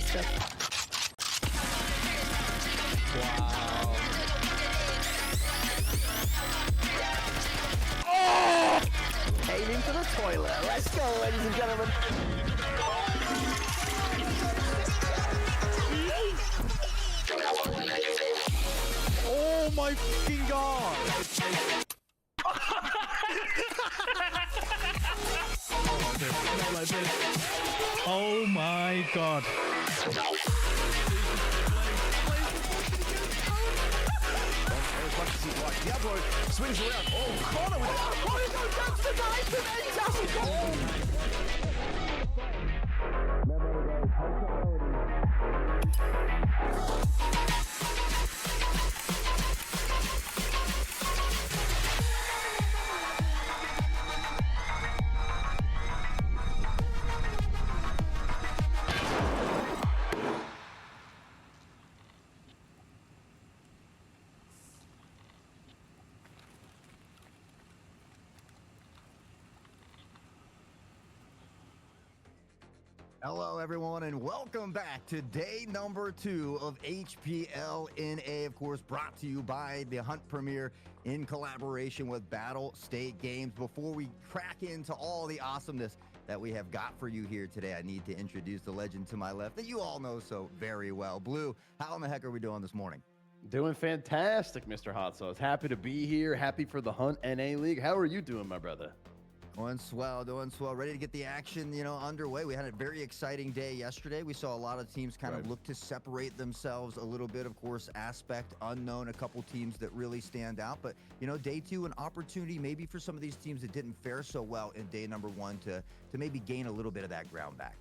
Wow. Came into the toilet. Let's go, ladies and gentlemen. Oh my fucking god! Oh my god. Diablo swings around. Oh, Connor with that's the knife and then doesn't go. Hello, everyone, and welcome back to day number 2 of HPL Na, of course, brought to you by the Hunt Premier in collaboration with Battle State Games. Before we crack into all the awesomeness that we have got for you here today, I need to introduce the legend to my left that you all know so very well. Blue, how in the heck are we doing this morning? Doing fantastic, Mr. Hot Sauce. Happy to be here. Happy for the Hunt NA League. How are you doing, my brother? Doing swell. Ready to get the action, underway. We had a very exciting day yesterday. We saw a lot of teams kind of look to separate themselves a little bit. Of course, Aspect, Unknown, a couple teams that really stand out. But, day 2, an opportunity maybe for some of these teams that didn't fare so well in day number 1 to maybe gain a little bit of that ground back.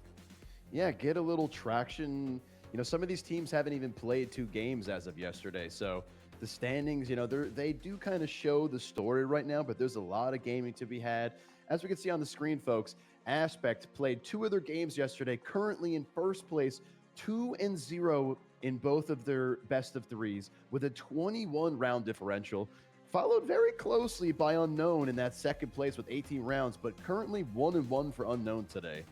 Yeah, get a little traction. Some of these teams haven't even played 2 games as of yesterday. So the standings, they do kind of show the story right now, but there's a lot of gaming to be had. As we can see on the screen, folks, Aspect played 2 of their games yesterday, currently in first place, 2-0 in both of their best of 3s with a 21-round differential, followed very closely by Unknown in that second place with 18 rounds, but currently 1-1 for Unknown today.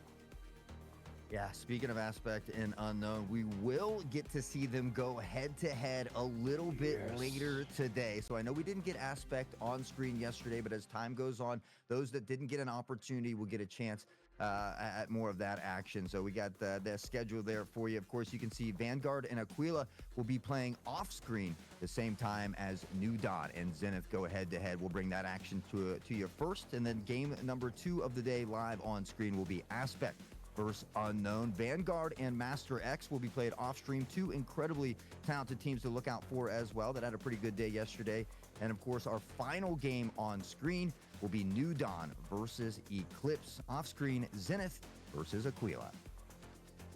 Yeah, speaking of Aspect and Unknown, we will get to see them go head-to-head a little bit later today. So I know we didn't get Aspect on screen yesterday, but as time goes on, those that didn't get an opportunity will get a chance at more of that action. So we got the schedule there for you. Of course, you can see Vanguard and Hpl will be playing off-screen the same time as New Dawn and Zenith go head-to-head. We'll bring that action to you first, and then game number 2 of the day live on screen will be Aspect versus Unknown. Vanguard and Master X will be played off-stream. 2 incredibly talented teams to look out for as well that had a pretty good day yesterday. And of course, our final game on screen will be New Dawn versus Eclipse. Off-screen, Zenith versus Hpl.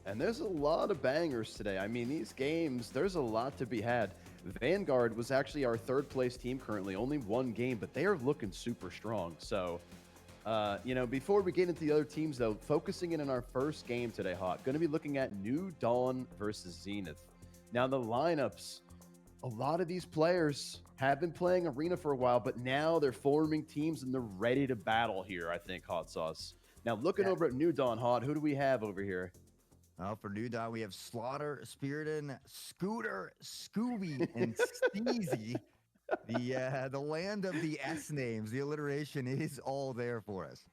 And there's a lot of bangers today. I mean, these games, there's a lot to be had. Vanguard was actually our 3rd place team currently, only 1 game, but they are looking super strong. So before we get into the other teams, though, focusing in on our first game today, Hot, going to be looking at New Dawn versus Zenith. Now, the lineups, a lot of these players have been playing Arena for a while, but now they're forming teams and they're ready to battle here, I think, Hot Sauce. Now, looking over at New Dawn, Hot, who do we have over here? Well, for New Dawn, we have Slaughter, Spiriton, Scooter, Scooby, and Steezy. The land of the S names, the alliteration is all there for us.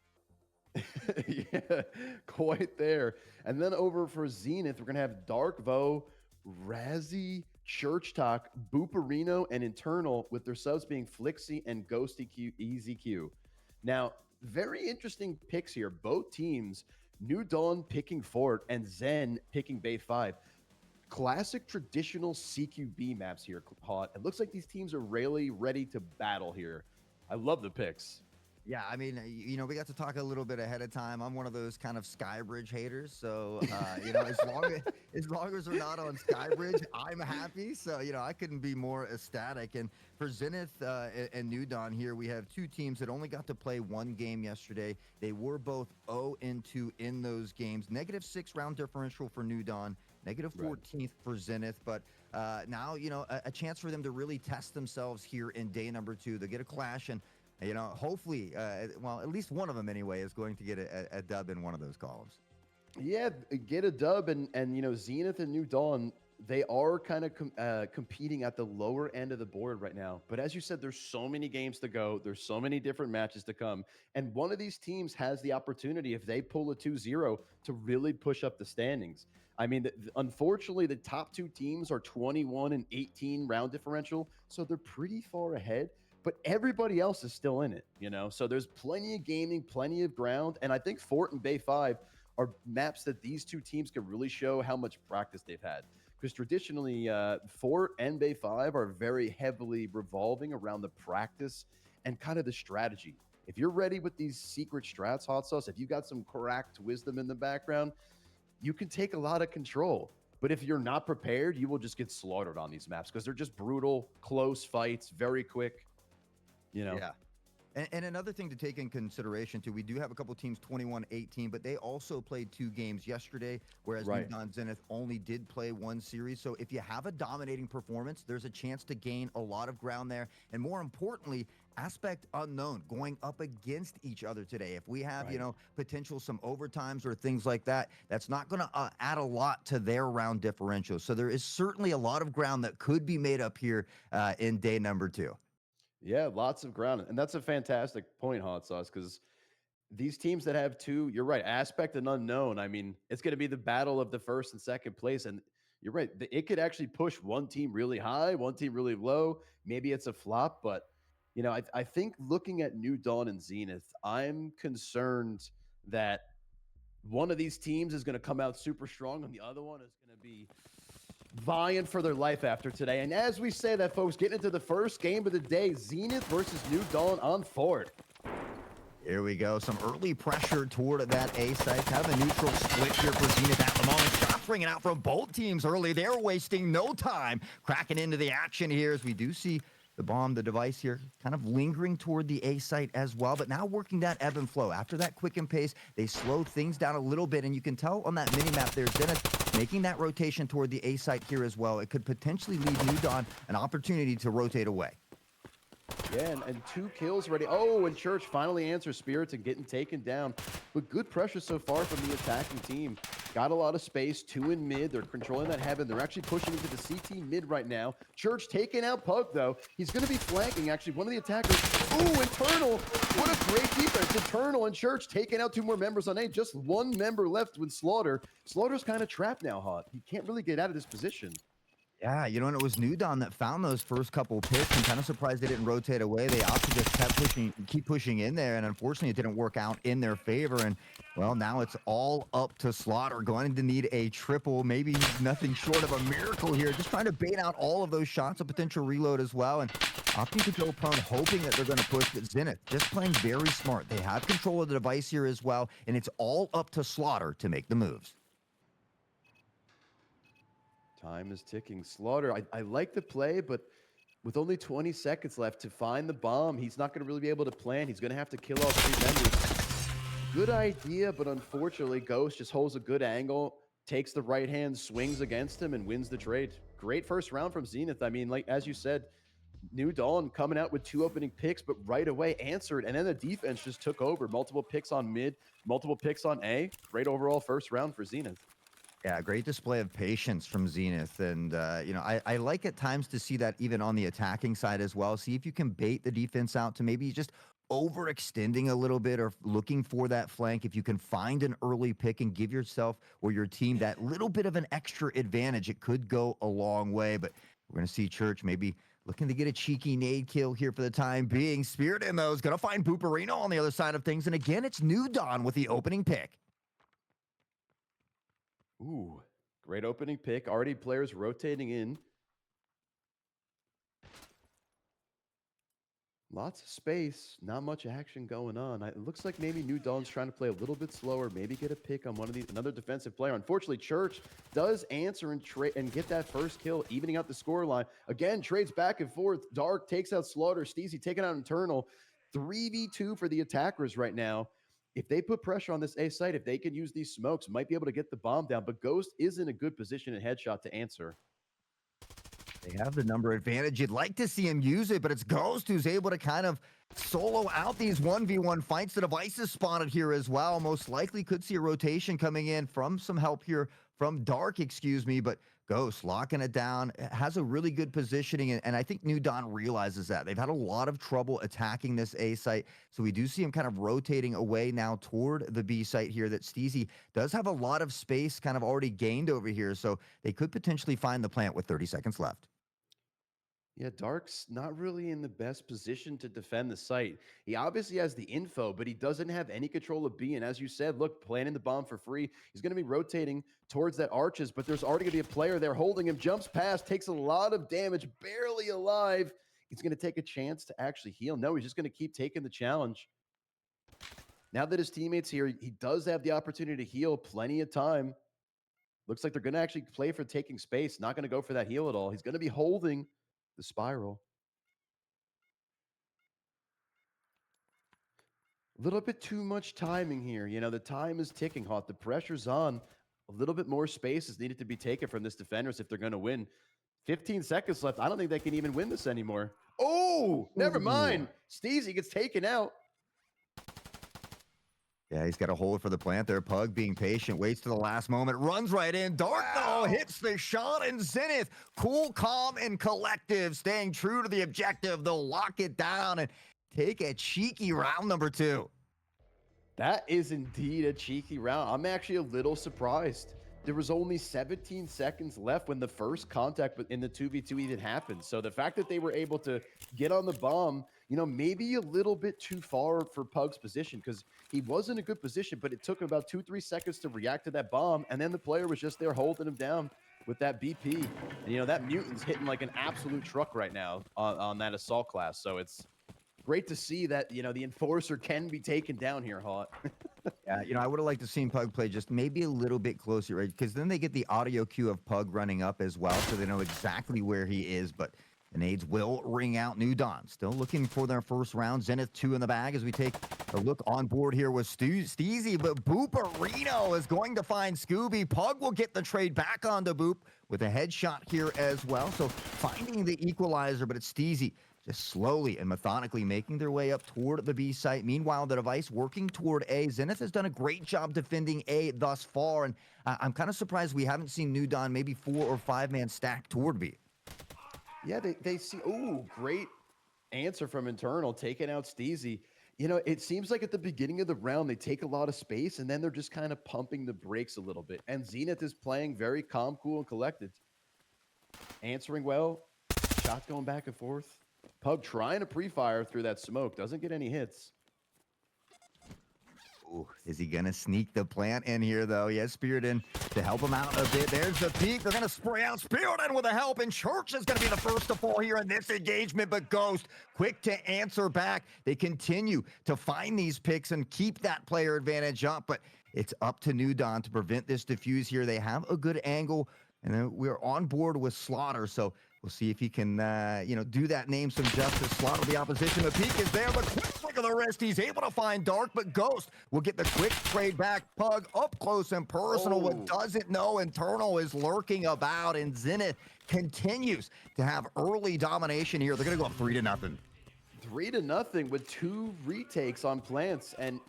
Yeah, quite there. And then over for Zenith, we're going to have Dark Vo, Razzie, Church Talk, Booperino, and Internal, with their subs being Flixie and Ghosty Q, Easy Q. Now, very interesting picks here. Both teams, New Dawn picking Fort and Zen picking Bay 5. Classic traditional CQB maps here, Hot. It looks like these teams are really ready to battle here. I love the picks. Yeah, I mean, we got to talk a little bit ahead of time. I'm one of those kind of Skybridge haters. So, as long as we're not on Skybridge, I'm happy. So, I couldn't be more ecstatic. And for Zenith and New Dawn here, we have 2 teams that only got to play 1 game yesterday. They were both 0-2 in those games. -6 round differential for New Dawn, -14th for Zenith. But now, a chance for them to really test themselves here in day number 2. They'll get a clash, and hopefully, at least one of them anyway is going to get a dub in one of those columns. Yeah, get a dub, and Zenith and New Dawn, they are kind of competing at the lower end of the board right now. But as you said, there's so many games to go. There's so many different matches to come, and one of these teams has the opportunity, if they pull a 2-0, to really push up the standings. I mean, unfortunately, the top two teams are 21 and 18 round differential, so they're pretty far ahead. But everybody else is still in it. So there's plenty of gaming, plenty of ground, and I think Fort and Bay 5 are maps that these two teams can really show how much practice they've had. Because traditionally, Fort and Bay 5 are very heavily revolving around the practice and kind of the strategy. If you're ready with these secret strats, Hot Sauce, if you got some cracked wisdom in the background, you can take a lot of control. But if you're not prepared, you will just get slaughtered on these maps because they're just brutal, close fights, very quick. Yeah. And another thing to take in consideration too, we do have a couple teams 21-18, but they also played 2 games yesterday, whereas New Right. Dawn Zenith only did play 1 series. So if you have a dominating performance, there's a chance to gain a lot of ground there. And more importantly, aspect unknown going up against each other today. If we have, Right. potential some overtimes or things like that, that's not going to add a lot to their round differential. So there is certainly a lot of ground that could be made up here in day number 2. Yeah, lots of ground. And that's a fantastic point, Hot Sauce, because these teams that have two, you're right, aspect and unknown. I mean, it's going to be the battle of the first and second place. And you're right, it could actually push one team really high, one team really low. Maybe it's a flop, but I think looking at New Dawn and Zenith, I'm concerned that one of these teams is going to come out super strong and the other one is going to be vying for their life after today. And as we say that, folks, getting into the first game of the day, Zenith versus New Dawn on Ford. Here we go. Some early pressure toward that A site. Kind of a neutral split here for Zenith at the moment. Shots ringing out from both teams early. They're wasting no time cracking into the action here as we do see the device here, kind of lingering toward the A site as well, but now working that ebb and flow. After that quicken pace, they slow things down a little bit, and you can tell on that mini-map there's Zenith making that rotation toward the A site here as well. It could potentially leave New Dawn an opportunity to rotate away. Yeah, and 2 kills already. Oh, and Church finally answers Spirits and getting taken down. But good pressure so far from the attacking team. Got a lot of space, 2 in mid. They're controlling that heaven. They're actually pushing into the CT mid right now. Church taking out Pug, though. He's going to be flanking, actually, one of the attackers. Ooh, Eternal. What a great defense. Eternal and Church taking out 2 more members on A. Just 1 member left with Slaughter. Slaughter's kind of trapped now, Hot. He can't really get out of this position. Yeah, and it was New Dawn that found those first couple picks. I'm kind of surprised they didn't rotate away. They opted just keep pushing in there, and unfortunately it didn't work out in their favor. And, well, now it's all up to Slaughter, going to need a triple, maybe nothing short of a miracle here. Just trying to bait out all of those shots, a potential reload as well, and opting to go prone, hoping that they're going to push. But Zenith just playing very smart. They have control of the device here as well, and it's all up to Slaughter to make the moves. Time is ticking. Slaughter, I like the play, but with only 20 seconds left to find the bomb, he's not going to really be able to plan. He's going to have to kill all 3 members. Good idea, but unfortunately, Ghost just holds a good angle, takes the right hand, swings against him, and wins the trade. Great first round from Zenith. I mean, like as you said, New Dawn coming out with 2 opening picks, but right away answered, and then the defense just took over. Multiple picks on mid, multiple picks on A. Great overall first round for Zenith. Yeah, great display of patience from Zenith. And, I like at times to see that even on the attacking side as well. See if you can bait the defense out to maybe just overextending a little bit or looking for that flank. If you can find an early pick and give yourself or your team that little bit of an extra advantage, it could go a long way. But we're going to see Church maybe looking to get a cheeky nade kill here for the time being. Spirit in those, going to find Pooperino on the other side of things. And again, it's New Dawn with the opening pick. Ooh, great opening pick. Already players rotating in. Lots of space, not much action going on. It looks like maybe New Dawn's trying to play a little bit slower, maybe get a pick on another defensive player. Unfortunately, Church does answer and get that first kill, evening out the scoreline. Again, trades back and forth. Dark takes out Slaughter. Steezy taking out Internal. 3v2 for the attackers right now. If they put pressure on this A site, if they can use these smokes, might be able to get the bomb down. But Ghost is in a good position at headshot to answer. They have the number advantage. You'd like to see him use it, but it's Ghost who's able to kind of Solo out these 1v1 fights. The device is spotted here as well. Most likely could see a rotation coming in from some help here from Dark, excuse me, but Ghost locking it down, has a really good positioning, and I think New Dawn realizes that. They've had a lot of trouble attacking this A site, so we do see him kind of rotating away now toward the B site here. That Steezy does have a lot of space kind of already gained over here, so they could potentially find the plant with 30 seconds left. Yeah, Dark's not really in the best position to defend the site. He obviously has the info, but he doesn't have any control of B. And as you said, look, planting the bomb for free. He's going to be rotating towards that arches, but there's already going to be a player there holding him. Jumps past, takes a lot of damage, barely alive. He's going to take a chance to actually heal. No, he's just going to keep taking the challenge. Now that his teammate's here, he does have the opportunity to heal plenty of time. Looks like they're going to actually play for taking space, not going to go for that heal at all. He's going to be holding the spiral. A little bit too much timing here. You know, the time is ticking hot. The pressure's on. A little bit more space is needed to be taken from this defenders if they're going to win. 15 seconds left. I don't think they can even win this anymore. Oh, never mind. Steezy gets taken out. Yeah, he's got a hold for the plant there. Pug being patient, waits to the last moment, runs right in. Dark, though, hits the shot, and Zenith, cool, calm, and collective, staying true to the objective. They'll lock it down and take a cheeky round number 2. That is indeed a cheeky round. I'm actually a little surprised. There was only 17 seconds left when the first contact in the 2v2 even happened. So the fact that they were able to get on the bomb, you know, maybe a little bit too far for Pug's position, because he was in a good position, but it took him about 2-3 seconds to react to that bomb. And then the player was just there holding him down with that BP. And, you know, that mutant's hitting like an absolute truck right now on that assault class. So it's great to see that, you know, the enforcer can be taken down here, Hot. Yeah, you know, I would have liked to seen Pug play just maybe a little bit closer, right? Because then they get the audio cue of Pug running up as well, so they know exactly where he is. But the nades will ring out. New Dawn still looking for their first round. Zenith 2 in the bag as we take a look on board here with Steezy. But Booperino is going to find Scooby. Pug will get the trade back onto Boop with a headshot here as well. So finding the equalizer, but it's Steezy just slowly and methodically making their way up toward the B site. Meanwhile, the device working toward A. Zenith has done a great job defending A thus far, and I'm kind of surprised we haven't seen New Dawn maybe 4 or 5-man stack toward B. Yeah, they see. Oh, great answer from internal, taking out Steezy. You know, it seems like at the beginning of the round, they take a lot of space, and then they're just kind of pumping the brakes a little bit. And Zenith is playing very calm, cool, and collected. Answering well. Shots going back and forth. Pug trying to pre-fire through that smoke. Doesn't get any hits. Ooh, is he going to sneak the plant in here, though? Yes, Spirit to help him out a bit. There's the peak. They're going to spray out Spirit with the help, and Church is going to be the first to fall here in this engagement, but Ghost quick to answer back. They continue to find these picks and keep that player advantage up, but it's up to New Dawn to prevent this diffuse here. They have a good angle, and then we're on board with Slaughter, so we'll see if he can, you know, do that name some justice. Slaughter the opposition. The peak is there, but quick flick of the wrist. He's able to find Dark, but Ghost will get the quick trade back. Pug up close and personal. What doesn't know, internal is lurking about, and Zenith continues to have early domination here. They're going to go up 3-0. 3-0 with 2 retakes on plants. And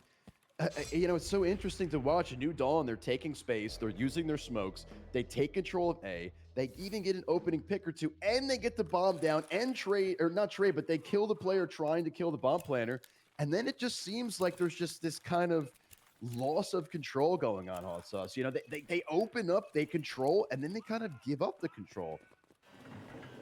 you know, it's so interesting to watch. New Dawn, they're taking space, they're using their smokes, they take control of A, they even get an opening pick or 2, and they get the bomb down and trade, or not trade, but they kill the player trying to kill the bomb planter. And then it just seems like there's just this kind of loss of control going on, Hot Sauce. You know, they open up, they control, and then they kind of give up the control.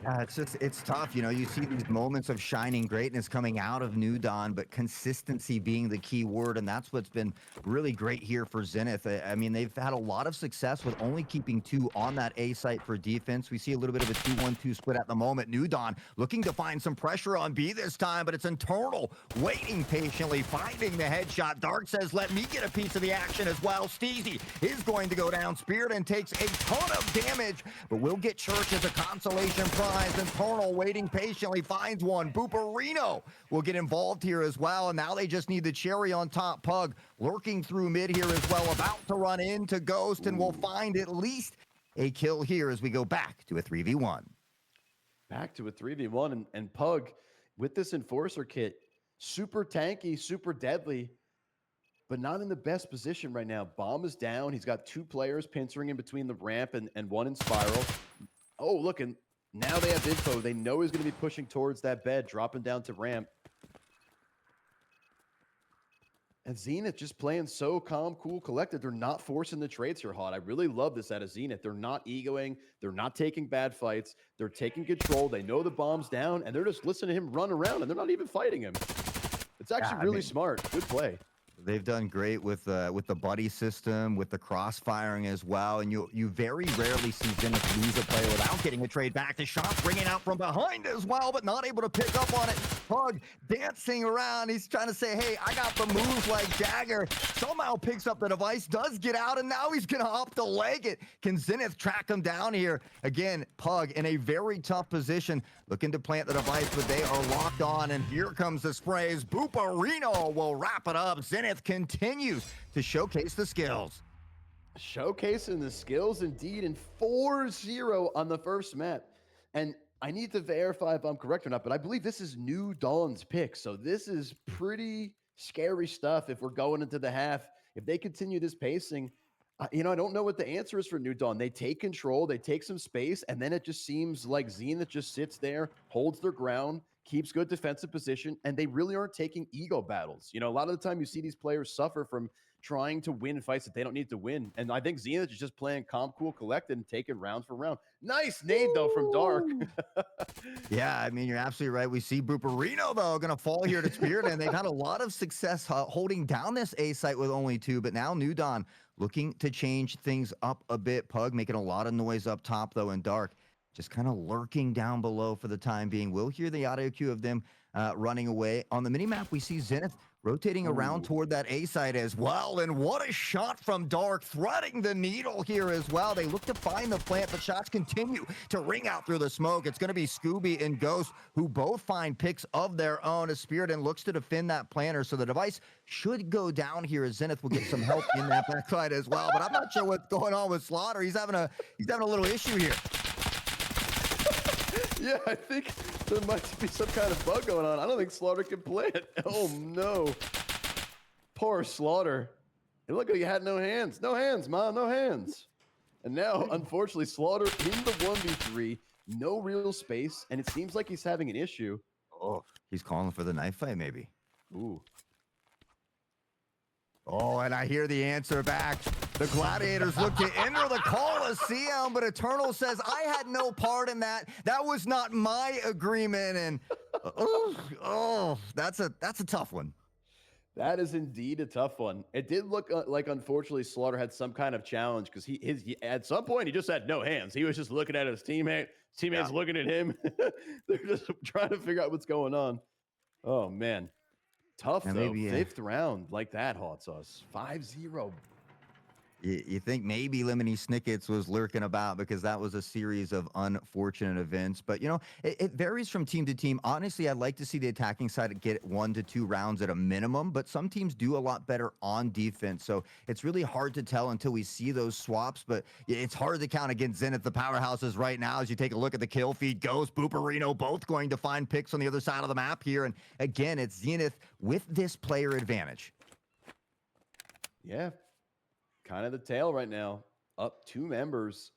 Yeah, it's tough. You know, you see these moments of shining greatness coming out of New Dawn, but consistency being the key word, and that's what's been really great here for Zenith. I mean, they've had a lot of success with only keeping 2 on that A site for defense. We see a little bit of a 2-1-2 split at the moment. New Dawn looking to find some pressure on B this time, but it's internal, waiting patiently, finding the headshot. Dark says, let me get a piece of the action as well. Steezy is going to go down. Spirit and takes a ton of damage, but will get Church as a consolation prize. Internal waiting patiently, finds one. Booperino will get involved here as well, and now they just need the cherry on top. Pug lurking through mid here as well, about to run into Ghost, and we'll find at least a kill here as we go back to a 3v1. Back to a 3v1, and Pug, with this Enforcer kit, super tanky, super deadly, but not in the best position right now. Bomb is down. He's got 2 players pincering in between the ramp and one in spiral. Oh, look, and now they have info. They know he's going to be pushing towards that bed, dropping down to ramp. And Zenith just playing so calm, cool, collected. They're not forcing the trades here, Hot. I really love this out of Zenith. They're not egoing. They're not taking bad fights. They're taking control. They know the bomb's down, and they're just listening to him run around, and they're not even fighting him. It's actually really smart. Good play. They've done great with the buddy system, with the crossfiring as well, and you very rarely see Zenith lose a player without getting a trade back. The shot bringing out from behind as well, but not able to pick up on it. Pug dancing around. He's trying to say, hey, I got the moves like Jagger. Somehow picks up the device, does get out, and now he's going to opt to leg it. Can Zenith track him down here? Again, Pug in a very tough position, looking to plant the device, but they are locked on, and here comes the sprays. Booperino will wrap it up. Zenith continues to showcase the skills. Showcasing the skills indeed, in 4-0 on the first map. And I need to verify if I'm correct or not, but I believe this is New Dawn's pick. So this is pretty scary stuff if we're going into the half. If they continue this pacing, I don't know what the answer is for New Dawn. They take control, they take some space, and then it just seems like Zenith just sits there, holds their ground, keeps good defensive position, and they really aren't taking ego battles. A lot of the time you see these players suffer from trying to win fights that they don't need to win. And I think Zenith is just playing calm, cool, collected, and taking round for round. Nice nade, though, from Dark. Yeah, I mean, you're absolutely right. We see Booperino, though, going to fall here to Spirit, and they've had a lot of success holding down this A site with only 2, but now New Dawn looking to change things up a bit. Pug making a lot of noise up top, though, and Dark just kind of lurking down below for the time being. We'll hear the audio cue of them running away. On the minimap, we see Zenith rotating around toward that A side as well. And what a shot from Dark, threading the needle here as well. They look to find the plant, but shots continue to ring out through the smoke. It's going to be Scooby and Ghost who both find picks of their own as Spirit looks to defend that planter. So the device should go down here as Zenith will get some help in that backside as well. But I'm not sure what's going on with Slaughter. He's having a little issue here. Yeah, I think there might be some kind of bug going on. I don't think Slaughter can play it. Oh, no. Poor Slaughter. It looked like he had no hands. No hands, Ma, no hands. And now, unfortunately, Slaughter in the 1v3, no real space, and it seems like he's having an issue. Oh, he's calling for the knife fight, maybe. Ooh. Oh, and I hear the answer back. The Gladiators look to enter the Coliseum, but Eternal says, I had no part in that. That was not my agreement. And that's a tough one. That is indeed a tough one. It did look like, unfortunately, Slaughter had some kind of challenge because he at some point he just had no hands. He was just looking at his teammate. Teammates looking at him. They're just trying to figure out what's going on. Oh man, tough though. Maybe, 5th round like that, Hot Sauce. 5-0. You think maybe Lemony Snickets was lurking about because that was a series of unfortunate events. But, it varies from team to team. Honestly, I'd like to see the attacking side get 1 to 2 rounds at a minimum, but some teams do a lot better on defense. So it's really hard to tell until we see those swaps, but it's hard to count against Zenith, the powerhouses right now. As you take a look at the kill feed, Ghost, Booperino, both going to find picks on the other side of the map here. And again, it's Zenith with this player advantage. Yeah. Kind of the tail right now. Up 2 members.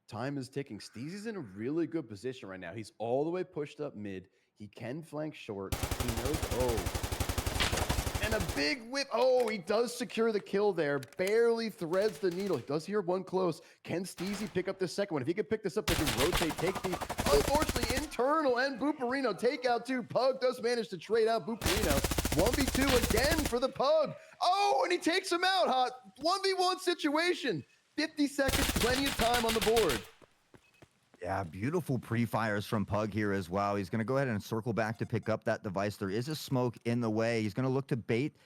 Time is ticking. Steezy's in a really good position right now. He's all the way pushed up mid. He can flank short. He knows. And a big whip. Oh, he does secure the kill there. Barely threads the needle. He does hear one close. Can Steezy pick up the second one? If he can pick this up, they can rotate, take the, unfortunately, Internal and Booperino take out 2. Pug does manage to trade out Booperino. 1v2 again for the Pug. Oh, and he takes him out, Hot. 1v1 situation. 50 seconds, plenty of time on the board. Yeah, beautiful pre-fires from Pug here as well. He's going to go ahead and circle back to pick up that device. There is a smoke in the way. He's going to look to bait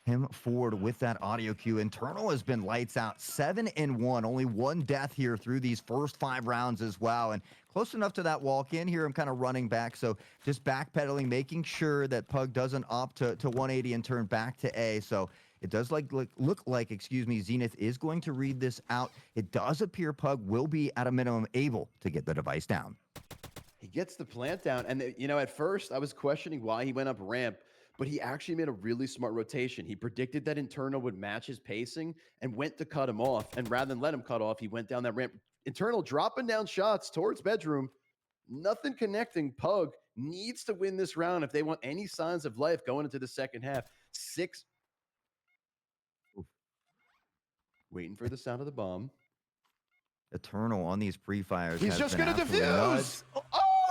him forward with that audio cue. Internal has been lights out. 7-1. Only 1 death here through these first 5 rounds as well. And close enough to that walk-in here. I'm kind of running back. So just backpedaling, making sure that Pug doesn't opt to 180 and turn back to A. So it does look like, Zenith is going to read this out. It does appear Pug will be, at a minimum, able to get the device down. He gets the plant down. And, you know, at first I was questioning why he went up ramp, but he actually made a really smart rotation. He predicted that Internal would match his pacing and went to cut him off. And rather than let him cut off, he went down that ramp. Internal dropping down shots towards bedroom. Nothing connecting. Pug needs to win this round if they want any signs of life going into the second half. Six. Oof. Waiting for the sound of the bomb. Eternal on these pre-fires. He's just going to defuse. Oh,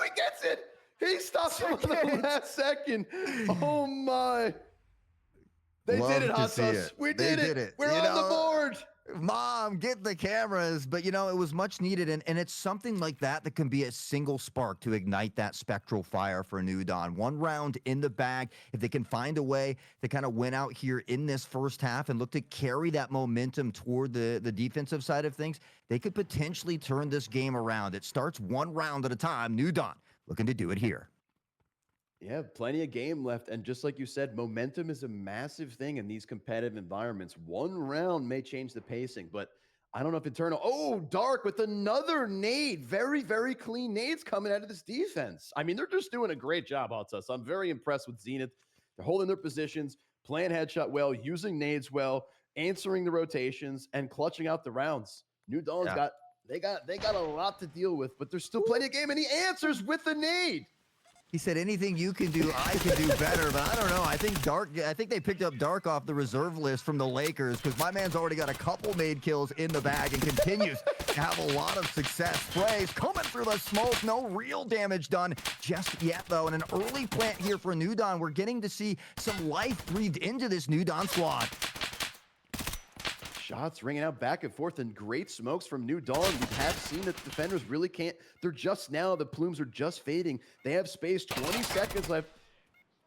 he gets it. He stops on the last second. Oh, my. They did it, Hot Sauce. We did it. We're on the board. Mom, get the cameras. But, you know, it was much needed. And it's something like that that can be a single spark to ignite that spectral fire for New Dawn. One round in the bag. If they can find a way to kind of win out here in this first half and look to carry that momentum toward the defensive side of things, they could potentially turn this game around. It starts one round at a time. New Dawn looking to do it here. Yeah, plenty of game left. And just like you said, momentum is a massive thing in these competitive environments. One round may change the pacing, but I don't know if Eternal. Oh, Dark with another nade. Very, very clean nades coming out of this defense. I mean, they're just doing a great job, Hot Sauce. I'm very impressed with Zenith. They're holding their positions, playing headshot well, using nades well, answering the rotations, and clutching out the rounds. New Dawn's got a lot to deal with, but there's still plenty of game, and he answers with the nade. He said, anything you can do, I can do better. But I don't know. I think they picked up Dark off the reserve list from the Lakers because my man's already got a couple made kills in the bag and continues to have a lot of success. Sprays coming through the smoke. No real damage done just yet, though. And an early plant here for New Dawn. We're getting to see some life breathed into this New Dawn squad. Shots ringing out back and forth and great smokes from New Dawn. We have seen that the defenders really can't. They're just now, the plumes are just fading. They have space, 20 seconds left.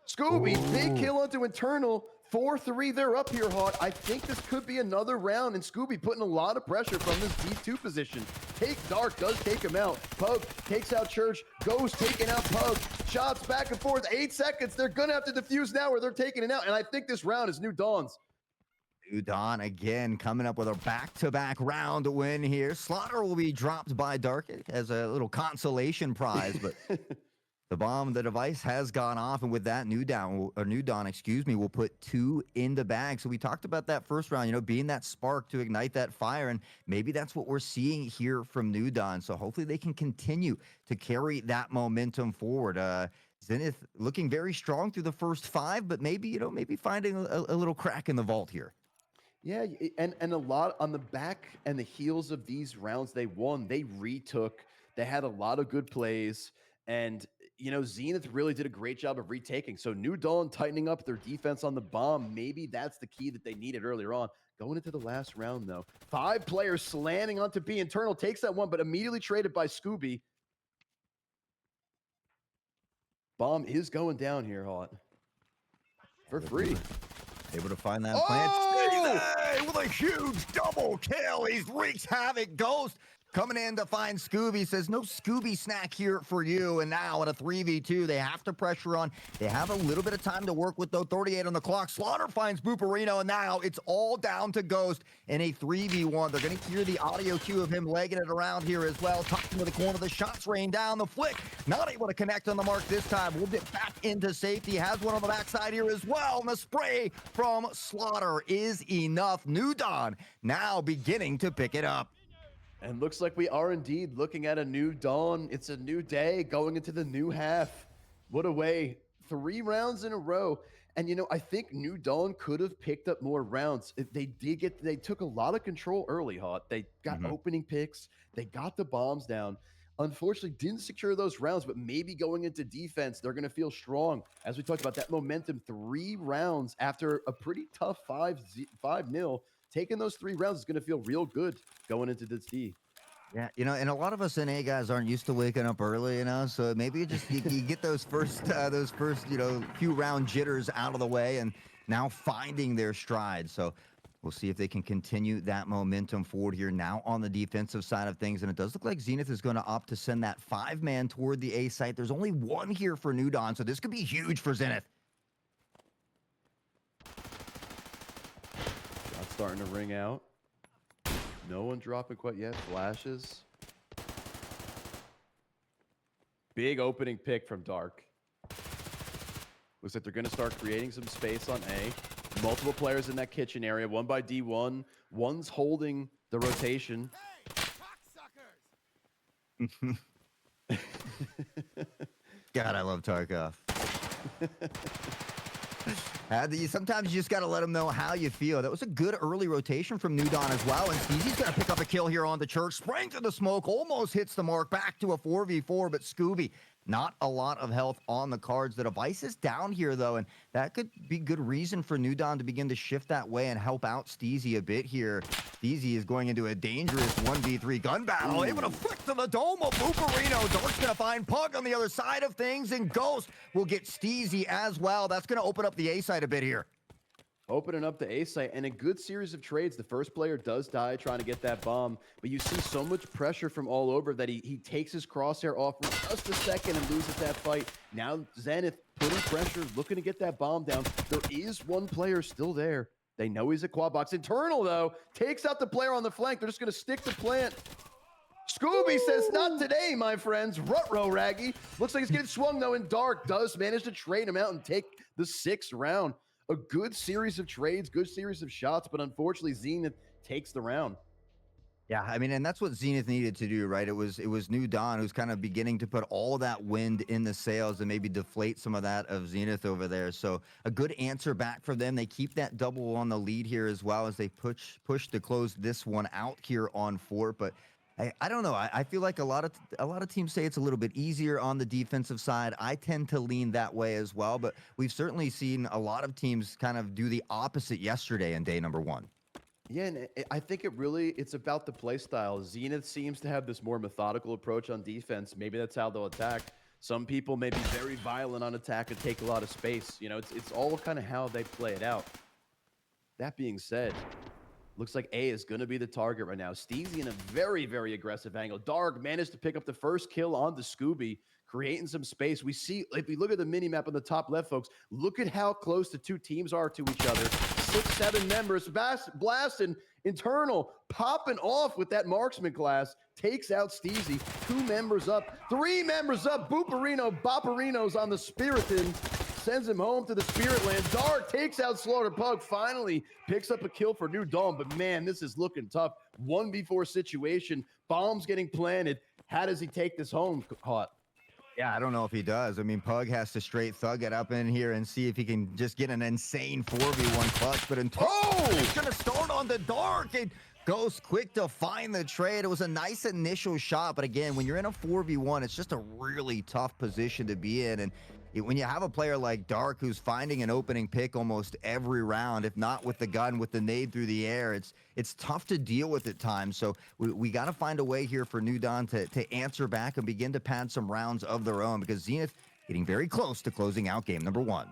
Scooby, big kill onto Internal. 4-3, they're up here, Hot. I think this could be another round, and Scooby putting a lot of pressure from this D2 position. Take Dark, does take him out. Pug takes out Church, goes taking out Pug. Shots back and forth, 8 seconds. They're gonna have to defuse now or they're taking it out, and I think this round is New Dawn's. New Dawn again coming up with a back-to-back round win here. Slaughter will be dropped by Dark as a little consolation prize, but the bomb, the device has gone off, and with that, New Dawn, will put 2 in the bag. So we talked about that first round, you know, being that spark to ignite that fire, and maybe that's what we're seeing here from New Dawn. So hopefully they can continue to carry that momentum forward. Zenith looking very strong through the first 5, but maybe, you know, finding a little crack in the vault here. Yeah, and a lot on the back and the heels of these rounds they won, they retook. They had a lot of good plays. And, you know, Zenith really did a great job of retaking. So New Dawn tightening up their defense on the bomb. Maybe that's the key that they needed earlier on. Going into the last round, though. 5 players slamming onto B. Internal takes that one, but immediately traded by Scooby. Bomb is going down here, Hot. For free. Able to find that plant. Stay with a huge double kill. He wreaks havoc. Ghost coming in to find Scooby. Says, no Scooby snack here for you. And now in a 3v2, they have to pressure on. They have a little bit of time to work with, though. 38 on the clock. Slaughter finds Booperino, and now it's all down to Ghost in a 3v1. They're going to hear the audio cue of him legging it around here as well. Tucking to the corner. The shots rain down. The flick not able to connect on the mark this time. We'll get back into safety. Has one on the backside here as well. And the spray from Slaughter is enough. New Dawn now beginning to pick it up. And looks like we are indeed looking at a new dawn. It's a new day going into the new half. What a way. 3 rounds in a row. And, you know, I think New Dawn could have picked up more rounds. They took a lot of control early, Hot. They got opening picks. They got the bombs down. Unfortunately, didn't secure those rounds, but maybe going into defense, they're going to feel strong. As we talked about, that momentum, 3 rounds after a pretty tough 5-0. Taking those 3 rounds is going to feel real good going into this D. Yeah, you know, and a lot of us NA guys aren't used to waking up early, you know, so maybe you get those first, you know, few round jitters out of the way, and now finding their stride. So we'll see if they can continue that momentum forward here now on the defensive side of things. And it does look like Zenith is going to opt to send that 5-man toward the A site. There's only 1 here for New Dawn, so this could be huge for Zenith. Shot starting to ring out. No one dropping quite yet. Flashes. big opening pick from Dark. Looks like they're going to start creating some space on A. Multiple players in that kitchen area. One by D1. One's holding the rotation. God, I love Tarkov. Sometimes you just got to let them know how you feel. That was a good early rotation from New Dawn as well. And Steezy's going to pick up a kill here on the Church. Springs in the smoke, almost hits the mark. Back to a 4v4, but Scooby, not a lot of health on the cards. The device is down here, though, and that could be good reason for New Dawn to begin to shift that way and help out Steezy a bit here. Steezy is going into a dangerous 1v3 gun battle. Able to flick to the dome of Buparino. Dark's going to find Pug on the other side of things, and Ghost will get Steezy as well. That's going to open up the A side a bit here. Opening up the A site, and a good series of trades. The first player does die trying to get that bomb, but you see so much pressure from all over that he takes his crosshair off for just a second and loses that fight. Now Zenith putting pressure, looking to get that bomb down. There is one player still there. They know he's a quad box. Internal, though, takes out the player on the flank. They're just going to stick to plant. Scooby says, not today, my friends. Rutrow Raggy. Looks like he's getting swung, though, and Dark does manage to trade him out and take the 6th round. A good series of trades, good series of shots, but unfortunately, Zenith takes the round. Yeah, I mean, and that's what Zenith needed to do, right? It was New Dawn who's kind of beginning to put all that wind in the sails and maybe deflate some of that of Zenith over there. So a good answer back for them. They keep that double on the lead here as well as they push to close this one out here on Fort. But I don't know. I feel like a lot of teams say it's a little bit easier on the defensive side. I tend to lean that way as well, but we've certainly seen a lot of teams kind of do the opposite yesterday in day number 1. Yeah, and I think it's about the play style. Zenith seems to have this more methodical approach on defense. Maybe that's how they'll attack. Some people may be very violent on attack and take a lot of space. You know, it's all kind of how they play it out. That being said, looks like A is going to be the target right now. Steezy in a very, very aggressive angle. Dark managed to pick up the first kill on the Scooby, creating some space. We see, if we look at the mini-map on the top left, folks, look at how close the two teams are to each other. 6, 7 members, blasting, internal, popping off with that marksman class, takes out Steezy. 2 members up, 3 members up. Boparino's on the Spiriton. Sends him home to the Spirit Land. Dark takes out Slaughter Pug. Finally picks up a kill for New Dawn. But man, this is looking tough. 1v4 situation. Bombs getting planted. How does he take this home, Hot? Yeah, I don't know if he does. I mean, Pug has to straight thug it up in here and see if he can just get an insane 4v1 clutch. But he's going to start on the Dark. And Ghost quick to find the trade. It was a nice initial shot. But again, when you're in a 4v1, it's just a really tough position to be in. And when you have a player like Dark who's finding an opening pick almost every round, if not with the gun, with the nade through the air, it's tough to deal with at times. So we got to find a way here for New Dawn to answer back and begin to pad some rounds of their own, because Zenith getting very close to closing out game number 1.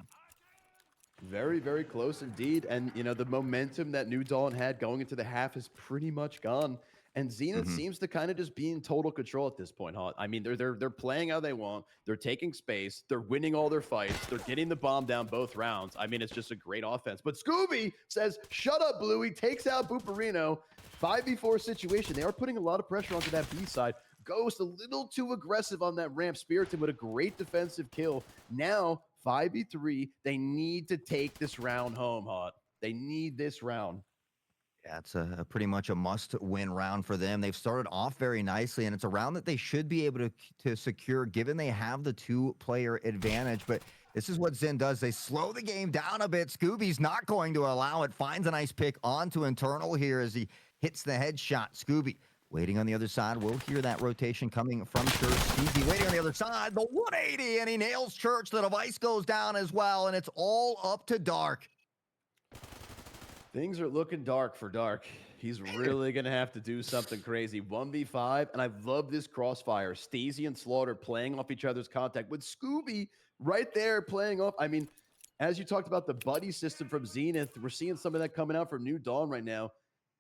Very, very close indeed. And, you know, the momentum that New Dawn had going into the half is pretty much gone. And Zenith seems to kind of just be in total control at this point, huh? I mean, they're playing how they want. They're taking space. They're winning all their fights. They're getting the bomb down both rounds. I mean, it's just a great offense. But Scooby says, shut up, Bluey. Takes out Buparino. 5v4 situation. They are putting a lot of pressure onto that B side. Ghost a little too aggressive on that ramp. Spiriton with a great defensive kill. Now, 5v3. They need to take this round home, Hot. They need this round. Yeah, it's a pretty much a must-win round for them. They've started off very nicely, and it's a round that they should be able to secure, given they have the 2-player advantage. But this is what Zen does. They slow the game down a bit. Scooby's not going to allow it. Finds a nice pick onto Internal here as he hits the headshot. Scooby waiting on the other side. We'll hear that rotation coming from Church. Steezy waiting on the other side. The 180, and he nails Church. The device goes down as well, and it's all up to Dark. Things are looking dark for Dark. He's really going to have to do something crazy. 1v5, and I love this crossfire. Steezy and Slaughter playing off each other's contact with Scooby right there playing off. I mean, as you talked about the buddy system from Zenith, we're seeing some of that coming out from New Dawn right now.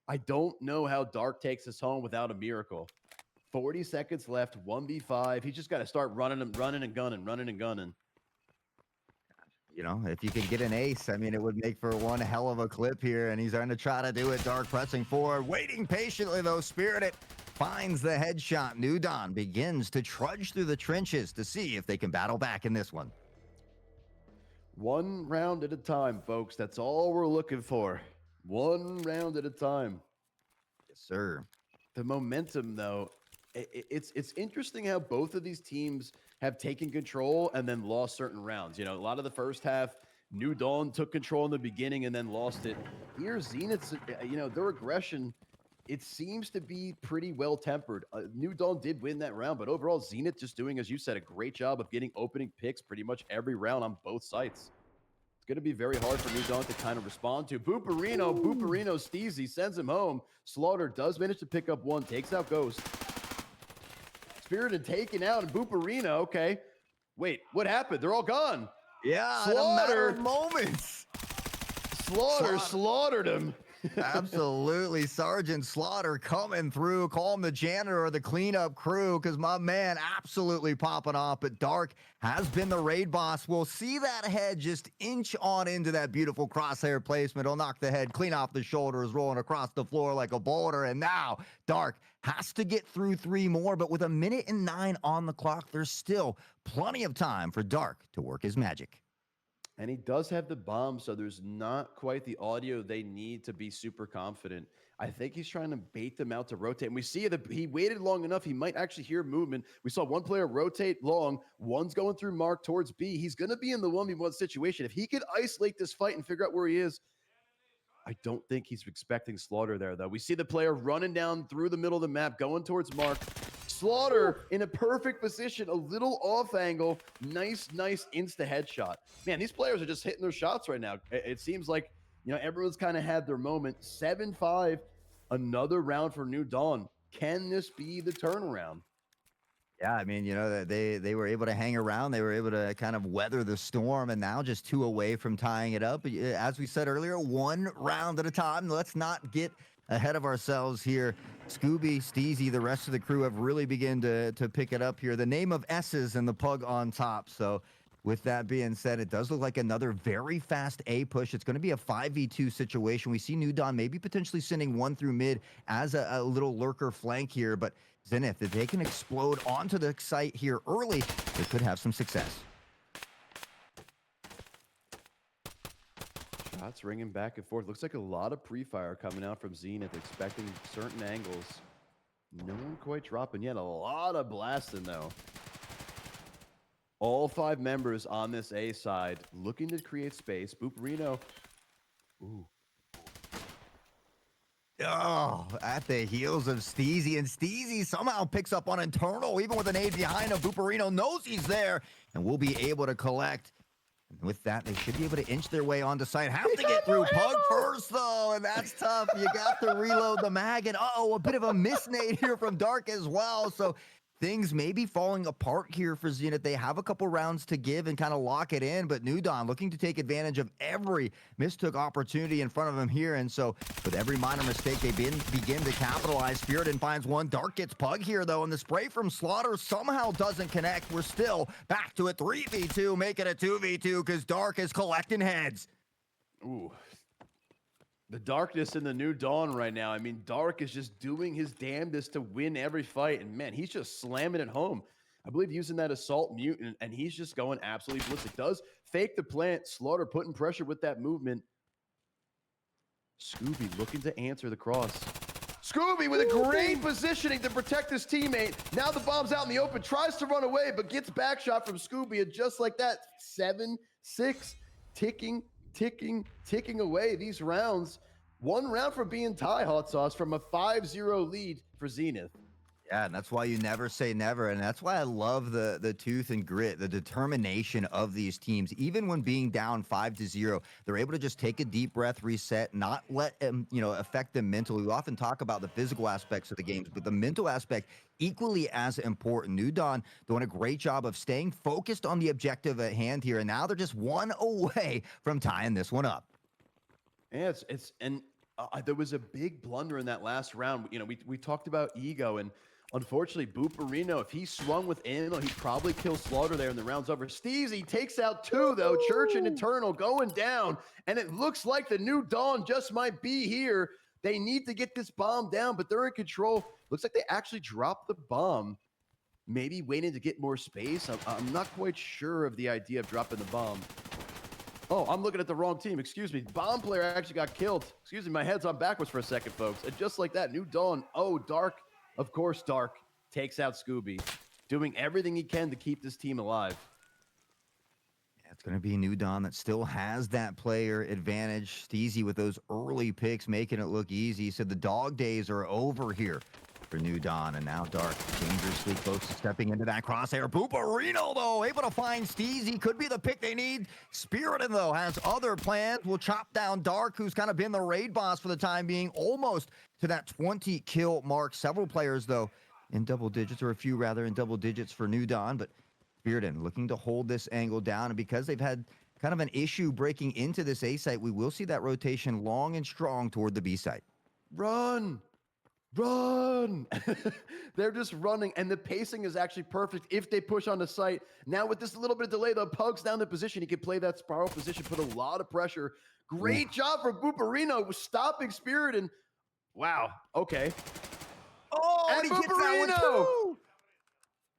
I don't know how Dark takes us home without a miracle. 40 seconds left, 1v5. He's just got to start running and gunning. You know, if you could get an ace, I mean, it would make for one hell of a clip here, and he's going to try to do it. Dark pressing forward, waiting patiently, though. Spirited finds the headshot. New Dawn begins to trudge through the trenches to see if they can battle back in this one. One round at a time, folks. That's all we're looking for. One round at a time. Yes, sir. The momentum, though, it's interesting how both of these teams have taken control and then lost certain rounds. You know, a lot of the first half, New Dawn took control in the beginning and then lost it. Here, Zenith's, their aggression, it seems to be pretty well tempered. New Dawn did win that round, but overall, Zenith just doing, as you said, a great job of getting opening picks pretty much every round on both sites. It's going to be very hard for New Dawn to kind of respond to. Booperino, Steezy sends him home. Slaughter does manage to pick up one, takes out Ghost. Spirited taken out, and Booperino, okay. Wait, what happened? They're all gone. Yeah, Slaughter. in a matter of moments. Slaughter slaughtered him. Absolutely. Sergeant Slaughter coming through. Call him the janitor or the cleanup crew because my man absolutely popping off. But Dark has been the raid boss. We'll see that head just inch on into that beautiful crosshair placement. He'll knock the head clean off the shoulders, rolling across the floor like a boulder. And now Dark has to get through 3 more. But with 1:09 on the clock, there's still plenty of time for Dark to work his magic. And he does have the bomb, so there's not quite the audio they need to be super confident. I think he's trying to bait them out to rotate. And we see that he waited long enough. He might actually hear movement. We saw one player rotate long. One's going through Mark towards B. He's going to be in the 1v1 situation. If he could isolate this fight and figure out where he is, I don't think he's expecting Slaughter there, though. We see the player running down through the middle of the map, going towards Mark. Slaughter in a perfect position, a little off angle. Nice insta headshot. Man, these players are just hitting their shots right now. It seems like, everyone's kind of had their moment. 7-5, another round for New Dawn. Can this be the turnaround? Yeah, I mean, they were able to hang around. They were able to kind of weather the storm, and now just 2 away from tying it up. As we said earlier, 1 round at a time. Let's not get ahead of ourselves here. Scooby, Steezy, the rest of the crew have really begun to pick it up here. The name of S's and the pug on top. So with that being said, it does look like another very fast A push. It's going to be a 5v2 situation. We see New Dawn maybe potentially sending 1 through mid as a little lurker flank here. But Zenith, if they can explode onto the site here early, they could have some success. Shots ringing back and forth. Looks like a lot of pre-fire coming out from Zenith, expecting certain angles. No one quite dropping yet. A lot of blasting, though. All 5 members on this A side looking to create space. Booperino. Ooh. Oh, at the heels of Steezy, and Steezy somehow picks up on internal, even with an aid behind him. Booperino knows he's there, and will be able to collect. And with that, they should be able to inch their way onto site. Have to get through Pug first, though, and that's tough. You got to reload the mag, and a bit of a miss nade here from Dark as well. So things may be falling apart here for Zenith. They have a couple rounds to give and kind of lock it in, but New Dawn looking to take advantage of every mistook opportunity in front of them here. And so with every minor mistake, they begin to capitalize. Spirited finds one. Dark gets Pug here, though, and the spray from Slaughter somehow doesn't connect. We're still back to a 3v2, make it a 2v2 because Dark is collecting heads. Ooh. The darkness in the New Dawn right now. I mean, Dark is just doing his damnedest to win every fight. And, man, he's just slamming it home. I believe using that assault mutant, and he's just going absolutely ballistic. Does fake the plant. Slaughter putting pressure with that movement. Scooby looking to answer the cross. Scooby with a great positioning to protect his teammate. Now the bomb's out in the open. Tries to run away, but gets back shot from Scooby. And just like that, 7-6, ticking away these rounds. 1 round from being tie, Hot Sauce, from a 5-0 lead for Zenith. Yeah, and that's why you never say never, and that's why I love the tooth and grit, the determination of these teams. Even when being down 5-0, they're able to just take a deep breath, reset, not let them, affect them mentally. We often talk about the physical aspects of the games, but the mental aspect equally as important. New Dawn doing a great job of staying focused on the objective at hand here, and now they're just 1 away from tying this one up. Yeah, there was a big blunder in that last round. We talked about ego, and unfortunately, Booperino, if he swung with ammo, he'd probably kill Slaughter there, and the round's over. Steezy takes out 2, though. Church and Eternal going down, and it looks like the New Dawn just might be here. They need to get this bomb down, but they're in control. Looks like they actually dropped the bomb. Maybe waiting to get more space. I'm not quite sure of the idea of dropping the bomb. Oh, I'm looking at the wrong team. Excuse me. Bomb player actually got killed. Excuse me. My head's on backwards for a second, folks. And just like that, New Dawn. Oh, Dark. Of course, Dark takes out Scooby, doing everything he can to keep this team alive. Yeah, it's going to be New Dawn that still has that player advantage. Steezy with those early picks making it look easy. So the dog days are over here for New Dawn, and now Dark dangerously close to stepping into that crosshair. Booperino, though, able to find Steezy. Could be the pick they need. Spirited, though, has other plans. Will chop down Dark, who's kind of been the raid boss for the time being, almost to that 20 kill mark. Several players, though, in double digits, or a few rather in double digits for New Dawn, but Spirited looking to hold this angle down, and because they've had kind of an issue breaking into this A site, we will see that rotation long and strong toward the B site. Run! Run! They're just running, and the pacing is actually perfect if they push on the site. Now with this little bit of delay, the Pug's down the position. He can play that spiral position, put a lot of pressure. Great job from Booperino stopping Spirit, and wow, okay. Oh, And he gets that one too!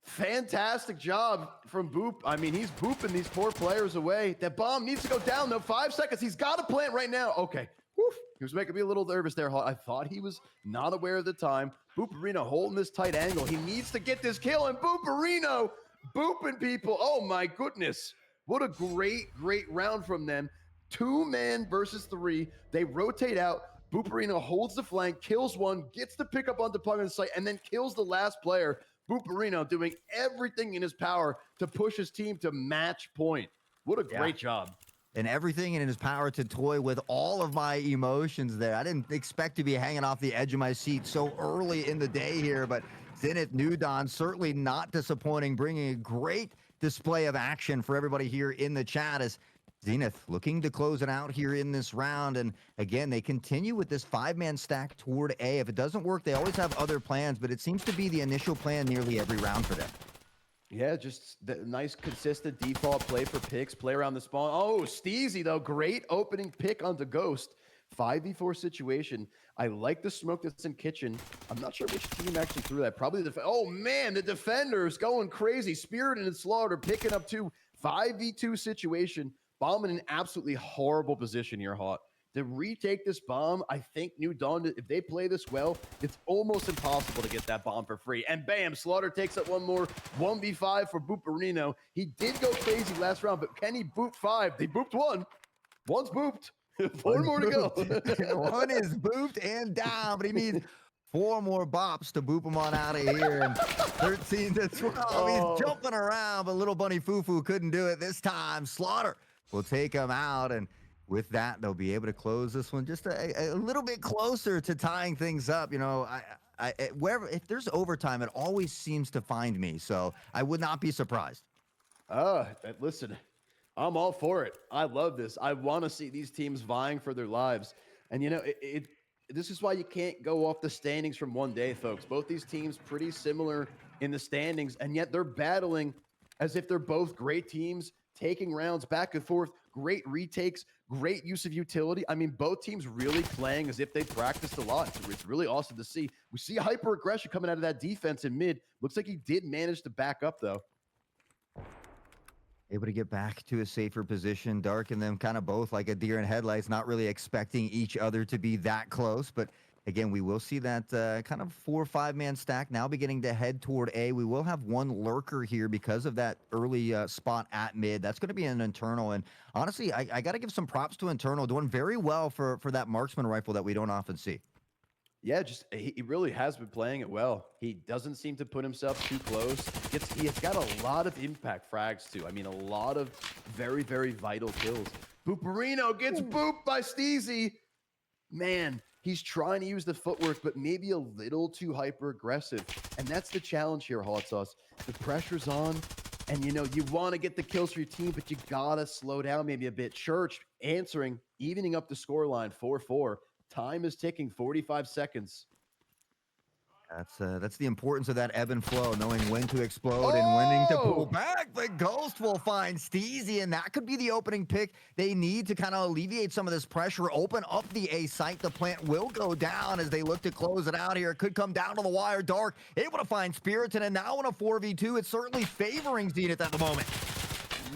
Fantastic job from Boop. I mean, he's booping these poor players away. That bomb needs to go down, though. 5 seconds. He's got to plant right now. Okay. Woof. He was making me a little nervous there. I thought he was not aware of the time. Booperino holding this tight angle. He needs to get this kill, and Booperino booping people. Oh, my goodness. What a great, great round from them. 2-man versus 3. They rotate out. Booperino holds the flank, kills one, gets the pickup on deployment site, and then kills the last player. Booperino doing everything in his power to push his team to match point. What a great job. And everything in his power to toy with all of my emotions there. I didn't expect to be hanging off the edge of my seat so early in the day here, but Zenith New Dawn certainly not disappointing, bringing a great display of action for everybody here in the chat as Zenith looking to close it out here in this round. And again, they continue with this 5-man stack toward A. If it doesn't work, they always have other plans, but it seems to be the initial plan nearly every round for them. Yeah, just the nice, consistent default play for picks, play around the spawn. Oh, Steezy, though, great opening pick onto Ghost. 5v4 situation. I like the smoke that's in kitchen. I'm not sure which team actually threw that. Probably the... Oh, man, the defenders going crazy. Spirit and Slaughter picking up 2. 5v2 situation. Bomb in an absolutely horrible position here, Hot. To retake this bomb, I think New Dawn, if they play this well, it's almost impossible to get that bomb for free. And bam, Slaughter takes up one more. 1v5 for Booperino. He did go crazy last round, but can he boop 5? They booped 1. One's booped. 4 more to go. One is booped and down, but he needs 4 more bops to boop him on out of here. And 13 to 12. He's jumping around, but little bunny Fufu couldn't do it this time. Slaughter will take him out, and with that, they'll be able to close this one just a little bit closer to tying things up. You know, wherever, if there's overtime, it always seems to find me, so I would not be surprised. Listen, I'm all for it. I love this. I want to see these teams vying for their lives. And, you know, this is why you can't go off the standings from one day, folks. Both these teams pretty similar in the standings, and yet they're battling as if they're both great teams, taking rounds back and forth, great retakes, great use of utility. I mean, both teams really playing as if they practiced a lot. It's really awesome to see. We see hyper aggression coming out of that defense in mid. Looks like he did manage to back up, though. Able to get back to a safer position. Dark and them kind of both like a deer in headlights, not really expecting each other to be that close. But again, we will see that kind of 4 or 5-man stack now beginning to head toward A. We will have one lurker here because of that early spot at mid. That's going to be an internal. And honestly, I got to give some props to internal, doing very well for that marksman rifle that we don't often see. Yeah, he really has been playing it well. He doesn't seem to put himself too close. He's got a lot of impact frags, too. I mean, a lot of very, very vital kills. Booperino gets booped by Steezy. Man, he's trying to use the footwork, but maybe a little too hyper-aggressive. And that's the challenge here, Hot Sauce. The pressure's on, and, you know, you want to get the kills for your team, but you got to slow down maybe a bit. Church answering, evening up the scoreline, 4-4. Time is ticking, 45 seconds. That's the importance of that ebb and flow, knowing when to explode and when to pull Oh! back. The Ghost will find Steezy, and that could be the opening pick. They need to kind of alleviate some of this pressure, open up the A site. The plant will go down as they look to close it out here. It could come down to the wire. Dark able to find Spiriton, and now in a 4v2, it's certainly favoring Zenith at the moment.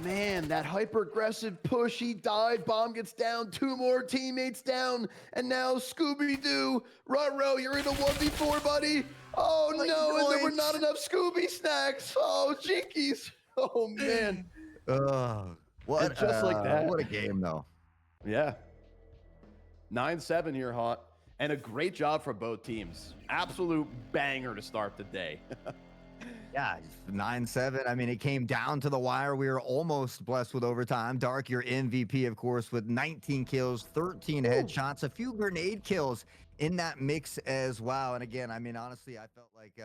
Man, that hyper-aggressive push, he died, bomb gets down, 2 more teammates down, and now Scooby-Doo, Ruh-roh, you're in a 1v4, buddy. Oh no, and there were not enough Scooby snacks. Oh, jinkies. Oh man. And just like that. What a game, though. Yeah. 9-7 here, Hot. And a great job for both teams. Absolute banger to start the day. Yeah, 9-7. I mean, it came down to the wire. We were almost blessed with overtime. Dark, your MVP, of course, with 19 kills, 13 headshots, a few grenade kills in that mix as well. And again, I mean, honestly, I felt like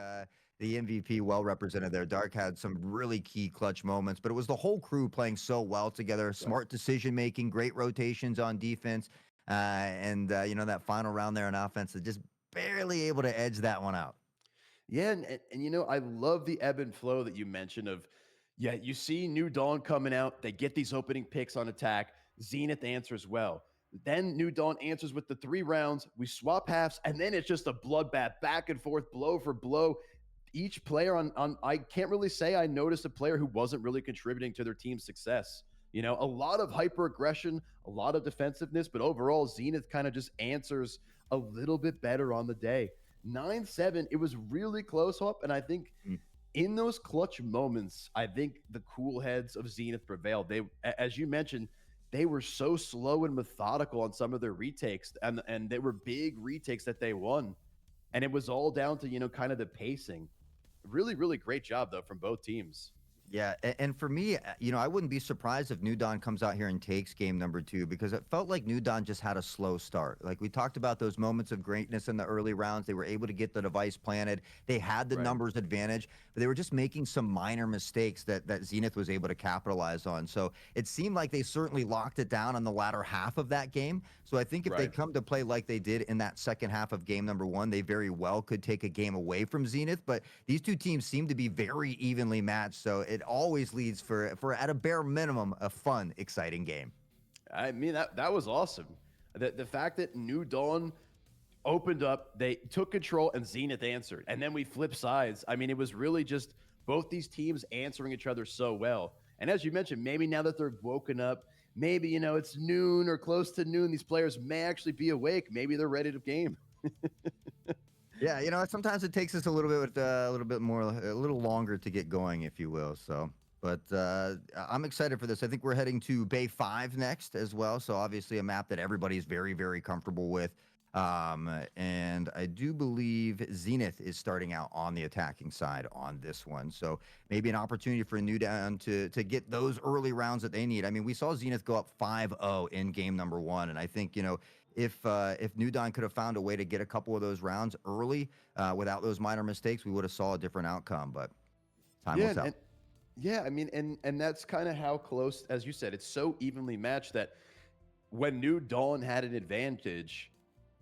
the MVP well represented there. Dark had some really key clutch moments, but it was the whole crew playing so well together. Smart decision making, great rotations on defense, and you know, that final round there on offense, just barely able to edge that one out. Yeah, and you know, I love the ebb and flow that you mentioned of, yeah, you see New Dawn coming out, they get these opening picks on attack, Zenith answers well. Then New Dawn answers with the 3 rounds, we swap halves, and then it's just a bloodbath, back and forth, blow for blow. Each player on I can't really say I noticed a player who wasn't really contributing to their team's success. You know, a lot of hyper aggression, a lot of defensiveness, but overall, Zenith kind of just answers a little bit better on the day. 9-7, it was really close up, and I think in those clutch moments, I think the cool heads of Zenith prevailed. They, as you mentioned, they were so slow and methodical on some of their retakes, and they were big retakes that they won, and it was all down to, you know, kind of the pacing. Really, really great job though from both teams. Yeah, and for me, you know, I wouldn't be surprised if New Dawn comes out here and takes game number 2 because it felt like New Dawn just had a slow start. Like we talked about those moments of greatness in the early rounds. They were able to get the device planted. They had the Right. numbers advantage, but they were just making some minor mistakes that Zenith was able to capitalize on. So it seemed like they certainly locked it down on the latter half of that game. So I think if they Right. come to play like they did in that second half of game number 1, they very well could take a game away from Zenith. But these two teams seem to be very evenly matched. So it always leads for at a bare minimum, a fun, exciting game. I mean, that was awesome. The fact that New Dawn opened up, they took control, and Zenith answered. And then we flipped sides. I mean, it was really just both these teams answering each other so well. And as you mentioned, maybe now that they're woken up, maybe, you know, it's noon or close to noon, these players may actually be awake. Maybe they're ready to game. Yeah, you know, sometimes it takes us a little bit, a little bit more, a little longer to get going, if you will. So, but I'm excited for this. I think we're heading to Bay 5 next as well. So obviously a map that everybody's very, very comfortable with. And I do believe Zenith is starting out on the attacking side on this one. So maybe an opportunity for New Dawn to get those early rounds that they need. I mean, we saw Zenith go up 5-0 in game number 1. And I think, you know, if New Dawn could have found a way to get a couple of those rounds early without those minor mistakes, we would have saw a different outcome. But time will tell. And yeah, I mean, and that's kind of how close, as you said, it's so evenly matched that when New Dawn had an advantage,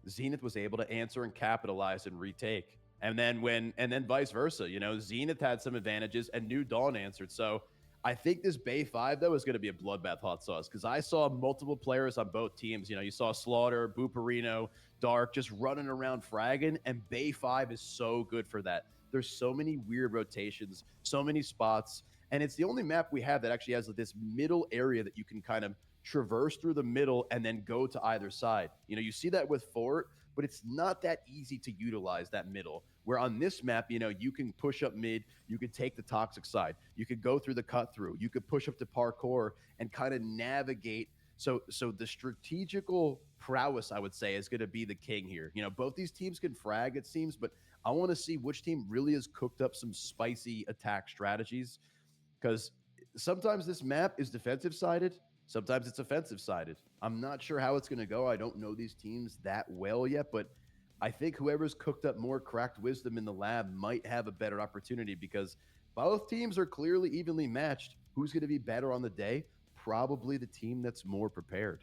Zenith was able to answer and capitalize and retake. And then vice versa, you know, Zenith had some advantages and New Dawn answered. So I think this Bay 5, though, is going to be a bloodbath hot sauce because I saw multiple players on both teams. You know, you saw Slaughter, Buperino, Dark just running around fragging, and Bay 5 is so good for that. There's so many weird rotations, so many spots, and it's the only map we have that actually has this middle area that you can kind of traverse through the middle and then go to either side. You know, you see that with Fort, but it's not that easy to utilize that middle. Where on this map, you know, you can push up mid, you could take the toxic side, you could go through the cut through, you could push up to parkour and kind of navigate. So the strategical prowess, I would say, is going to be the king here. You know, both these teams can frag, it seems, but I want to see which team really has cooked up some spicy attack strategies because sometimes this map is defensive sided. Sometimes it's offensive sided. I'm not sure how it's going to go. I don't know these teams that well yet, but I think whoever's cooked up more cracked wisdom in the lab might have a better opportunity because both teams are clearly evenly matched. Who's going to be better on the day? Probably the team that's more prepared.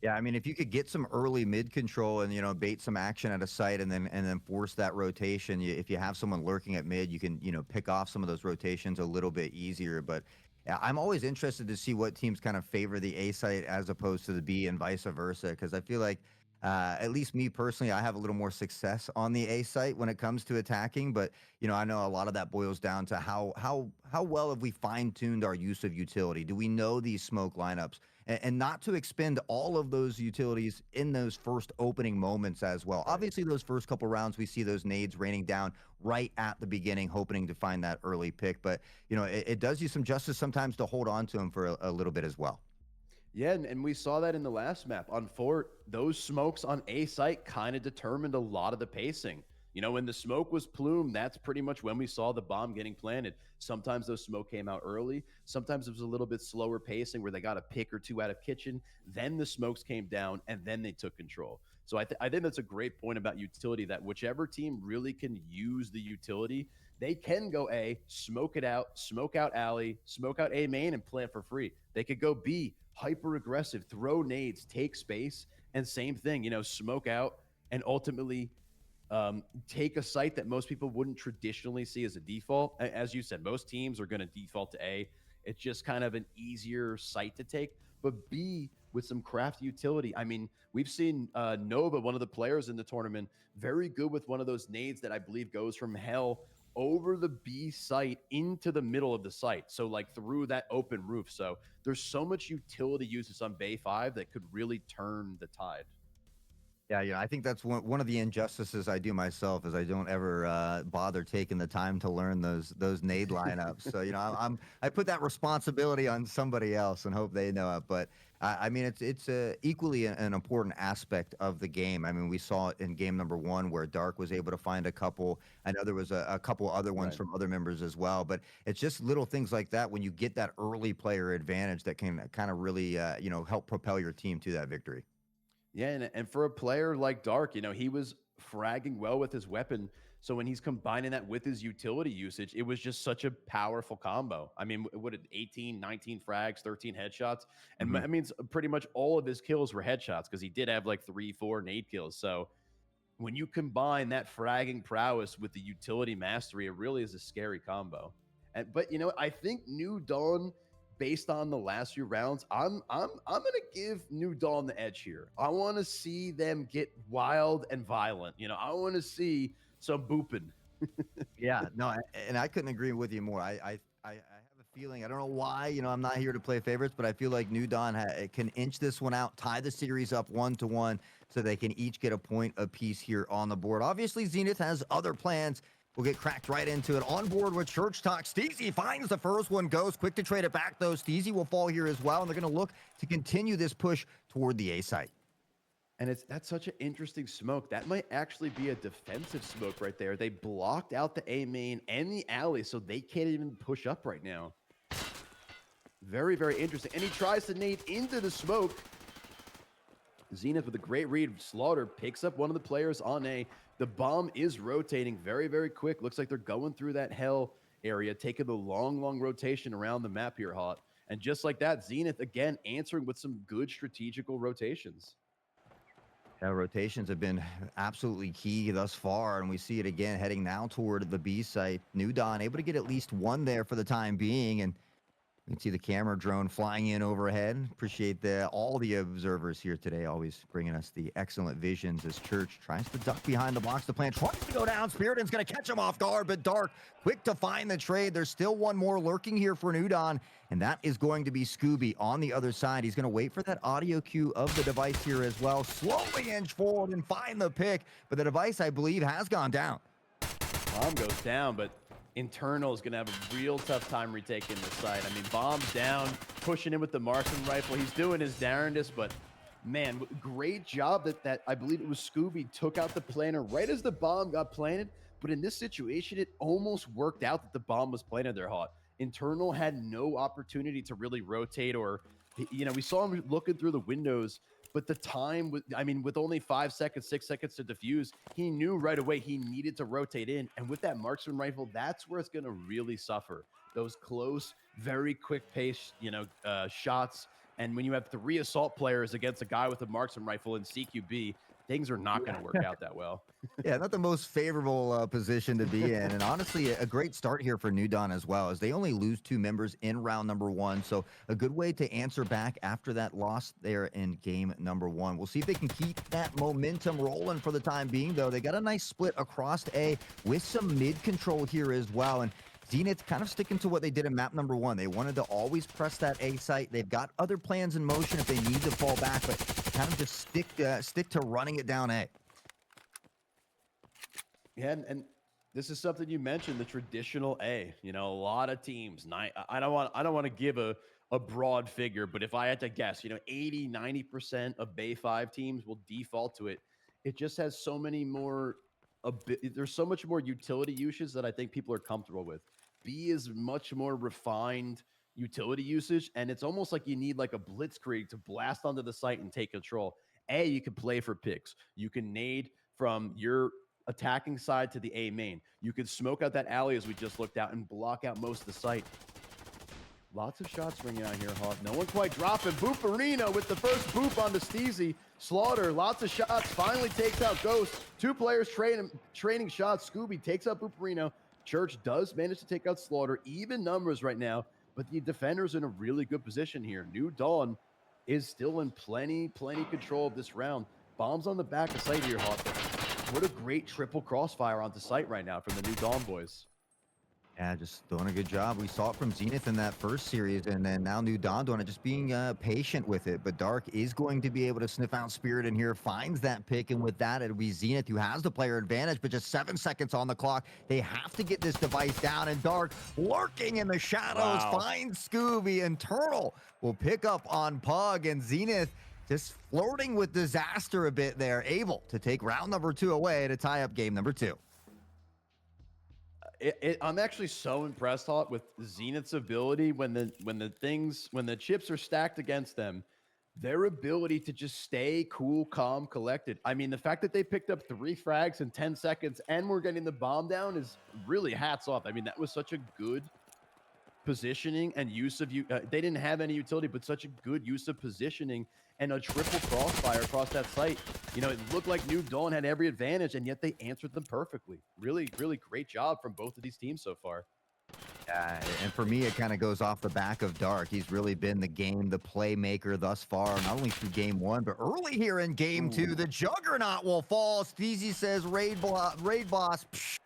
Yeah, I mean, if you could get some early mid control and bait some action at a site and then force that rotation, if you have someone lurking at mid, you can pick off some of those rotations a little bit easier. But yeah, I'm always interested to see what teams kind of favor the A site as opposed to the B and vice versa, because I feel like at least me personally, I have a little more success on the A site when it comes to attacking. But I know a lot of that boils down to how well have we fine tuned our use of utility? Do we know these smoke lineups? And not to expend all of those utilities in those first opening moments as well. Right. Obviously, those first couple rounds, we see those nades raining down right at the beginning, hoping to find that early pick. But, it does you some justice sometimes to hold on to them for a little bit as well. Yeah, and we saw that in the last map. On Fort, those smokes on A site kind of determined a lot of the pacing. When the smoke was plume, that's pretty much when we saw the bomb getting planted. Sometimes those smoke came out early. Sometimes it was a little bit slower pacing where they got a pick or two out of kitchen. Then the smokes came down and then they took control. So I think that's a great point about utility, that whichever team really can use the utility, they can go A, smoke it out, smoke out alley, smoke out A main and plant for free. They could go B, hyper aggressive, throw nades, take space, and same thing, smoke out and ultimately take a site that most people wouldn't traditionally see as a default. As you said, most teams are going to default to A. It's just kind of an easier site to take. But B, with some craft utility. I mean, we've seen Nova, one of the players in the tournament, very good with one of those nades that I believe goes from hell over the B site into the middle of the site. So like through that open roof. So there's so much utility uses on Bay 5 that could really turn the tide. Yeah, I think that's one of the injustices I do myself is I don't ever bother taking the time to learn those nade lineups. So I put that responsibility on somebody else and hope they know it. But I mean, it's equally an important aspect of the game. I mean, we saw it in game number one where Dark was able to find a couple. I know there was a couple other ones Right. from other members as well. But it's just little things like that when you get that early player advantage that can kind of really help propel your team to that victory. Yeah, and for a player like Dark, he was fragging well with his weapon. So when he's combining that with his utility usage, it was just such a powerful combo. I mean, what did 18, 19 frags, 13 headshots? And Mhm. that means pretty much all of his kills were headshots because he did have like 3, 4, and 8 kills. So when you combine that fragging prowess with the utility mastery, it really is a scary combo. But I think New Dawn, based on the last few rounds, I'm gonna give New Dawn the edge here. I want to see them get wild and violent. I want to see some booping. Yeah, no, and I couldn't agree with you more. I have a feeling. I don't know why. I'm not here to play favorites, but I feel like New Dawn can inch this one out, tie the series up 1-1, so they can each get a point apiece here on the board. Obviously, Zenith has other plans. We'll get cracked right into it. On board with Church Talk, Steezy finds the first one, goes quick to trade it back though. Steezy will fall here as well, and they're going to look to continue this push toward the A site. And that's such an interesting smoke. That might actually be a defensive smoke right there. They blocked out the A main and the alley, so they can't even push up right now. Very, very interesting. And he tries to nade into the smoke. Zenith with a great read. Slaughter picks up one of the players on A. The bomb is rotating very, very quick. Looks like they're going through that hell area, taking the long, long rotation around the map here, Hot. And just like that, Zenith again answering with some good strategical rotations. Yeah, rotations have been absolutely key thus far, and we see it again heading now toward the B site. New Dawn able to get at least one there for the time being, and you can see the camera drone flying in overhead. Appreciate all the observers here today, always bringing us the excellent visions as Church tries to duck behind the box. The plan tries to go down. Spiriton's going to catch him off guard, but Dark quick to find the trade. There's still one more lurking here for New Dawn, and that is going to be Scooby on the other side. He's going to wait for that audio cue of the device here as well. Slowly inch forward and find the pick, but the device, I believe, has gone down. Bomb goes down, but Internal is going to have a real tough time retaking the site. I mean, Bomb's down, pushing in with the marksman rifle. He's doing his darndest, but man, great job that I believe it was Scooby took out the planter right as the bomb got planted. But in this situation, it almost worked out that the bomb was planted there, Hot. Internal had no opportunity to really rotate or, we saw him looking through the windows. But the time, with only 5 seconds, 6 seconds to defuse, he knew right away he needed to rotate in. And with that marksman rifle, that's where it's going to really suffer. Those close, very quick pace, shots. And when you have 3 assault players against a guy with a marksman rifle in CQB, things are not going to work out that well. Yeah, not the most favorable position to be in. And honestly, a great start here for New Dawn as well, as they only lose 2 members in round number 1. So a good way to answer back after that loss there in game number 1. We'll see if they can keep that momentum rolling for the time being, though. They got a nice split across A with some mid control here as well. And Zenith kind of sticking to what they did in map number 1. They wanted to always press that A site. They've got other plans in motion if they need to fall back, but kind of just stick to running it down A. Yeah, and this is something you mentioned, the traditional A. You know, a lot of teams. I don't want to give a broad figure, but if I had to guess, 80, 90% of Bay 5 teams will default to it. It just has so many more there's so much more utility usage that I think people are comfortable with. B is much more refined utility usage, and it's almost like you need like a blitzkrieg to blast onto the site and take control. A, you can play for picks. You can nade from your attacking side to the A main. You can smoke out that alley as we just looked out and block out most of the site. Lots of shots ringing out here, Hawk. No one quite dropping. Booperino with the first boop on the Steezy. Slaughter, lots of shots. Finally takes out Ghost. 2 players trading shots. Scooby takes out Booperino. Church does manage to take out Slaughter. Even numbers right now, but the defender's in a really good position here. New Dawn is still in plenty control of this round. Bombs on the back of site here, Hawk. What a great triple crossfire onto site right now from the New Dawn boys. Yeah, just doing a good job. We saw it from Zenith in that first series, and then now New Dawn doing it, just being patient with it. But Dark is going to be able to sniff out Spirit in here, finds that pick, and with that, it'll be Zenith who has the player advantage, but just 7 seconds on the clock. They have to get this device down, and Dark, lurking in the shadows, finds Scooby, and Turtle will pick up on Pug, and Zenith just flirting with disaster a bit there, able to take round number 2 away to tie up game number 2. I'm actually so impressed, Hawk, with Zenith's ability when the chips are stacked against them, their ability to just stay cool, calm, collected. I mean, the fact that they picked up 3 frags in 10 seconds and we're getting the bomb down is really hats off. I mean, that was such a good positioning and use of they didn't have any utility, but such a good use of positioning and a triple crossfire across that site. It looked like New Dawn had every advantage, and yet they answered them perfectly. Really, really great job from both of these teams so far. Yeah, and for me, it kind of goes off the back of Dark. He's really been the playmaker thus far, not only through game 1, but early here in game 2. The Juggernaut will fall. Steezy says, raid boss. Psh.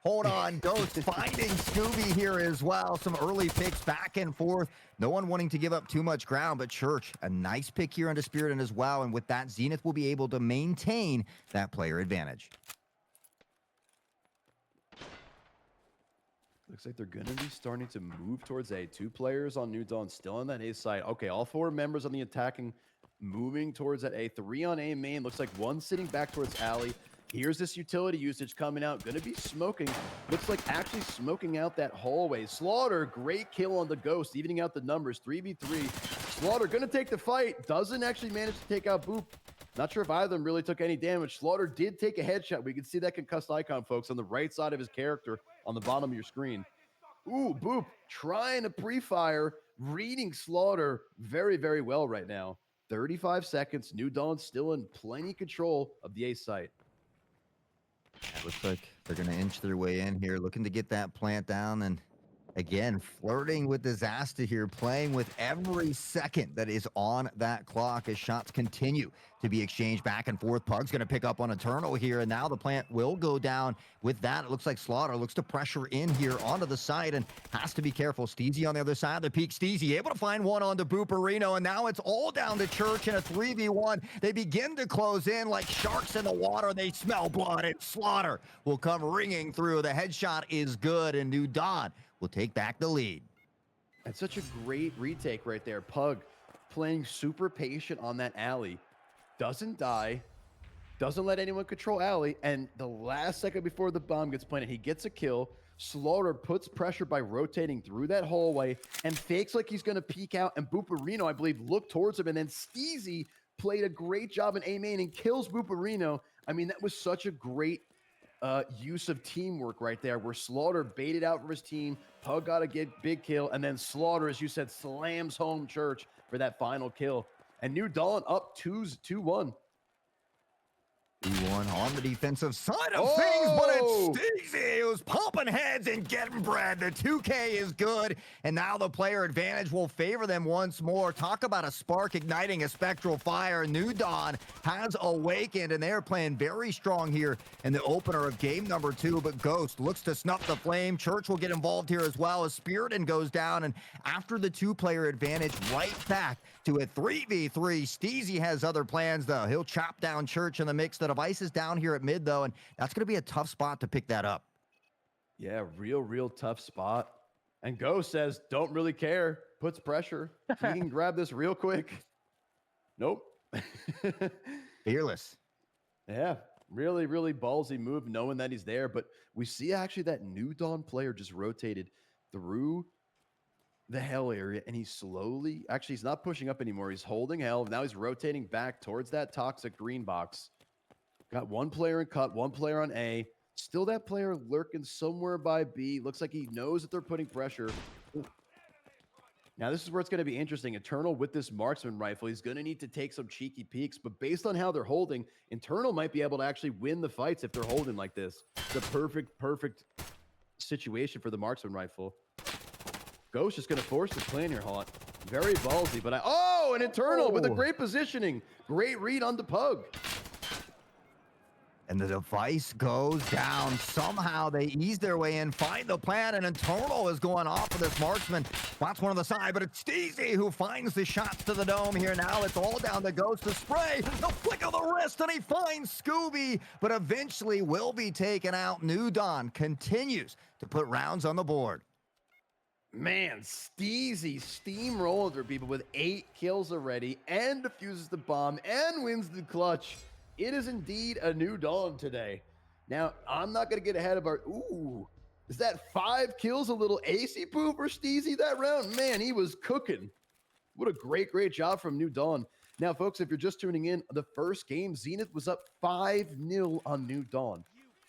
Hold on, Ghost finding Scooby here as well. Some early picks back and forth. No one wanting to give up too much ground, but Church, a nice pick here into Spirit as well. And with that, Zenith will be able to maintain that player advantage. Looks like they're going to be starting to move towards A. 2 players on New Dawn still on that A side. Okay, all 4 members on the attacking moving towards that A. 3 on A main. Looks like 1 sitting back towards Alley. Here's this utility usage coming out. Going to be smoking. Looks like actually smoking out that hallway. Slaughter, great kill on the Ghost, evening out the numbers. 3v3. Slaughter going to take the fight. Doesn't actually manage to take out Boop. Not sure if either of them really took any damage. Slaughter did take a headshot. We can see that concussed icon, folks, on the right side of his character on the bottom of your screen. Ooh, Boop trying to pre-fire, reading Slaughter very, very well right now. 35 seconds. New Dawn still in plenty control of the A site. It looks like they're going to inch their way in here, looking to get that plant down. And again, flirting with disaster here, playing with every second that is on that clock as shots continue to be exchanged back and forth. Pug's going to pick up on Eternal here, and now the plant will go down. With that, it looks like Slaughter looks to pressure in here onto the side and has to be careful. Steezy on the other side of the peak. Steezy able to find one onto Booperino, and now it's all down to Church in a 3v1. They begin to close in like sharks in the water. They smell blood, and Slaughter will come ringing through. The headshot is good, and New Dawn will take back the lead. That's such a great retake right there. Pug playing super patient on that alley. Doesn't die. Doesn't let anyone control alley. And the last second before the bomb gets planted, he gets a kill. Slaughter puts pressure by rotating through that hallway and fakes like he's going to peek out. And Booperino, I believe, looked towards him. And then Steezy played a great job in A main and kills Booperino. I mean, that was such a great use of teamwork right there, where Slaughter baited out for his team. Pug got a big kill, and then Slaughter, as you said, slams home Church for that final kill. And New Dawn up 2-1. 2-1 on the defensive side of things, but Oh! it's Steezy who's pumping heads and getting bread. The 2K is good, and now the player advantage will favor them once more. Talk about a spark igniting a spectral fire. New Dawn has awakened, and they're playing very strong here in the opener of game number 2, but Ghost looks to snuff the flame. Church will get involved here as well as Spiriton goes down, and after the 2-player advantage, right back to a 3v3. Steezy has other plans, though. He'll chop down Church in the mix. The device is down here at mid, though, and that's going to be a tough spot to pick that up. Yeah, real tough spot. And Ghost says, don't really care. Puts pressure. He can grab this real quick. Nope. Fearless. Yeah, really ballsy move knowing that he's there. But we see actually that New Dawn player just rotated through the hell area, and he's slowly, actually he's not pushing up anymore. He's holding hell. Now he's rotating back towards that toxic green box. Got one player in cut, one player on A. Still that player lurking somewhere by B. Looks like he knows that they're putting pressure. Now, this is where it's going to be interesting. Eternal with this marksman rifle, he's going to need to take some cheeky peeks, but based on how they're holding, Eternal might be able to actually win the fights if they're holding like this. It's a perfect situation for the marksman rifle. Ghost just going to force the plan here, Haunt. Very ballsy, but an Eternal with a great positioning. Great read on the Pug. And the device goes down. Somehow they ease their way in, find the plan, and Eternal is going off of this marksman. Spots one on the side, but it's Steezy who finds the shots to the dome here. Now it's all down to Ghost to spray. The flick of the wrist, and he finds Scooby, but eventually will be taken out. New Dawn continues to put rounds on the board. Man, Steezy steamrolling through people with 8 kills already and defuses the bomb and wins the clutch. It is indeed a New Dawn today. Now, I'm not going to get ahead of our... Ooh, is that 5 kills, a little AC poo for Steezy that round? Man, he was cooking. What a great job from New Dawn. Now, folks, if you're just tuning in, the first game, Zenith was up 5-0 on New Dawn.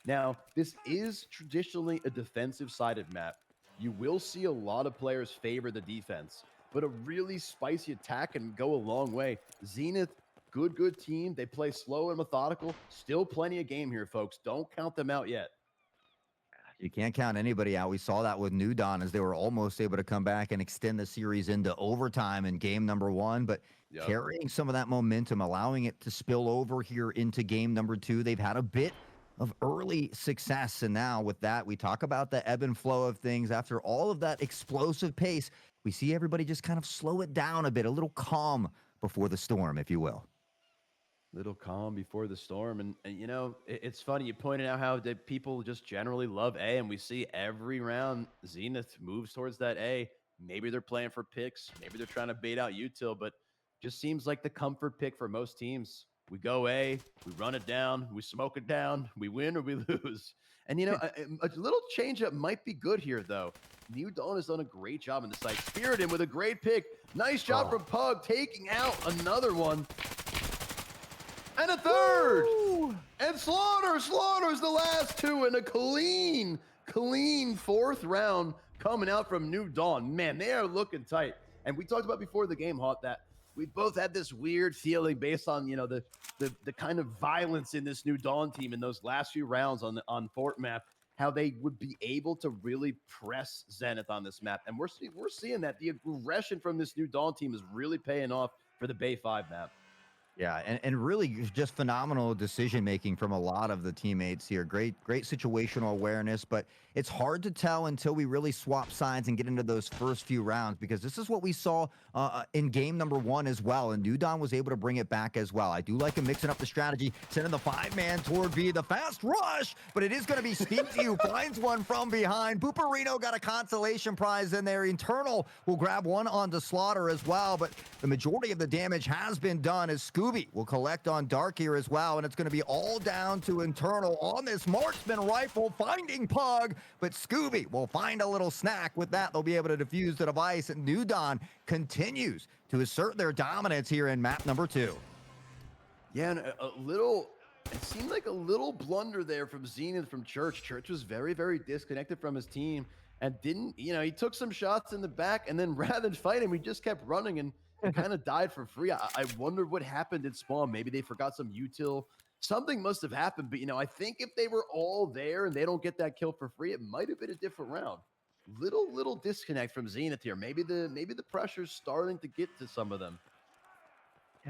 Now, this is traditionally a defensive-sided map. You will see a lot of players favor the defense, but a really spicy attack can go a long way. Zenith, good team. They play slow and methodical. Still plenty of game here, folks. Don't count them out yet. You can't count anybody out. We saw that with New Dawn as they were almost able to come back and extend the series into overtime in game number 1, but carrying some of that momentum, allowing it to spill over here into game number 2. They've had a bit of early success, and now with that, we talk about the ebb and flow of things. After all of that explosive pace, we see everybody just kind of slow it down a bit, a little calm before the storm, if you will. Little calm before the storm. And you know, it's funny. You pointed out how people just generally love A, and we see every round Zenith moves towards that A. Maybe they're playing for picks. Maybe they're trying to bait out util, but just seems like the comfort pick for most teams. We go A, we run it down, we smoke it down, we win or we lose. And, you know, a little change-up might be good here, though. New Dawn has done a great job in the site. Spiriton with a great pick. Nice job from Pug, taking out another one. And a third. Woo! And Slaughter's the last 2 in a clean 4th round coming out from New Dawn. Man, they are looking tight. And we talked about before the game, Haunt, that we both had this weird feeling based on, you know, the kind of violence in this New Dawn team in those last few rounds on Fort map, how they would be able to really press Zenith on this map. And we're seeing that the aggression from this New Dawn team is really paying off for the Bay 5 map. Yeah, and really just phenomenal decision-making from a lot of the teammates here. Great situational awareness, but it's hard to tell until we really swap sides and get into those first few rounds, because this is what we saw in game number 1 as well, and New Dawn was able to bring it back as well. I do like him mixing up the strategy, sending the 5-man toward B, the fast rush, but it is going to be Steezy who finds one from behind. Booperino got a consolation prize in there. Eternal will grab one onto Slaughter as well, but the majority of the damage has been done as Scooby will collect on Dark here as well, and it's going to be all down to Eternal on this marksman rifle, finding Pug, but Scooby will find a little snack. With that, they'll be able to defuse the device, and New Dawn continues to assert their dominance here in map number 2. Yeah, and a little It seemed like a little blunder there from Zenith from Church. Church was very, very disconnected from his team and didn't, he took some shots in the back and then rather than fight him, he just kept running and kind of died for free. I wonder what happened in spawn. Maybe they forgot some util. Something must have happened, but I think if they were all there and they don't get that kill for free, it might have been a different round. Little disconnect from Zenith here. Maybe the pressure's starting to get to some of them.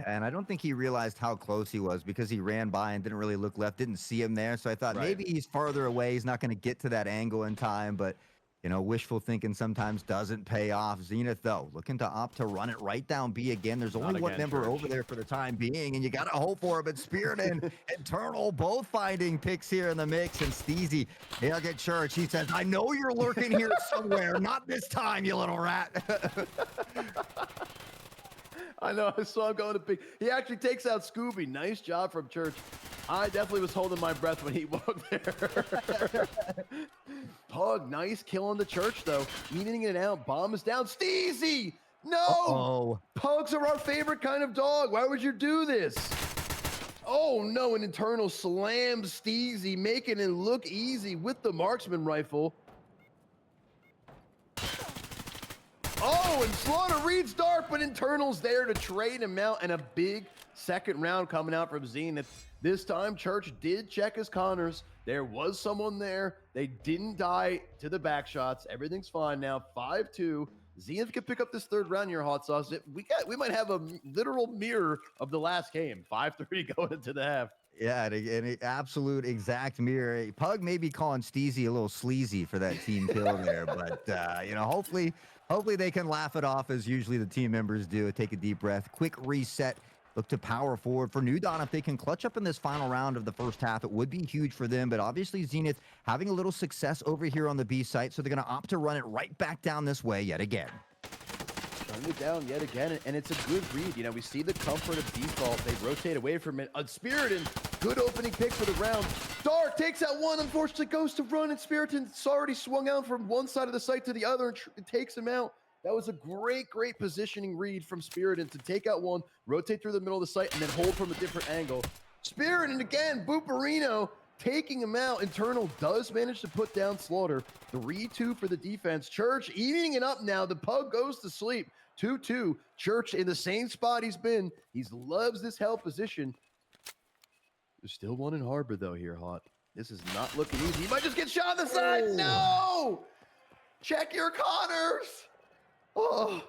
And I don't think he realized how close he was because he ran by and didn't really look left, didn't see him there. So I thought maybe he's farther away. He's not going to get to that angle in time. But, wishful thinking sometimes doesn't pay off. Zenith, though, looking to opt to run it right down B again. There's only one member over there for the time being, and you got to hope for it. But Spirit and Eternal both finding picks here in the mix. And Steezy, he'll get Church. He says, I know you're lurking here somewhere. Not this time, you little rat. I know, I saw him going to big. He actually takes out Scooby. Nice job from Church. I definitely was holding my breath when he walked there. Pug, nice kill on the Church, though. Evening it out. Bomb is down. Steezy! No! Uh-oh. Pugs are our favorite kind of dog. Why would you do this? Oh, no. An Internal slams Steezy, making it look easy with the marksman rifle. Oh, and Slaughter reads Dark, but Internal's there to trade him out, and a big second round coming out from Zenith. This time, Church did check his Connors. There was someone there. They didn't die to the back shots. Everything's fine now. 5-2. Zenith can pick up this third round here, Hot Sauce. We might have a literal mirror of the last game. 5-3 going into the half. Yeah, an absolute exact mirror. Pug may be calling Steezy a little sleazy for that team kill there, but hopefully they can laugh it off as usually the team members do. Take a deep breath, quick reset, look to power forward for New Dawn. If they can clutch up in this final round of the first half, it would be huge for them. But obviously Zenith having a little success over here on the B site, so they're going to opt to run it right back down this way yet again. Running it down yet again, and it's a good read. We see the comfort of default. They rotate away from it. Unspirited, good opening pick for the round. Dark takes out one, unfortunately goes to run, and Spiriton's already swung out from one side of the site to the other and takes him out. That was a great positioning read from Spiriton to take out one, rotate through the middle of the site, and then hold from a different angle. Spiriton again, Booperino taking him out. Internal does manage to put down Slaughter. 3-2 for the defense. Church eating it up now. The Pug goes to sleep. 2-2. Church in the same spot he's been. He loves this hell position. There's still one in Harbor, though, here, Hot. This is not looking easy. He might just get shot on the side. Oh. No! Check your Connors. Oh.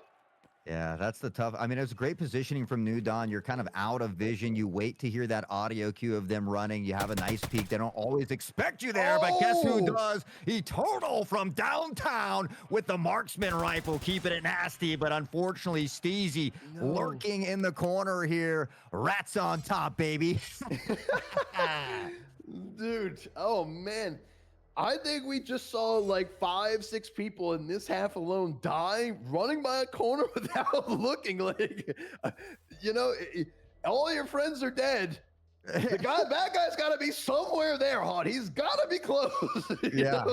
Yeah, that's the tough. I mean, it was great positioning from New Dawn. You're kind of out of vision. You wait to hear that audio cue of them running. You have a nice peek. They don't always expect you there, but guess who does? Eternal from downtown with the marksman rifle, keeping it nasty. But unfortunately, Steezy lurking in the corner here. Rats on top, baby. Dude, oh man. I think we just saw like 5-6 people in this half alone die running by a corner without looking. Like, all your friends are dead. Bad guy's got to be somewhere there, Hot. He's got to be close. Yeah.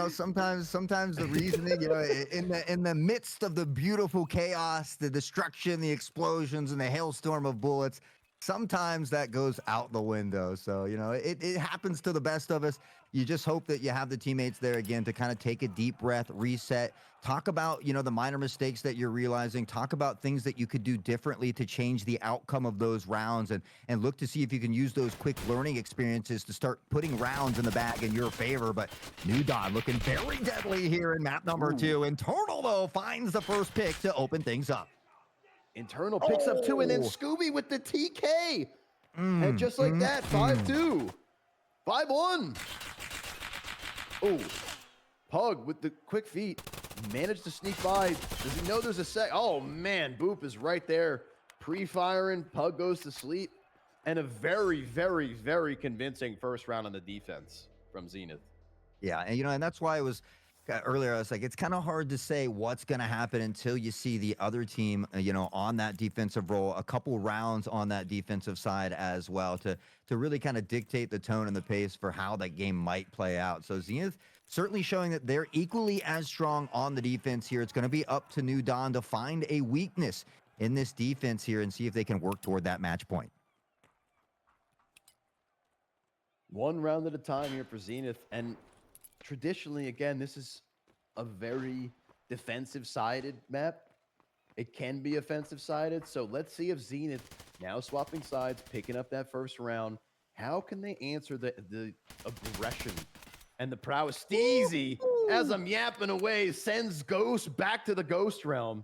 Sometimes the reasoning, in the midst of the beautiful chaos, the destruction, the explosions, and the hailstorm of bullets, sometimes that goes out the window. So, it happens to the best of us. You just hope that you have the teammates there again to kind of take a deep breath, reset, talk about, the minor mistakes that you're realizing, talk about things that you could do differently to change the outcome of those rounds, and look to see if you can use those quick learning experiences to start putting rounds in the bag in your favor. But New Dawn looking very deadly here in map number 2. Internal, though, finds the first pick to open things up. Internal picks up 2, and then Scooby with the TK. And just like that, 5-2. 5-1. Oh, Pug with the quick feet managed to sneak by. Does he know there's a sec? Oh, man, Boop is right there. Pre-firing, Pug goes to sleep. And a very, very, very convincing first round on the defense from Zenith. Yeah, and that's why it was... Earlier, I was like, it's kind of hard to say what's going to happen until you see the other team, on that defensive role, a couple rounds on that defensive side as well to really kind of dictate the tone and the pace for how that game might play out. So Zenith certainly showing that they're equally as strong on the defense here. It's going to be up to New Dawn to find a weakness in this defense here and see if they can work toward that match point. One round at a time here for Zenith. And traditionally, again, this is a very defensive-sided map. It can be offensive-sided. So let's see if Zenith, now swapping sides, picking up that first round, how can they answer the aggression and the prowess? Steezy, as I'm yapping away, sends Ghost back to the Ghost realm.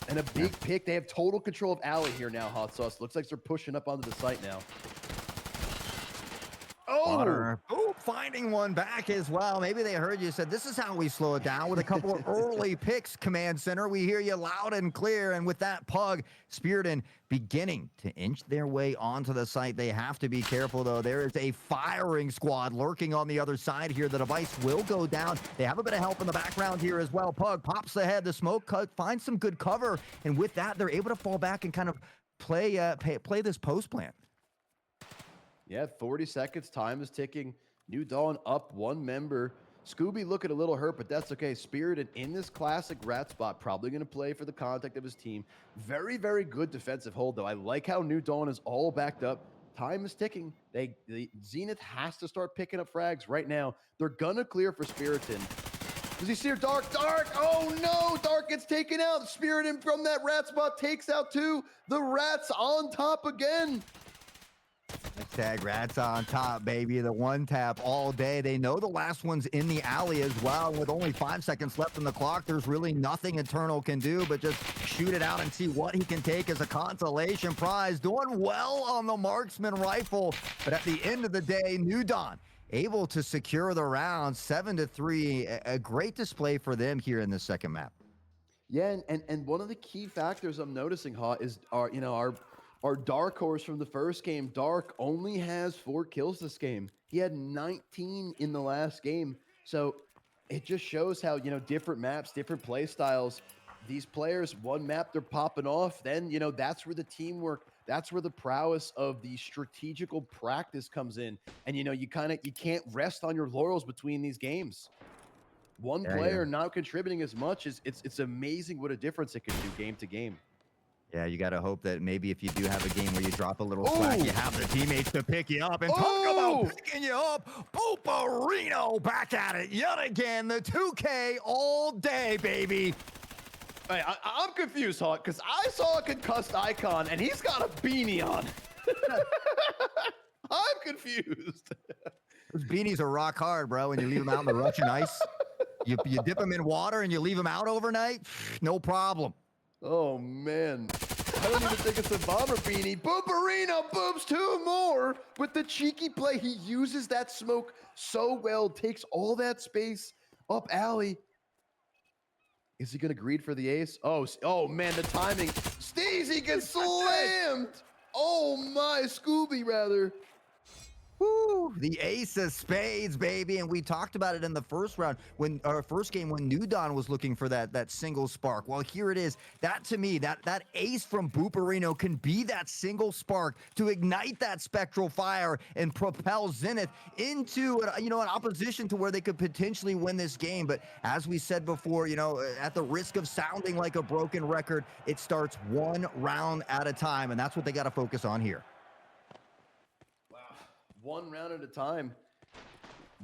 And a big pick. They have total control of Alley here now, Hot Sauce. Looks like they're pushing up onto the site now. Slaughter. Oh, finding one back as well. Maybe they heard you said, this is how we slow it down with a couple of early picks, Command Center. We hear you loud and clear. And with that Pug, Spiritin beginning to inch their way onto the site. They have to be careful, though. There is a firing squad lurking on the other side here. The device will go down. They have a bit of help in the background here as well. Pug pops ahead. The smoke cut finds some good cover. And with that, they're able to fall back and kind of play this post plant. Yeah, 40 seconds. Time is ticking. New Dawn up one member. Scooby looking a little hurt, but that's okay. Spirited in this classic rat spot. Probably going to play for the contact of his team. Very, very good defensive hold, though. I like how New Dawn is all backed up. Time is ticking. Zenith has to start picking up frags right now. They're going to clear for Spiritin. Does he see her? Dark? Dark! Oh, no! Dark gets taken out. Spiritin from that rat spot takes out two. The rat's on top again. Tag Rats on top, baby. The one tap all day. They know the last one's in the alley as well. With only 5 seconds left on the clock, there's really nothing Eternal can do but just shoot it out and see what he can take as a consolation prize. Doing well on the marksman rifle, but at the end of the day, New Dawn able to secure the round 7-3. A great display for them here in the second map. Yeah, and one of the key factors I'm noticing, Hot, is our Dark Horse from the first game. Dark only has 4 kills this game. He had 19 in the last game. So it just shows how, different maps, different play styles, these players, one map they're popping off. Then, that's where the teamwork, that's where the prowess of the strategical practice comes in. And, you can't rest on your laurels between these games. One player not contributing as much is it's amazing what a difference it can do game to game. Yeah, you got to hope that maybe if you do have a game where you drop a little slack, you have the teammates to pick you up. And talk about picking you up, Booperino back at it yet again. The 2K all day, baby. Hey, I'm confused, Hawk, because I saw a concussed icon, and he's got a beanie on. I'm confused. Those beanies are rock hard, bro, when you leave them out in the Russian ice. You dip them in water and you leave them out overnight, no problem. Oh, man. I don't even think it's a bomber beanie. Booperino boops 2 more with the cheeky play. He uses that smoke so well, takes all that space up alley. Is he going to greed for the ace? Oh, man, the timing. Steezy gets slammed. Oh, my. Scooby, rather. Woo, the ace of spades, baby. And we talked about it in the first round, when our first game, when New Dawn was looking for that single spark. Well, here it is. That, to me, that ace from Booperino can be that single spark to ignite that spectral fire and propel Zenith into an opposition to where they could potentially win this game. But as we said before, at the risk of sounding like a broken record, it starts one round at a time, and that's what they got to focus on here. One round at a time.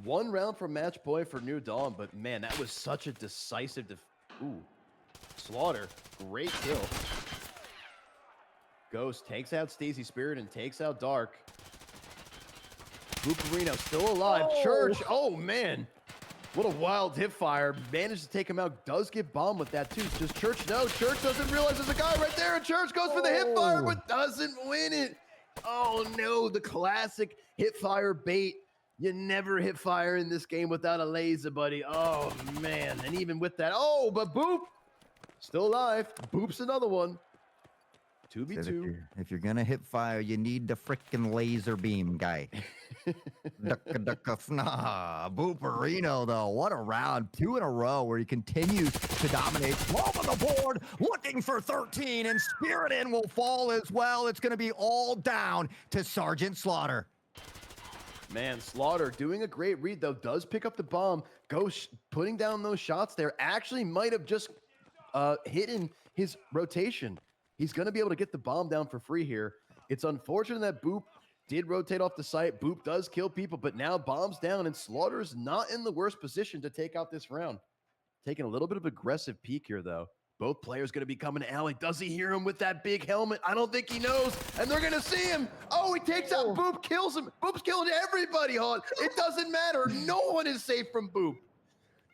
One round from match point for New Dawn, but man, that was such a decisive Slaughter, great kill. Ghost takes out Steezy Spirit and takes out Dark. Booperino still alive. Church, oh man. What a wild hip fire. Managed to take him out. Does get bombed with that too. Does Church know? Church doesn't realize there's a guy right there, and Church goes for the hip fire, but doesn't win it. Oh no, the classic hip fire bait. You never hip fire in this game without a laser, buddy. Oh man, and even with that, but Boop still alive. Boop's another one. 2v2. If you're gonna hip fire, you need the frickin' laser beam guy. Booperino, though, what a round. 2 in a row where he continues to dominate. 12 on the board, looking for 13, and Spiritin will fall as well. It's gonna be all down to Sergeant Slaughter. Man, Slaughter doing a great read, though, does pick up the bomb. Ghost putting down those shots there. Actually might have just hidden his rotation. He's going to be able to get the bomb down for free here. It's unfortunate that Boop did rotate off the site. Boop does kill people, but now bombs down, and Slaughter's not in the worst position to take out this round. Taking a little bit of aggressive peek here, though. Both players going to be coming to alley. Does he hear him with that big helmet? I don't think he knows, and they're going to see him. Oh, he takes out Boop, kills him. Boop's killing everybody, Haunt. It doesn't matter. No one is safe from Boop.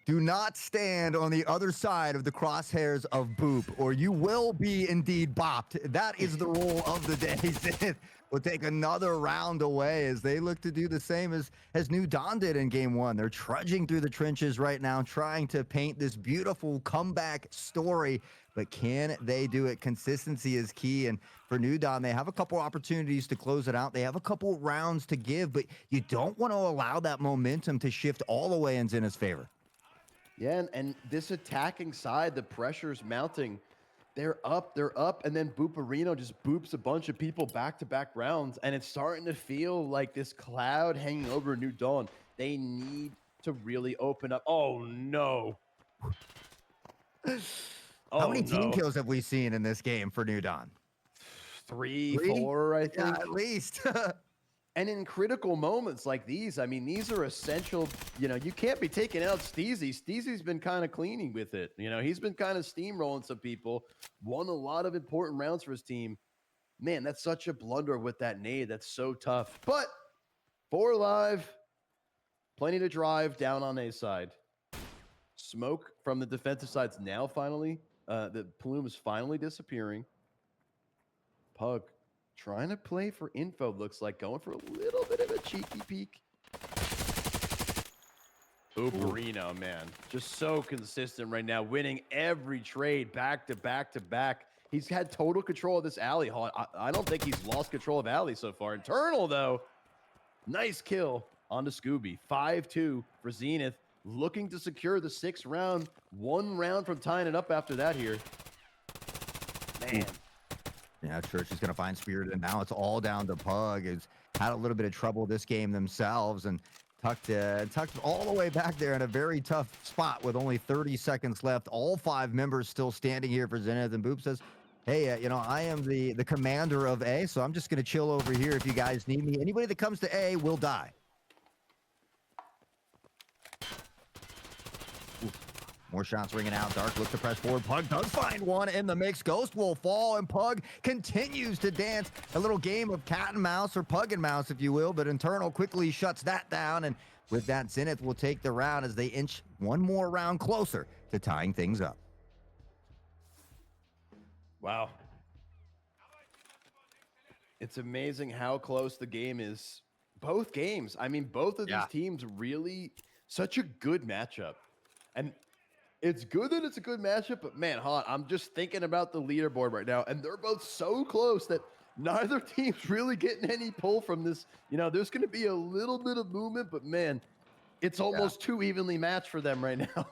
Do not stand on the other side of the crosshairs of Boop, or you will be indeed bopped. That is the rule of the day. Zenith will take another round away as they look to do the same as New Dawn did in game one. They're trudging through the trenches right now, trying to paint this beautiful comeback story. But can they do it? Consistency is key. And for New Dawn, they have a couple opportunities to close it out. They have a couple rounds to give, but you don't want to allow that momentum to shift all the way in Zenith's favor. Yeah, and this attacking side, the pressure's mounting. They're up, and then Booperino just boops a bunch of people back-to-back rounds, and it's starting to feel like this cloud hanging over New Dawn. They need to really open up. Oh, no. How many team kills have we seen in this game for New Dawn? Three, 4, I think. Yeah, at least. And in critical moments like these, I mean, these are essential. You know, you can't be taking out Steezy. Steezy's been kind of cleaning with it. You know, he's been kind of steamrolling some people, won a lot of important rounds for his team. Man, that's such a blunder with that nade. That's so tough. But 4 alive, plenty to drive down on A side. Smoke from the defensive side's now finally, the plume is finally disappearing. Pug trying to play for info, looks like, going for a little bit of a cheeky peek. Booperino, man, just so consistent right now, winning every trade back to back to back. He's had total control of this alley. I don't think he's lost control of alley so far. Internal, though, nice kill onto Scooby. 5-2 for Zenith, looking to secure the 6th round. 1 round from tying it up after that here. Man. Yeah, Church is going to find Spirit, and now it's all down to Pug. Has had a little bit of trouble this game themselves, and tucked all the way back there in a very tough spot with only 30 seconds left. All 5 members still standing here for Zenith, and Boop says, hey, you know, I am the commander of A, so I'm just going to chill over here if you guys need me. Anybody that comes to A will die. More shots ringing out. Dark looks to press forward. Pug does find one in the mix. Ghost will fall, and Pug continues to dance. A little game of cat and mouse, or Pug and mouse, if you will, but Internal quickly shuts that down, and with that, Zenith will take the round as they inch 1 more round closer to tying things up. Wow. It's amazing how close the game is. Both games. I mean, both of these teams really such a good matchup. And it's good that it's a good matchup, but man, I'm just thinking about the leaderboard right now, and they're both so close that neither team's really getting any pull from this. You know, there's going to be a little bit of movement, but man, it's almost too evenly matched for them right now.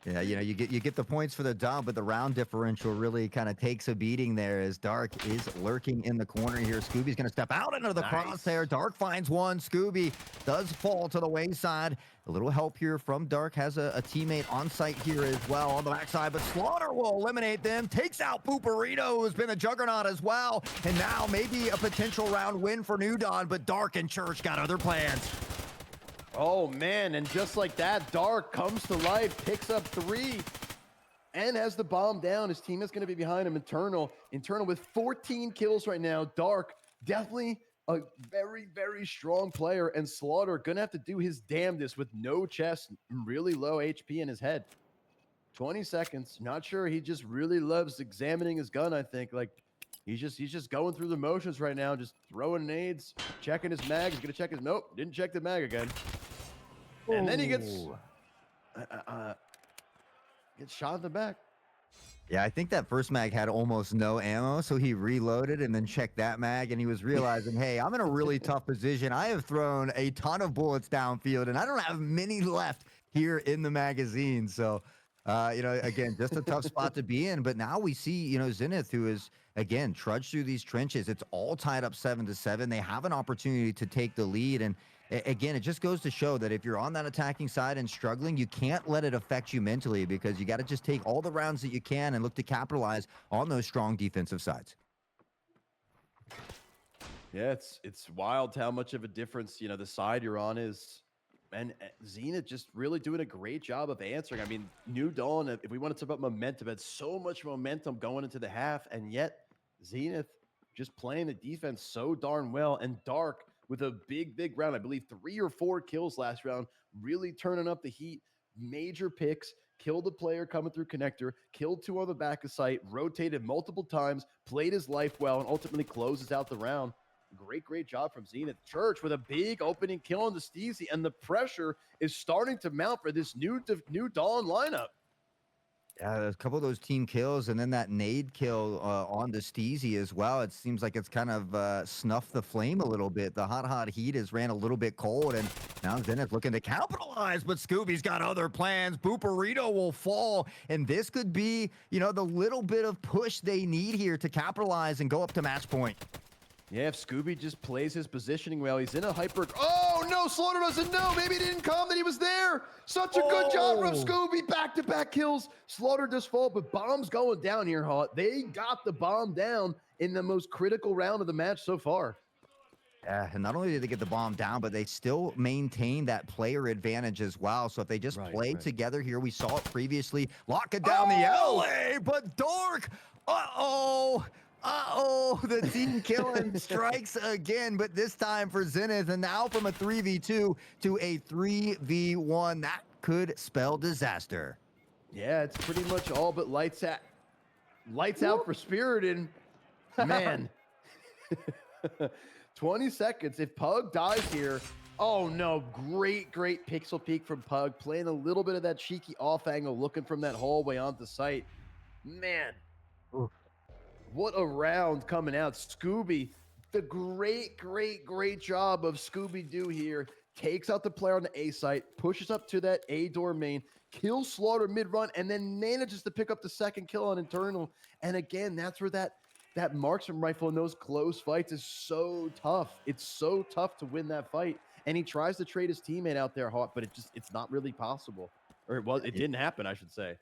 Yeah, you know, you get the points for the dub, but the round differential really kind of takes a beating there as Dark is lurking in the corner here. Scooby's going to step out into the crosshair. Dark finds one. Scooby does fall to the wayside. A little help here from Dark. Has a teammate on site here as well on the backside, but Slaughter will eliminate them. Takes out Booperino, who's been a juggernaut as well. And now maybe a potential round win for New Dawn, but Dark and Church got other plans. Oh, man, and just like that, Dark comes to life, picks up 3, and has the bomb down. His team is going to be behind him. Internal with 14 kills right now. Dark, definitely a very, very strong player, and Slaughter going to have to do his damnedest with no chest and really low HP in his head. 20 seconds. Not sure. He just really loves examining his gun, I think. Like, he's just going through the motions right now, just throwing nades, checking his mag. He's going to check his... Nope, didn't check the mag again. And then he gets shot in the back. Yeah, I think that first mag had almost no ammo, so he reloaded and then checked that mag, and he was realizing, hey, I'm in a really tough position. I have thrown a ton of bullets downfield, and I don't have many left here in the magazine. So, you know, again, just a tough spot to be in. But now we see, you know, Zenith, who is, again, trudged through these trenches. It's all tied up 7-7. They have an opportunity to take the lead, and again, it just goes to show that if you're on that attacking side and struggling, you can't let it affect you mentally, because you got to just take all the rounds that you can and look to capitalize on those strong defensive sides. Yeah, it's wild how much of a difference, the side you're on is. And Zenith just really doing a great job of answering. I mean, New Dawn, if we want to talk about momentum, had so much momentum going into the half, and yet Zenith just playing the defense so darn well. And Dark with a big round, I believe 3 or 4 kills last round, really turning up the heat, major picks, killed a player coming through connector, killed 2 on the back of site, rotated multiple times, played his life well, and ultimately closes out the round. Great job from Zenith. Church with a big opening kill on the Steezy, and the pressure is starting to mount for this new Dawn lineup. Yeah, a couple of those team kills, and then that nade kill on the Steezy as well. It seems like it's kind of snuffed the flame a little bit. The hot heat has ran a little bit cold, and now Zenith looking to capitalize, but Scooby's got other plans. Booperito will fall, and this could be, the little bit of push they need here to capitalize and go up to match point. Yeah, if Scooby just plays his positioning well, he's in a hyper. Oh, no, Slaughter doesn't know. Maybe he didn't come that he was there. Such a good job from Scooby. Back-to-back kills. Slaughter does fall, but bomb's going down here, Hot. They got the bomb down in the most critical round of the match so far. Yeah, and not only did they get the bomb down, but they still maintain that player advantage as well. So if they just play together here, we saw it previously, lock it down the alley, but Dark, the team killing strikes again, but this time for Zenith, and now from a 3v2 to a 3v1. That could spell disaster. Yeah, it's pretty much all but lights out for Spirit, and man, 20 seconds. If Pug dies here, oh no, great pixel peek from Pug, playing a little bit of that cheeky off angle, looking from that hallway onto site. Man. Oof. What a round coming out. Scooby, the great job of Scooby-Doo here. Takes out the player on the A site, pushes up to that A door main, kills Slaughter mid-run, and then manages to pick up the second kill on internal. And again, that's where that marksman rifle in those close fights is so tough. It's so tough to win that fight. And he tries to trade his teammate out there, Hawk, but it's not really possible. Or it didn't happen, I should say.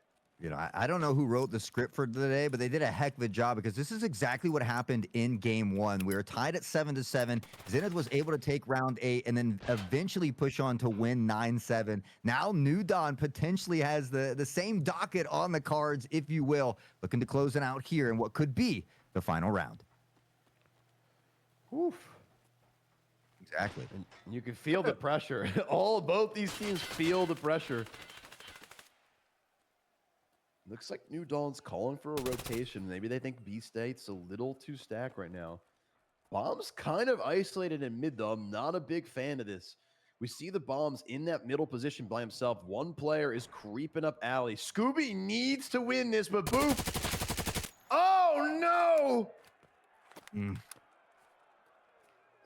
I don't know who wrote the script for today, but they did a heck of a job, because this is exactly what happened in game 1. We were tied at 7-7. Zenith was able to take round 8 and then eventually push on to win 9-7. Now New Dawn potentially has the same docket on the cards, if you will, looking to close it out here in what could be the final round. Oof. Exactly. And you can feel the pressure. Both these teams feel the pressure. Looks like New Dawn's calling for a rotation. Maybe they think B-State's a little too stacked right now. Bomb's kind of isolated in mid, though. I'm not a big fan of this. We see the Bombs in that middle position by himself. One player is creeping up alley. Scooby needs to win this, but Boop. Oh, no!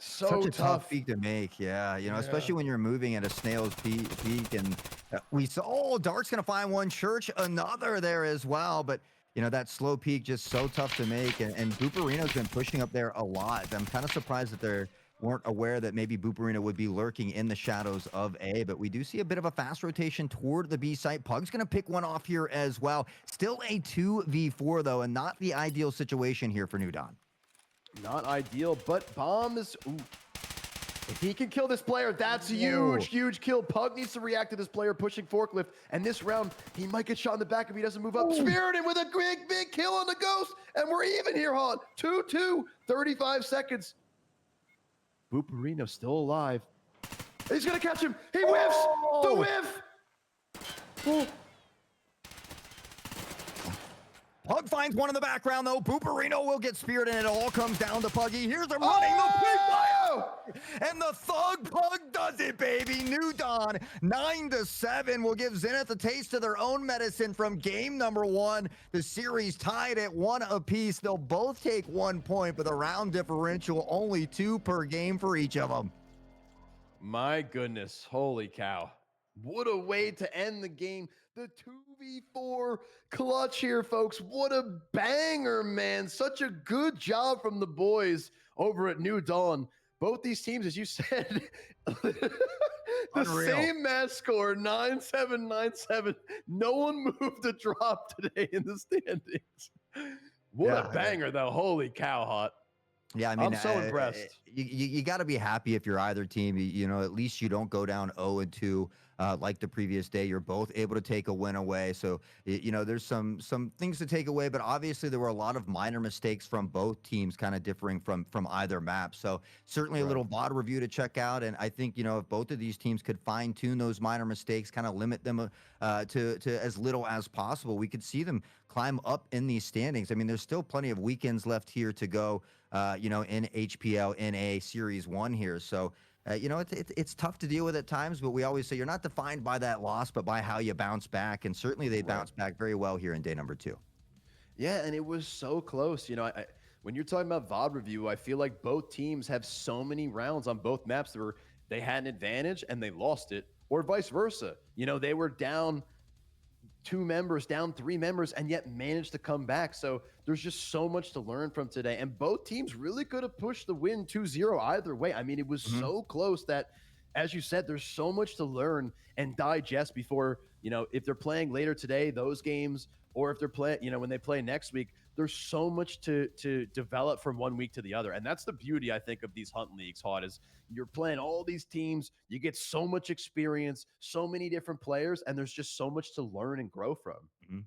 So Such a tough peak to make, yeah. Especially when you're moving at a snail's peak, and we saw, Dark's gonna find one, Church another there as well, but that slow peak just so tough to make, and Booperino's been pushing up there a lot. I'm kind of surprised that they weren't aware that maybe Booperino would be lurking in the shadows of A, but we do see a bit of a fast rotation toward the B site. Pug's gonna pick one off here as well. Still a 2v4 though, and not the ideal situation here for New Dawn. Not ideal, but Bomb is... Ooh. If he can kill this player, that's huge kill. Pug needs to react to this player pushing forklift, and this round, he might get shot in the back if he doesn't move up. Spirited with a big kill on the Ghost, and we're even here, Haunt. 2-2, 35 seconds. Booperino still alive. He's gonna catch him. He whiffs! The whiff! Oh. Pug finds one in the background, though. Booperino will get speared, and it all comes down to Puggy. Here's him running the big fire! And the Thug Pug does it, baby. New Dawn, 9-7, will give Zenith a taste of their own medicine from game number 1. The series tied at 1 apiece. They'll both take 1 point, but the round differential only 2 per game for each of them. My goodness, holy cow. What a way to end the game. The 2v4 clutch here, folks. What a banger, man. Such a good job from the boys over at New Dawn. Both these teams, as you said, the same match score, 9-7, 9-7. No one moved a drop today in the standings. What a banger, though. Holy cow, Hot. Yeah, I mean, I'm so impressed. you got to be happy if you're either team. You know, at least you don't go down 0 and 2 like the previous day. You're both able to take a win away. So you know, there's some things to take away, but obviously there were a lot of minor mistakes from both teams, kind of differing from either map. So certainly a Right. little VOD review to check out. And I think you know if both of these teams could fine tune those minor mistakes, kind of limit them to as little as possible, we could see them climb up in these standings. I mean, there's still plenty of weekends left here to go you know, in HPL in a Series 1 here. So, you know, it's tough to deal with at times, but we always say you're not defined by that loss, but by how you bounce back. And certainly they Right. bounce back very well here in day number 2. Yeah, and it was so close. When you're talking about VOD review, I feel like both teams have so many rounds on both maps where they had an advantage and they lost it, or vice versa. They were down 2 members, down 3 members, and yet managed to come back. So there's just so much to learn from today. And both teams really could have pushed the win 2-0 either way. I mean, it was Mhm. so close that, as you said, there's so much to learn and digest before, if they're playing later today, those games, or if they're playing, when they play next week, there's so much to develop from one week to the other. And that's the beauty, I think, of these hunt leagues, Hot, is you're playing all these teams, you get so much experience, so many different players, and there's just so much to learn and grow from. Mhm.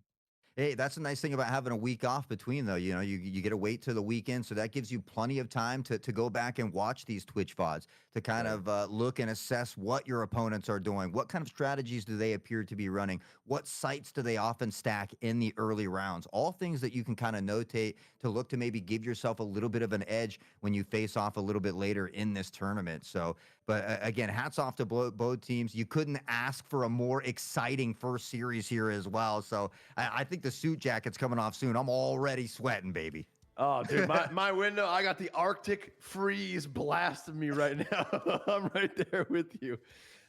Hey, that's a nice thing about having a week off between, though. You know, you get to wait till the weekend, so that gives you plenty of time to go back and watch these Twitch VODs, to kind Right. of look and assess what your opponents are doing. What kind of strategies do they appear to be running? What sites do they often stack in the early rounds? All things that you can kind of notate to look to maybe give yourself a little bit of an edge when you face off a little bit later in this tournament. So, but again, hats off to both teams. You couldn't ask for a more exciting first series here as well. So I think the suit jacket's coming off soon. I'm already sweating, baby. Oh, dude, my window, I got the Arctic freeze blasting me right now. I'm right there with you.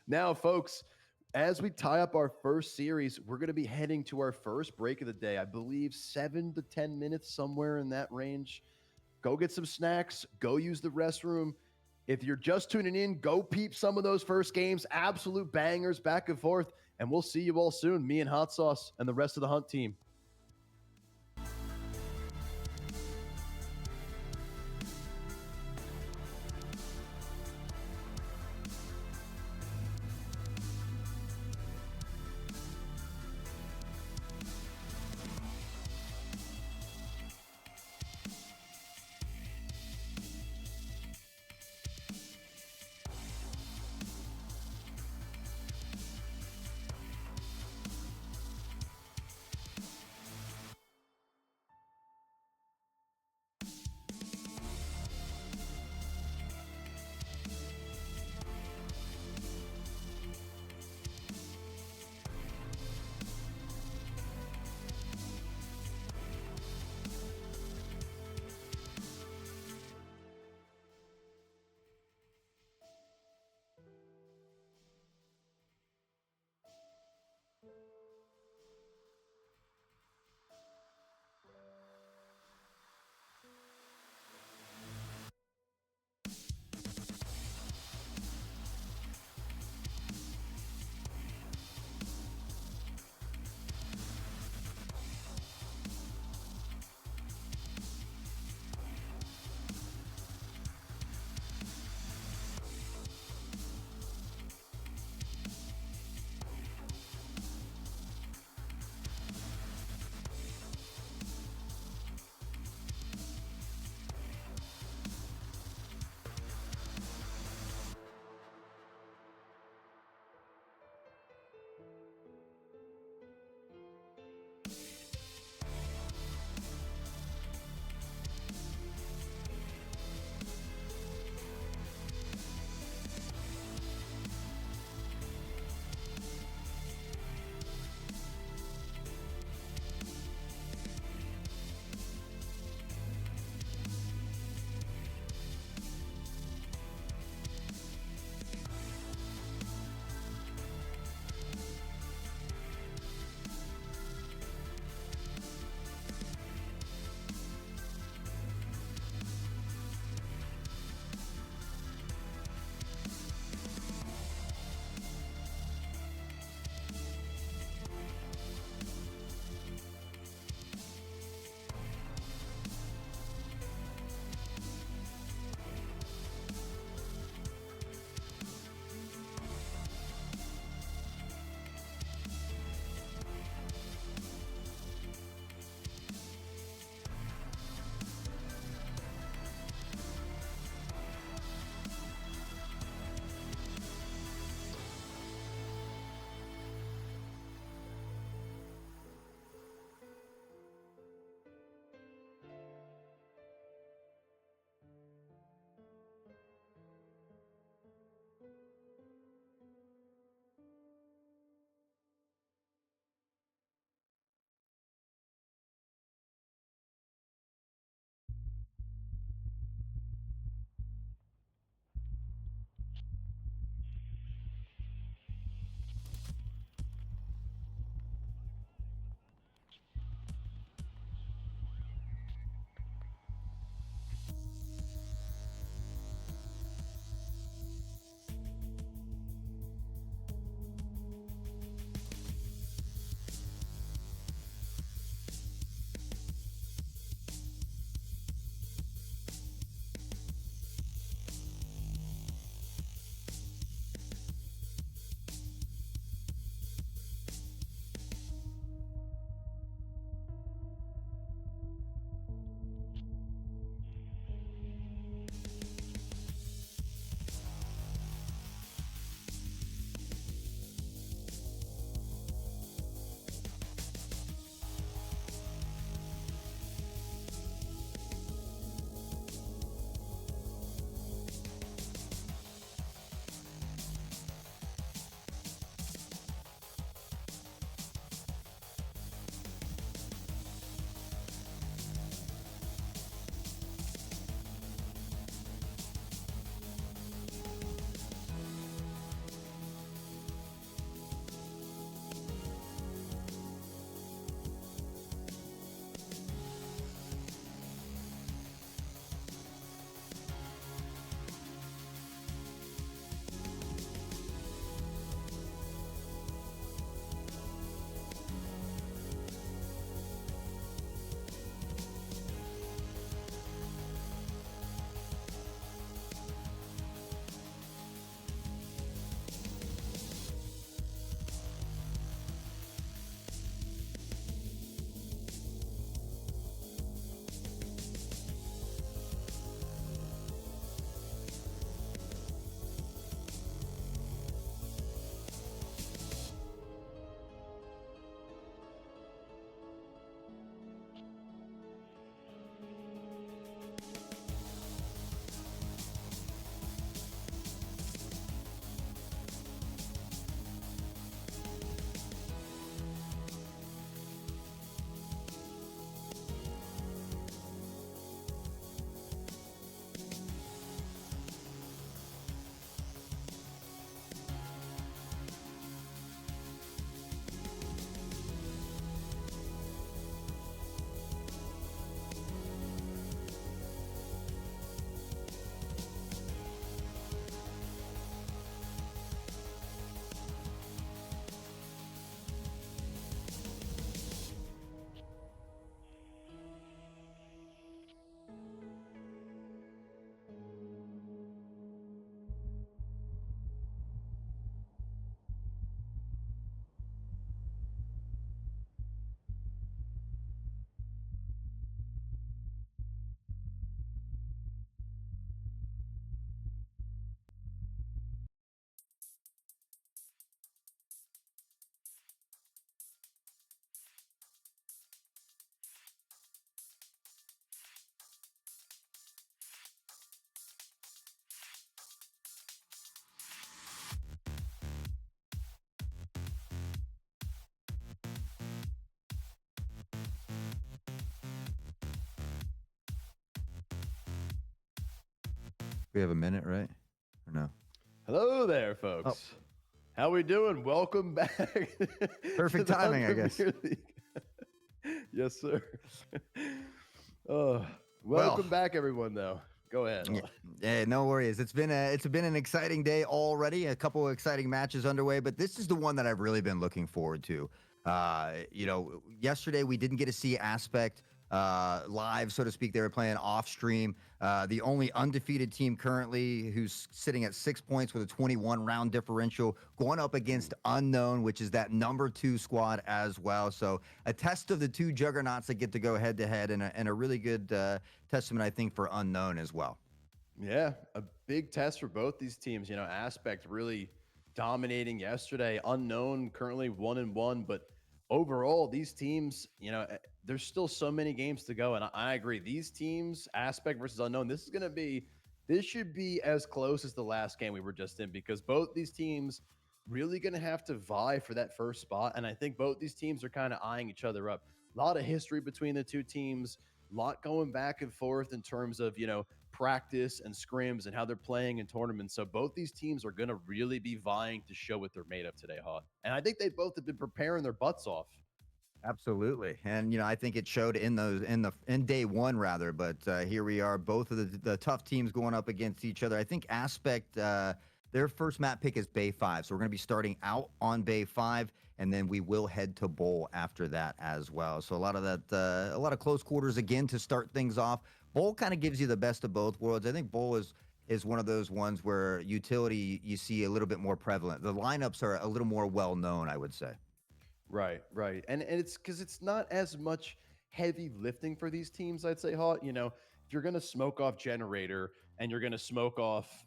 Now, folks, as we tie up our first series, we're going to be heading to our first break of the day. I believe 7 to 10 minutes, somewhere in that range. Go get some snacks, go use the restroom. If you're just tuning in, go peep some of those first games. Absolute bangers back and forth. And we'll see you all soon, me and Hot Sauce and the rest of the Hunt team. We have a minute, right? Or no? Hello there, folks. How we doing? Welcome back. Perfect to the timing, I guess. Premier League. Yes, sir. Oh, Well, welcome back, everyone. Though, go ahead. yeah, no worries. It's been an exciting day already. A couple of exciting matches underway, but this is the one that I've really been looking forward to. Yesterday we didn't get to see Aspect live, so to speak. They were playing off stream. The only undefeated team currently who's sitting at 6 points with a 21 round differential, going up against Unknown, which is that #2 squad as well. So a test of the two juggernauts that get to go head to head, and a really good testament, I think, for Unknown as well. Yeah, a big test for both these teams. Aspect really dominating yesterday. Unknown currently 1-1, but overall, these teams, there's still so many games to go. And I agree. These teams, Aspect versus Unknown, this should be as close as the last game we were just in, because both these teams really going to have to vie for that first spot. And I think both these teams are kind of eyeing each other up. A lot of history between the two teams, a lot going back and forth in terms of, practice and scrims and how they're playing in tournaments. So both these teams are going to really be vying to show what they're made of today, Hot. And I think they both have been preparing their butts off. Absolutely, and I think it showed in day one rather. But here we are, both of the tough teams going up against each other. I think Aspect, their first map pick is Bay 5, so we're going to be starting out on Bay 5, and then we will head to Bowl after that as well. So a lot of close quarters again to start things off. Bowl kind of gives you the best of both worlds. I think Bowl is one of those ones where utility you see a little bit more prevalent. The lineups are a little more well known, I would say. Right. And it's because it's not as much heavy lifting for these teams, I'd say, Hot. If you're going to smoke off Generator and you're going to smoke off,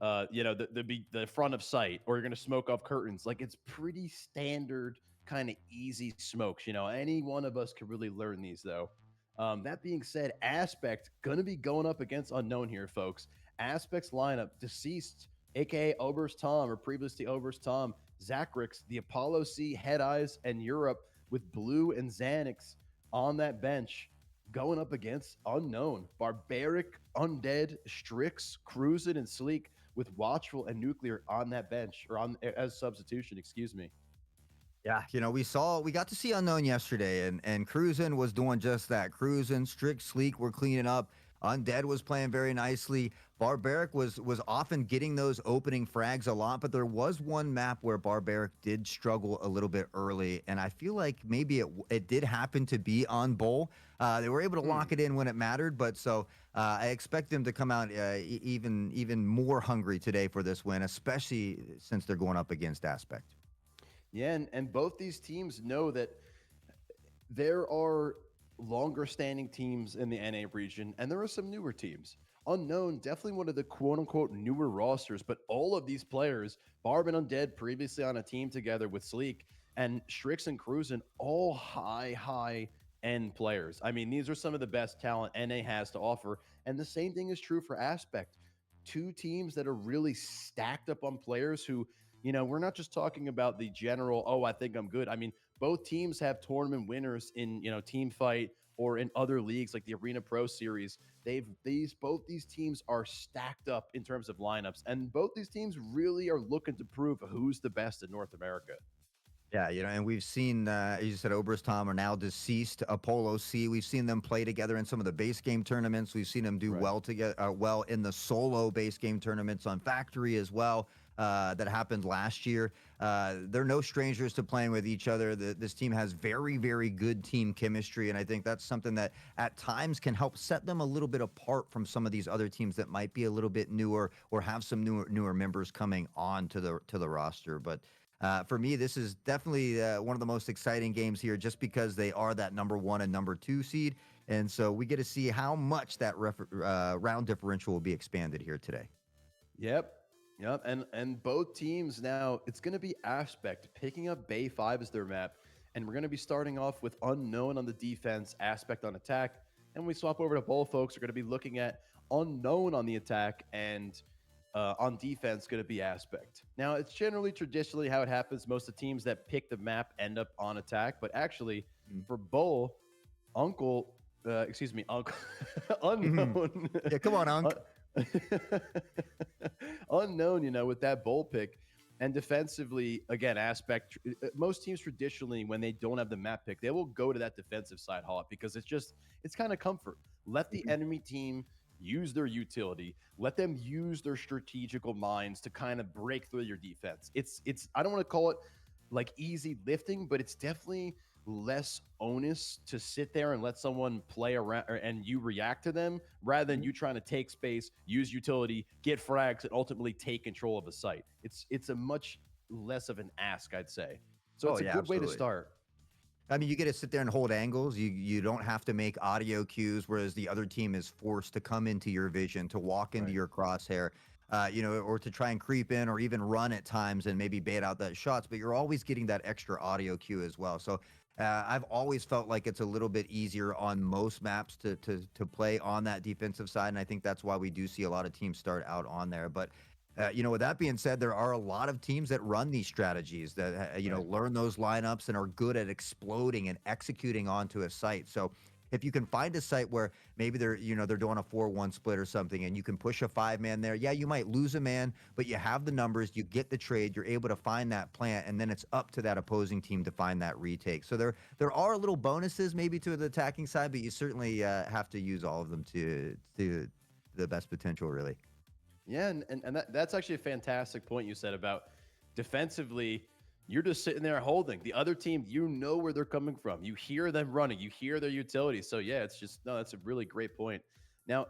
the front of sight, or you're going to smoke off curtains, like it's pretty standard kind of easy smokes. Any one of us could really learn these, though. That being said, Aspect going to be going up against Unknown here, folks. Aspect's lineup: Deceased, aka Oberst Tom, or previously Oberst Tom, Zachrix, the Apollo C, Head Eyes, and Europe, with Blue and Xanax on that bench, going up against Unknown. Barbaric, Undead, Strix, Cruisin', and Sleek, with Watchful and Nuclear on that bench, or on as substitution, excuse me. Yeah, we got to see Unknown yesterday, and Cruisin' was doing just that. Cruisin', Strict, Sleek were cleaning up. Undead was playing very nicely. Barbaric was often getting those opening frags a lot, but there was one map where Barbaric did struggle a little bit early, and I feel like maybe it did happen to be on Bowl. They were able to lock it in when it mattered, but so I expect them to come out even more hungry today for this win, especially since they're going up against Aspect. Yeah, and both these teams know that there are longer standing teams in the NA region, and there are some newer teams. Unknown, definitely one of the quote unquote newer rosters, but all of these players, Barb and Undead previously on a team together with Sleek, and Strix and Cruisin', all high end players. I mean, these are some of the best talent NA has to offer. And the same thing is true for Aspect. Two teams that are really stacked up on players who, we're not just talking about the general, oh, I think I'm good. I mean, both teams have tournament winners in, Team Fight or in other leagues like the Arena Pro Series. Both these teams are stacked up in terms of lineups, and both these teams really are looking to prove who's the best in North America. Yeah, and we've seen, as you said, Oberst Tom are now Deceased, Apollo C. We've seen them play together in some of the base game tournaments. We've seen them do well together, well in the solo base game tournaments on Factory as well. That happened last year. They're no strangers to playing with each other. This team has very, very good team chemistry, and I think that's something that at times can help set them a little bit apart from some of these other teams that might be a little bit newer or have some newer members coming on to the roster. But for me, this is definitely one of the most exciting games here, just because they are that #1 and #2 seed, and so we get to see how much that round differential will be expanded here today. Yep. And both teams now, it's going to be Aspect picking up Bay 5 as their map, and we're going to be starting off with Unknown on the defense, Aspect on attack, and we swap over to Bowl, folks. We're going to be looking at Unknown on the attack, and on defense going to be Aspect. Now, it's traditionally how it happens. Most of the teams that pick the map end up on attack, but actually for Bowl, Unknown. Yeah, come on, Unc. Unknown, with that bowl pick. And defensively, again, most teams traditionally, when they don't have the map pick, they will go to that defensive side hop because it's kind of comfort. Let the Mhm. enemy team use their utility. Let them use their strategical minds to kind of break through your defense. I don't want to call it like easy lifting, but it's definitely less onus to sit there and let someone play around and you react to them rather than Mhm. you trying to take space, use utility, get frags, and ultimately take control of a site. It's a much less of an ask, I'd say. So Oh it's a yeah, good way to absolutely. start. I mean, you get to sit there and hold angles. You don't have to make audio cues, whereas the other team is forced to come into your vision, to walk into Right. your crosshair, or to try and creep in or even run at times and maybe bait out that shots. But you're always getting that extra audio cue as well. So I've always felt like it's a little bit easier on most maps to play on that defensive side, and I think that's why we do see a lot of teams start out on there. But with that being said, there are a lot of teams that run these strategies that Right. learn those lineups and are good at exploding and executing onto a site. So if you can find a site where maybe they're doing a 4-1 split or something and you can push a 5-man there, yeah, you might lose a man, but you have the numbers, you get the trade, you're able to find that plant, and then it's up to that opposing team to find that retake. So there are little bonuses maybe to the attacking side, but you certainly have to use all of them to the best potential, really. Yeah, and that's actually a fantastic point you said about defensively. You're just sitting there holding the other team. You know where they're coming from. You hear them running. You hear their utility. So yeah, it's just no. That's a really great point. Now,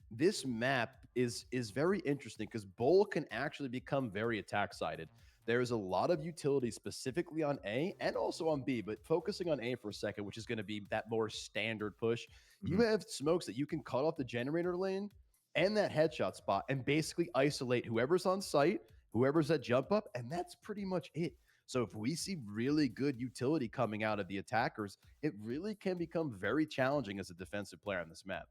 this map is very interesting because Bowl can actually become very attack sided. There's a lot of utility specifically on A and also on B, but focusing on A for a second, which is going to be that more standard push. You Mhm. have smokes that you can cut off the generator lane and that headshot spot and basically isolate whoever's on site, whoever's at jump up, and that's pretty much it. So if we see really good utility coming out of the attackers, it really can become very challenging as a defensive player on this map.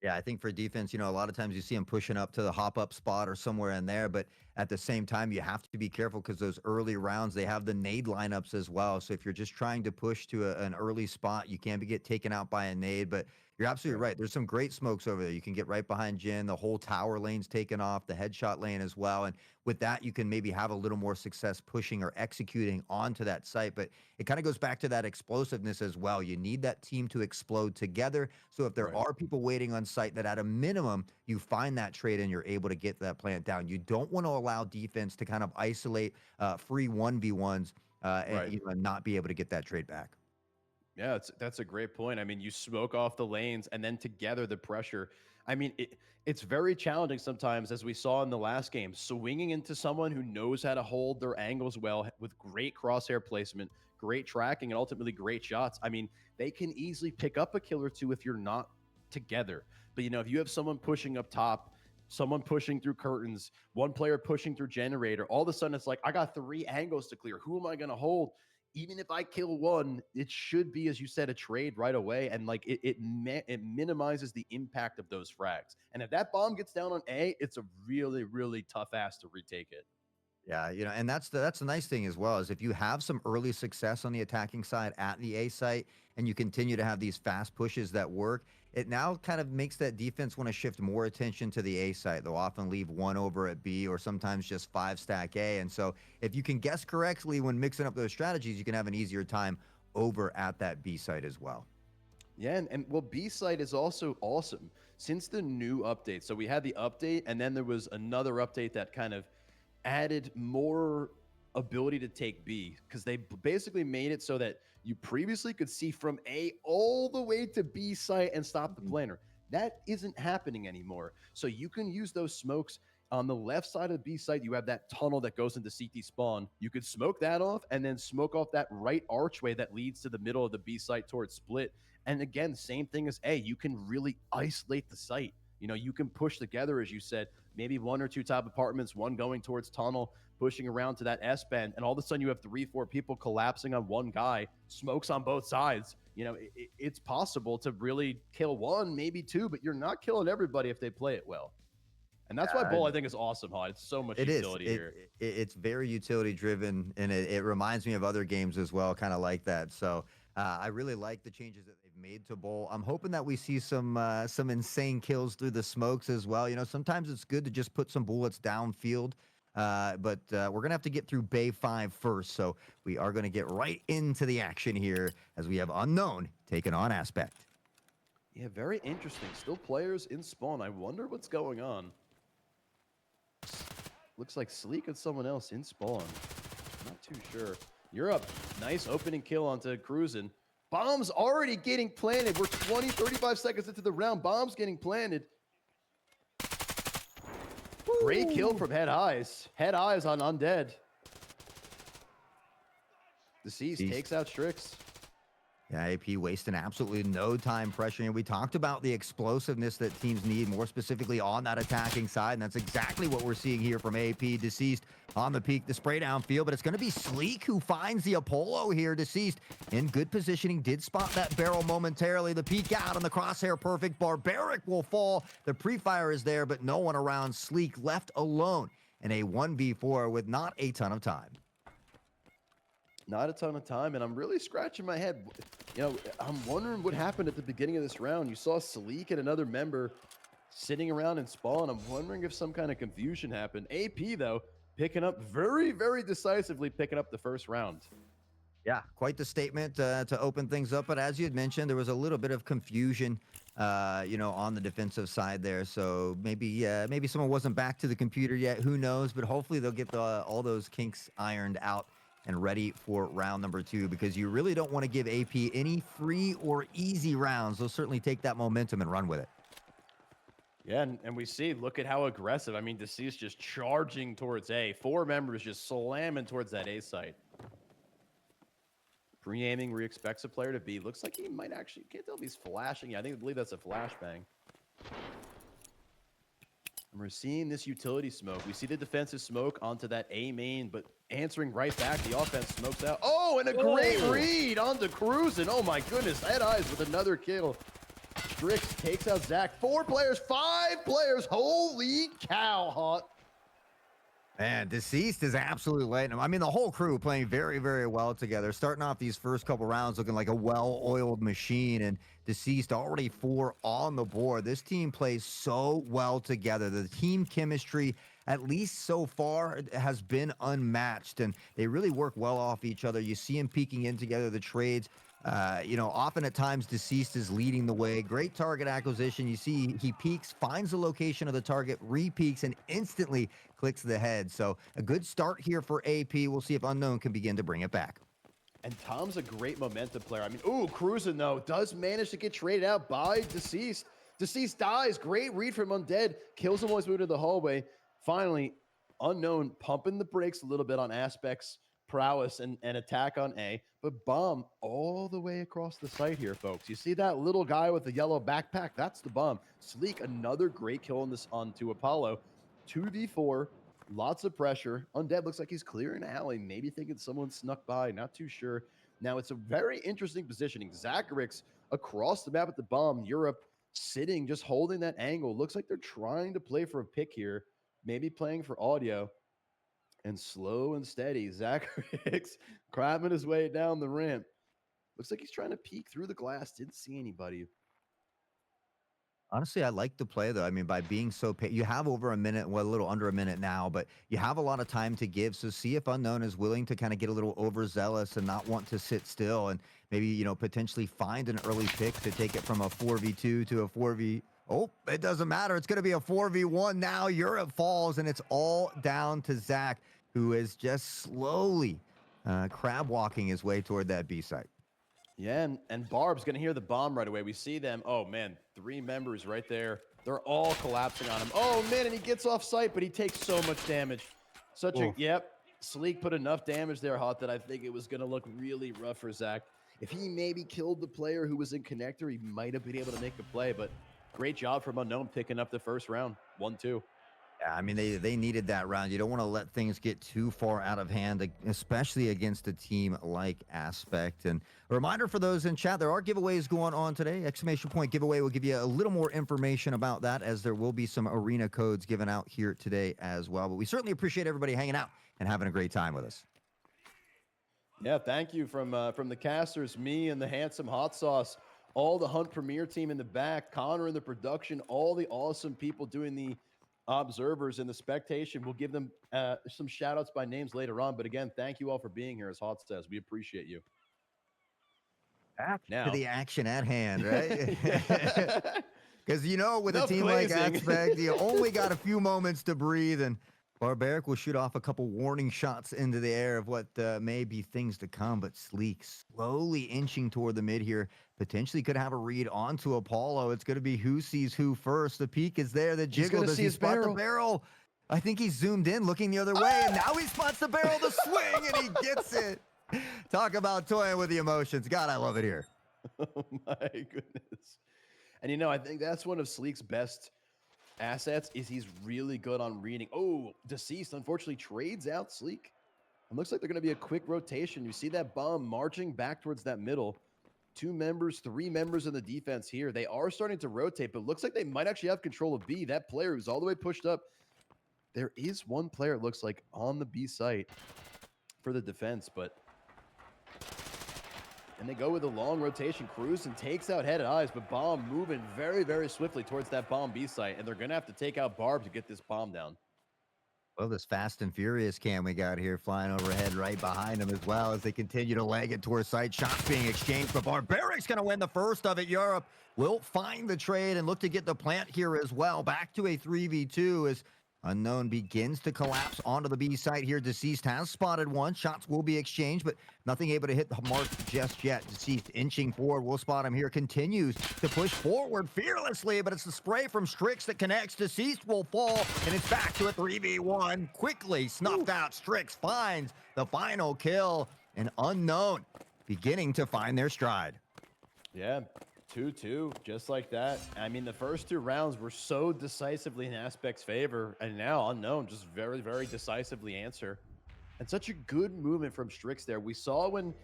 Yeah, I think for defense, a lot of times you see them pushing up to the hop up spot or somewhere in there, but at the same time, you have to be careful because those early rounds, they have the nade lineups as well. So if you're just trying to push to an early spot, you can be get taken out by a nade. But you're absolutely Right. right. There's some great smokes over there. You can get right behind Jin. The whole tower lane's taken off, the headshot lane as well. And with that, you can maybe have a little more success pushing or executing onto that site. But it kind of goes back to that explosiveness as well. You need that team to explode together. So if there Right. are people waiting on site, that at a minimum, you find that trade and you're able to get that plant down. You don't want to allow defense to kind of isolate free 1v1s and Right. not be able to get that trade back. Yeah, that's a great point. I mean, you smoke off the lanes and then together the pressure. I mean, it's very challenging sometimes, as we saw in the last game, swinging into someone who knows how to hold their angles well with great crosshair placement, great tracking, and ultimately great shots. I mean, they can easily pick up a kill or two if you're not together. But, if you have someone pushing up top, someone pushing through curtains, one player pushing through generator, all of a sudden it's like, I got three angles to clear. Who am I going to hold? Even if I kill one, it should be, as you said, a trade right away, and like it minimizes the impact of those frags. And if that bomb gets down on A, it's a really really tough ass to retake it. Yeah, and that's the nice thing as well is if you have some early success on the attacking side at the A site and you continue to have these fast pushes that work, it now kind of makes that defense want to shift more attention to the A site. They'll often leave one over at B or sometimes just five stack A. And so if you can guess correctly when mixing up those strategies, you can have an easier time over at that B site as well. Yeah, and well, B site is also awesome since the new update. So we had the update, and then there was another update that kind of added more ability to take B because they basically made it so that you previously could see from A all the way to B site and stop the Mhm. planner. That isn't happening anymore. So you can use those smokes on the left side of the B site. You have that tunnel that goes into CT spawn. You could smoke that off and then smoke off that right archway that leads to the middle of the B site towards split. And again, same thing as A. You can really isolate the site. You can push together, as you said, maybe one or two top apartments, one going towards tunnel, pushing around to that S bend, and all of a sudden you have 3, 4 people collapsing on one guy, smokes on both sides. It's possible to really kill one, maybe two, but you're not killing everybody if they play it well. And that's why Uh, Bull, I think, is awesome, huh? It's so much It is. utility here. It's very utility driven, and it reminds me of other games as well, kind of like that. So I really like the changes that they've made to bowl. I'm hoping that we see some insane kills through the smokes as well. You know, sometimes it's good to just put some bullets downfield. But we're gonna have to get through Bay 5 first, so we are gonna get right into the action here as we have Unknown taking on Aspect. Yeah, very interesting. Still players in spawn. I wonder what's going on. Looks like Sleek and someone else in spawn. Not too sure. Europe, nice opening kill onto Cruisin'. Bomb's already getting planted. We're 20, 35 seconds into the round. Bomb's getting planted. Great kill from Head Eyes. Head Eyes on Undead. Deceased takes out Strix. Yeah, AP wasting absolutely no time pressuring. We talked about the explosiveness that teams need, more specifically on that attacking side, and that's exactly what we're seeing here from AP. Deceased on the peak, the spray downfield, but it's going to be Sleek who finds the Apollo here. Deceased in good positioning, did spot that barrel momentarily. The peek out on the crosshair, perfect. Barbaric will fall. The pre-fire is there, but no one around. Sleek left alone in a 1v4 with not a ton of time. Not a ton of time, and I'm really scratching my head. You know, I'm wondering what happened at the beginning of this round. You saw Sleek and another member sitting around in spawn. I'm wondering if some kind of confusion happened. AP, though, picking up very, very decisively, picking up the first round. Yeah, quite the statement to open things up. But as you had mentioned, there was a little bit of confusion, you know, on the defensive side there. So maybe someone wasn't back to the computer yet. Who knows? But hopefully they'll get all those kinks ironed out and ready for round number 2, because you really don't want to give AP any free or easy rounds. They'll certainly take that momentum and run with it. Yeah, and we see, look at how aggressive. I mean, Deceased just charging towards A. 4 members just slamming towards that A site. Pre-aiming where he expects a player to be. Looks like he might actually, can't tell if he's flashing. Yeah, I believe that's a flashbang. And we're seeing this utility smoke. We see the defensive smoke onto that A main, but answering right back, the offense smokes out. Oh, and a great read onto Cruisin'. Oh my goodness, Head Eyes with another kill. Strix takes out Zach. 4 players, 5 players. Holy cow, hot. Man, Deceased is absolutely lighting them. I mean, the whole crew playing very, very well together. Starting off these first couple rounds looking like a well-oiled machine, and Deceased already 4 on the board. This team plays so well together. The team chemistry, at least so far, has been unmatched, and they really work well off each other. You see them peeking in together, the trades. You know, often at times Deceased is leading the way. Great target acquisition. You see he peeks, finds the location of the target, re-peeks, and instantly clicks the head. So a good start here for AP. We'll see if Unknown can begin to bring it back. And Tom's a great momentum player. I mean, ooh, Cruisin', though, does manage to get traded out by Deceased. Deceased dies. Great read from Undead. Kills him while he's moving to the hallway. Finally, Unknown pumping the brakes a little bit on Aspect's prowess and attack on A, but Bomb all the way across the site here, folks. You see that little guy with the yellow backpack? That's the Bomb. Sleek, another great kill on this onto Apollo. 2v4, lots of pressure. Undead looks like he's clearing an alley, maybe thinking someone snuck by, not too sure. Now it's a very interesting positioning. Zacharix across the map at the Bomb. Europe sitting, just holding that angle. Looks like they're trying to play for a pick here, maybe playing for audio. And slow and steady, Zacharix crabbing his way down the ramp. Looks like he's trying to peek through the glass. Didn't see anybody. Honestly, I like the play, though. I mean, by being so you have over a minute, well, a little under a minute now, but you have a lot of time to give. So see if Unknown is willing to kind of get a little overzealous and not want to sit still, and maybe, you know, potentially find an early pick to take it from a 4v2 to a 4v. Oh, it doesn't matter. It's going to be a 4v1 now. Europe falls, and it's all down to Zach, who is just slowly crab walking his way toward that B site. Yeah, and Barb's going to hear the bomb right away. We see them. Oh, man, 3 members right there. They're all collapsing on him. Oh, man, and he gets off site, but he takes so much damage. Yep, Sleek put enough damage there, Hot, that I think it was going to look really rough for Zach. If he maybe killed the player who was in connector, he might have been able to make a play, but great job from Unknown picking up the first round, 1-2. Yeah, I mean, they needed that round. You don't want to let things get too far out of hand, especially against a team like Aspect. And a reminder for those in chat, there are giveaways going on today. Exclamation point giveaway will give you a little more information about that, as there will be some arena codes given out here today as well. But we certainly appreciate everybody hanging out and having a great time with us. Yeah, thank you from the casters, me and the handsome hot sauce. all the Hunt Premier team in the back, Connor in the production, all the awesome people doing the observers and the spectation. We'll give them some shout outs by names later on. But again, thank you all for being here, as Hot says. We appreciate you. Back to Now, the action at hand, right? yeah. Because with a Enough team like glazing. Aspect, you only got a few moments to breathe, and Barbaric will shoot off a couple warning shots into the air of what may be things to come. But Sleek slowly inching toward the mid here, potentially could have a read onto Apollo. It's going to be who sees who first. The peak is there. The jiggle. Does he spot the barrel? I think he's zoomed in, looking the other way, and now he spots the barrel, the swing, and he gets it. Talk about toying with the emotions. God, I love it here. Oh my goodness. And I think that's one of Sleek's best assets is he's really good on reading. Oh, Deceased unfortunately trades out Sleek. It looks like they're going to be a quick rotation. You see that bomb marching back towards that middle. 2 members, 3 members in the defense here. They are starting to rotate, but it looks like they might actually have control of B. That player who's all the way pushed up. There is one player, it looks like, on the B site for the defense, but... And they go with a long rotation. Cruisen takes out Head and Eyes, but Bomb moving very, very swiftly towards that bomb B site. And they're going to have to take out Barb to get this bomb down. Well, this Fast and Furious cam we got here flying overhead right behind them as well as they continue to leg it towards site. Shots being exchanged, but Barbaric's going to win the first of it. Europe will find the trade and look to get the plant here as well. Back to a 3v2 as Unknown begins to collapse onto the B site here. Deceased has spotted one. Shots will be exchanged, but nothing able to hit the mark just yet. Deceased inching forward. We'll spot him here. Continues to push forward fearlessly, but it's the spray from Strix that connects. Deceased will fall, and it's back to a 3v1. Quickly snuffed out. Strix finds the final kill, and Unknown beginning to find their stride. Yeah, 2-2, just like that. I mean, the first 2 rounds were so decisively in Aspect's favor, and now Unknown just very, very decisively answer. And such a good movement from Strix there. We saw when,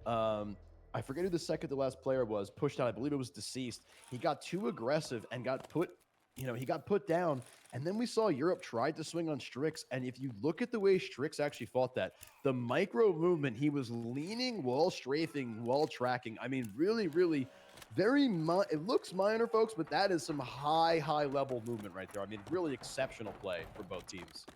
I forget who the second to last player was, pushed out. I believe it was Deceased. He got too aggressive and got put, he got put down. And then we saw Europe tried to swing on Strix. And if you look at the way Strix actually fought that, the micro movement, he was leaning while strafing, while tracking. I mean, really, really it looks minor, folks, but that is some high level movement right there. I mean, really exceptional play for both teams.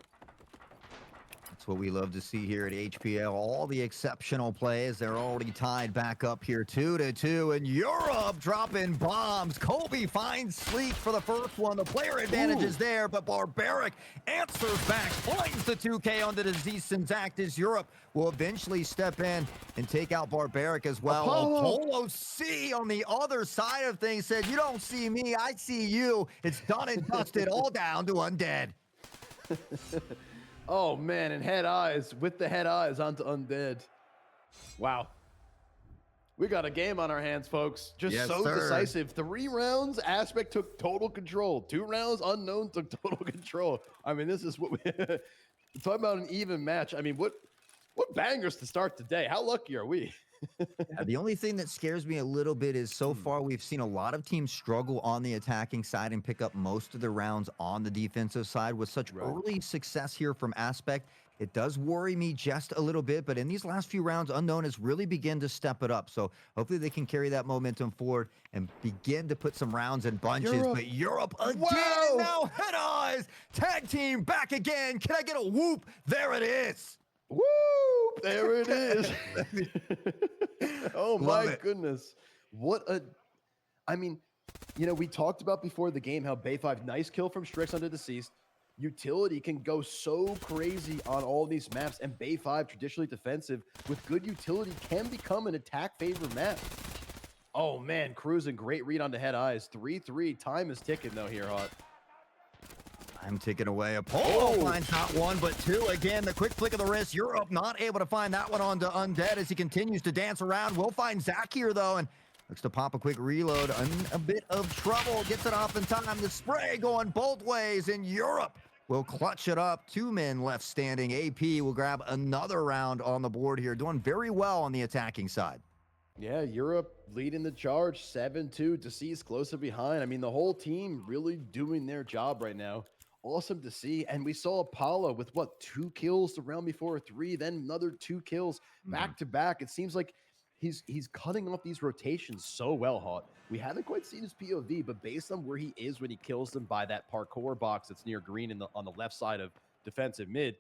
That's what we love to see here at HPL. All the exceptional plays. They're already tied back up here 2-2. And Europe dropping bombs. Kobe finds Sleek for the first one. The player advantage is there, but Barbaric answers back. Finds the 2K on the Deceased Act as Europe will eventually step in and take out Barbaric as well. Apollo C on the other side of things said, "You don't see me, I see you." It's done and dusted, all down to Undead. Oh, man, and Head Eyes, with the Head Eyes onto Undead. Wow. We got a game on our hands, folks. Just decisive. 3 rounds, Aspect took total control. 2 rounds, Unknown took total control. I mean, this is what we... Talking about an even match. I mean, what bangers to start today. How lucky are we? The only thing that scares me a little bit is so far we've seen a lot of teams struggle on the attacking side and pick up most of the rounds on the defensive side. With such early success here from Aspect, it does worry me just a little bit, but in these last few rounds, Unknown has really begun to step it up. So hopefully they can carry that momentum forward and begin to put some rounds in bunches. But Europe again, now Head Eyes, tag team back again. Can I get a whoop? There it is. Woo! There it is. Oh my goodness. I mean, we talked about before the game how Bay 5, nice kill from Strix under Deceased. Utility can go so crazy on all these maps, and Bay 5, traditionally defensive, with good utility can become an attack favor map. Oh man, Cruising, great read onto Head Eyes. 3-3, time is ticking though here, Hot. I'm ticking away. Apollo finds not 1, but 2. Again, the quick flick of the wrist. Europe not able to find that one onto Undead as he continues to dance around. We'll find Zach here, though, and looks to pop a quick reload. A bit of trouble. Gets it off in time. The spray going both ways, and Europe will clutch it up. 2 men left standing. AP will grab another round on the board here. Doing very well on the attacking side. Yeah, Europe leading the charge. 7-2. Deceased closer behind. I mean, the whole team really doing their job right now. Awesome to see. And we saw Apollo with 2 kills the round before, 3, then another 2 kills back to back. It seems like he's cutting off these rotations so well, Hot. We haven't quite seen his POV, but based on where he is when he kills them by that parkour box that's near green on the left side of defensive mid,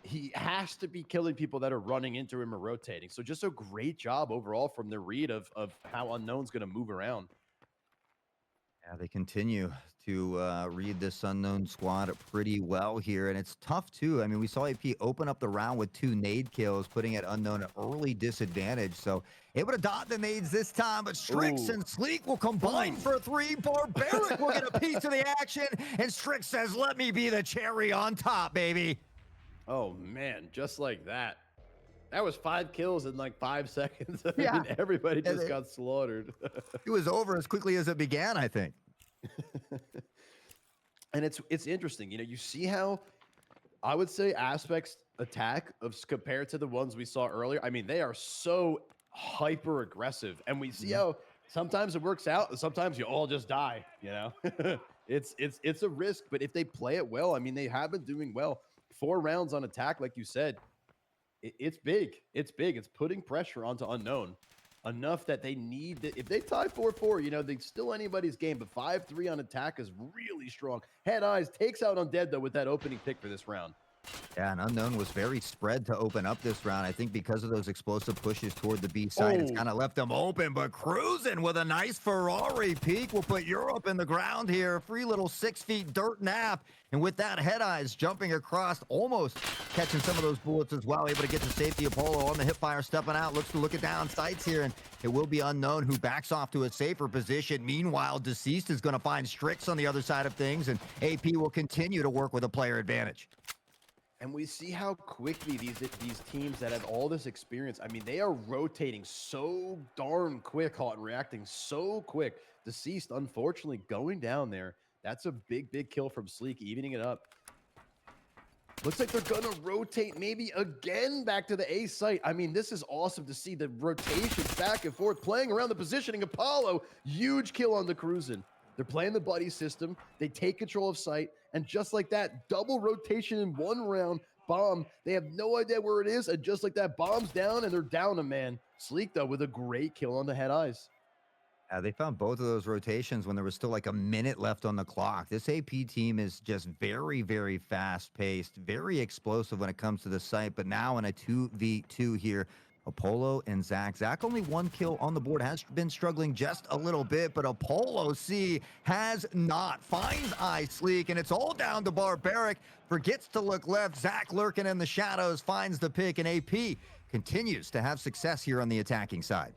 he has to be killing people that are running into him or rotating. So just a great job overall from the read of how Unknown's going to move around. Yeah, they continue to read this unknown squad pretty well here, and it's tough too. I mean, we saw AP open up the round with 2 nade kills, putting at Unknown at early disadvantage. So able to dot the nades this time, but Strix and Sleek will combine for 3. Barbaric will get a piece of the action, and Strix says, "Let me be the cherry on top, baby." Oh man, just like that. That was 5 kills in like 5 seconds. I Yeah. mean, everybody just got slaughtered. It was over as quickly as it began, I think. And it's interesting, you know, you see how I would say Aspect's attack of compared to the ones we saw earlier. I mean, they are so hyper aggressive, and we see how sometimes it works out, and sometimes you all just die. You know, it's a risk, but if they play it well, I mean, they have been doing well. 4 rounds on attack, like you said, it's big. It's big. It's putting pressure onto Unknown enough that they need to, if they tie 4-4, you know, they still anybody's game, but 5-3 on attack is really strong. Head Eyes takes out Undead though with that opening pick for this round. Yeah, and Unknown was very spread to open up this round. I think because of those explosive pushes toward the B side, it's kind of left them open, but cruising with a nice Ferrari peak will put Europe in the ground here. Free little 6 feet dirt nap. And with that, Head Eyes jumping across, almost catching some of those bullets as well, able to get to safety. Apollo on the hip fire, stepping out, looks to look at down sights here, and it will be Unknown who backs off to a safer position. Meanwhile, Deceased is going to find Strix on the other side of things, and AP will continue to work with a player advantage. And we see how quickly these teams that have all this experience, I mean, they are rotating so darn quick, Hot, and reacting so quick. Deceased, unfortunately, going down there. That's a big kill from Sleek, evening it up. Looks like they're going to rotate maybe again back to the A site. I mean, this is awesome to see the rotations back and forth, playing around the positioning. Apollo, huge kill on the cruising. They're playing the buddy system. They take control of site. And just like that, double rotation in 1 round, bomb. They have no idea where it is. And just like that, bomb's down, and they're down a man. Sleek, though, with a great kill on the Head Eyes. They found both of those rotations when there was still like a minute left on the clock. This AP team is just very fast-paced, very explosive when it comes to the site. But now in a 2v2 here, Apollo and Zach. Zach only 1 kill on the board, has been struggling just a little bit, but Apollo C has not. Finds Sleek, and it's all down to Barbaric. Forgets to look left. Zach lurking in the shadows, finds the pick, and AP continues to have success here on the attacking side.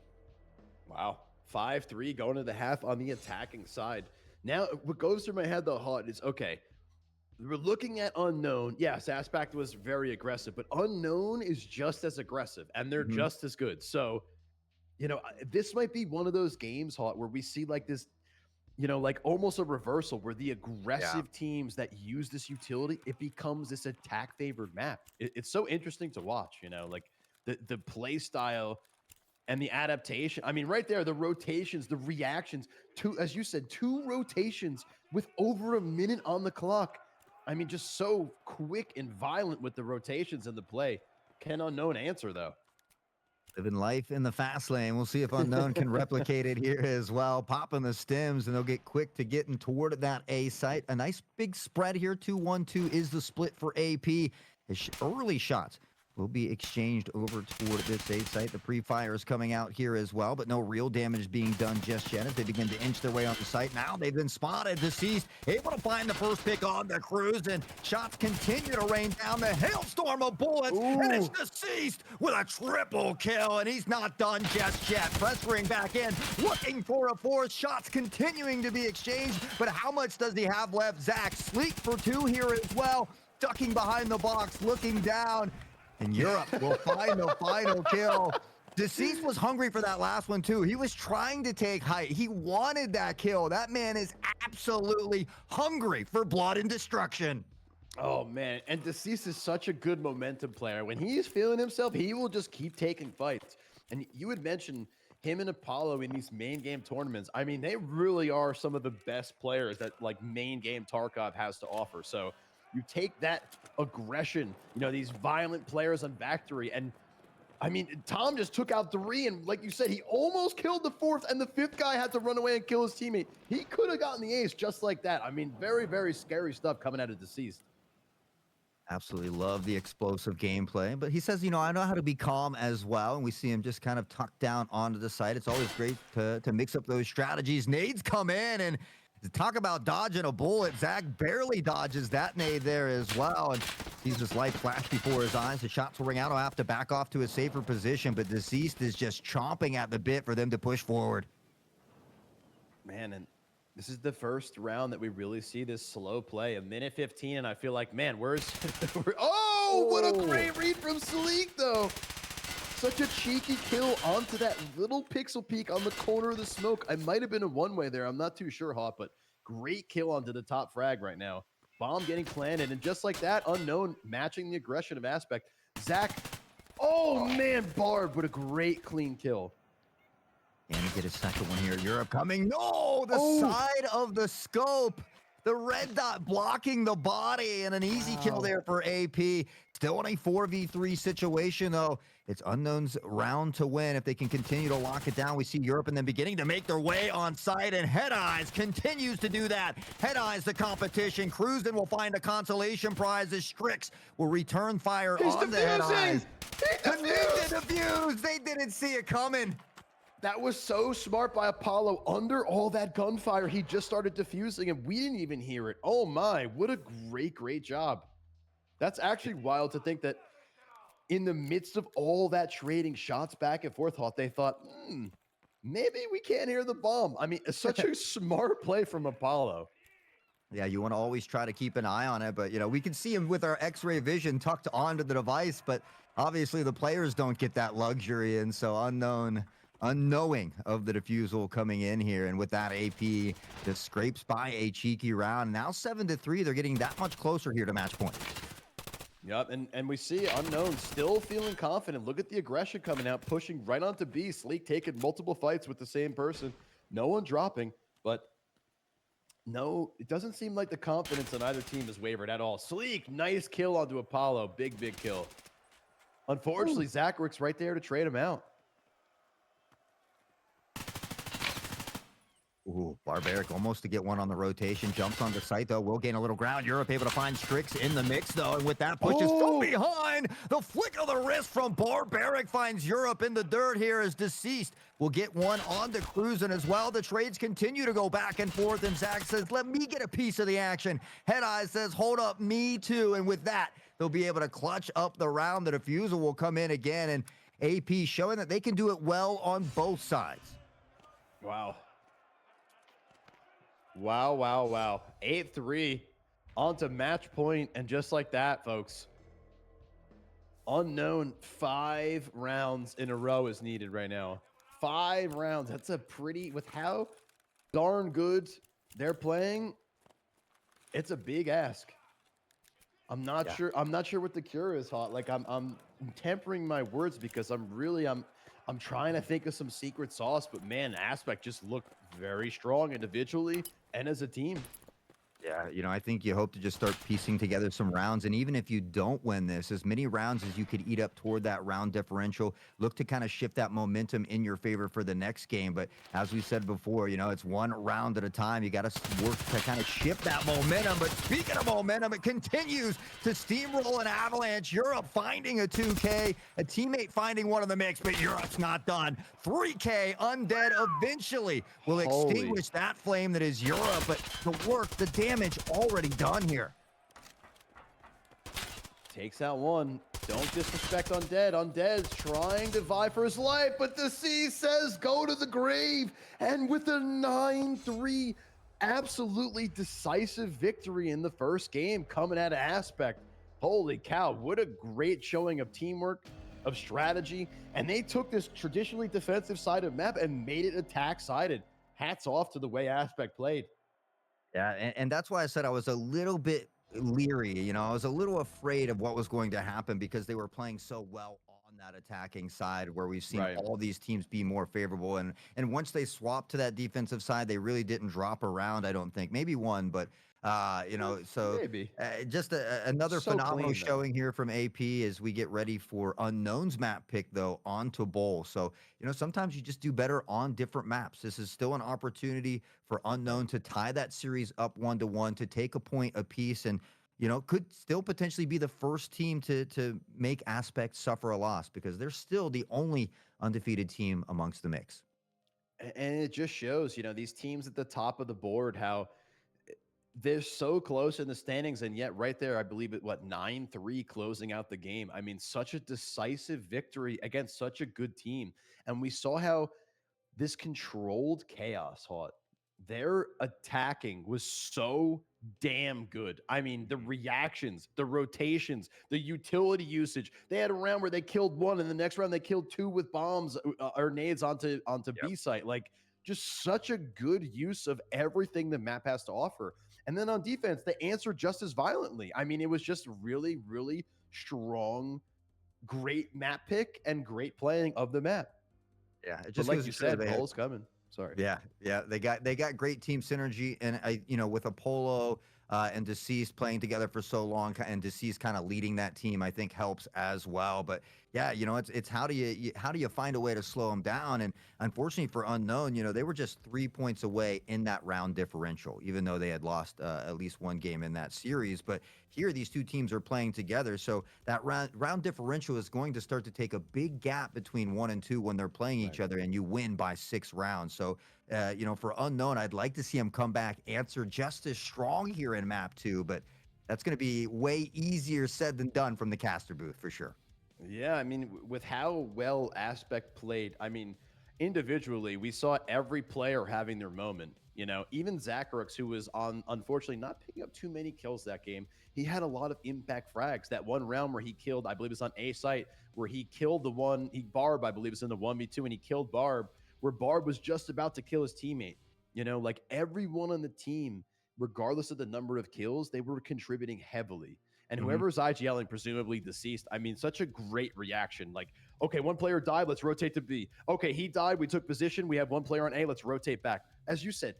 Wow. 5-3 going to the half on the attacking side. Now, what goes through my head, though, Hot, is, okay, we're looking at Unknown. Yes, Aspect was very aggressive, but Unknown is just as aggressive, and they're just as good. So, you know, this might be one of those games, Hot, where we see like this, you know, like almost a reversal where the aggressive teams that use this utility, it becomes this attack-favored map. It's so interesting to watch, you know, like the play style and the adaptation. I mean, right there, the rotations, the reactions, as you said, 2 rotations with over a minute on the clock. I mean, just so quick and violent with the rotations and the play. Can Unknown answer, though? Living life in the fast lane. We'll see if Unknown can replicate it here as well. Popping the stems, and they'll get quick to getting toward that A site. A nice big spread here. 2-1-2 is the split for AP. His early shots will be exchanged over toward this A site. The pre-fire is coming out here as well, but no real damage being done just yet as they begin to inch their way on the site. Now they've been spotted. Deceased, able to find the first pick on the cruise, and shots continue to rain down. The hailstorm of bullets, and it's Deceased with a triple kill, and he's not done just yet. Pressuring back in, looking for a 4th. Shots continuing to be exchanged, but how much does he have left? Zach, Sleek for 2 here as well, ducking behind the box, looking down. And Europe will find the final kill. Deceased was hungry for that last one, too. He was trying to take height. He wanted that kill. That man is absolutely hungry for blood and destruction. Oh, man. And Deceased is such a good momentum player. When he's feeling himself, he will just keep taking fights. And you had mentioned him and Apollo in these main game tournaments. I mean, they really are some of the best players that, like, main game Tarkov has to offer. So you take that aggression, you know, these violent players on Factory, and I mean, Tom just took out 3, and like you said, he almost killed the 4th, and the 5th guy had to run away and kill his teammate. He could have gotten the ace just like that. I mean, very, very scary stuff coming out of Deceased. Absolutely love the explosive gameplay. But he says, I know how to be calm as well. And we see him just kind of tucked down onto the site. It's always great to mix up those strategies. Nades come in and talk about dodging a bullet. Zach barely dodges that nade there as well. And sees his life flash before his eyes. The shots will ring out. He'll have to back off to a safer position. But Deceased is just chomping at the bit for them to push forward. Man, and this is the first round that we really see this slow play. A minute 15, and I feel like, man, where's... oh, what a great read from Salik, though. Such a cheeky kill onto that little pixel peek on the corner of the smoke. I might have been a one-way there. I'm not too sure, Hot, but great kill onto the top frag right now. Bomb getting planted, and just like that, Unknown matching the aggression of Aspect. Zach, oh, man, Barb, what a great clean kill. And we get a second one here. Europe coming. No, the side of the scope. The red dot blocking the body, and an easy kill there for AP. Still in a 4v3 situation, though. It's Unknown's round to win. If they can continue to lock it down, we see Europe and then beginning to make their way on site, and Head Eyes continues to do that. Head Eyes the competition. Cruzen will find a consolation prize as Strix will return fire on the Head Eyes. Defused. They didn't see it coming. That was so smart by Apollo. Under all that gunfire, he just started defusing, and we didn't even hear it. Oh my, what a great job. That's actually wild to think that in the midst of all that trading shots back and forth, they thought, maybe we can't hear the bomb. I mean, it's such a smart play from Apollo. Yeah, you want to always try to keep an eye on it, but, we can see him with our X-ray vision tucked onto the device, but obviously the players don't get that luxury, and so unknowing of the defusal coming in here, and with that AP just scrapes by a cheeky round. Now 7-3, they're getting that much closer here to match point. Yep, and we see Unknown still feeling confident. Look at the aggression coming out, pushing right onto B. Sleek taking multiple fights with the same person. No one dropping, but no, it doesn't seem like the confidence on either team has wavered at all. Sleek, nice kill onto Apollo. Big kill. Unfortunately, Zacharyk's right there to trade him out. Ooh, Barbaric almost to get one on the rotation. Jumps on the site, though. Will gain a little ground. Europe able to find Strix in the mix, though. And with that, pushes from behind. The flick of the wrist from Barbaric finds Europe in the dirt here as Deceased will get one on the Cruzen as well. The trades continue to go back and forth, and Zach says, let me get a piece of the action. Head Eye says, hold up, me too. And with that, they'll be able to clutch up the round. The defusal will come in again, and AP showing that they can do it well on both sides. Wow. Wow. 8-3 onto match point, and just like that, folks, Unknown 5 rounds in a row is needed right now. 5 rounds. That's a pretty, with how darn good they're playing, it's a big ask. I'm not sure what the cure is, Hot. Like I'm tempering my words because I'm trying to think of some secret sauce, but man, Aspect just looked very strong individually and as a team. Yeah, I think you hope to just start piecing together some rounds. And even if you don't win this, as many rounds as you could eat up toward that round differential, look to kind of shift that momentum in your favor for the next game. But as we said before, it's one round at a time. You got to work to kind of shift that momentum. But speaking of momentum, it continues to steamroll an Avalanche. Europe finding a 2K, a teammate finding one in the mix, but Europe's not done. 3K Undead eventually will extinguish that flame that is Europe. But the work, the damage already done here. Takes out one. Don't disrespect Undead. Undead's trying to vie for his life, but the C says go to the grave. And with a 9-3, absolutely decisive victory in the first game coming out of Aspect. Holy cow, what a great showing of teamwork, of strategy. And they took this traditionally defensive side of map and made it attack-sided. Hats off to the way Aspect played. Yeah, and that's why I said I was a little bit leery. I was a little afraid of what was going to happen because they were playing so well on that attacking side where we've seen all these teams be more favorable. And once they swapped to that defensive side, they really didn't drop around, I don't think. Maybe one, but So Maybe. just another So phenomenal clean though. showing here from AP as we get ready for Unknown's map pick, though, onto Bowl. So, sometimes you just do better on different maps. This is still an opportunity for Right. Unknown to tie that series up 1-1, to take a point apiece, and, could still potentially be the first team to make Aspect suffer a loss because they're still the only undefeated team amongst the mix. And it just shows, these teams at the top of the board, how they're so close in the standings, and yet right there, I believe it, what, 9-3 closing out the game. I mean, such a decisive victory against such a good team. And we saw how this controlled chaos, Hot. Their attacking was so damn good. I mean, the Mhm. reactions, the rotations, the utility usage. They had a round where they killed one, and the next round they killed two with bombs or nades onto Yep. B site. Like, just such a good use of everything the map has to offer. And then on defense, they answered just as violently. I mean, it was just really, really strong, great map pick and great playing of the map. Yeah, it But just like goes you to show said, they Bull's coming. Sorry. Yeah, yeah, they got great team synergy, and with Apollo and Deceased playing together for so long, and Deceased kind of leading that team, I think helps as well. But yeah, it's how do you find a way to slow them down? And unfortunately for Unknown, they were just 3 points away in that round differential, even though they had lost at least one game in that series. But here, these two teams are playing together, so that round differential is going to start to take a big gap between 1 and 2 when they're playing each Right. other, and you win by 6 rounds. So for Unknown, I'd like to see him come back, answer just as strong here in map 2, but that's going to be way easier said than done from the caster booth for sure. Yeah, I mean, with how well Aspect played, I mean, individually, we saw every player having their moment. Even Zacharux, who was on, unfortunately, not picking up too many kills that game, he had a lot of impact frags. That one round where he killed, I believe it's on A site, where he killed Barb, I believe it's in the 1v2, and he killed Barb, where Barb was just about to kill his teammate. Like everyone on the team, regardless of the number of kills, they were contributing heavily. And Mhm. whoever's IGLing, presumably deceased, I mean, such a great reaction. Like, okay, one player died, let's rotate to B. Okay, he died, we took position, we have one player on A, let's rotate back. As you said,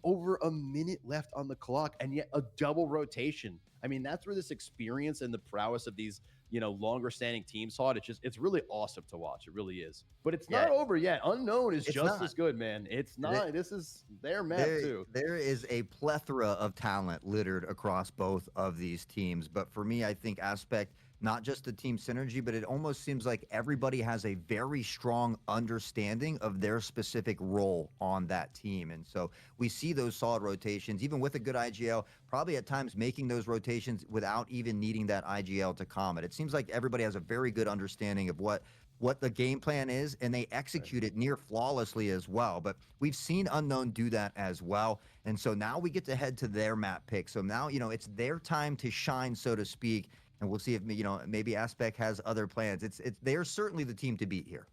over a minute left on the clock, and yet a double rotation. I mean, that's where this experience and the prowess of these, longer standing teams saw it. It's really awesome to watch. It really is. But it's Yeah, not over yet. Unknown is it's just not. as good, man. It's not. This is their map There too. there is a plethora of talent littered across both of these teams, but for me, I think Aspect, not just the team synergy, but it almost seems like everybody has a very strong understanding of their specific role on that team, and so we see those solid rotations, even with a good IGL, probably at times making those rotations without even needing that IGL to comment. It seems like everybody has a very good understanding of what the game plan is, and they Right. execute it near flawlessly as well. But we've seen Unknown do that as well. And so now we get to head to their map pick. So now, it's their time to shine, so to speak. And we'll see if, maybe Aspect has other plans. They're certainly the team to beat here.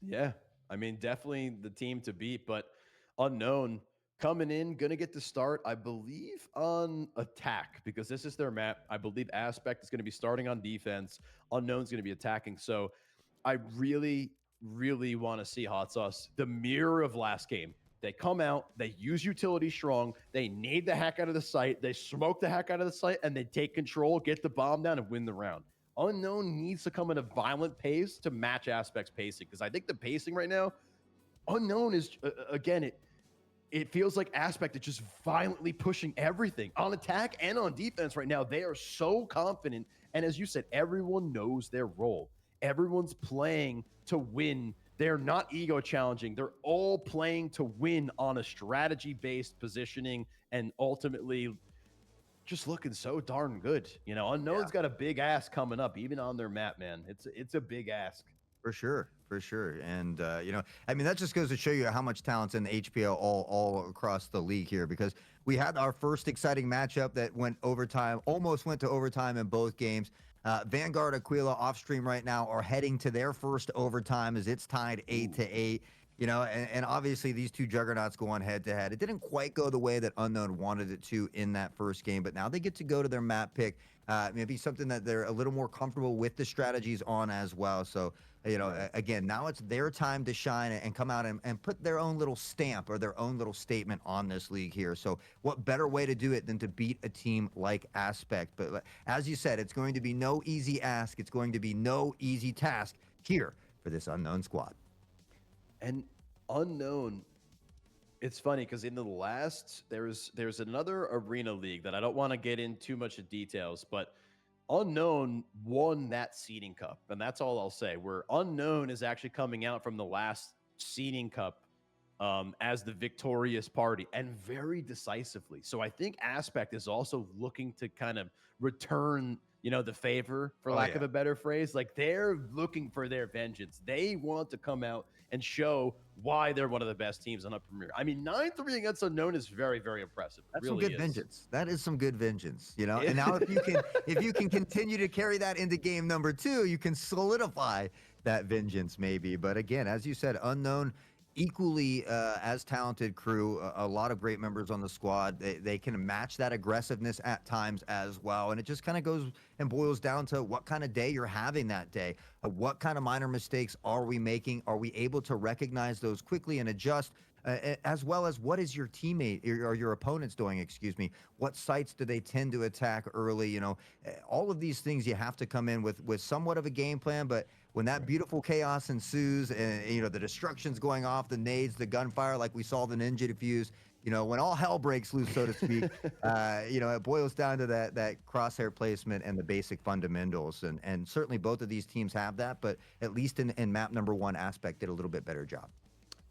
Yeah. I mean, definitely the team to beat, but Unknown coming in, going to get the start, I believe, on attack because this is their map. I believe Aspect is going to be starting on defense. Unknown's going to be attacking. So I really, really want to see Hot Sauce, the mirror of last game. They come out, they use utility strong, they nade the heck out of the site, they smoke the heck out of the site, and they take control, get the bomb down, and win the round. Unknown needs to come at a violent pace to match Aspect's pacing because I think the pacing right now, Unknown is again it feels like Aspect is just violently pushing everything on attack and on defense right now. They are so confident. And as you said, everyone knows their role. Everyone's playing to win. They're not ego challenging. They're all playing to win on a strategy based positioning and ultimately just looking so darn good. Unknown's got a big ask coming up, even on their map, man. It's a big ask. For sure, for sure. And I mean, that just goes to show you how much talent's in the HPL all across the league here, because we had our first exciting matchup that went overtime, almost went to overtime in both games. Vanguard Aquila off stream right now are heading to their first overtime as it's tied 8-8. And obviously these two juggernauts go on head to head. It didn't quite go the way that Unknown wanted it to in that first game, but now they get to go to their map pick. Maybe something that they're a little more comfortable with the strategies on as well. So Right. Again, now it's their time to shine and come out and put their own little stamp or their own little statement on this league here. So, what better way to do it than to beat a team like Aspect? But as you said, it's going to be no easy ask. It's going to be no easy task here for this unknown squad. And unknown, it's funny because in the last there's another arena league that I don't want to get in too much of details, but Unknown won that seeding cup, and that's all I'll say. Where Unknown is actually coming out from the last seeding cup as the victorious party and very decisively. So I think Aspect is also looking to kind of return, the favor, for Oh lack yeah. of a better phrase. Like they're looking for their vengeance. They want to come out and show why they're one of the best teams on Up Premier. I mean, 9-3 against Unknown is very, very impressive. It That's some really good is. vengeance. That is some good vengeance. And now if you can continue to carry that into game number 2, you can solidify that vengeance maybe. But again, as you said, Unknown equally as talented crew, a lot of great members on the squad. They can match that aggressiveness at times as well. And it just kind of goes and boils down to what kind of day you're having that day. What kind of minor mistakes are we making? Are we able to recognize those quickly and adjust? As well as what is your teammate or your opponents doing, excuse me? What sites do they tend to attack early? All of these things you have to come in with somewhat of a game plan, but when that beautiful chaos ensues and the destruction's going off, the nades, the gunfire, like we saw the ninja defuse, when all hell breaks loose, so to speak, it boils down to that crosshair placement and the basic fundamentals, and certainly both of these teams have that, but at least in map number 1, Aspect did a little bit better job.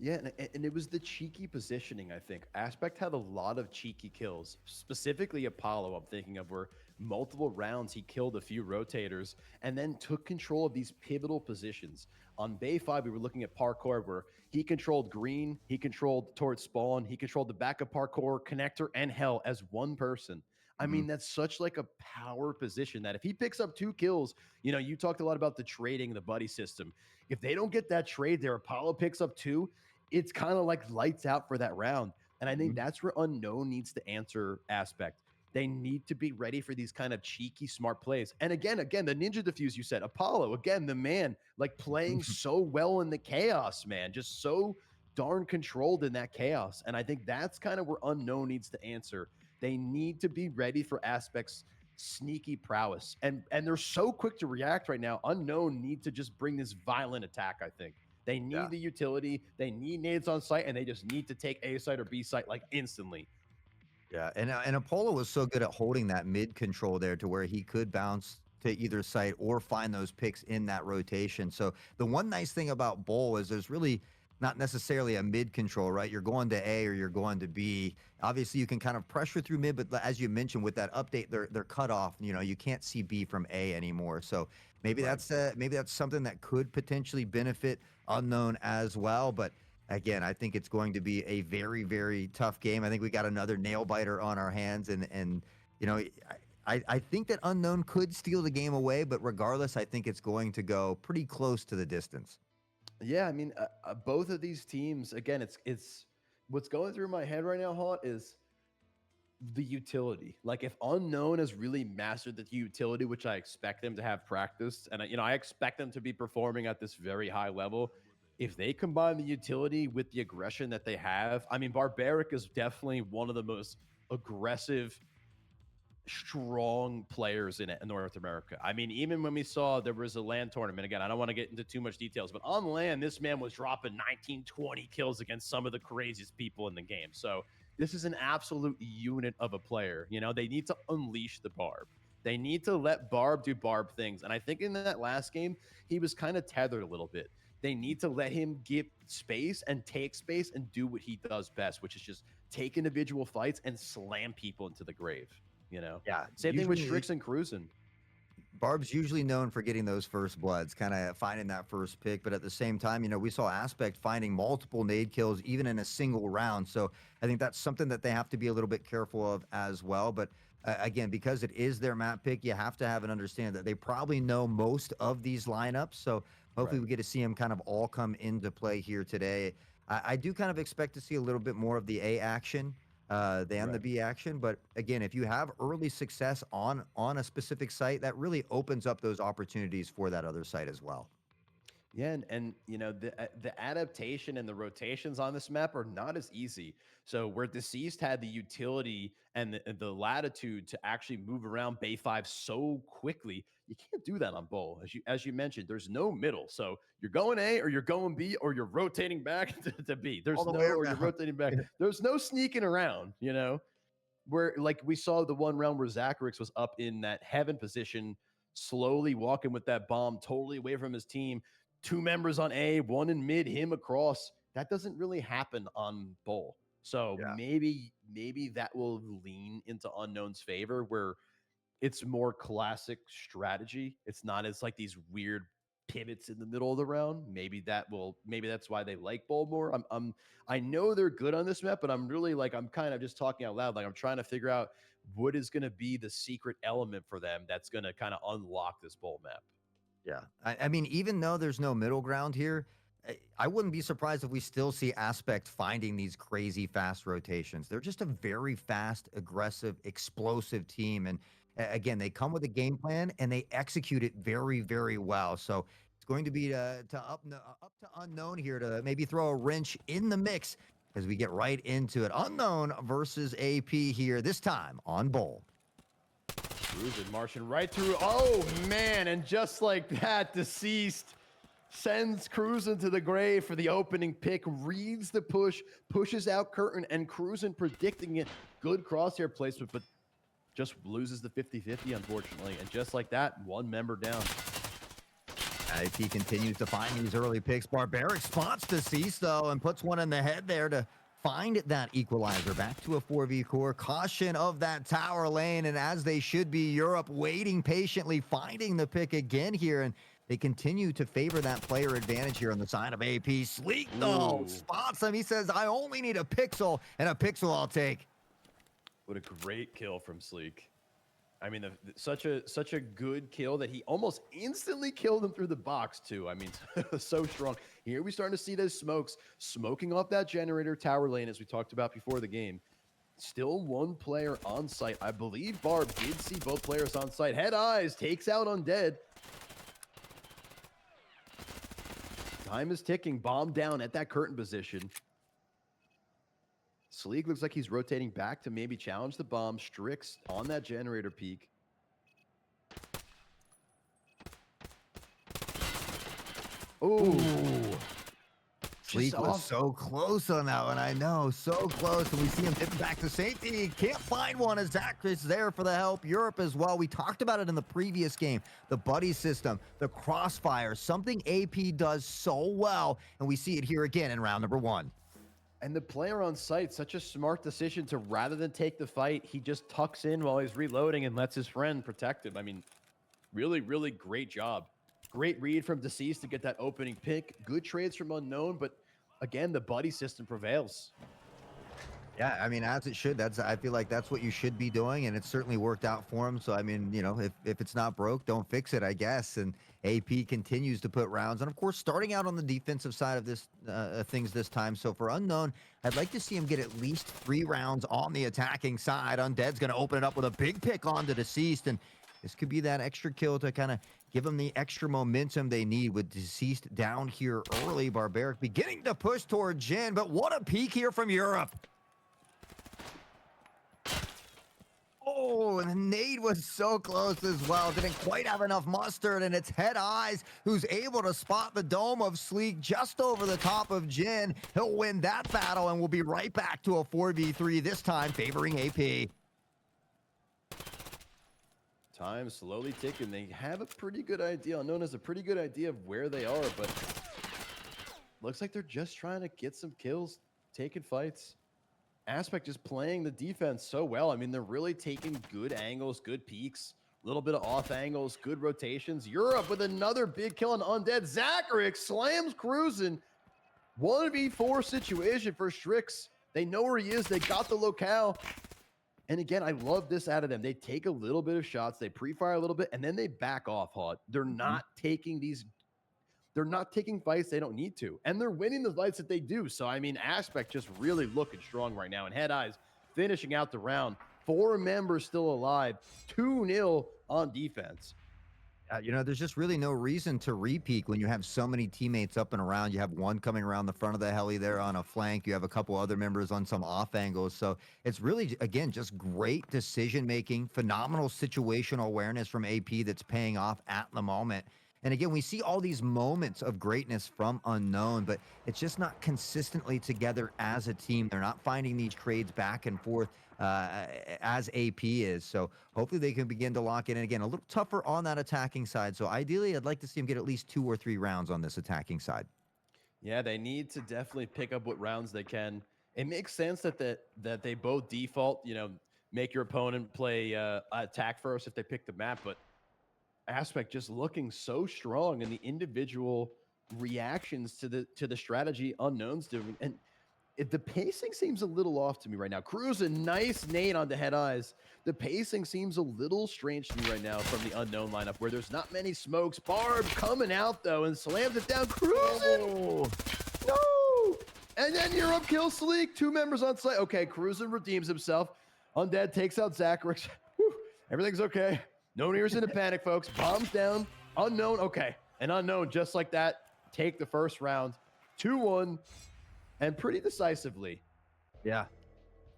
Yeah, and it was the cheeky positioning, I think. Aspect had a lot of cheeky kills, specifically Apollo, I'm thinking of, where multiple rounds he killed a few rotators and then took control of these pivotal positions. On Bay 5, we were looking at parkour where he controlled green, he controlled towards spawn, he controlled the backup parkour, connector, and hell as one person. I Mhm. mean, that's such like a power position that if he picks up 2 kills, you talked a lot about the trading, the buddy system. If they don't get that trade there, Apollo picks up 2, it's kind of like lights out for that round. And I think Mhm. that's where Unknown needs to answer Aspect. They need to be ready for these kind of cheeky, smart plays. And again, the ninja diffuse you said, Apollo, again, the man, like playing so well in the chaos, man, just so darn controlled in that chaos. And I think that's kind of where Unknown needs to answer. They need to be ready for Aspect's sneaky prowess. And they're so quick to react right now. Unknown need to just bring this violent attack, I think. They Yeah. need the utility. They need nades on site, and they just need to take A site or B site like instantly. Yeah, and Apollo was so good at holding that mid control there to where he could bounce to either site or find those picks in that rotation. So the one nice thing about Bull is there's really not necessarily a mid control, right? You're going to A or you're going to B. Obviously, you can kind of pressure through mid, but as you mentioned with that update, they're cut off. You can't see B from A anymore. So Right. maybe that's something that could potentially benefit Unknown as well. But again, I think it's going to be a very, very tough game. I think we got another nail biter on our hands, and you know, I think that Unknown could steal the game away, but regardless, I think it's going to go pretty close to the distance. Yeah, I mean, both of these teams. Again, it's what's going through my head right now. Hot is the utility. Like if Unknown has really mastered the utility, which I expect them to have practiced, and I expect them to be performing at this very high level. If they combine the utility with the aggression that they have, I mean, Barbaric is definitely one of the most aggressive, strong players in North America. I mean, even when we saw there was a LAN tournament, again, I don't want to get into too much details, but on LAN, this man was dropping 19, 20 kills against some of the craziest people in the game. So this is an absolute unit of a player. They need to unleash the Barb. They need to let Barb do Barb things. And I think in that last game, he was kind of tethered a little bit. They need to let him get space and take space and do what he does best, which is just take individual fights and slam people into the grave. Yeah, Same thing with Strix and Cruising. Barb's usually known for getting those first bloods, kind of finding that first pick. But at the same time, we saw Aspect finding multiple nade kills even in a single round. So I think that's something that they have to be a little bit careful of as well. But again, because it is their map pick, you have to have an understanding that they probably know most of these lineups. So hopefully Right. we get to see them kind of all come into play here today. I do kind of expect to see a little bit more of the A action than the Right. B action. But again, if you have early success on a specific site, that really opens up those opportunities for that other site as well. Yeah, and you know the adaptation and the rotations on this map are not as easy. So where Deceased had the utility and the latitude to actually move around Bay 5 so quickly, you can't do that on Bull. As you mentioned, there's no middle. So you're going A or you're going B or you're rotating back to B. All There's the no way or you're around. rotating back. There's no sneaking around, you know? Where like we saw the one round where Zacharix was up in that heaven position, slowly walking with that bomb, totally away from his team. Two members on A, one in mid, him across. That doesn't really happen on Bull. So Yeah. maybe that will lean into Unknown's favor, where it's more classic strategy. It's not as like these weird pivots in the middle of the round. Maybe that's why they like Bold more. I know they're good on this map, but I'm really like I'm kind of just talking out loud. Like I'm trying to figure out what is going to be the secret element for them that's going to kind of unlock this Bold map. Yeah. I mean, even though there's no middle ground here, I wouldn't be surprised if we still see Aspect finding these crazy fast rotations. They're just a very fast, aggressive, explosive team. And again, they come with a game plan and they execute it very, very well. So it's going to be up to Unknown here to maybe throw a wrench in the mix as we get right into it. Unknown versus AP here, this time on Bowl. Cruising, marching right through. Oh, man. And just like that, Deceased sends Cruising to the grave for the opening pick, reads the push, pushes out Curtain, and Cruising predicting it. Good crosshair placement, but just loses the 50-50, unfortunately. And just like that, one member down. IP continues to find these early picks. Barbaric spots Deceased, though, and puts one in the head there to find that equalizer. Back to a 4v core. Caution of that tower lane, and as they should be, Europe waiting patiently, finding the pick again here, and they continue to favor that player advantage here on the side of AP. Sleek, though, Ooh. spots him. He says, I only need a pixel, and a pixel I'll take. What a great kill from Sleek. I mean, such a good kill that he almost instantly killed him through the box too. I mean, so strong. Here we starting to see those smokes smoking off that generator tower lane as we talked about before the game. Still one player on site. I believe Barb did see both players on site. Head Eyes takes out Undead. Time is ticking. Bomb down at that curtain position. Sleek looks like he's rotating back to maybe challenge the bomb. Strix on that generator peak. Ooh. Sleek was so close on that one, I know, so close, and we see him dipping back to safety. He can't find one as Zacharix there for the help. Europe as well. We talked about it in the previous game. The buddy system, the crossfire, something AP does so well, and we see it here again in round number 1. And the player on site, such a smart decision to, rather than take the fight, he just tucks in while he's reloading and lets his friend protect him. I mean, really, really great job. Great read from Deceased to get that opening pick. Good trades from Unknown, but again, the buddy system prevails. Yeah, I mean, as it should. I feel like that's what you should be doing, and it certainly worked out for him. So, I mean, you know, if it's not broke, don't fix it, I guess. And AP continues to put rounds. And, of course, starting out on the defensive side of this things this time. So, for Unknown, I'd like to see him get at least 3 rounds on the attacking side. Undead's going to open it up with a big pick on the Deceased, and this could be that extra kill to kind of give them the extra momentum they need with Deceased down here early. Barbaric beginning to push toward Jin, but what a peek here from Europe. Oh, and the nade was so close as well. Didn't quite have enough mustard, and it's Head Eyes who's able to spot the dome of Sleek just over the top of Jin. He'll win that battle, and we'll be right back to a 4v3, this time favoring AP. Time slowly ticking. They have a pretty good idea. Unknown has a pretty good idea of where they are, but looks like they're just trying to get some kills, taking fights. Aspect just playing the defense so well. I mean, they're really taking good angles, good peaks, a little bit of off angles, good rotations. Europe with another big kill on Undead. Zacharix slams Cruising. 1v4 situation for Strix. They know where he is. They got the locale. And again, I love this out of them. They take a little bit of shots, they pre-fire a little bit, and then they back off, Hot. They're not taking these... They're not taking fights they don't need to. And they're winning the fights that they do. So, I mean, Aspect just really looking strong right now. And Head Eyes finishing out the round. 4 members still alive. 2-0 on defense. There's just really no reason to repeat when you have so many teammates up and around. You have one coming around the front of the heli there on a flank. You have a couple other members on some off angles. So it's really, again, just great decision making, phenomenal situational awareness from AP that's paying off at the moment. And again, we see all these moments of greatness from Unknown, but it's just not consistently together as a team. They're not finding these trades back and forth as AP is. So hopefully they can begin to lock in. And again, a little tougher on that attacking side. So ideally, I'd like to see them get at least 2 or 3 rounds on this attacking side. Yeah, they need to definitely pick up what rounds they can. It makes sense that they both default, make your opponent play attack first if they pick the map, but Aspect just looking so strong and the individual reactions to the strategy Unknown's doing. And the pacing seems a little off to me right now. Cruising, nice nade on the head eyes. The pacing seems a little strange to me right now from the Unknown lineup where there's not many smokes. Barb coming out though and slams it down. Cruising! No! And then Europe kills Sleek. 2 members on site. Okay, Cruising redeems himself. Undead takes out Zacharix. Everything's okay. No reason to panic, folks. Bombs down. Unknown. Okay. And Unknown, just like that, take the first round. 2-1. And pretty decisively. Yeah.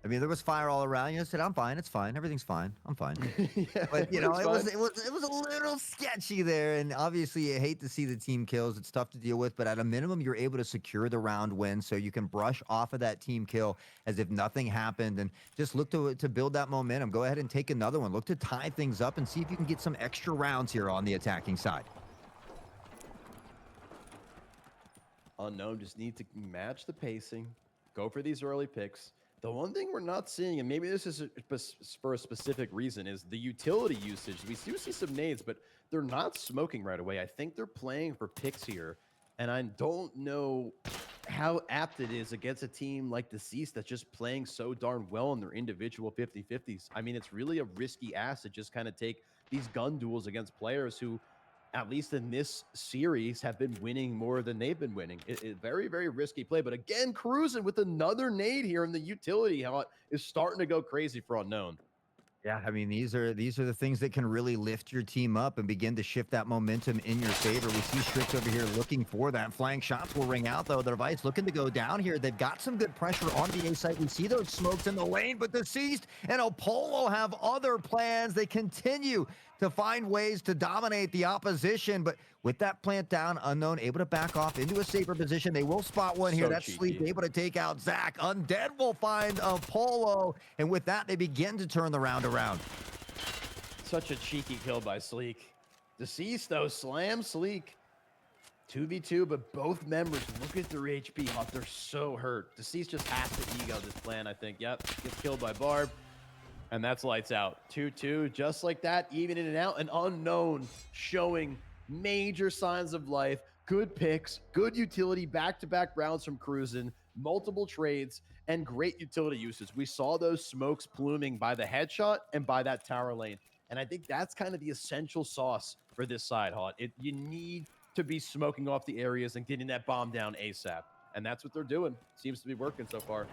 I mean, there was fire all around you. I said, I'm fine. It's fine. Everything's fine. I'm fine. Yeah, But it fine. was a little sketchy there. And obviously, you hate to see the team kills. It's tough to deal with. But at a minimum, you're able to secure the round win, so you can brush off of that team kill as if nothing happened, and just look to build that momentum. Go ahead and take another one. Look to tie things up and see if you can get some extra rounds here on the attacking side. Unknown just need to match the pacing, go for these early picks. The one thing we're not seeing, and maybe this is for a specific reason, is the utility usage. We do see some nades, but they're not smoking right away. I think they're playing for picks here, and I don't know how apt it is against a team like Deceased that's just playing so darn well in their individual 50-50s. I mean, it's really a risky ass to just kind of take these gun duels against players who, at least in this series, have been winning more than they've been winning. Very, very risky play. But again, Cruising with another nade here in the utility hot is starting to go crazy for Unknown. Yeah, I mean, these are the things that can really lift your team up and begin to shift that momentum in your favor. We see Strix over here looking for that. Flank shots will ring out, though. Their Vice looking to go down here. They've got some good pressure on the A site. We see those smokes in the lane, but Deceased and Hpl Na have other plans. They continue to find ways to dominate the opposition, but with that plant down, Unknown able to back off into a safer position. They will spot one here. So That's cheeky. Sleep able to take out Zach. Undead will find Hpl Na, and with that, they begin to turn the round around. Such a cheeky kill by Sleek. Deceased, though, slam Sleek. 2v2, but both members, look at their HP. Oh, they're so hurt. Deceased just has to ego this plan, I think. Yep, gets killed by Barb. And that's lights out. 2-2, just like that, even in and out. An Unknown showing major signs of life. Good picks, good utility, back-to-back rounds from Cruising, multiple trades, and great utility usage. We saw those smokes pluming by the headshot and by that tower lane. And I think that's kind of the essential sauce for this side, Hot. You need to be smoking off the areas and getting that bomb down ASAP. And that's what they're doing. Seems to be working so far.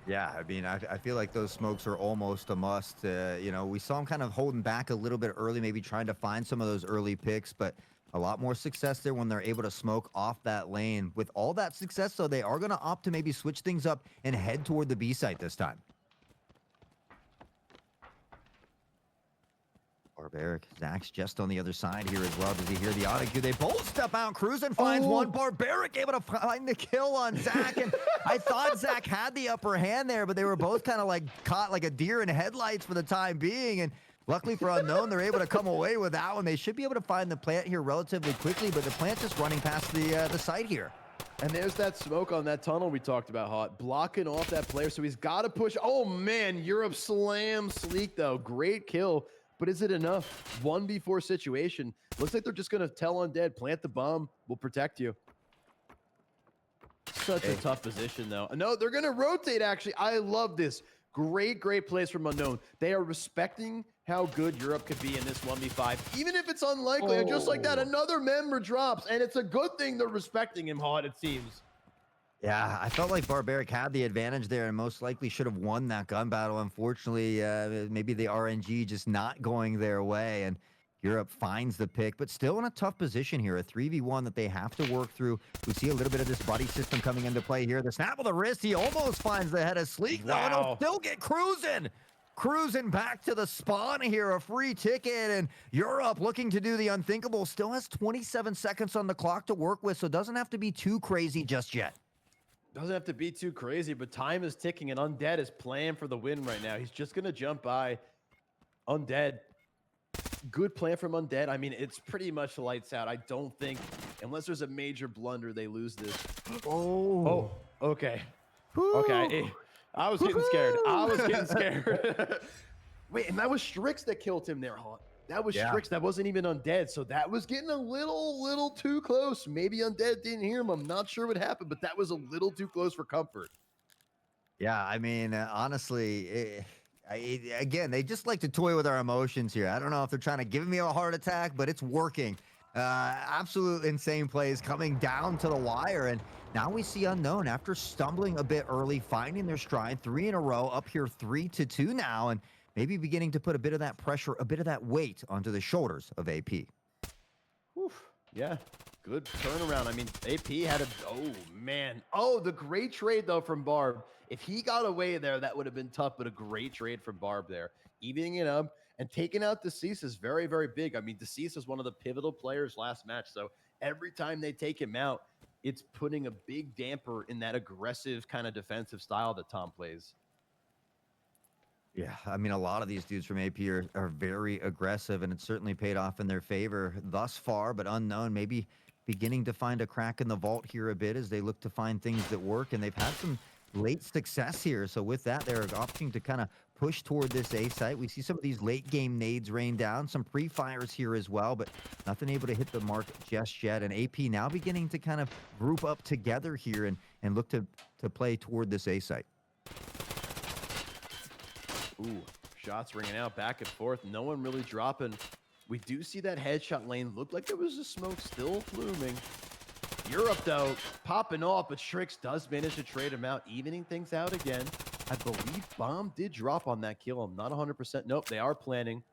Yeah, I mean, I feel like those smokes are almost a must. We saw them kind of holding back a little bit early, maybe trying to find some of those early picks, but a lot more success there when they're able to smoke off that lane. With all that success, though, they are going to opt to maybe switch things up and head toward the B site this time. Barbaric. Zach's just on the other side here as well. Does he hear the audio? They both step out. Cruising finds one. Barbaric able to find the kill on Zach. And I thought Zach had the upper hand there, but they were both kind of like caught like a deer in headlights for the time being. And luckily for Unknown, they're able to come away with that one. They should be able to find the plant here relatively quickly, but the plant just running past the site here. And there's that smoke on that tunnel we talked about, Hot, blocking off that player. So he's got to push. Oh, man, Europe slams Sleek, though. Great kill. But is it enough? 1v4 situation. Looks like they're just going to tell Undead, plant the bomb. We'll protect you. Such a tough position, though. No, they're going to rotate, actually. I love this. Great plays from Unknown. They are respecting how good Europe could be in this 1v5, even if it's unlikely. And just like that, another member drops. And it's a good thing they're respecting him, Hot, it seems. Yeah, I felt like Barbaric had the advantage there and most likely should have won that gun battle. Unfortunately, maybe the RNG just not going their way. And Europe finds the pick, but still in a tough position here. A 3v1 that they have to work through. We see a little bit of this buddy system coming into play here. The snap of the wrist, he almost finds the head of Sleek, though, and he'll Wow. still get cruising. Cruising back to the spawn here, a free ticket, and Europe looking to do the unthinkable. Still has 27 seconds on the clock to work with, so doesn't have to be too crazy just yet. Doesn't have to be too crazy, but time is ticking, and Undead is playing for the win right now. He's just going to jump by Undead. Good plan from Undead. I mean, it's pretty much lights out. I don't think, unless there's a major blunder, they lose this. Oh, okay. Okay. I was getting scared. I was getting scared. Wait, and that was Strix that killed him there, huh? That was Strix. That wasn't even Undead. So that was getting a little too close. Maybe Undead didn't hear him. I'm not sure what happened, but that was a little too close for comfort. Yeah, I mean, honestly, again, they just like to toy with our emotions here. I don't know if they're trying to give me a heart attack, but it's working. Absolute insane plays coming down to the wire. And now we see Unknown after stumbling a bit early, finding their stride, 3 in a row, up here 3-2 now, and maybe beginning to put a bit of that pressure, a bit of that weight onto the shoulders of AP. Oof. Yeah, good turnaround. I mean, AP had a, oh, man. Oh, the great trade, though, from Barb. If he got away there, that would have been tough, but a great trade from Barb there. Evening it up and taking out Deceased is very, very big. I mean, Deceased is one of the pivotal players last match, so every time they take him out, it's putting a big damper in that aggressive kind of defensive style that Tom plays. Yeah, I mean, a lot of these dudes from AP are very aggressive, and it's certainly paid off in their favor thus far, but Unknown maybe beginning to find a crack in the vault here a bit as they look to find things that work, and they've had some late success here. So with that, they're opting to kind of push toward this A site. We see some of these late game nades rain down, some pre-fires here as well, but nothing able to hit the mark just yet. And AP now beginning to kind of group up together here and look to play toward this A site. Ooh, shots ringing out back and forth. No one really dropping. We do see that headshot lane. Looked like there was a smoke still looming. Europe, though, popping off, but Strix does manage to trade him out, evening things out again. I believe Bomb did drop on that kill. I'm not 100%. Nope, they are planning.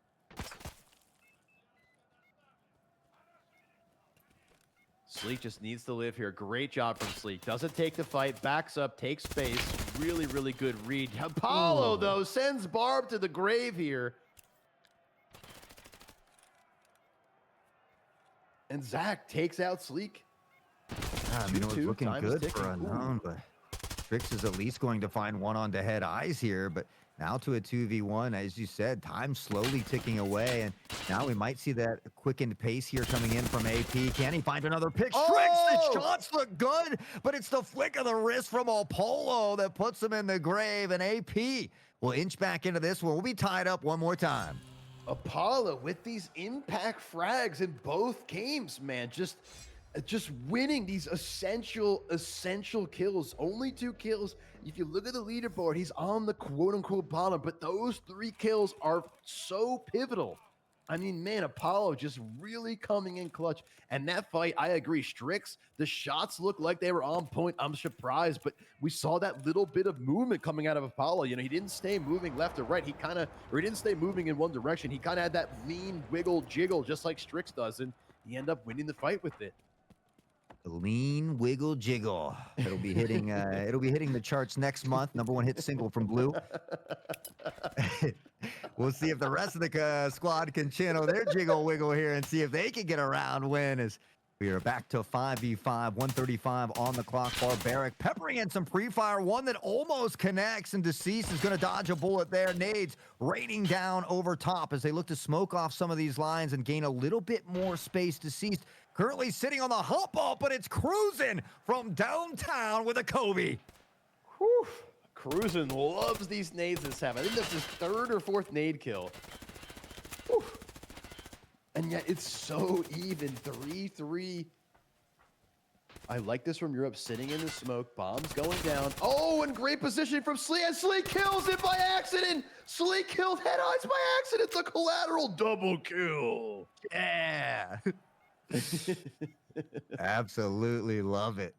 Sleek just needs to live here. Great job from Sleek. Doesn't take the fight, backs up, takes space. Really, really good read. Apollo, though, sends Barb to the grave here. And Zach takes out Sleek. I mean, it was looking good for Unknown, but Strix is at least going to find one on the head eyes here, but now to a 2v1, as you said, time slowly ticking away, and now we might see that quickened pace here coming in from AP. Can he find another pick? Strix, the shots look good, but it's the flick of the wrist from Apollo that puts him in the grave, and AP will inch back into this one. We'll be tied up one more time. Apollo with these impact frags in both games, man. Just winning these essential kills. Only 2 kills. If you look at the leaderboard, he's on the quote-unquote bottom, but those 3 kills are so pivotal. I mean, man, Apollo just really coming in clutch. And that fight, I agree, Strix, the shots look like they were on point. I'm surprised, but we saw that little bit of movement coming out of Apollo. You know, he didn't stay moving left or right. He didn't stay moving in one direction. He kind of had that lean, wiggle, jiggle, just like Strix does, and he ended up winning the fight with it. Lean wiggle jiggle. It'll be hitting the charts next month. #1 hit single from Blue. We'll see if the rest of the squad can channel their jiggle wiggle here and see if they can get a round win as we are back to 5v5, 135 on the clock. Barbaric peppering in some pre-fire, one that almost connects, and Deceased is going to dodge a bullet there. Nades raining down over top as they look to smoke off some of these lines and gain a little bit more space. Deceased currently sitting on the hump up, but it's cruising from downtown with a Kobe. Whew. Cruising loves these nades this time. I think that's his 3rd or 4th nade kill. Whew. And yet it's so even, 3-3. I like this from Europe, sitting in the smoke, bombs going down. Oh, and great position from Sleek, and Sleek kills it by accident. Sleek killed Head Eyes by accident. It's a collateral double kill. Yeah. Absolutely love it.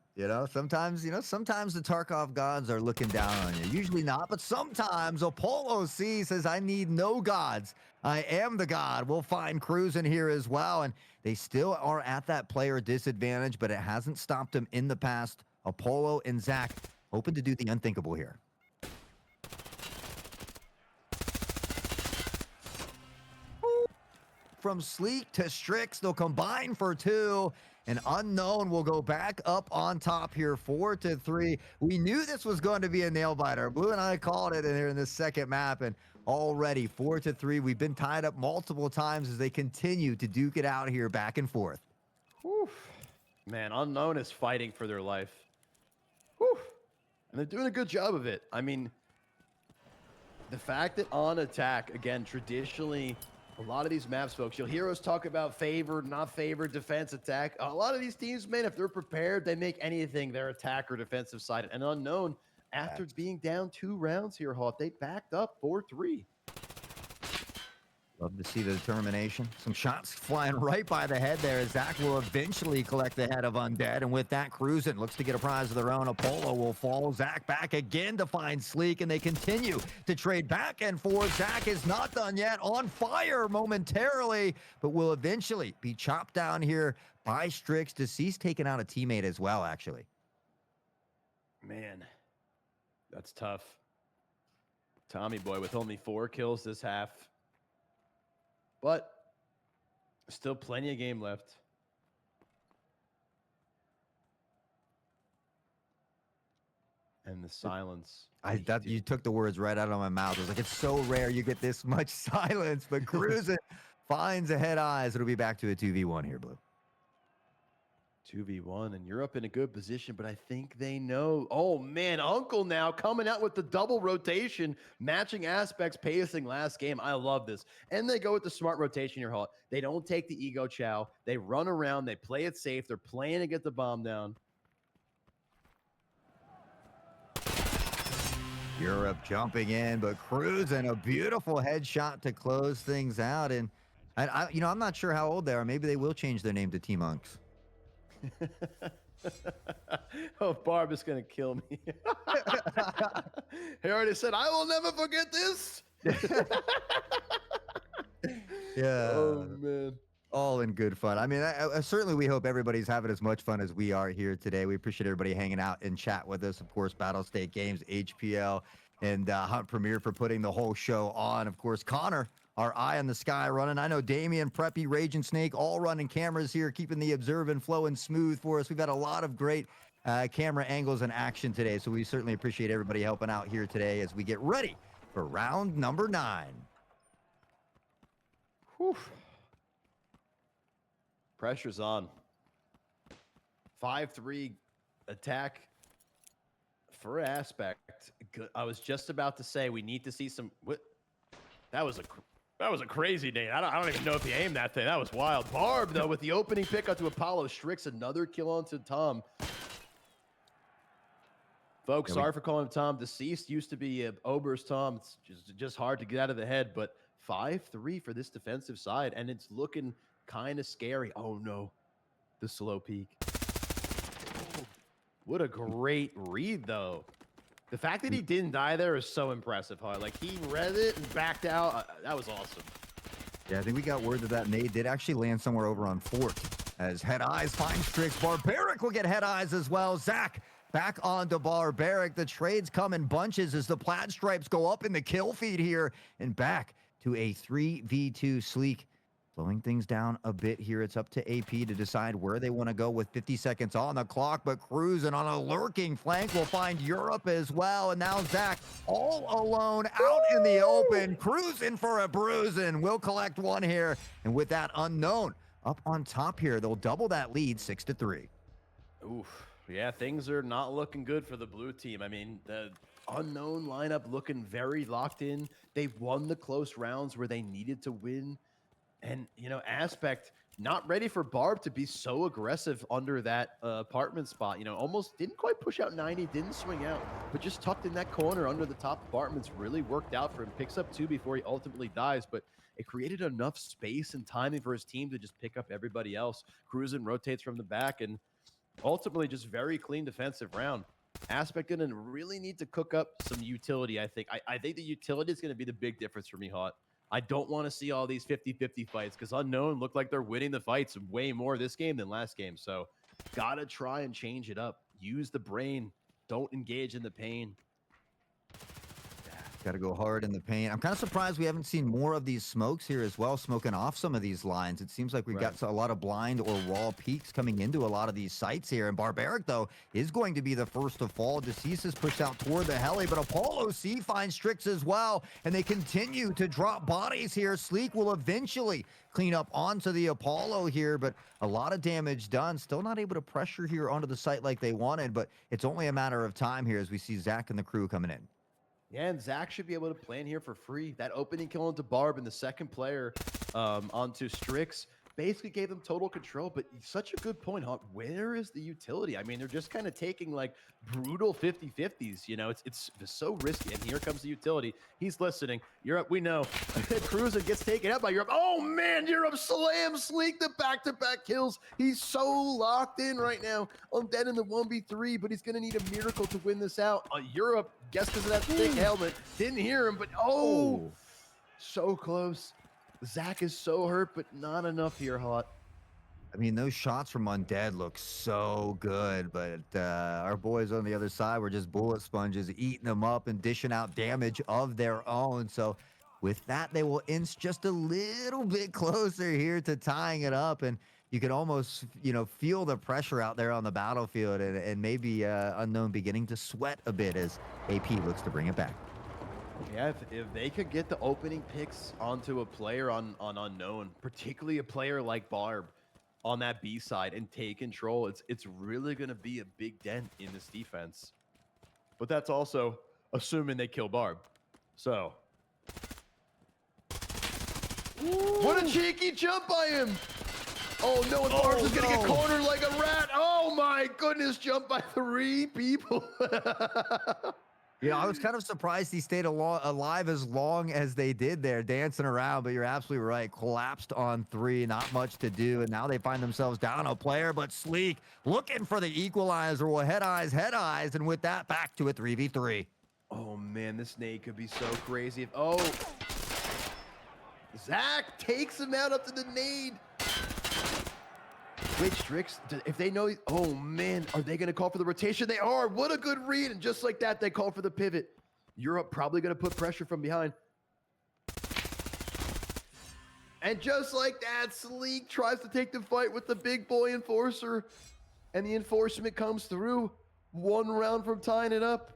Sometimes the Tarkov gods are looking down on you. Usually not, but sometimes Apollo C says, I need no gods. I am the god. We'll find Cruz in here as well. And they still are at that player disadvantage, but it hasn't stopped them in the past. Apollo and Zach hoping to do the unthinkable here. From Sleek to Strix, they'll combine for 2. And Unknown will go back up on top here, 4-3. We knew this was going to be a nail biter. Blue and I called it in here in this second map, and already 4-3. We've been tied up multiple times as they continue to duke it out here back and forth. Whew. Man, Unknown is fighting for their life. Whew. And they're doing a good job of it. I mean, the fact that on attack, again, traditionally, a lot of these maps, folks, you'll hear us talk about favored, not favored, defense, attack. A lot of these teams, man, if they're prepared, they make anything their attack or defensive side. And Unknown, after being down 2 rounds here, Hawk, they backed up 4-3. Love to see the determination. Some shots flying right by the head there. Zach will eventually collect the head of Undead. And with that, Cruising looks to get a prize of their own. Apollo will fall. Zach back again to find Sleek. And they continue to trade back and forth. Zach is not done yet. On fire momentarily, but will eventually be chopped down here by Strix. Deceased taking out a teammate as well, actually. Man, that's tough. Tommy boy with only 4 kills this half. But still plenty of game left. And the silence. You took the words right out of my mouth. I was like, it's so rare you get this much silence. But Cruising finds a head eyes. It'll be back to a 2v1 here, Blue. 2v1, and you're up in a good position, but I think they know. Oh, man, Uncle now coming out with the double rotation, matching aspects, pacing last game. I love this. And they go with the smart rotation here, Hall. They don't take the ego chow. They run around. They play it safe. They're playing to get the bomb down. Europe jumping in, but Cruising a beautiful headshot to close things out. And I'm not sure how old they are. Maybe they will change their name to T-Monks. Oh, Barb is gonna kill me. He already said, I will never forget this. Yeah. Oh, man. All in good fun. I mean, certainly we hope everybody's having as much fun as we are here today. We appreciate everybody hanging out and chat with us. Of course, Battle State Games, HPL, and Hunt Premier for putting the whole show on. Of course, Connor, our eye on the sky running. I know Damian, Preppy, Raging Snake, all running cameras here, keeping the observing flowing smooth for us. We've had a lot of great camera angles and action today, so we certainly appreciate everybody helping out here today as we get ready for round number 9. Whew. Pressure's on. 5-3 attack for Aspect. I was just about to say we need to see some. That was a crazy day. I don't even know if he aimed that thing. That was wild. Barb though with the opening pick onto Apollo. Strix another kill onto Tom. Folks, sorry for calling him Tom. Deceased used to be Ober's Tom. It's just hard to get out of the head. But 5-3 for this defensive side, and it's looking kind of scary. Oh no, the slow peek. What a great read though. The fact that he didn't die there is so impressive, huh? Like he read it and backed out. That was awesome. Yeah, I think we got word that nade did actually land somewhere over on Fort. As Head Eyes finds Strix. Barbaric will get Head Eyes as well. Zach back onto Barbaric. The trades come in bunches as the plaid stripes go up in the kill feed here. And back to a 3v2 Sleek. Slowing things down a bit here. It's up to AP to decide where they want to go with 50 seconds on the clock, but Cruising on a lurking flank will find Europe as well. And now Zach all alone out in the open, cruising for a bruising. Will collect one here. And with that, Unknown up on top here. They'll double that lead 6-3. Oof. Yeah, things are not looking good for the blue team. I mean, the Unknown lineup looking very locked in. They've won the close rounds where they needed to win. And, Aspect not ready for Barb to be so aggressive under that apartment spot. Almost didn't quite push out 90, didn't swing out, but just tucked in that corner under the top apartments really worked out for him. Picks up 2 before he ultimately dies, but it created enough space and timing for his team to just pick up everybody else. Cruising rotates from the back, and Ultimately, just very clean defensive round. Aspect didn't really need to cook up some utility, I think. I think the utility is going to be the big difference for me, Hot. I don't want to see all these 50-50 fights because Unknown look like they're winning the fights way more this game than last game. So gotta try and change it up. Use the brain. Don't engage in the pain. Got to go hard in the paint. I'm kind of surprised we haven't seen more of these smokes here as well, smoking off some of these lines. It seems like we've got a lot of blind or raw peaks coming into a lot of these sites here. And Barbaric, though, is going to be the first to fall. Deceased is pushed out toward the heli, but Apollo C finds Strix as well. And they continue to drop bodies here. Sleek will eventually clean up onto the Apollo here, but a lot of damage done. Still not able to pressure here onto the site like they wanted, but it's only a matter of time here as we see Zach and the crew coming in. Yeah, and Zach should be able to plan here for free. That opening kill into Barb and the second player onto Strix basically gave them total control. But such a good point, Hunt. Where is the utility? I mean, they're just kind of taking like brutal 50-50s. You know, it's so risky. And here comes the utility. He's listening. Europe, we know. Cruiser gets taken out by Europe. Oh, man, Europe slams Sleek the back-to-back kills. He's so locked in right now. Undead in the 1v3, but he's going to need a miracle to win this out. Europe, guess because of that thick helmet, didn't hear him, but so close. Zach is so hurt, but not enough here, Hot. I mean, those shots from Undead look so good, but our boys on the other side were just bullet sponges, eating them up and dishing out damage of their own. So with that, they will inch just a little bit closer here to tying it up. And you can almost, you know, feel the pressure out there on the battlefield, and maybe Unknown beginning to sweat a bit as AP looks to bring it back. Yeah, if they could get the opening picks onto a player on Unknown, particularly a player like Barb on that B side, and take control, it's really going to be a big dent in this defense. But that's also assuming they kill Barb. So. What a cheeky jump by him! Oh no, and Barb's is going to get cornered like a rat. Oh my goodness, jump by 3 people. Yeah, I was kind of surprised he stayed alive as long as they did there, dancing around, but you're absolutely right. Collapsed on 3, not much to do, and now they find themselves down a player, but Sleek looking for the equalizer. Well, head eyes, and with that, back to a 3v3. Oh, man, this nade could be so crazy. Zach takes him out up to the nade. Wait, Strix, if they know, oh man, are they going to call for the rotation? They are. What a good read. And just like that, they call for the pivot. Europe probably going to put pressure from behind. And just like that, Sleek tries to take the fight with the big boy enforcer. And the enforcement comes through. 1 round from tying it up.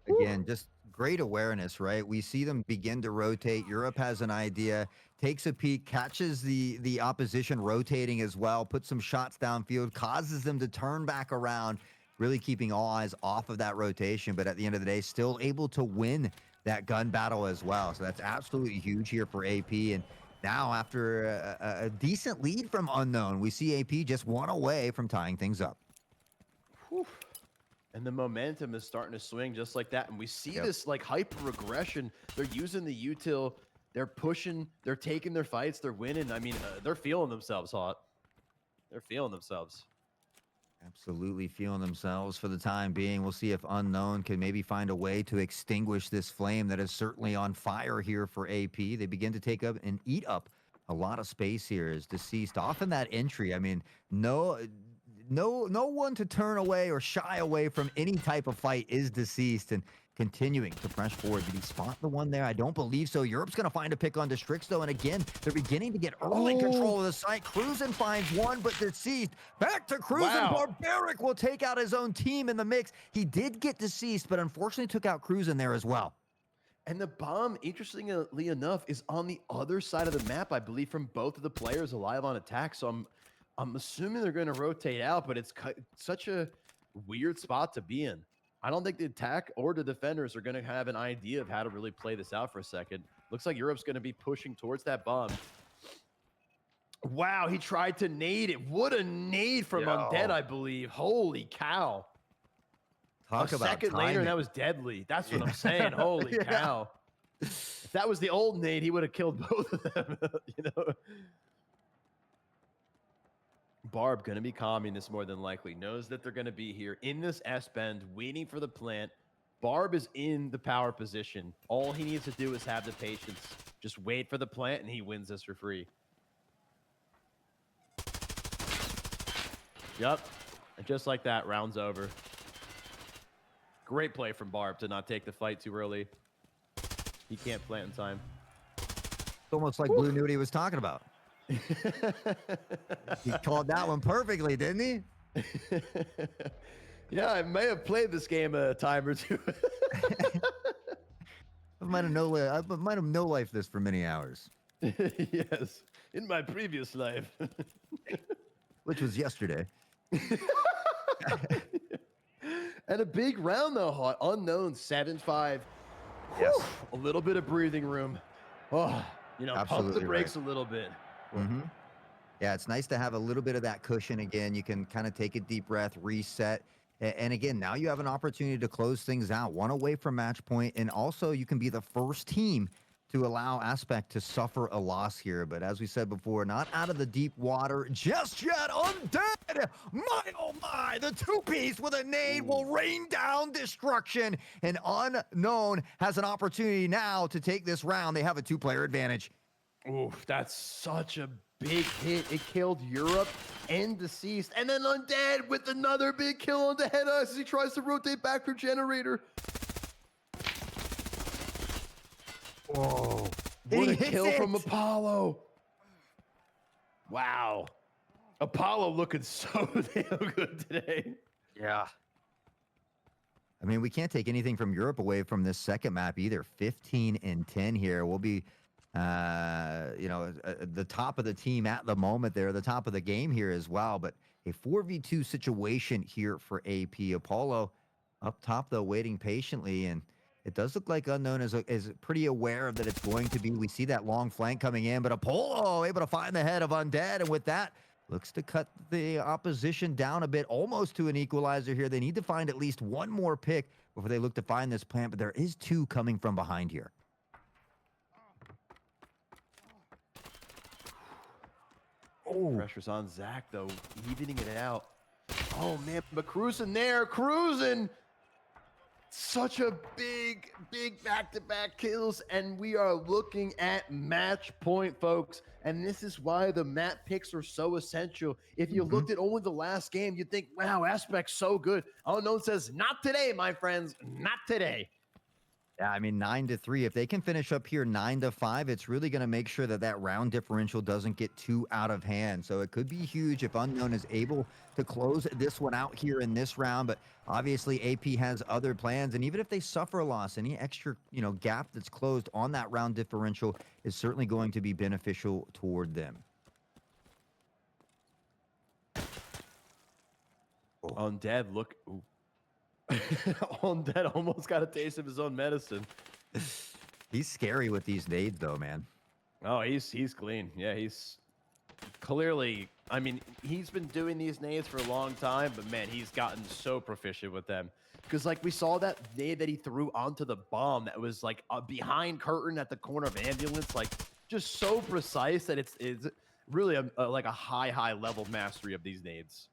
Again, just great awareness, right? We see them begin to rotate. Europe has an idea, takes a peek, catches the opposition rotating as well, puts some shots downfield, causes them to turn back around, really keeping all eyes off of that rotation. But at the end of the day, still able to win that gun battle as well. So that's absolutely huge here for AP. And now after a decent lead from Unknown, we see AP just 1 away from tying things up. Whew. And the momentum is starting to swing just like that. And we see this like hyper aggression. They're using the util. They're pushing. They're taking their fights. They're winning. I mean, they're feeling themselves, Hot. They're feeling themselves. Absolutely feeling themselves for the time being. We'll see if Unknown can maybe find a way to extinguish this flame that is certainly on fire here for AP. They begin to take up and eat up a lot of space here as Deceased off in that entry. I mean, no one to turn away or shy away from any type of fight is Deceased, and continuing to press forward. Did he spot the one there? I don't believe so. Europe's going to find a pick on Strix, though, and again, they're beginning to get early control of the site. Cruisin finds one, but Deceased back to Cruisin. Wow. Barbaric will take out his own team in the mix. He did get Deceased, but unfortunately took out Cruisin there as well. And the bomb, interestingly enough, is on the other side of the map, I believe, from both of the players alive on attack. So I'm assuming they're going to rotate out, but it's such a weird spot to be in. I don't think the attack or the defenders are going to have an idea of how to really play this out for a second. Looks like Europe's going to be pushing towards that bomb. Wow, he tried to nade it. What a nade from Undead, I believe. Holy cow. Talk about second timing. later, that was deadly. That's what I'm saying. Holy cow. If that was the old nade, he would have killed both of them. You know? Barb going to be calming this more than likely. Knows that they're going to be here in this S-bend, waiting for the plant. Barb is in the power position. All he needs to do is have the patience. Just wait for the plant, and he wins this for free. Yep. And just like that, round's over. Great play from Barb to not take the fight too early. He can't plant in time. It's almost like Blue knew what he was talking about. He called that one perfectly, didn't he? Yeah, I may have played this game a time or two. I might have no life this for many hours. Yes, in my previous life. Which was yesterday. And a big round though, Hot. Unknown 7-5. Yes. A little bit of breathing room. Oh, you know, pump the brakes a little bit. Mm-hmm. Yeah, it's nice to have a little bit of that cushion again. You can kind of take a deep breath, reset. And again, now you have an opportunity to close things out, one away from match point, and also you can be the first team to allow Aspect to suffer a loss here. But as we said before, not out of the deep water just yet. Undead! My, oh my! The two-piece with a nade will rain down destruction. And Unknown has an opportunity now to take this round. They have a two-player advantage. Oof, that's such a big hit. It killed Europe and Deceased. And then Undead with another big kill on the head as he tries to rotate back for Generator. Whoa. What a kill from Apollo. Wow. Apollo looking so damn good today. Yeah. I mean, we can't take anything from Europe away from this second map either. 15 and 10 here. We'll be, the top of the team at the moment there, the top of the game here as well. But a 4v2 situation here for AP. Apollo up top, though, waiting patiently. And it does look like Unknown is pretty aware of that it's going to be. We see that long flank coming in, but Apollo able to find the head of Undead. And with that, looks to cut the opposition down a bit, almost to an equalizer here. They need to find at least one more pick before they look to find this plant, but there is two coming from behind here. Oh, pressure's on Zach, though, evening it out. Oh, man, but cruising there, cruising. Such a big back-to-back kills, and we are looking at match point, folks. And this is why the map picks are so essential. If you looked at only the last game, you'd think, wow, Aspect's so good. Unknown says, not today, my friends, not today. Yeah, I mean, 9-3. If they can finish up here 9-5, it's really going to make sure that that round differential doesn't get too out of hand. So it could be huge if Unknown is able to close this one out here in this round. But obviously, AP has other plans. And even if they suffer a loss, any extra, gap that's closed on that round differential is certainly going to be beneficial toward them. Oh. Undead, look. Ooh. Undead almost got a taste of his own medicine. He's scary with these nades, though, man. Oh, he's clean. Yeah, he's clearly. I mean, he's been doing these nades for a long time, but man, he's gotten so proficient with them. Because like we saw that nade that he threw onto the bomb that was like behind curtain at the corner of ambulance, like just so precise that it's really like a high level mastery of these nades.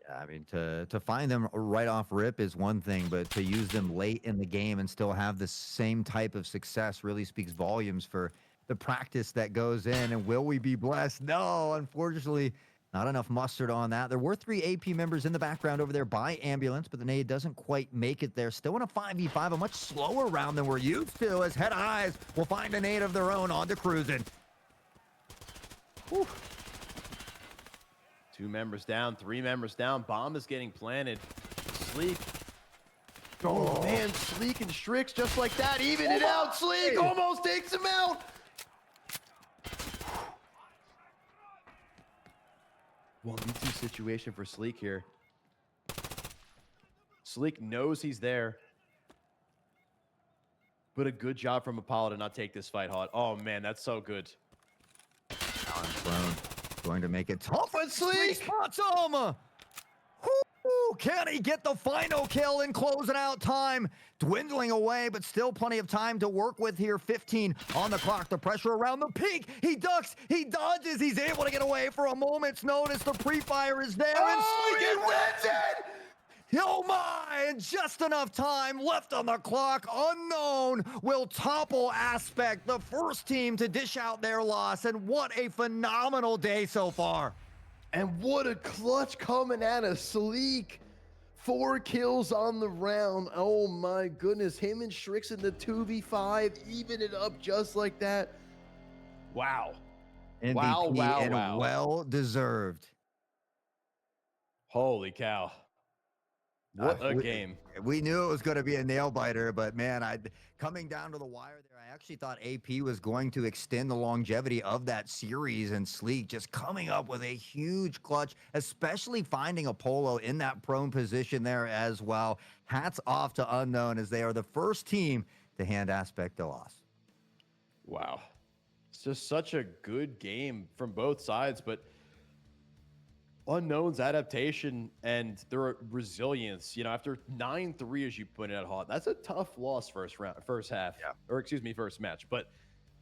I mean, to find them right off rip is one thing, but to use them late in the game and still have the same type of success really speaks volumes for the practice that goes in. And will we be blessed? No, unfortunately, not enough mustard on that. There were 3 AP members in the background over there by ambulance, but the nade doesn't quite make it there. Still in a 5v5, a much slower round than we're used to, as Head Eyes will find a nade of their own on to cruising. Whew. 2 members down, 3 members down. Bomb is getting planted. Sleek. Oh, man, Sleek and Strix just like that. Even it out. Sleek almost takes him out. 1v2 situation for Sleek here. Sleek knows he's there. But a good job from Apollo to not take this fight hot. Oh, man, that's so good. Alan Sloan going to make it tough. But Sleek! Spots him! Can he get the final kill in closing out time? Dwindling away, but still plenty of time to work with here. 15 on the clock. The pressure around the peak. He ducks. He dodges. He's able to get away for a moment's notice. The pre-fire is there. Oh, he wins it! Oh my, and just enough time left on the clock. Unknown will topple Aspect, the first team to dish out their loss, and what a phenomenal day so far. And what a clutch coming at us. Sleek, 4 kills on the round. Oh my goodness, him and Strix in the 2v5, even it up just like that. Wow. MVP Wow, and wow. well deserved. Holy cow. What a game. We knew it was going to be a nail biter, but man, coming down to the wire there, I actually thought AP was going to extend the longevity of that series, and Sleek just coming up with a huge clutch, especially finding a Polo in that prone position there as well. Hats off to Unknown, as they are the first team to hand Aspect a loss. Wow. It's just such a good game from both sides, but Unknown's adaptation and their resilience, after 9-3, as you pointed out, Hot, that's a tough loss first half, first match, but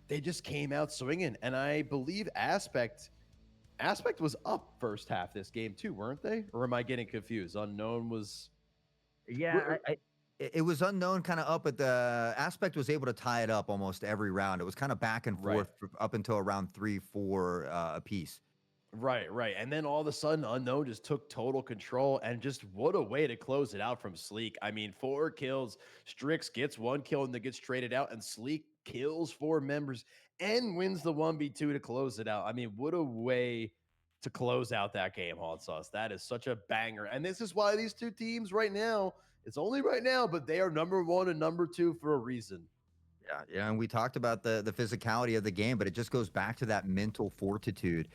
they just came out swinging. And I believe Aspect was up first half this game too, weren't they? Or am I getting confused? Unknown was... Yeah, it was Unknown kind of up, but the Aspect was able to tie it up almost every round. It was kind of back and forth up until around 3-4 apiece. Right. And then all of a sudden, Unknown just took total control, and just what a way to close it out from Sleek. I mean, 4 kills. Strix gets 1 kill and then gets traded out, and Sleek kills 4 members and wins the 1v2 to close it out. I mean, what a way to close out that game, Hot Sauce. That is such a banger. And this is why these two teams right now, it's only right now, but they are number 1 and number 2 for a reason. Yeah, and we talked about the physicality of the game, but it just goes back to that mental fortitude,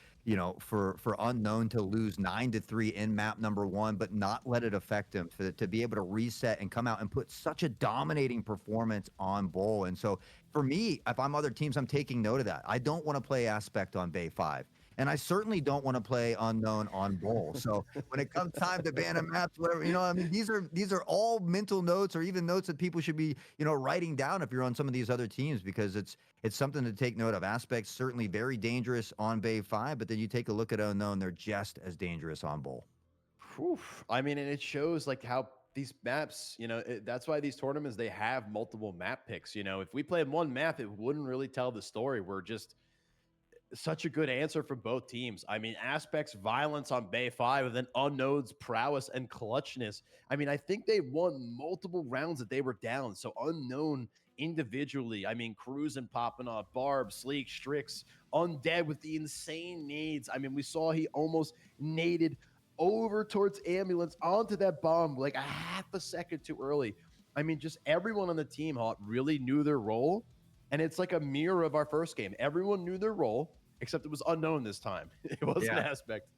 for Unknown to lose 9-3 in map number 1, but not let it affect him, to be able to reset and come out and put such a dominating performance on Bull. And so for me, if I'm other teams, I'm taking note of that. I don't want to play Aspect on Bay 5. And I certainly don't want to play Unknown on Bull. So when it comes time to ban a maps, whatever, these are all mental notes, or even notes that people should be, writing down if you're on some of these other teams, because it's something to take note of. Aspects certainly very dangerous on Bay 5, but then you take a look at Unknown, they're just as dangerous on Bull. Whew. I mean, and it shows like how these maps, that's why these tournaments, they have multiple map picks. If we played one map, it wouldn't really tell the story. We're just such a good answer from both teams. I mean, Aspect's violence on Bay 5, and then Unknown's prowess and clutchness. I mean, I think they won multiple rounds that they were down. So Unknown individually, I mean, cruising, popping off, Barb, Sleek, Strix, Undead with the insane nades. I mean, we saw he almost naded over towards Ambulance onto that bomb like a half a second too early. I mean, just everyone on the team, Hot, really knew their role. And it's like a mirror of our first game. Everyone knew their role, except it was Unknown this time. It wasn't Aspect.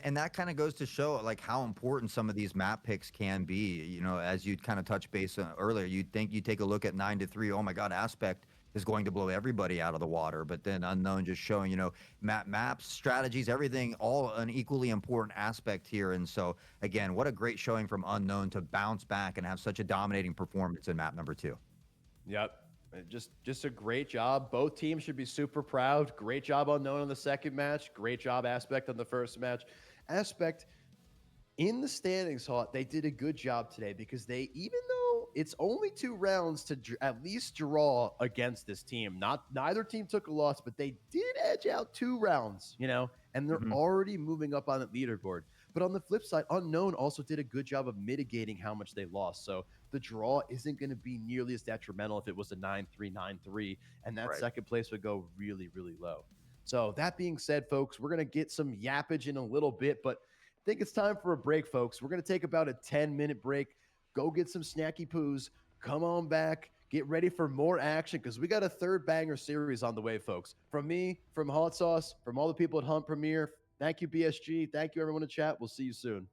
And that kind of goes to show like how important some of these map picks can be. As you'd kind of touch base on earlier, you'd think you take a look at 9-3. Oh my God, Aspect is going to blow everybody out of the water. But then Unknown just showing, maps, strategies, everything, all an equally important aspect here. And so again, what a great showing from Unknown to bounce back and have such a dominating performance in map number 2. Yep. Just a great job. Both teams should be super proud. Great job Unknown on the second match. Great job Aspect on the first match. Aspect in the standings, Hot, they did a good job today, because they, even though it's only 2 rounds to at least draw against this team, neither team took a loss, but they did edge out 2 rounds, and they're already moving up on the leaderboard. But on the flip side, Unknown also did a good job of mitigating how much they lost. So the draw isn't going to be nearly as detrimental if it was a 9-3, 9-3, and that second place would go really, really low. So that being said, folks, we're going to get some yappage in a little bit, but I think it's time for a break, folks. We're going to take about a 10-minute break, go get some snacky poos, come on back, get ready for more action, because we got a third banger series on the way, folks. From me, from Hot Sauce, from all the people at Hunt Premier, thank you, BSG. Thank you, everyone in chat. We'll see you soon.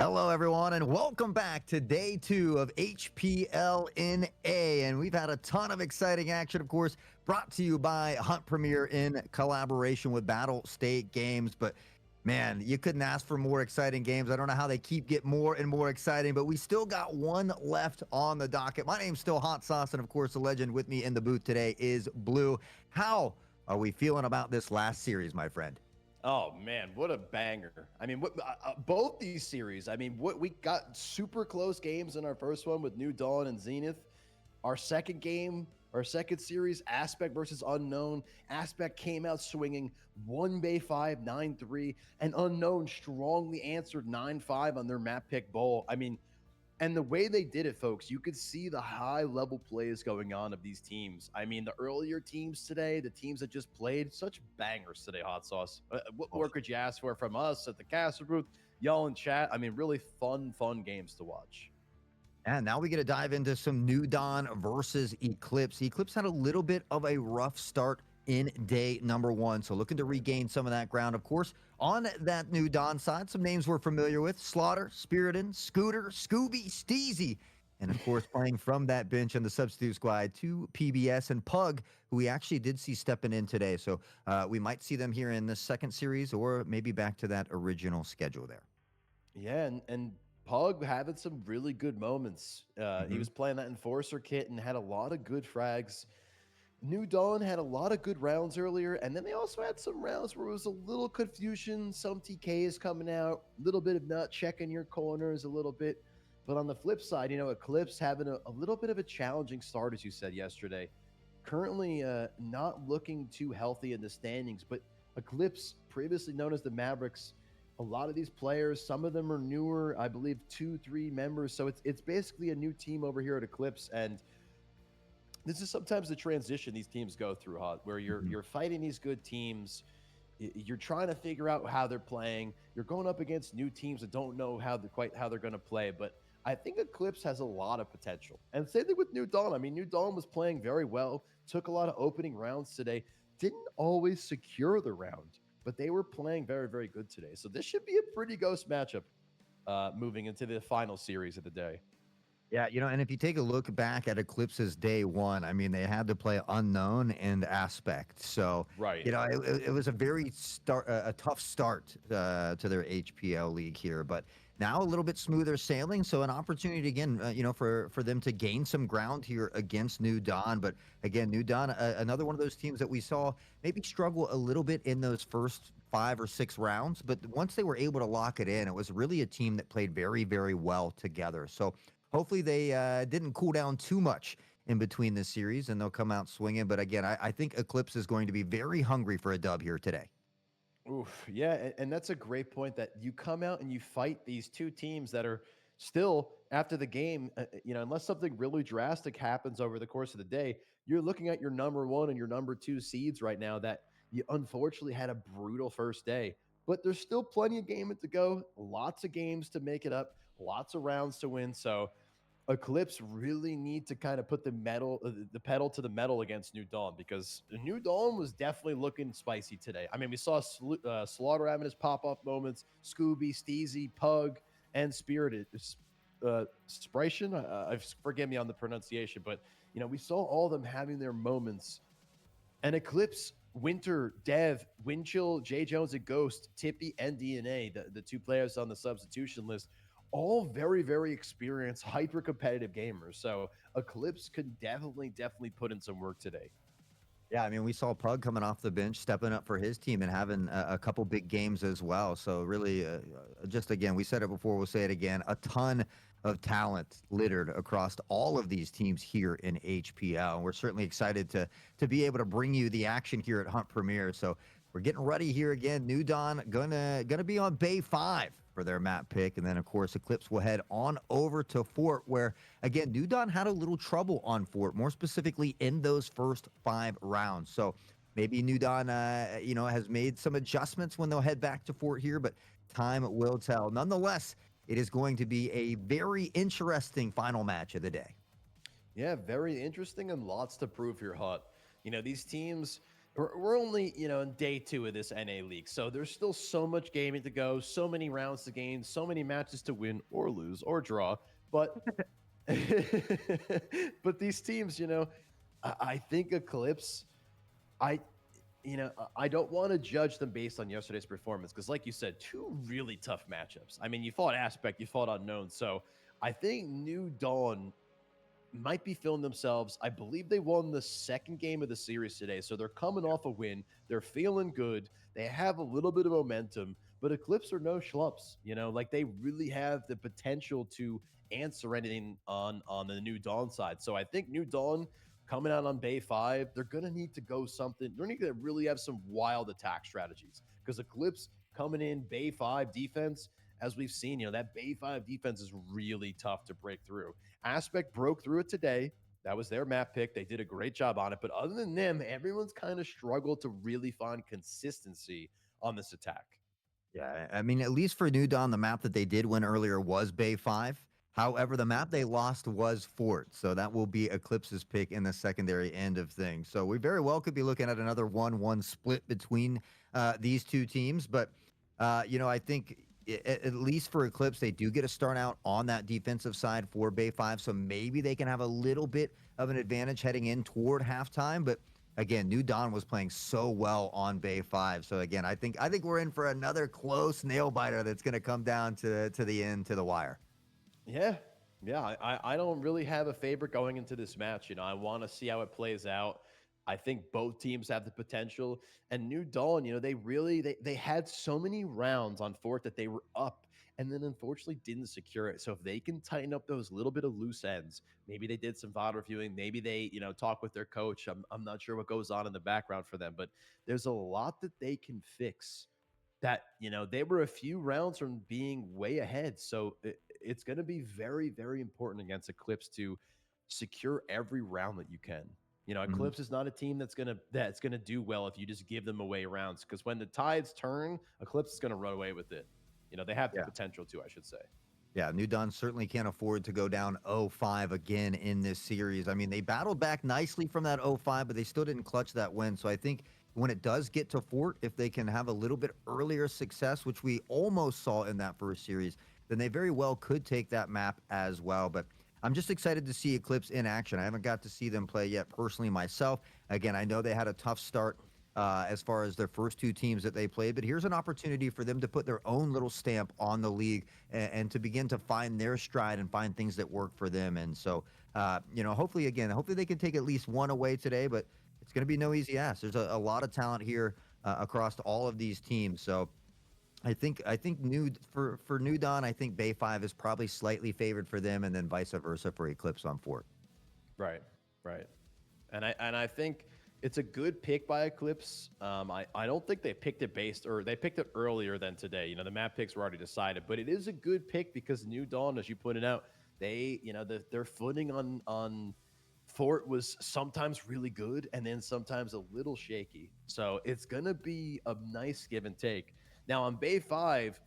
Hello, everyone, and welcome back to day 2 of HPL Na. And we've had a ton of exciting action, of course, brought to you by Hunt Premier in collaboration with Battle State Games. But man, you couldn't ask for more exciting games. I don't know how they keep getting more and more exciting, but we still got one left on the docket. My name's still Hot Sauce, and of course, the legend with me in the booth today is Blue. How are we feeling about this last series, my friend? Oh man, what a banger! I mean, both these series. I mean, what we got super close games in our first one with New Dawn and Zenith. Our second game, our second series, Aspect versus Unknown. Aspect came out swinging 1-5, 9-3, and Unknown strongly answered 9-5 on their map pick bowl. I mean, and the way they did it, folks, you could see the high level plays going on of these teams. I mean, the earlier teams today, the teams that just played, such bangers today, Hot Sauce. What more could you ask for from us at the caster booth? Y'all in chat. I mean, really fun games to watch. And now we get to dive into some New Dawn versus Eclipse. Eclipse had a little bit of a rough start in day number 1, so looking to regain some of that ground. Of course, on that New Dawn side, some names we're familiar with: Slaughter, Spiritin, Scooter, Scooby, Steezy, and of course, playing from that bench in the substitute squad, 2 PBS and Pug, who we actually did see stepping in today. So we might see them here in the second series, or maybe back to that original schedule there. Yeah, and Pug having some really good moments. He was playing that Enforcer kit and had a lot of good frags. New Dawn had a lot of good rounds earlier, and then they also had some rounds where it was a little confusion, some TKs coming out, a little bit of not checking your corners a little bit. But on the flip side, you know, Eclipse having a little bit of a challenging start, as you said yesterday. Currently not looking too healthy in the standings, but Eclipse, previously known as the Mavericks, a lot of these players, some of them are newer, I believe 2-3 members. So it's basically a new team over here at Eclipse, and this is sometimes the transition these teams go through, Hot, where you're fighting these good teams. You're trying to figure out how they're playing. You're going up against new teams that don't know how they're going to play. But I think Eclipse has a lot of potential. And same thing with New Dawn. I mean, New Dawn was playing very well, took a lot of opening rounds today, didn't always secure the round, but they were playing very, very good today. So this should be a pretty ghost matchup moving into the final series of the day. Yeah, and if you take a look back at Eclipse's day 1, I mean, they had to play Unknown and Aspect. So, Right. it was a tough start to their HPL league here, but now a little bit smoother sailing. So an opportunity again, for them to gain some ground here against New Dawn. But again, New Dawn, another one of those teams that we saw maybe struggle a little bit in those first 5 or 6 rounds. But once they were able to lock it in, it was really a team that played very, very well together. So hopefully they didn't cool down too much in between this series, and they'll come out swinging. But again, I think Eclipse is going to be very hungry for a dub here today. Oof, yeah, and that's a great point that you come out and you fight these two teams that are still after the game, unless something really drastic happens over the course of the day, you're looking at your number 1 and your number 2 seeds right now that you unfortunately had a brutal first day. But there's still plenty of game to go, lots of games to make it up, lots of rounds to win. So Eclipse really need to kind of put the pedal to the metal against New Dawn, because New Dawn was definitely looking spicy today. I mean, we saw Slaughter having his pop-up moments, Scooby, Steezy, Pug, and Spirited. Spration, forgive me on the pronunciation, but, we saw all of them having their moments. And Eclipse, Winter, Dev, Windchill, J. Jones, and Ghost, Tippy, and DNA, the 2 players on the substitution list, all very, very experienced, hyper-competitive gamers. So Eclipse could definitely put in some work today. Yeah, I mean, we saw Pug coming off the bench, stepping up for his team and having a couple big games as well. So really, just again, we said it before, we'll say it again, a ton of talent littered across all of these teams here in HPL. And we're certainly excited to be able to bring you the action here at Hunt Premier. So we're getting ready here again. New Dawn gonna be on Bay 5 for their map pick. And then, of course, Eclipse will head on over to Fort, where, again, New Dawn had a little trouble on Fort, more specifically in those first 5 rounds. So maybe New Dawn, has made some adjustments when they'll head back to Fort here, but time will tell. Nonetheless, it is going to be a very interesting final match of the day. Yeah, very interesting and lots to prove here, Hut. These teams, We're only, in day 2 of this NA league, so there's still so much gaming to go, so many rounds to gain, so many matches to win or lose or draw. But but these teams, I think Eclipse, I I don't want to judge them based on yesterday's performance because, like you said, two really tough matchups. I mean, you fought Aspect, you fought Unknown, so I think New Dawn might be feeling themselves. I believe they won the second game of the series today, so they're coming off a win. They're feeling good. They have a little bit of momentum, but Eclipse are no schlups. Like they really have the potential to answer anything on the New Dawn side. So I think New Dawn coming out on Bay 5, they're going to need to go something. They're going to really have some wild attack strategies because Eclipse coming in Bay 5 defense, as we've seen, that Bay 5 defense is really tough to break through. Aspect broke through it today. That was their map pick. They did a great job on it. But other than them, everyone's kind of struggled to really find consistency on this attack. Yeah, I mean, at least for New Dawn, the map that they did win earlier was Bay 5. However, the map they lost was Fort, so that will be Eclipse's pick in the secondary end of things. So we very well could be looking at another 1-1 split between these two teams. But, I think at least for Eclipse, they do get a start out on that defensive side for Bay 5, so maybe they can have a little bit of an advantage heading in toward halftime. But again, New Dawn was playing so well on Bay 5. So again, I think we're in for another close nail biter that's going to come down to the end, to the wire. Yeah. Yeah. I don't really have a favorite going into this match. I want to see how it plays out. I think both teams have the potential. And New Dawn, they had so many rounds on Fort that they were up and then unfortunately didn't secure it. So if they can tighten up those little bit of loose ends, maybe they did some VOD reviewing, maybe they, talk with their coach. I'm not sure what goes on in the background for them, but there's a lot that they can fix that, they were a few rounds from being way ahead. So it's going to be very, very important against Eclipse to secure every round that you can. Mhm. Eclipse is not a team that's gonna do well if you just give them away rounds. Because when the tides turn, Eclipse is gonna run away with it. They have the Yeah. potential to, I should say. Yeah, New Dawn certainly can't afford to go down 0-5 again in this series. I mean, they battled back nicely from that 0-5, but they still didn't clutch that win. So I think when it does get to Fort, if they can have a little bit earlier success, which we almost saw in that first series, then they very well could take that map as well. But I'm just excited to see Eclipse in action. I haven't got to see them play yet personally myself. Again, I know they had a tough start as far as their first two teams that they played. But here's an opportunity for them to put their own little stamp on the league and to begin to find their stride and find things that work for them. And so, hopefully they can take at least one away today. But it's going to be no easy ask. There's a lot of talent here across all of these teams. So. I think for New Dawn, I think Bay 5 is probably slightly favored for them, and then vice versa for Eclipse on Fort. Right, right. And I think it's a good pick by Eclipse. I don't think they picked it they picked it earlier than today. The map picks were already decided, but it is a good pick because New Dawn, as you pointed out, they their footing on Fort was sometimes really good and then sometimes a little shaky. So it's gonna be a nice give and take. Now on Bay 5,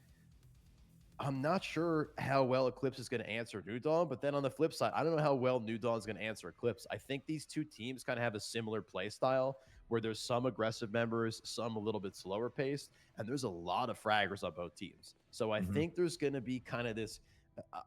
I'm not sure how well Eclipse is going to answer New Dawn, but then on the flip side, I don't know how well New Dawn is going to answer Eclipse. I think these two teams kind of have a similar play style where there's some aggressive members, some a little bit slower paced, and there's a lot of fraggers on both teams. So I Mhm. think there's going to be kind of this.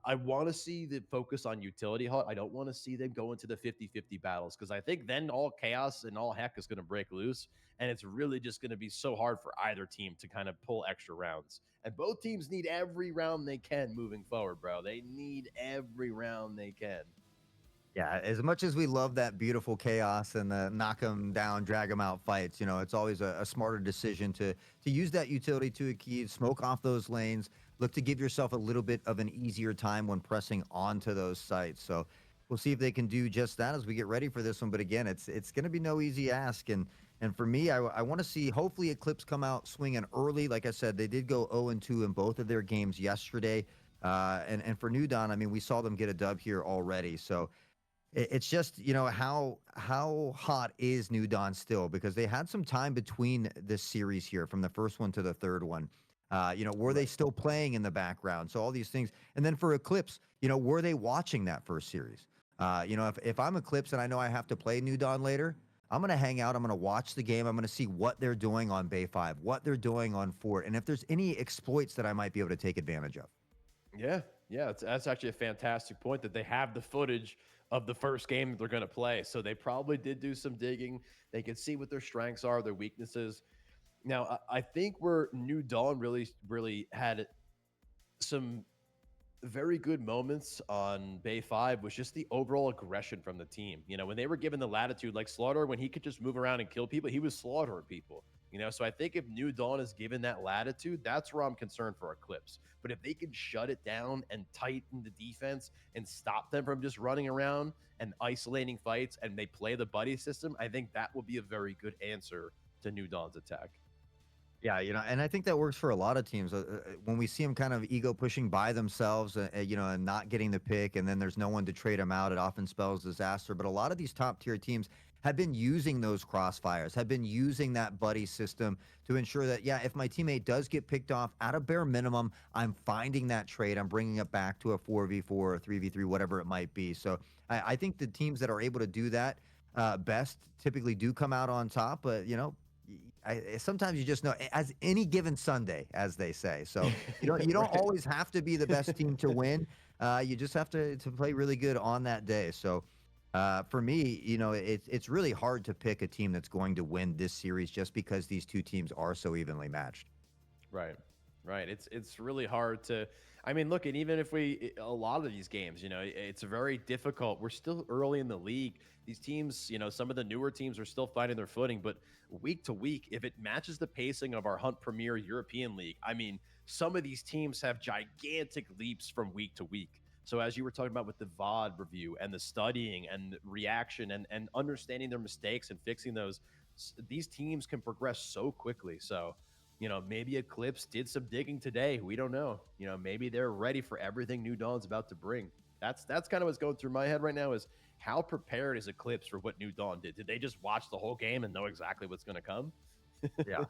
I want to see the focus on utility hut. I don't want to see them go into the 50-50 battles because I think then all chaos and all heck is going to break loose. And it's really just going to be so hard for either team to kind of pull extra rounds. And both teams need every round they can moving forward, bro. They need every round they can. Yeah, as much as we love that beautiful chaos and the knock them down, drag them out fights, it's always a smarter decision to use that utility to a key, smoke off those lanes, look to give yourself a little bit of an easier time when pressing onto those sites. So we'll see if they can do just that as we get ready for this one. But again, it's going to be no easy ask. And for me, I want to see hopefully Eclipse come out swinging early. Like I said, they did go 0-2 in both of their games yesterday. And for New Dawn, I mean, we saw them get a dub here already. So it's just, how hot is New Dawn still? Because they had some time between this series here from the first one to the third one. Were they Right. still playing in the background? So all these things. And then for Eclipse, were they watching that first series? If I'm Eclipse and I know I have to play New Dawn later, I'm going to hang out. I'm going to watch the game. I'm going to see what they're doing on Bay 5, what they're doing on Fort, and if there's any exploits that I might be able to take advantage of. Yeah, yeah, that's actually a fantastic point that they have the footage of the first game that they're going to play. So they probably did do some digging. They can see what their strengths are, their weaknesses. Now, I think where New Dawn really had some very good moments on Bay 5 was just the overall aggression from the team. You know, when they were given the latitude, like Slaughter, when he could just move around and kill people, he was slaughtering people. You know, so I think if New Dawn is given that latitude, that's where I'm concerned for Eclipse. But if they can shut it down and tighten the defense and stop them from just running around and isolating fights and they play the buddy system, I think that will be a very good answer to New Dawn's attack. Yeah, and I think that works for a lot of teams. When we see them kind of ego pushing by themselves, and not getting the pick, and then there's no one to trade them out, it often spells disaster. But a lot of these top tier teams have been using those crossfires, have been using that buddy system to ensure that, yeah, if my teammate does get picked off, at a bare minimum, I'm finding that trade, I'm bringing it back to a 4v4 or 3v3, whatever it might be. So I think the teams that are able to do that best typically do come out on top. But sometimes you just know, as any given Sunday, as they say. So you don't Right. always have to be the best team to win. You just have to play really good on that day. So for me, it's really hard to pick a team that's going to win this series just because these two teams are so evenly matched. Right. Right. It's really hard to I mean, look, and even if a lot of these games, it's very difficult. We're still early in the league. These teams, some of the newer teams are still finding their footing, but week to week, if it matches the pacing of our Hunt Premier European League, I mean, some of these teams have gigantic leaps from week to week. So as you were talking about with the VOD review and the studying and reaction and understanding their mistakes and fixing those, these teams can progress so quickly. So maybe Eclipse did some digging today. We don't know. Maybe they're ready for everything New Dawn's about to bring. That's kind of what's going through my head right now is how prepared is Eclipse for what New Dawn did? Did they just watch the whole game and know exactly what's going to come? Yeah.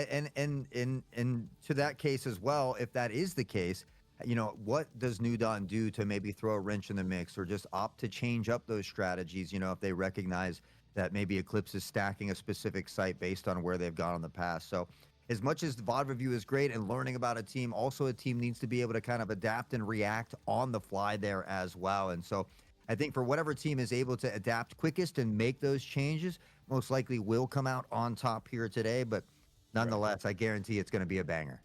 And to that case as well, if that is the case, what does New Dawn do to maybe throw a wrench in the mix or just opt to change up those strategies, if they recognize that maybe Eclipse is stacking a specific site based on where they've gone in the past. So as much as the VOD review is great and learning about a team, also a team needs to be able to kind of adapt and react on the fly there as well. And so I think for whatever team is able to adapt quickest and make those changes, most likely will come out on top here today. But Right. nonetheless, I guarantee it's going to be a banger.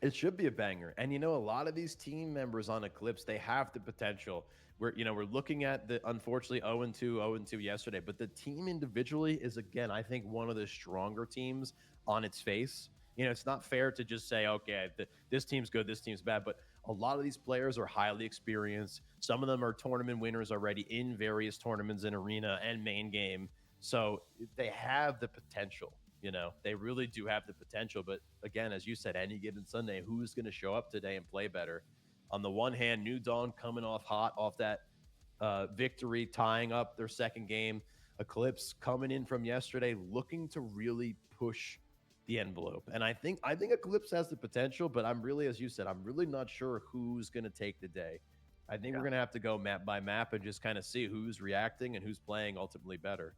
It should be a banger. And a lot of these team members on Eclipse, they have the potential. We're looking at the unfortunately 0-2, 0-2 yesterday, but the team individually is again, I think, one of the stronger teams on its face. It's not fair to just say, okay, this team's good, this team's bad, but a lot of these players are highly experienced. Some of them are tournament winners already in various tournaments in arena and main game. So they have the potential. They really do have the potential. But again, as you said, any given Sunday, who's going to show up today and play better? On the one hand, New Dawn coming off hot off that victory, tying up their second game. Eclipse coming in from yesterday, looking to really push the envelope. And I think Eclipse has the potential, but I'm really, as you said, I'm really not sure who's going to take the day. I think we're going to have to go map by map and just kind of see who's reacting and who's playing ultimately better.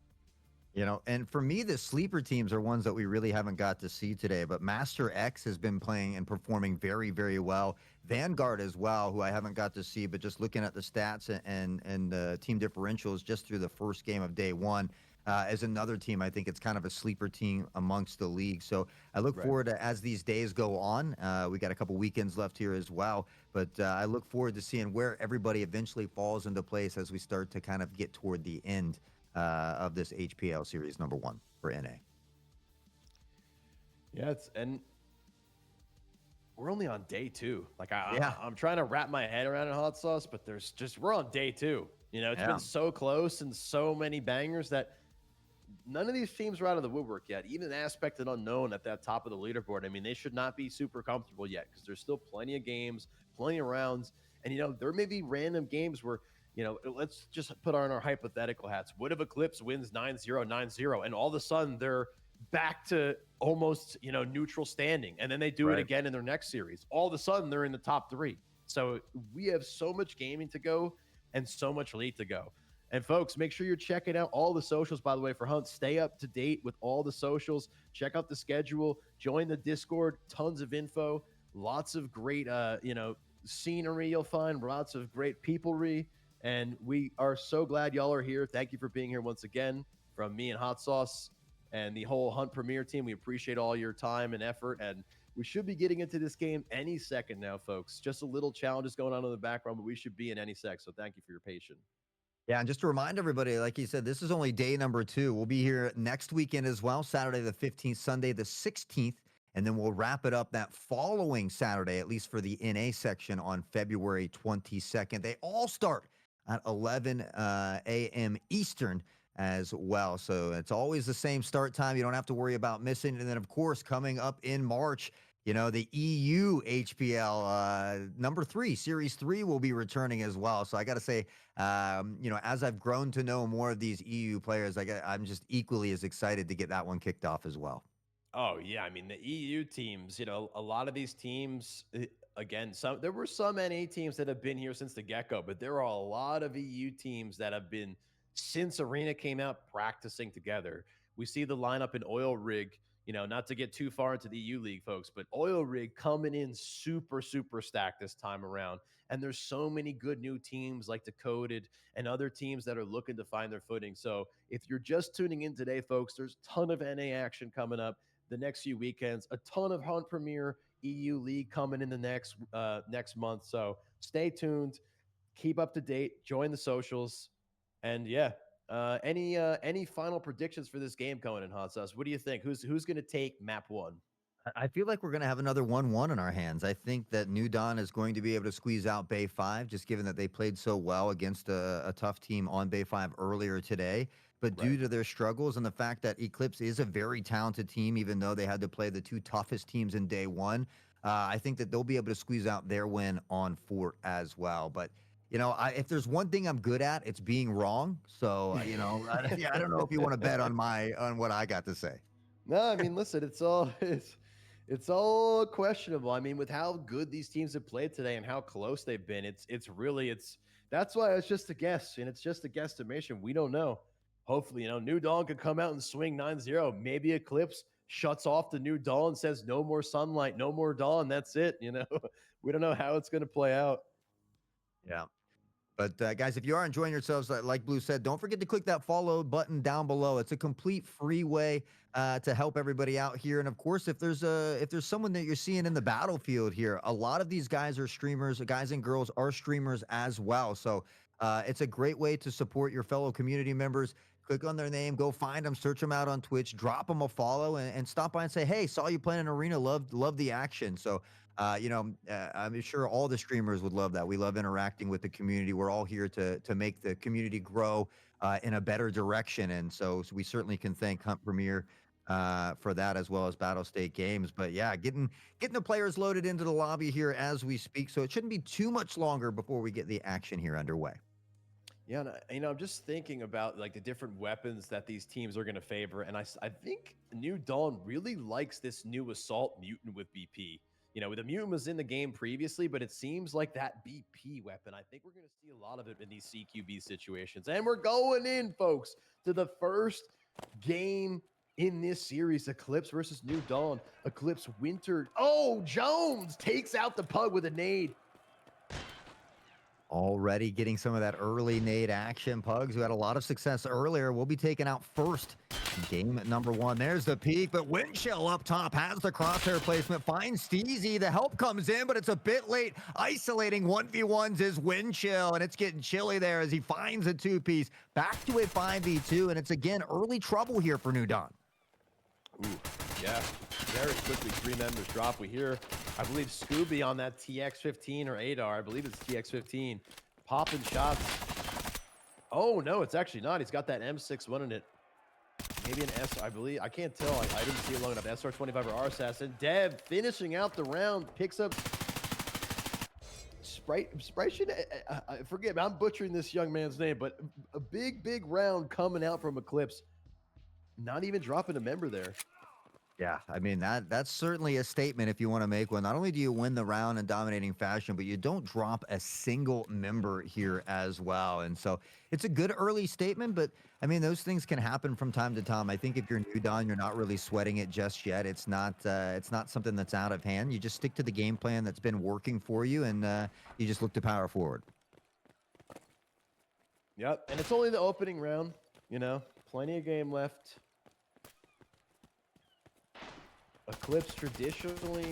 And for me, the sleeper teams are ones that we really haven't got to see today. But Master X has been playing and performing very, very well. Vanguard as well, who I haven't got to see, but just looking at the stats and the team differentials just through the first game of day one, as another team, I think it's kind of a sleeper team amongst the league. So I look Right. forward to, as these days go on. We got a couple weekends left here as well, but I look forward to seeing where everybody eventually falls into place as we start to kind of get toward the end of this HPL series number one for NA. Yeah, and we're only on day two. Like Yeah. I'm trying to wrap my head around it, hot sauce, but we're on day two. It's Yeah. been so close and so many bangers that none of these teams are out of the woodwork yet. Even Aspect and Unknown at that top of the leaderboard. I mean, they should not be super comfortable yet because there's still plenty of games, plenty of rounds, and there may be random games where. Let's just put on our hypothetical hats. What if Eclipse wins 9-0, 9-0, and all of a sudden they're back to almost, neutral standing, and then they do it again in their next series? All of a sudden they're in the top three. So we have so much gaming to go and so much lead to go. And folks, make sure you're checking out all the socials, by the way, for Hunt. Stay up to date with all the socials. Check out the schedule. Join the Discord. Tons of info. Lots of great, scenery you'll find. Lots of great peoplery. And we are so glad y'all are here. Thank you for being here once again from me and Hot Sauce and the whole Hunt Premier team. We appreciate all your time and effort. And we should be getting into this game any second now, folks. Just a little challenges going on in the background, but we should be in any sec. So thank you for your patience. Yeah, and just to remind everybody, like you said, this is only day number 2. We'll be here next weekend as well, Saturday the 15th, Sunday the 16th, and then we'll wrap it up that following Saturday, at least for the NA section, on February 22nd. They all start at 11 a.m. Eastern as well. So it's always the same start time. You don't have to worry about missing. And then, of course, coming up in March, the EU HPL number 3, Series 3 will be returning as well. So I got to say, as I've grown to know more of these EU players, I'm just equally as excited to get that one kicked off as well. Oh yeah, I mean the EU teams. A lot of these teams. Again, there were some NA teams that have been here since the get-go, but there are a lot of EU teams that have been since Arena came out practicing together. We see the lineup in Oil Rig. Not to get too far into the EU League, folks, but Oil Rig coming in super, super stacked this time around. And there's so many good new teams like Decoded and other teams that are looking to find their footing. So if you're just tuning in today, folks, there's a ton of NA action coming up the next few weekends, a ton of Hunt Premier EU League coming in the next month. So stay tuned, keep up to date, join the socials, and yeah. Any final predictions for this game going in, Hot Sauce? What do you think? Who's going to take map 1? I feel like we're going to have another 1-1 in our hands. I think that New Dawn is going to be able to squeeze out Bay 5, just given that they played so well against a tough team on Bay 5 earlier today. But due to their struggles and the fact that Eclipse is a very talented team, even though they had to play the 2 toughest teams in day 1, I think that they'll be able to squeeze out their win on Fort as well. But if there's one thing I'm good at, it's being wrong. So, I don't know if you want to bet on what I got to say. No, I mean, listen, it's all questionable. I mean, with how good these teams have played today and how close they've been, that's why it's just a guess, and it's just a guesstimation. We don't know. Hopefully, New Dawn could come out and swing 9-0. Maybe Eclipse shuts off the New Dawn, says no more sunlight, no more dawn. That's it. We don't know how it's going to play out. Yeah. But guys, if you are enjoying yourselves, like Blue said, don't forget to click that follow button down below. It's a complete free way to help everybody out here. And of course, if there's someone that you're seeing in the battlefield here, a lot of these guys are streamers. Guys and girls are streamers as well. So it's a great way to support your fellow community members. Click on their name, go find them, search them out on Twitch, drop them a follow, and stop by and say, hey, saw you playing in Arena, love the action. So I'm sure all the streamers would love that. We love interacting with the community. We're all here to make the community grow in a better direction. And so we certainly can thank Hunt Premier for that, as well as Battle State Games. But yeah, getting the players loaded into the lobby here as we speak. So it shouldn't be too much longer before we get the action here underway. Yeah, and I'm just thinking about like the different weapons that these teams are going to favor, and I think New Dawn really likes this new Assault Mutant with BP. The Mutant was in the game previously, but it seems like that BP weapon, I think we're going to see a lot of it in these CQB situations. And we're going in, folks, to the first game in this series, Eclipse versus New Dawn. Eclipse Winter. Oh, Jones takes out the Pug with a nade. Already getting some of that early nade action. Pugs, who had a lot of success earlier, will be taken out first. Game number 1. There's the peak, but Windchill up top has the crosshair placement. Finds Steezy. The help comes in, but it's a bit late. Isolating 1v1s is Windchill, and it's getting chilly there as he finds a 2-piece. Back to a 5v2, and it's again early trouble here for New Dawn. Ooh, yeah. Very quickly, 3 members drop. We hear, I believe, Scooby on that TX-15 or ADAR. I believe it's TX-15. Popping shots. Oh, no, it's actually not. He's got that M61 in it. Maybe an S, I believe. I can't tell. I didn't see it long enough. SR-25 or RSAS. And Dev finishing out the round. Picks up Sprite. I forget. I'm butchering this young man's name, but a big round coming out from Eclipse. Not even dropping a member there. Yeah, I mean that's certainly a statement if you want to make one. Not only do you win the round in dominating fashion, but you don't drop a single member here as well. And so it's a good early statement, but I mean those things can happen from time to time. I think if you're new Don, you're not really sweating it just yet. It's not something that's out of hand. You just stick to the game plan that's been working for you, and you just look to power forward. Yep, and it's only the opening round, you know, plenty of game left. Eclipse traditionally,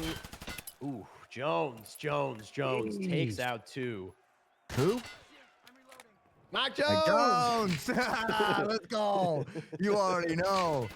ooh, Jones takes Jeez. out 2. Who? Mike Like Jones! Jones. Let's go. You already know.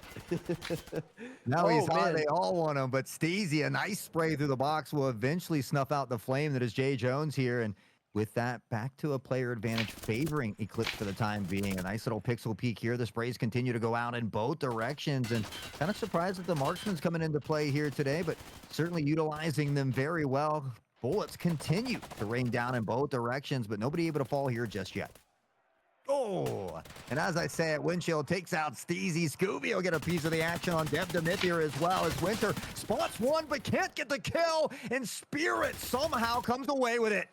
Now he's Oh, hot. man. They all want him, but Steezy, a nice spray through the box, will eventually snuff out the flame that is Jay Jones here. And with that, back to a player advantage favoring Eclipse for the time being. A nice little pixel peek here. The sprays continue to go out in both directions. And kind of surprised that the marksman's coming into play here today, but certainly utilizing them very well. Bullets continue to rain down in both directions, but nobody able to fall here just yet. Oh, and as I say it, Windshield takes out Steezy. Scooby will get a piece of the action on Dev Demith here as well as Winter spots one but can't get the kill, and Spirit somehow comes away with it.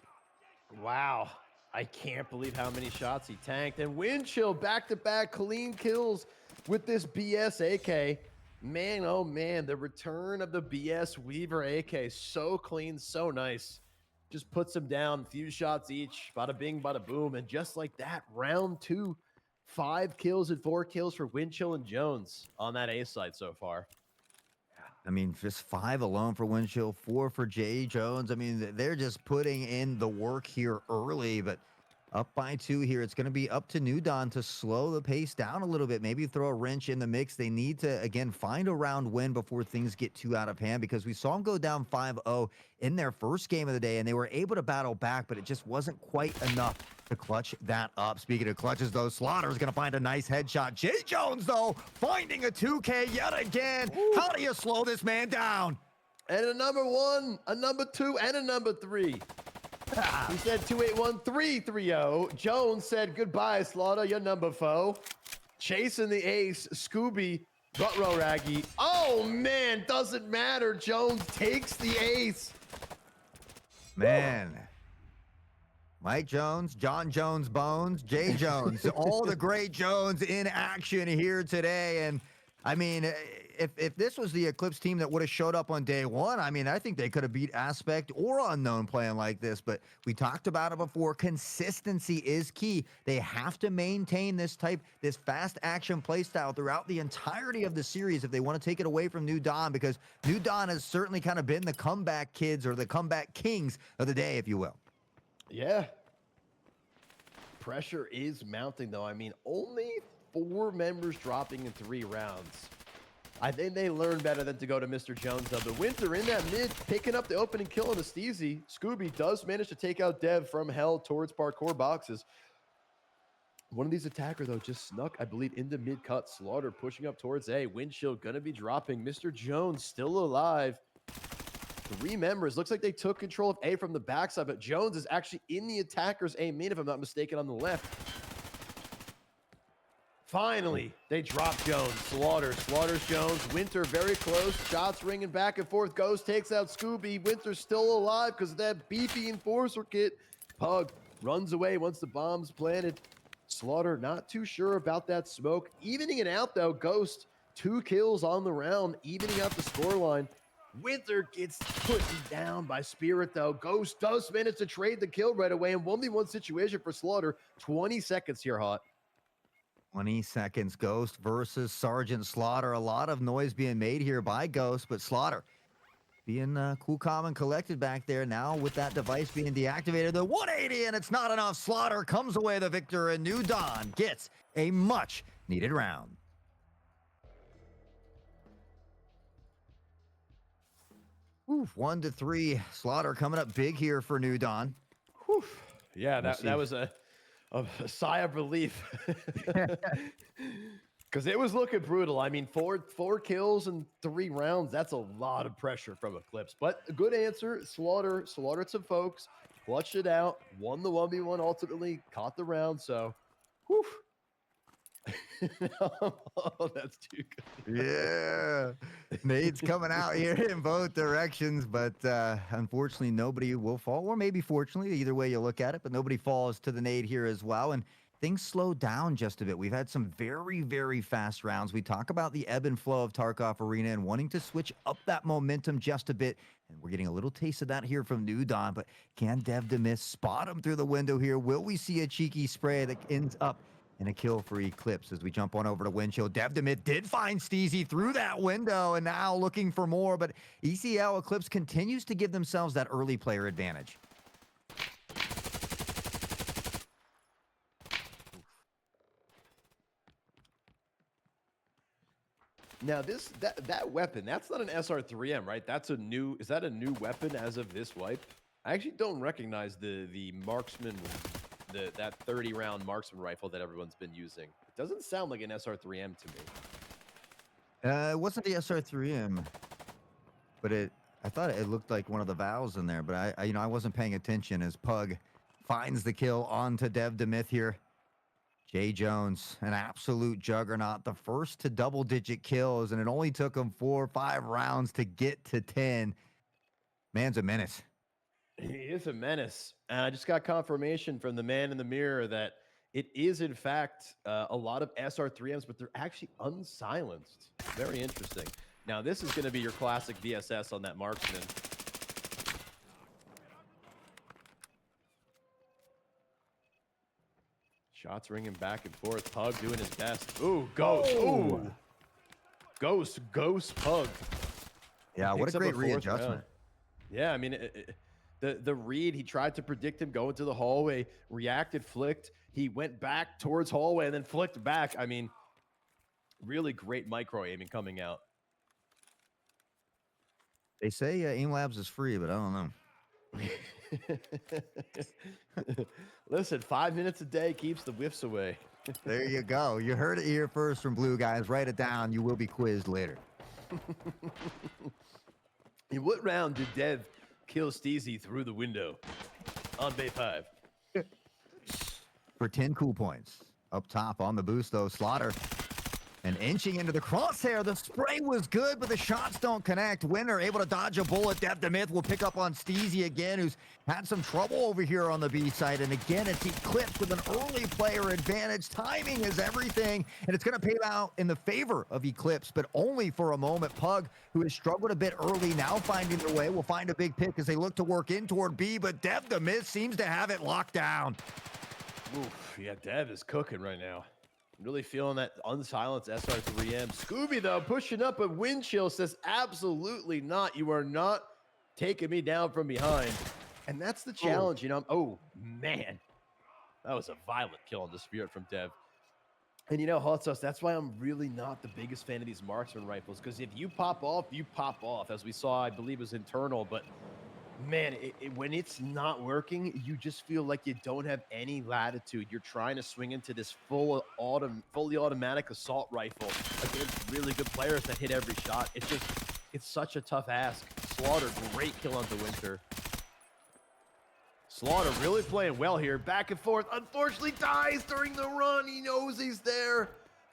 Wow. I can't believe how many shots he tanked. And Windchill back-to-back clean kills with this BS AK. Man, oh man, the return of the BS Weaver AK. So clean, so nice. Just puts him down, few shots each. Bada bing, bada boom. And just like that, round 2, 5 kills and 4 kills for Windchill and Jones on that A side so far. I mean, just 5 alone for Windshield, 4 for Jay Jones. I mean, they're just putting in the work here early, but up by 2 here. It's going to be up to New Dawn to slow the pace down a little bit, maybe throw a wrench in the mix. They need to, again, find a round win before things get too out of hand, because we saw them go down 5-0 in their first game of the day, and they were able to battle back, but it just wasn't quite enough to clutch that up. Speaking of clutches, though, Slaughter's going to find a nice headshot. Jay Jones, though, finding a 2K yet again. Ooh. How do you slow this man down? And a number 1, a number 2, and a number 3. He said 281-330. Jones said goodbye, Slaughter, your number 4. Chasing the ace, Scooby, Butro Raggy. Oh man, doesn't matter. Jones takes the ace. Man. Mike Jones, John Jones Bones, Jay Jones, all the great Jones in action here today. And I mean, if this was the Eclipse team that would have showed up on day 1, I mean, I think they could have beat Aspect or Unknown playing like this. But we talked about it before. Consistency is key. They have to maintain this fast action play style throughout the entirety of the series if they want to take it away from New Dawn, because New Dawn has certainly kind of been the comeback kids, or the comeback kings of the day, if you will. Yeah. Pressure is mounting, though. I mean, only 4 members dropping in 3 rounds. I think they learned better than to go to Mr. Jones, though. The Winter in that mid, picking up the opening kill on the Steezy. Scooby does manage to take out Dev from hell towards parkour boxes. One of these attackers, though, just snuck, I believe, into mid-cut. Slaughter pushing up towards A. Windshield going to be dropping. Mr. Jones still alive. 3 members. Looks like they took control of A from the backside, but Jones is actually in the attacker's A main, if I'm not mistaken, on the left. Finally, they drop Jones. Slaughters Jones. Winter very close. Shots ringing back and forth. Ghost takes out Scooby. Winter's still alive because of that beefy enforcer kit. Pug runs away once the bomb's planted. Slaughter not too sure about that smoke. Evening it out, though. Ghost, 2 kills on the round, evening out the scoreline. Winter gets put down by Spirit, though. Ghost does manage to trade the kill right away in 1v1 situation for Slaughter. 20 seconds here, Hot. 20 seconds. Ghost versus Sergeant Slaughter. A lot of noise being made here by Ghost, but Slaughter being cool, calm, and collected back there. Now with that device being deactivated, the 180, and it's not enough. Slaughter comes away the victor, and New Dawn gets a much-needed round. Oof, 1-3. Slaughter coming up big here for New Dawn. Whew. Yeah, that was a sigh of relief. Because it was looking brutal. I mean, four kills in 3 rounds, that's a lot of pressure from Eclipse. But a good answer. Slaughtered some folks, clutched it out, won the 1v1 ultimately, caught the round. So, whew. Oh, that's too good. Yeah. Nades coming out here in both directions, but unfortunately, nobody will fall. Or maybe fortunately, either way you look at it, but nobody falls to the nade here as well. And things slow down just a bit. We've had some very, very fast rounds. We talk about the ebb and flow of Tarkov Arena and wanting to switch up that momentum just a bit. And we're getting a little taste of that here from New Dawn. But can Dev Demith spot him through the window here? Will we see a cheeky spray that ends up and a kill for Eclipse as we jump on over to Windshield? Dev Demith did find Steezy through that window and now looking for more, but ECL Eclipse continues to give themselves that early player advantage. Now that weapon, that's not an SR3M, right? That's a new. Is that a new weapon as of this wipe? I actually don't recognize the marksman, that 30-round marksman rifle that everyone's been using. It doesn't sound like an SR3M to me. It wasn't the SR3M, but I thought it looked like one of the valves in there, but I wasn't paying attention as Pug finds the kill onto Dev Demith here. Jay Jones, an absolute juggernaut, the first to double-digit kills, and it only took him 4 or 5 rounds to get to 10. Man's a menace. He is a menace. And I just got confirmation from the man in the mirror that it is, in fact, a lot of SR3Ms, but they're actually unsilenced. Very interesting. Now, this is going to be your classic VSS on that marksman. Shots ringing back and forth. Pug doing his best. Ooh, Ghost. Ooh. Ghost Pug. Yeah, what a great readjustment. Round. Yeah, I mean, the read, he tried to predict him going to the hallway, reacted, flicked. He went back towards hallway and then flicked back. I mean, really great micro aiming coming out. They say Aim Labs is free, but I don't know. Listen, 5 minutes a day keeps the whiffs away. There you go. You heard it here first from Blue Guys. Write it down. You will be quizzed later. In what round did Dev kill Steezy through the window on Bay 5? For 10 cool points. Up top on the boost, though, Slaughter. And inching into the crosshair. The spray was good, but the shots don't connect. Winner able to dodge a bullet. Dev Demith will pick up on Steezy again, who's had some trouble over here on the B side. And again, it's Eclipse with an early player advantage. Timing is everything, and it's going to pay out in the favor of Eclipse, but only for a moment. Pug, who has struggled a bit early, now finding their way, will find a big pick as they look to work in toward B, but Dev Demith seems to have it locked down. Oof, yeah, Dev is cooking right now. Really feeling that unsilenced SR3M. Scooby, though, pushing up, but Windchill says, absolutely not. You are not taking me down from behind. And that's the challenge, you know. Oh, man. That was a violent kill on the Spirit from Dev. And, you know, Hot Sauce, that's why I'm really not the biggest fan of these marksman rifles. Because if you pop off, you pop off. As we saw, I believe it was internal. But, man, when it's not working, you just feel like you don't have any latitude. You're trying to swing into this fully automatic assault rifle against really good players that hit every shot. It's such a tough ask. Slaughter, great kill onto Winter. Slaughter really playing well here. Back and forth. Unfortunately dies during the run. He knows he's there.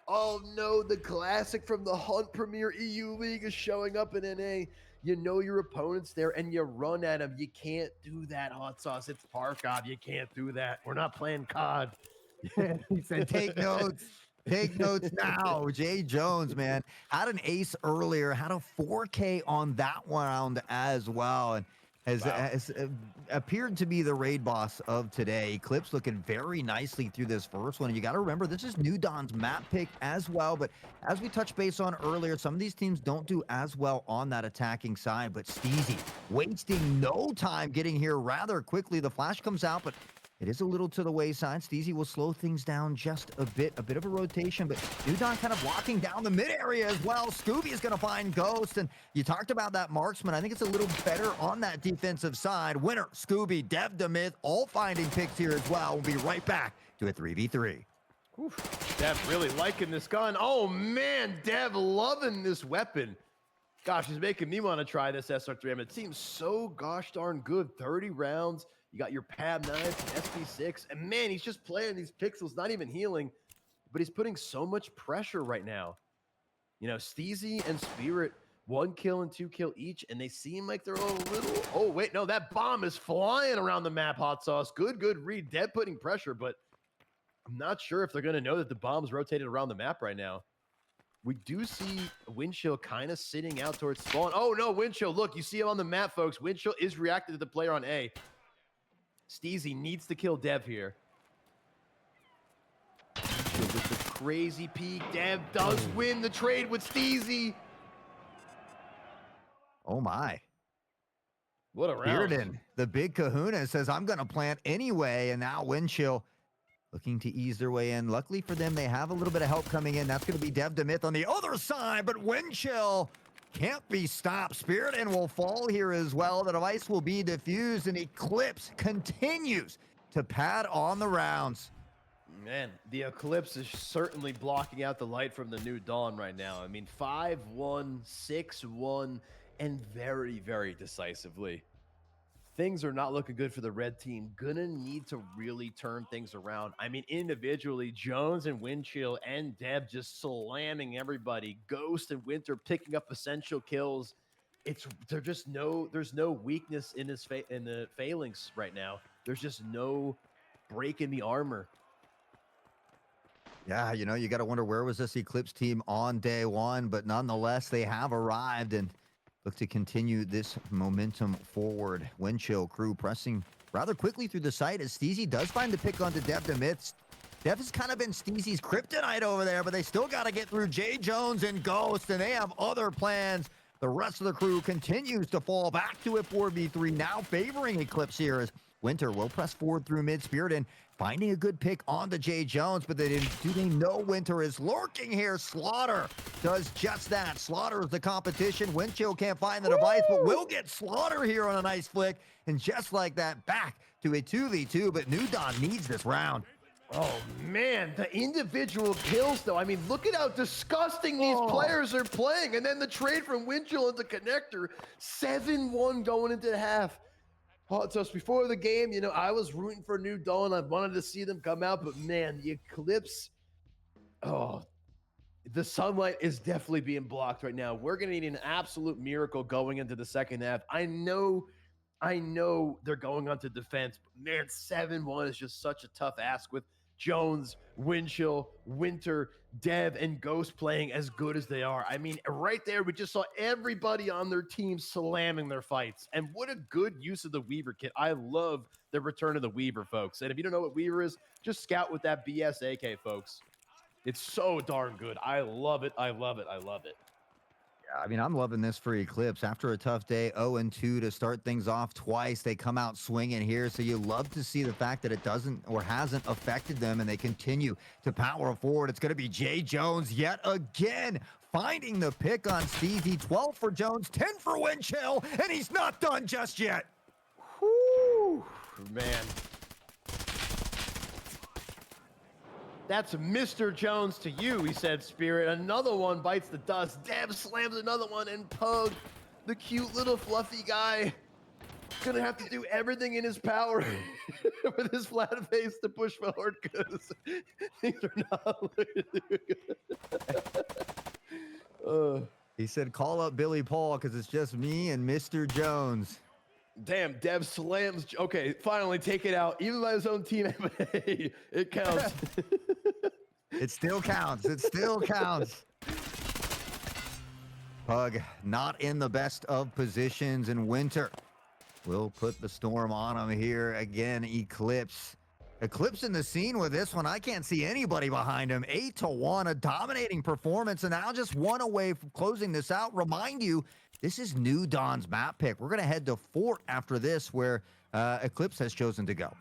Oh no, the classic from the Hunt Premier EU League is showing up in NA. You know your opponent's there and you run at him. You can't do that, Hot Sauce. It's Parkov. You can't do that. We're not playing COD. He said, take notes. Take notes now. Jay Jones, man, had an ace earlier, had a 4K on that round as well, and has appeared to be the raid boss of today. Eclipse looking very nicely through this first one. And you got to remember, this is New Dawn's map pick as well. But as we touched base on earlier, some of these teams don't do as well on that attacking side. But Steezy wasting no time getting here rather quickly. The flash comes out, but it is a little to the wayside. Steezy will slow things down just a bit of a rotation, but New Dawn kind of locking down the mid area as well. Scooby is going to find Ghost, and you talked about that marksman. I think it's a little better on that defensive side. Winner, Scooby, Dev Demith, all finding picks here as well. We'll be right back to a 3v3. Oof. Dev really liking this gun. Oh, man, Dev loving this weapon. Gosh, he's making me want to try this SR3M. It seems so gosh darn good. 30 rounds. You got your Hpl Na and SB6, and man, he's just playing these pixels, not even healing. but he's putting so much pressure right now. You know, Steezy and Spirit, 1 kill and 2 kill each, and they seem like they're a little... Oh, wait, no, that bomb is flying around the map, Hot Sauce. Good read. Dead putting pressure, but I'm not sure if they're going to know that the bomb's rotated around the map right now. We do see Windchill kind of sitting out towards spawn. Oh, no, Windchill. Look, you see him on the map, folks. Windchill is reacting to the player on A. Steezy needs to kill Dev here. Windchill with the crazy peek. Dev does win the trade with Steezy. Oh, my. What a round. Bearden, the big kahuna, says, I'm going to plant anyway. And now Windchill looking to ease their way in. Luckily for them, they have a little bit of help coming in. That's going to be Dev Demith on the other side, but Windchill can't be stopped. Spirit will fall here as well. The device will be diffused, and Eclipse continues to pad on the rounds. Man, the Eclipse is certainly blocking out the light from the new dawn right now. I mean, 5-1, 6-1, and very decisively. Things are not looking good for the red team. Gonna need to really turn things around. I mean, individually, Jones and Windchill and Deb just slamming everybody. Ghost and Winter picking up essential kills. There's no weakness in in the phalanx right now. There's just no break in the armor. Yeah, you know, you got to wonder, where was this Eclipse team on day one? But nonetheless, they have arrived and look to continue this momentum forward. Windchill crew pressing rather quickly through the site as Steezy does find the pick onto Dev Demith. Dev has kind of been Steezy's kryptonite over there, but they still got to get through Jay Jones and Ghost, and they have other plans. The rest of the crew continues to fall back to a 4v3, now favoring Eclipse here as Winter will press forward through mid. Spirit and finding a good pick onto Jay Jones, but do they know Winter is lurking here? Slaughter does just that. Slaughter is the competition. Windchill can't find the device, but will get Slaughter here on a nice flick. And just like that, back to a 2v2, but New Dawn needs this round. Oh, man, the individual kills, though. I mean, look at how disgusting these players are playing. And then the trade from Windchill into Connector, 7-1 going into the half. Oh, so before the game, you know, I was rooting for New Dawn. I wanted to see them come out, but man, the Eclipse, the sunlight is definitely being blocked right now. We're going to need an absolute miracle going into the second half. I know they're going onto defense, but man, 7-1 is just such a tough ask with Jones, Windchill, Winter, Dev, and Ghost playing as good as they are. I mean, right there, we just saw everybody on their team slamming their fights. And what a good use of the Weaver kit. I love the return of the Weaver, folks. And if you don't know what Weaver is, just scout with that BS AK, folks. It's so darn good. I love it. I love it. I love it. Yeah, I mean, I'm loving this for Eclipse. After a tough day, 0-2 to start things off twice. They come out swinging here, so you love to see the fact that it doesn't or hasn't affected them, and they continue to power forward. It's going to be Jay Jones yet again, finding the pick on Steezy. 12 for Jones, 10 for Windchill, and he's not done just yet. Whoo, man. That's Mr. Jones to you, he said, Spirit. Another one bites the dust. Deb slams another one, and Pug, the cute little fluffy guy, gonna have to do everything in his power with his flat face to push forward because things are not looking good. He said, call up Billy Paul because it's just me and Mr. Jones. Damn, Dev slams. Okay, finally take it out. Even by his own team, but hey, it counts. It still counts. It still counts. Pug not in the best of positions, and Winter will put the storm on him here again. Eclipse in the scene with this one. I can't see anybody behind him. 8-1, a dominating performance, and now just one away from closing this out. Remind you, this is New Dawn's map pick. We're going to head to Fort after this, where Eclipse has chosen to go.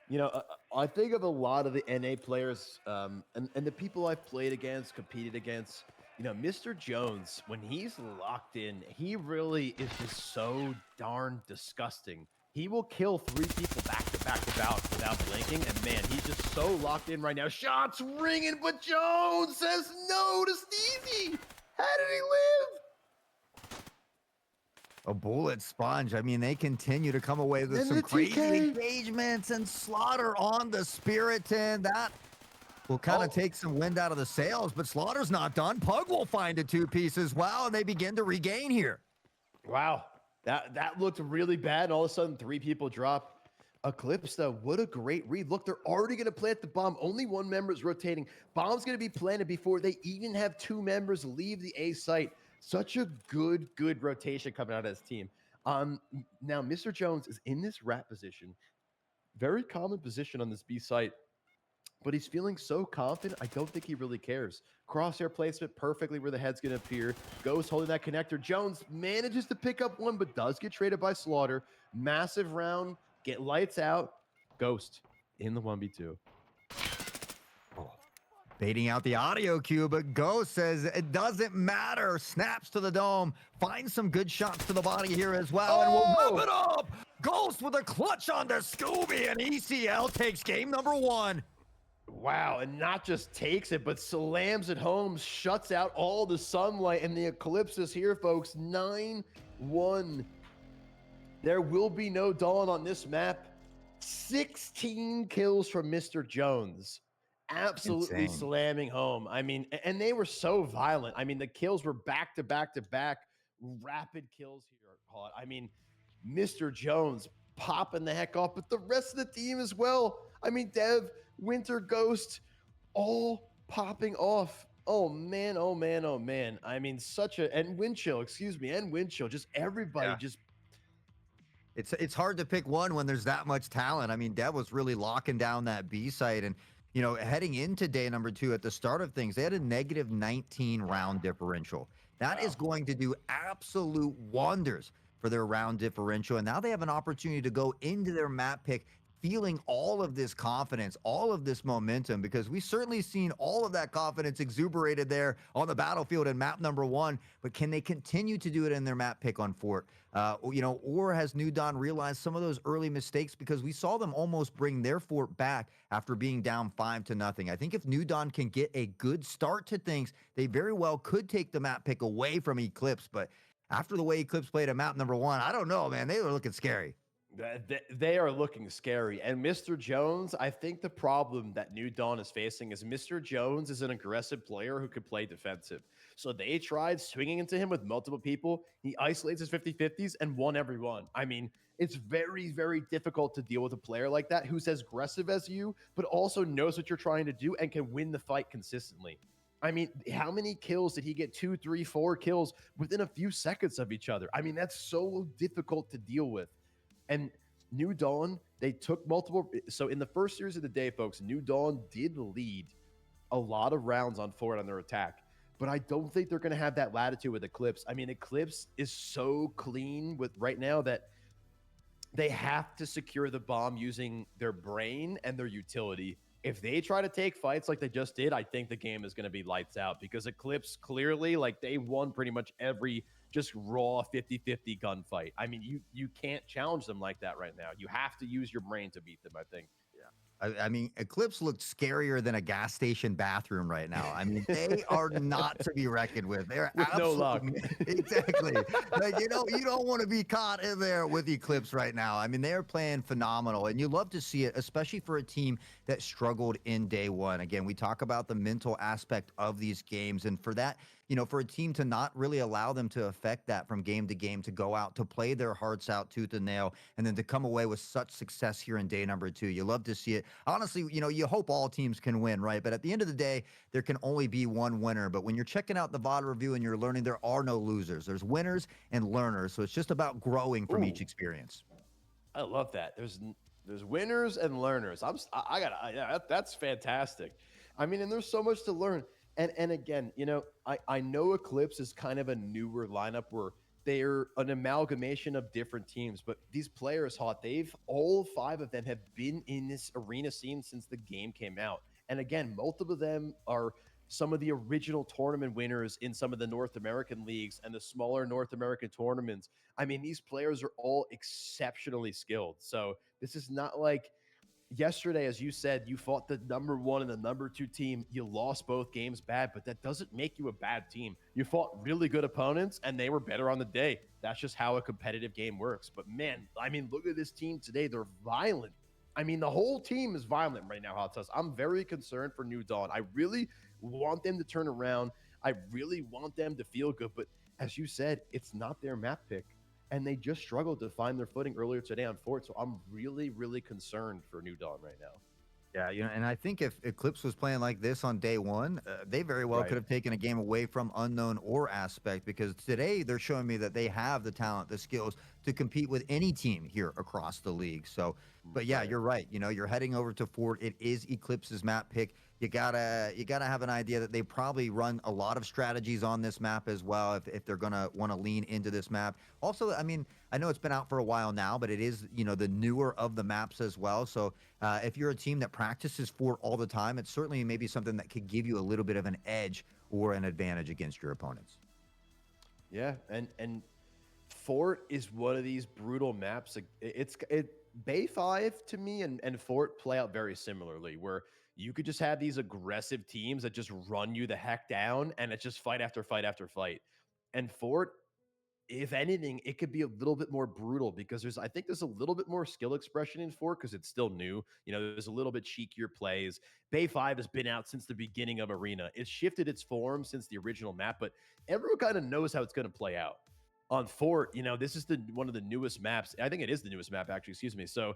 You know, I think of a lot of the NA players and the people I've played against, competed against. You know, Mr. Jones, when he's locked in, he really is just so darn disgusting. He will kill 3 people back to back without blinking, and man, he's just so locked in right now. Shots ringing, but Jones says no to Stevie. How did he live? A bullet sponge. I mean, they continue to come away with some crazy engagements, and Slaughter on the Spiriton. That will kind Oh, of take some wind out of the sails, but Slaughter's not done. Pug will find a two-piece as well, and they begin to regain here. wow. That looked really bad. And all of a sudden, 3 people drop. Eclipse, though, what a great read. Look, they're already going to plant the bomb. Only one member is rotating. Bomb's going to be planted before they even have 2 members leave the A site. Such a good rotation coming out of this team. Now, Mr. Jones is in this rat position. Very common position on this B site. But he's feeling so confident, I don't think he really cares. Crosshair placement perfectly where the head's going to appear. Ghost holding that connector. Jones manages to pick up one, but does get traded by Slaughter. Massive round. Get lights out. Ghost in the 1v2. Baiting out the audio cue, but Ghost says it doesn't matter. Snaps to the dome. Finds some good shots to the body here as well. And we'll wrap it up. Ghost with a clutch onto Scooby, and ECL takes game number 1. Wow, and not just takes it, but slams it home, shuts out all the sunlight, and the Eclipse is here, folks. 9-1. There will be no dawn on this map. 16 kills from Mr. Jones. Absolutely Insane. slamming home. I mean, and they were so violent. I mean, the kills were back to back to back. Rapid kills here. I mean, Mr. Jones popping the heck off, but the rest of the team as well. I mean, Dev, Winter, Ghost, all popping off. Oh man, oh man, oh man. I mean, and Windchill, and Windchill, just everybody just. It's hard to pick one when there's that much talent. I mean, Dev was really locking down that B site, and you know, heading into day number 2 at the start of things, they had a negative 19 round differential. That is going to do absolute wonders for their round differential, and now they have an opportunity to go into their map pick feeling all of this confidence, all of this momentum, because we've certainly seen all of that confidence exuberated there on the battlefield in map number 1, but can they continue to do it in their map pick on Fort? You know, or has New Dawn realized some of those early mistakes, because we saw them almost bring their Fort back after being down 5-0. I think if New Dawn can get a good start to things, they very well could take the map pick away from Eclipse, but after the way Eclipse played at map number 1, I don't know, man, they were looking scary. They are looking scary. And Mr. Jones, I think the problem that New Dawn is facing is Mr. Jones is an aggressive player who could play defensive. So they tried swinging into him with multiple people. He isolates his 50-50s and won every one. I mean, it's very, very difficult to deal with a player like that who's as aggressive as you, but also knows what you're trying to do and can win the fight consistently. I mean, how many kills did he get? 2, 3, 4 kills within a few seconds of each other. I mean, that's so difficult to deal with. And New Dawn, they took multiple. So in the first series of the day, folks, New Dawn did lead a lot of rounds on Fort on their attack. But I don't think they're going to have that latitude with Eclipse. I mean, Eclipse is so clean with right now that they have to secure the bomb using their brain and their utility. If they try to take fights like they just did, I think the game is going to be lights out, because Eclipse clearly, like, they won pretty much every just raw 50-50 gunfight. I mean, you can't challenge them like that right now. You have to use your brain to beat them, I think. I mean, Eclipse looked scarier than a gas station bathroom right now. I mean, they are not to be reckoned with. They're with no luck. Exactly. Like, you don't want to be caught in there with Eclipse right now. I mean, they're playing phenomenal, and you love to see it, especially for a team that struggled in day 1. Again, we talk about the mental aspect of these games, and for that, you know, for a team to not really allow them to affect that from game to game, to go out, to play their hearts out tooth and nail, and then to come away with such success here in day number 2. You love to see it. Honestly, you know, you hope all teams can win, right? But at the end of the day, there can only be one winner. But when you're checking out the VOD review and you're learning, there are no losers. There's winners and learners. So it's just about growing from each experience. I love that. There's winners and learners. That's fantastic. I mean, and there's so much to learn. And again, you know, I know Eclipse is kind of a newer lineup where they're an amalgamation of different teams, but these players, all 5 of them have been in this arena scene since the game came out. And again, multiple of them are some of the original tournament winners in some of the North American leagues and the smaller North American tournaments. I mean, these players are all exceptionally skilled. So this is not like yesterday, as you said, you fought the number 1 and the number 2 team. You lost both games bad, but that doesn't make you a bad team. You fought really good opponents, and they were better on the day. That's just how a competitive game works. But man, I mean, look at this team today. They're violent. I mean, the whole team is violent right now, Hot Sauce. I'm very concerned for New Dawn. I really want them to turn around. I really want them to feel good. But as you said, it's not their map pick. And they just struggled to find their footing earlier today on Fort. So I'm really, really concerned for New Dawn right now. Yeah, and I think if Eclipse was playing like this on day one, they very well Right. could have taken a game away from Unknown or Aspect, because today they're showing me that they have the talent, the skills to compete with any team here across the league. So, but yeah, Right. you're right. You're heading over to Fort. It is Eclipse's map pick. You gotta have an idea that they probably run a lot of strategies on this map as well if they're gonna want to lean into this map. Also, I mean, I know it's been out for a while now, but it is the newer of the maps as well. So if you're a team that practices Fort all the time, it's certainly maybe something that could give you a little bit of an edge or an advantage against your opponents. Yeah, and Fort is one of these brutal maps. Bay 5 to me and Fort play out very similarly, where you could just have these aggressive teams that just run you the heck down, and it's just fight after fight after fight. And Fort, if anything, it could be a little bit more brutal because I think there's a little bit more skill expression in Fort because it's still new. There's a little bit cheekier plays. Bay 5 has been out since the beginning of Arena. It's shifted its form since the original map, but everyone kind of knows how it's going to play out. On Fort, this is one of the newest maps. I think it is the newest map, actually. Excuse me. So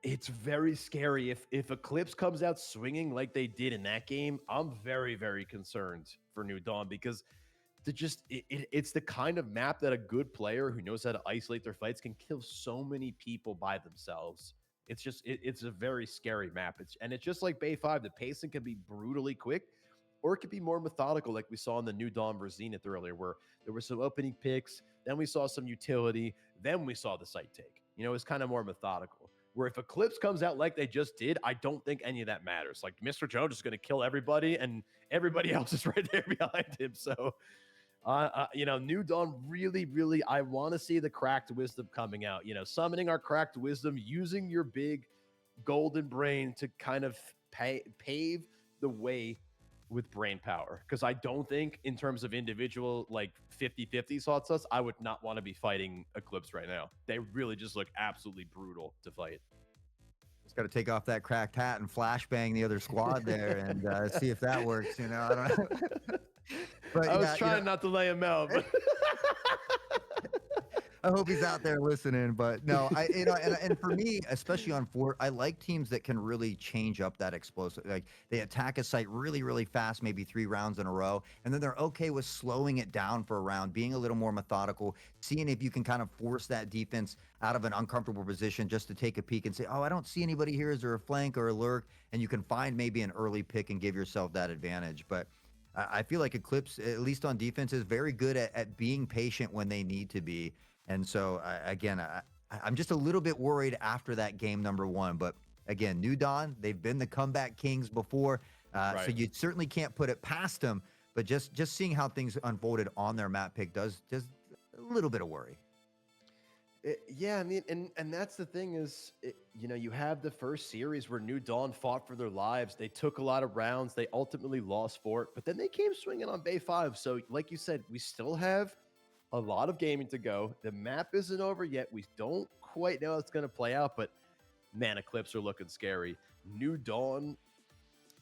it's very scary. If Eclipse comes out swinging like they did in that game, I'm very, very concerned for New Dawn because it's the kind of map that a good player who knows how to isolate their fights can kill so many people by themselves. It's a very scary map. It's just like Bay 5. The pacing can be brutally quick, or it could be more methodical, like we saw in the New Dawn versus Zenith earlier, where there were some opening picks, then we saw some utility, then we saw the site take. It's kind of more methodical. Where if Eclipse comes out like they just did, I don't think any of that matters. Like Mr. Jones is going to kill everybody, and everybody else is right there behind him. So, New Dawn really, really, I want to see the cracked wisdom coming out. Summoning our cracked wisdom, using your big golden brain to kind of pave the way with brain power, because I don't think in terms of individual like 50-50 hot sauce, I would not want to be fighting Eclipse right now. They really just look absolutely brutal to fight. Just got to take off that cracked hat and flashbang the other squad there and see if that works. I don't know. But I was trying not to lay him out, but I hope he's out there listening. But no, and for me, especially on Fort, I like teams that can really change up that explosive. Like they attack a site really, really fast, maybe 3 rounds in a row, and then they're okay with slowing it down for a round, being a little more methodical, seeing if you can kind of force that defense out of an uncomfortable position just to take a peek and say, oh, I don't see anybody here. Is there a flank or a lurk? And you can find maybe an early pick and give yourself that advantage. But I feel like Eclipse, at least on defense, is very good at being patient when they need to be. And so, again, I'm just a little bit worried after that game number 1. But again, New Dawn, they've been the comeback kings before. Right. So you certainly can't put it past them. But just seeing how things unfolded on their map pick does a little bit of worry. Yeah, I mean, and that's the thing is, you have the first series where New Dawn fought for their lives. They took a lot of rounds. They ultimately lost Fort, but then they came swinging on Bay 5. So like you said, we still have a lot of gaming to go. The map isn't over yet. We don't quite know how it's going to play out, but man, Eclipse are looking scary. New Dawn,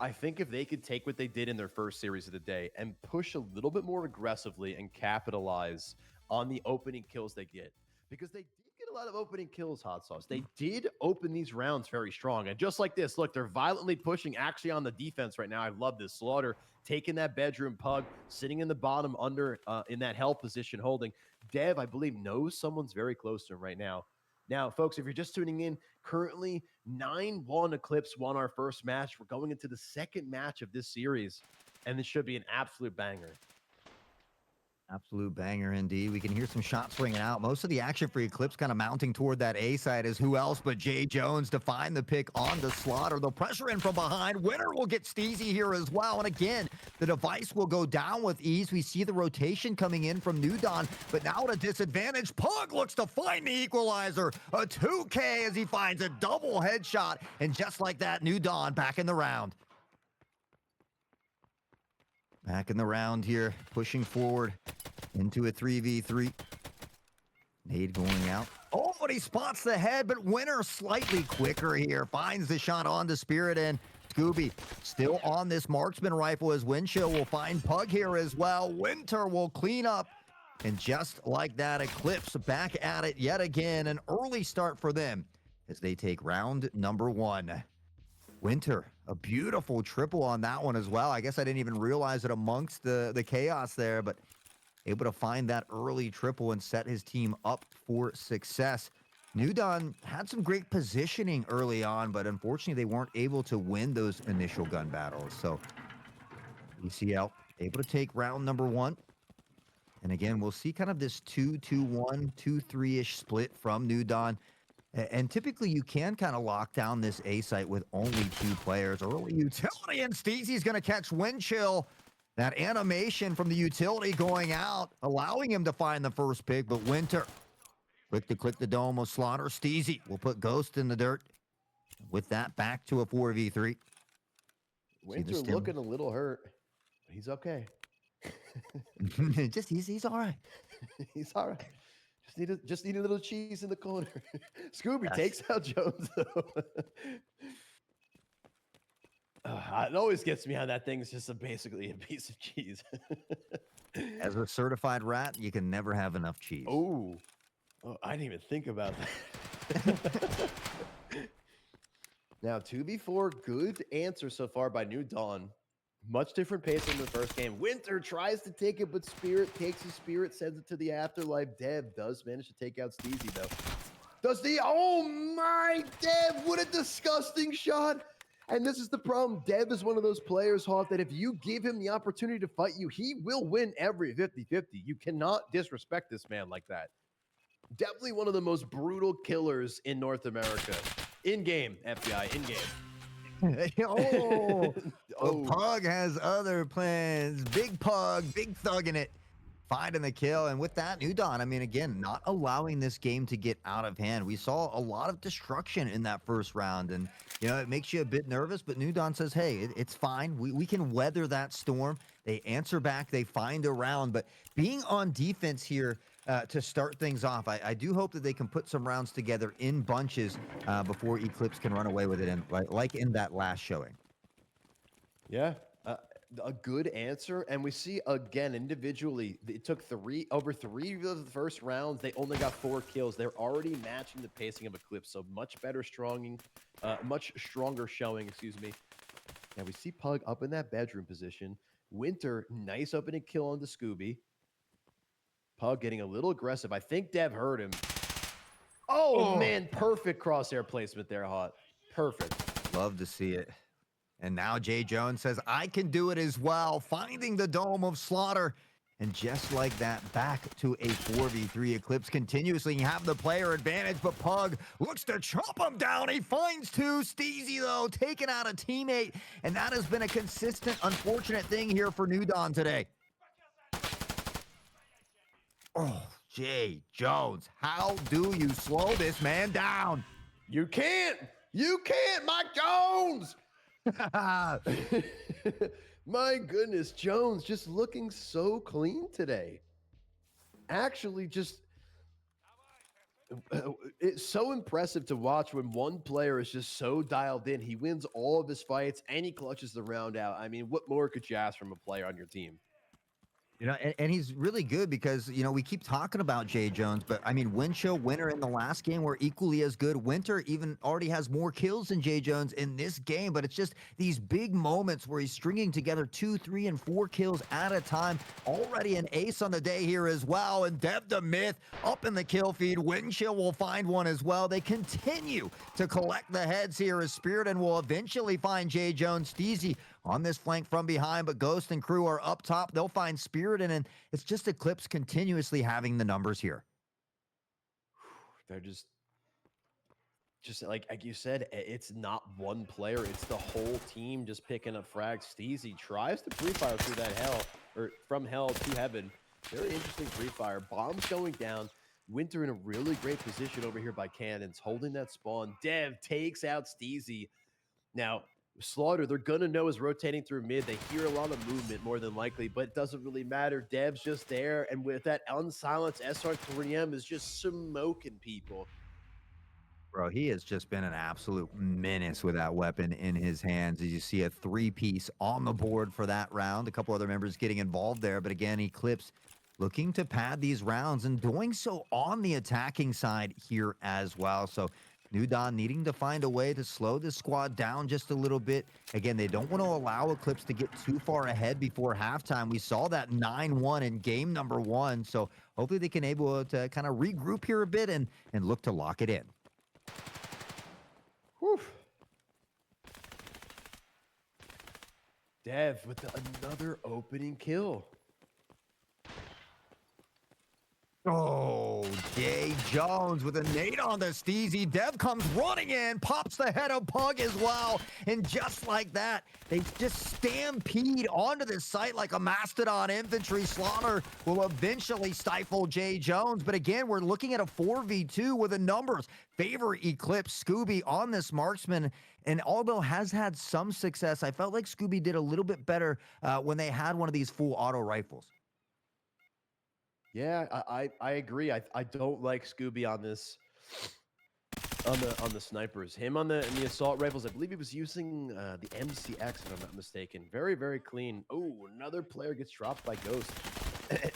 I think if they could take what they did in their first series of the day and push a little bit more aggressively and capitalize on the opening kills they get, because they did get a lot of opening kills, hot sauce. They did open these rounds very strong. And just like this, look, they're violently pushing actually on the defense right now. I love this. Slaughter taking that bedroom pug, sitting in the bottom under in that hell position holding. Dev, I believe, knows someone's very close to him right now. Now, folks, if you're just tuning in, currently 9-1 Eclipse won our first match. We're going into the second match of this series, and this should be an absolute banger. Absolute banger indeed. We can hear some shots ringing out. Most of the action for Eclipse kind of mounting toward that A side is who else but Jay Jones to find the pick on the Slaughter. They'll pressure in from behind. Winner will get Steezy here as well. And again, the device will go down with ease. We see the rotation coming in from New Dawn, but now at a disadvantage. Pug looks to find the equalizer. A 2K as he finds a double headshot. And just like that, New Dawn back in the round. Back in the round here, pushing forward into a 3v3. Nade going out. Oh, Nobody spots the head, but Winter slightly quicker here. Finds the shot on to Spirit, and Scooby still on this marksman rifle as Windchill will find Pug here as well. Winter will clean up. And just like that, Eclipse back at it yet again. An early start for them as they take round number 1. Winter, a beautiful triple on that one as well. I guess I didn't even realize it amongst the chaos there, but able to find that early triple and set his team up for success. New Dawn had some great positioning early on, but unfortunately they weren't able to win those initial gun battles. So ECL able to take round number 1. And again, we'll see kind of this 2-2-1, 2-3-ish split from New Dawn. And typically you can kind of lock down this A site with only 2 players. Early utility, and Steezy's going to catch Windchill. That animation from the utility going out, allowing him to find the first pick, but Winter, quick to click the dome of Slaughter. Steezy will put Ghost in the dirt. With that, back to a 4v3. Winter looking a little hurt. He's okay. he's all right. He's all right. Just need a little cheese in the corner. Scooby takes out Jones though. It always gets me how that thing's just basically a piece of cheese. As a certified rat, you can never have enough cheese. Oh, I didn't even think about that. Now 2v4, good answer so far by New Dawn. Much different pace than the first game. Winter tries to take it, but Spirit takes his Spirit, sends it to the afterlife. Dev does manage to take out Steezy, though. Oh my, Dev, what a disgusting shot. And this is the problem. Dev is one of those players, Hoff, that if you give him the opportunity to fight you, he will win every 50-50. You cannot disrespect this man like that. Definitely one of the most brutal killers in North America. In-game, FBI, in-game. Pug has other plans. Big Pug, big thug in it. Finding the kill. And with that, New Dawn, I mean, again, not allowing this game to get out of hand. We saw a lot of destruction in that first round. And, you know, it makes you a bit nervous. But New Dawn says, hey, it's fine. We can weather that storm. They answer back. They find a round. But being on defense here to start things off, I do hope that they can put some rounds together in bunches before Eclipse can run away with it, like in that last showing. Yeah, a good answer. And we see, again, individually, it took over three of the first rounds. They only got 4 kills. They're already matching the pacing of Eclipse, so much stronger showing, excuse me. Now we see Pug up in that bedroom position. Winter, nice opening kill on the Scooby. Pug getting a little aggressive. I think Dev heard him. Oh, man, perfect crosshair placement there, Hot. Perfect. Love to see it. And now Jay Jones says, I can do it as well. Finding the dome of Slaughter. And just like that, back to a 4v3. Eclipse continuously have the player advantage, but Pug looks to chop him down. He finds 2. Steezy, though, taking out a teammate. And that has been a consistent, unfortunate thing here for New Dawn today. Oh, Jay Jones, how do you slow this man down? You can't, Mike Jones. My goodness, Jones just looking so clean today. Actually, just it's so impressive to watch when one player is just so dialed in. He wins all of his fights and he clutches the round out. I mean, what more could you ask from a player on your team? You know, and he's really good because, you know, we keep talking about Jay Jones, but I mean, Windchill, Winter in the last game were equally as good. Winter even already has more kills than Jay Jones in this game, but it's just these big moments where he's stringing together 2, 3, and 4 kills at a time. Already an ace on the day here as well. And Dev the Myth up in the kill feed. Windchill will find one as well. They continue to collect the heads here as Spirit and will eventually find Jay Jones. Steezy on this flank from behind, but Ghost and crew are up top. They'll find Spirit, and it's just Eclipse continuously having the numbers here. They're just like you said, it's not one player, it's the whole team just picking up frags. Steezy tries to pre-fire through that hell, or from hell to heaven. Very interesting pre-fire. Bombs going down. Winter in a really great position over here by cannons, holding that spawn. Dev takes out Steezy. Now, Slaughter, they're going to know is rotating through mid. They hear a lot of movement more than likely, but it doesn't really matter. Dev's just there, and with that unsilenced SR3M is just smoking people. Bro, he has just been an absolute menace with that weapon in his hands. As you see a three-piece on the board for that round. A couple other members getting involved there, but again, Eclipse looking to pad these rounds and doing so on the attacking side here as well. So New Dawn needing to find a way to slow this squad down just a little bit. Again, they don't want to allow Eclipse to get too far ahead before halftime. We saw that 9-1 in game number 1, so hopefully they can able to kind of regroup here a bit and look to lock it in. Whew. Dev with another opening kill. Oh, Jay Jones with a nade on the Steezy. Dev comes running in, pops the head of Pug as well. And just like that, they just stampede onto the site like a mastodon infantry. Slaughter will eventually stifle Jay Jones. But again, we're looking at a 4v2 where the numbers favor Eclipse. Scooby on this marksman. And although has had some success, I felt like Scooby did a little bit better when they had one of these full auto rifles. Yeah, I agree. I don't like Scooby on this on the snipers. Him on the assault rifles. I believe he was using the MCX if I'm not mistaken. Very, very clean. Oh, another player gets dropped by Ghost.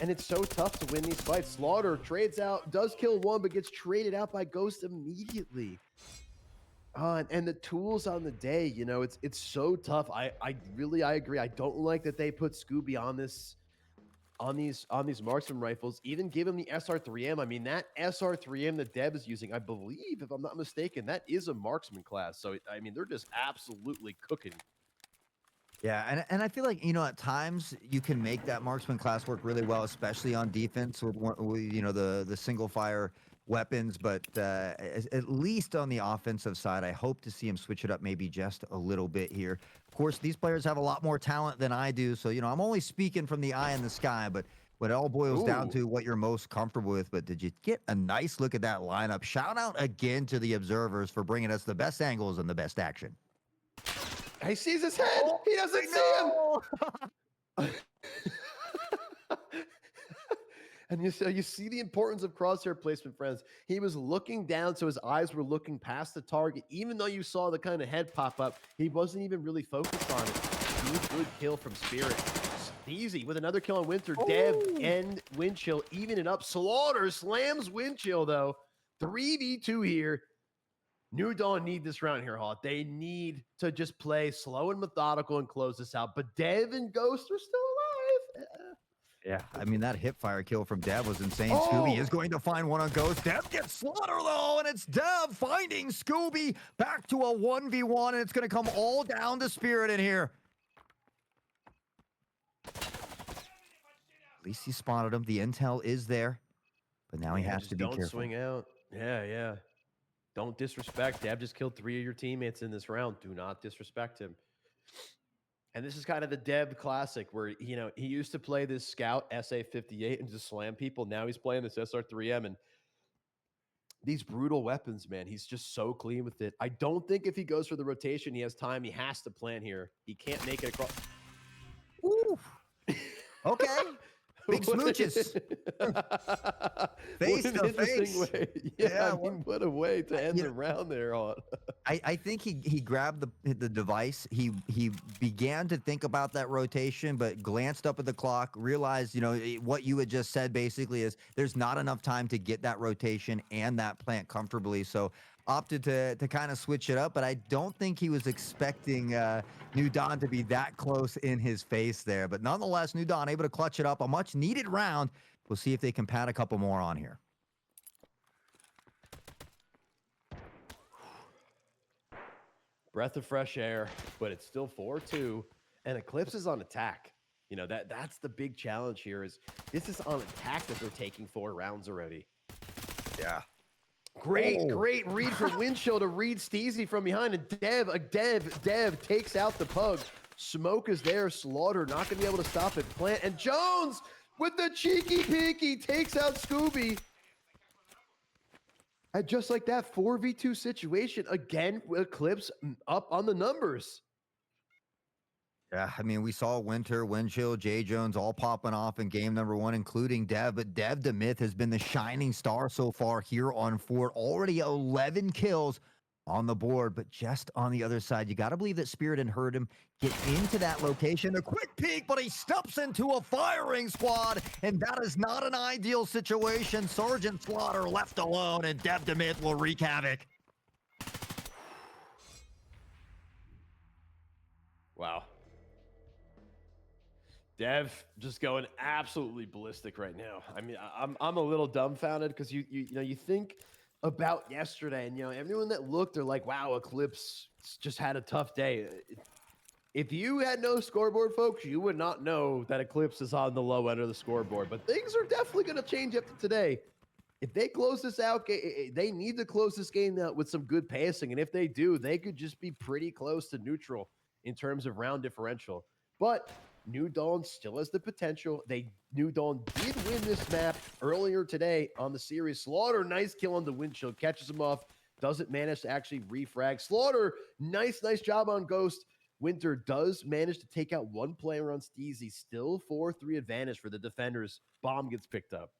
And it's so tough to win these fights. Slaughter trades out, does kill one, but gets traded out by Ghost immediately. And the tools on the day, you know, it's so tough. I agree. I don't like that they put Scooby on this. On these marksman rifles, even give him the SR3M. I mean, that SR3M that Deb is using, I believe, if I'm not mistaken, that is a marksman class. So, I mean, they're just absolutely cooking. Yeah, and I feel like, you know, at times you can make that marksman class work really well, especially on defense with you know, the single fire weapons. But at least on the offensive side, I hope to see him switch it up maybe just a little bit here. Of course, these players have a lot more talent than I do, so, you know, I'm only speaking from the eye in the sky, but what it all boils down to what you're most comfortable with. But did you get a nice look at that lineup? Shout out again to the observers for bringing us the best angles and the best action. He sees his head. Oh, he doesn't see him. And you see the importance of crosshair placement, friends. He was looking down, so his eyes were looking past the target. Even though you saw the kind of head pop up, he wasn't even really focused on it. Good kill from Spirit. Easy with another kill on Winter. Oh. Dev and Windchill even it up. Slaughter slams Windchill, though. 3v2 here. New Dawn need this round here, Hawk. They need to just play slow and methodical and close this out. But Dev and Ghost are still alive. Yeah, I mean, that hip fire kill from Dev was insane. Oh. Scooby is going to find one on Ghost. Dev gets Slaughter, though, and it's Dev finding Scooby back to a 1v1, and it's going to come all down to Spirit in here. At least he spotted him. The intel is there, but now he has to be careful. Don't swing out. Yeah. Don't disrespect. Dev just killed 3 of your teammates in this round. Do not disrespect him. And this is kind of the Dev classic where, you know, he used to play this Scout SA-58 and just slam people. Now he's playing this SR3M and these brutal weapons, man. He's just so clean with it. I don't think if he goes for the rotation, he has time. He has to plan here. He can't make it across. Ooh. Okay. Big smooches. Face to face. Way. Yeah, I mean, what a way to end the round there on. I think he grabbed the device. He began to think about that rotation, but glanced up at the clock, realized, you know, what you had just said basically is there's not enough time to get that rotation and that plant comfortably. So opted to kind of switch it up, but I don't think he was expecting New Dawn to be that close in his face there. But nonetheless, New Dawn able to clutch it up. A much needed round. We'll see if they can pad a couple more on here. Breath of fresh air, but it's still 4-2, and Eclipse is on attack. You know, that's the big challenge here is this is on attack that they're taking 4 rounds already. Yeah. Great read from Windchill to read Steezy from behind, and Dev takes out the Pug. Smoke is there. Slaughter not going to be able to stop it. Plant and Jones with the cheeky peeky takes out Scooby. And just like that 4v2 situation, again, Eclipse up on the numbers. Yeah, I mean, we saw Winter, Windchill, Jay Jones all popping off in game number one, including Dev. But Dev the Myth has been the shining star so far here on Fort. Already 11 kills on the board, but just on the other side, you got to believe that Spirit and heard him get into that location. A quick peek, but he steps into a firing squad, and that is not an ideal situation. Sergeant Slaughter left alone, and Dev the Myth will wreak havoc. Wow. Dev just going absolutely ballistic right now. I mean, I'm a little dumbfounded because you think about yesterday, and everyone that looked, they're like, wow, Eclipse just had a tough day. If you had no scoreboard, folks, you would not know that Eclipse is on the low end of the scoreboard. But things are definitely going to change after today. If they close this out, they need to close this game out with some good passing. And if they do, they could just be pretty close to neutral in terms of round differential. But New Dawn still has the potential. New Dawn did win this map earlier today on the series. Slaughter, nice kill on the windshield, catches him off, doesn't manage to actually refrag. Slaughter, nice job on Ghost. Winter does manage to take out one player on Steezy. Still 4-3 advantage for the defenders. Bomb gets picked up.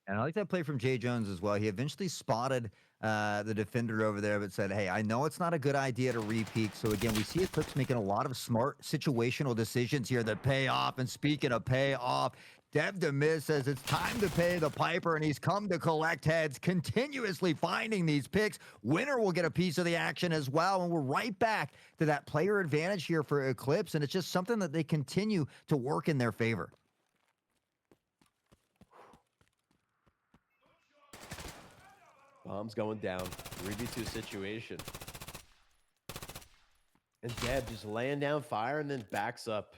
And I like that play from Jay Jones as well. He eventually spotted the defender over there, but said, hey, I know it's not a good idea to re-peek. So again, we see Eclipse making a lot of smart situational decisions here that pay off. And speaking of pay off, Dev Demiz says it's time to pay the piper, and he's come to collect heads, continuously finding these picks. Winner will get a piece of the action as well, and we're right back to that player advantage here for Eclipse, and it's just something that they continue to work in their favor. Bomb's going down. 3v2 situation. And Deb just laying down fire and then backs up.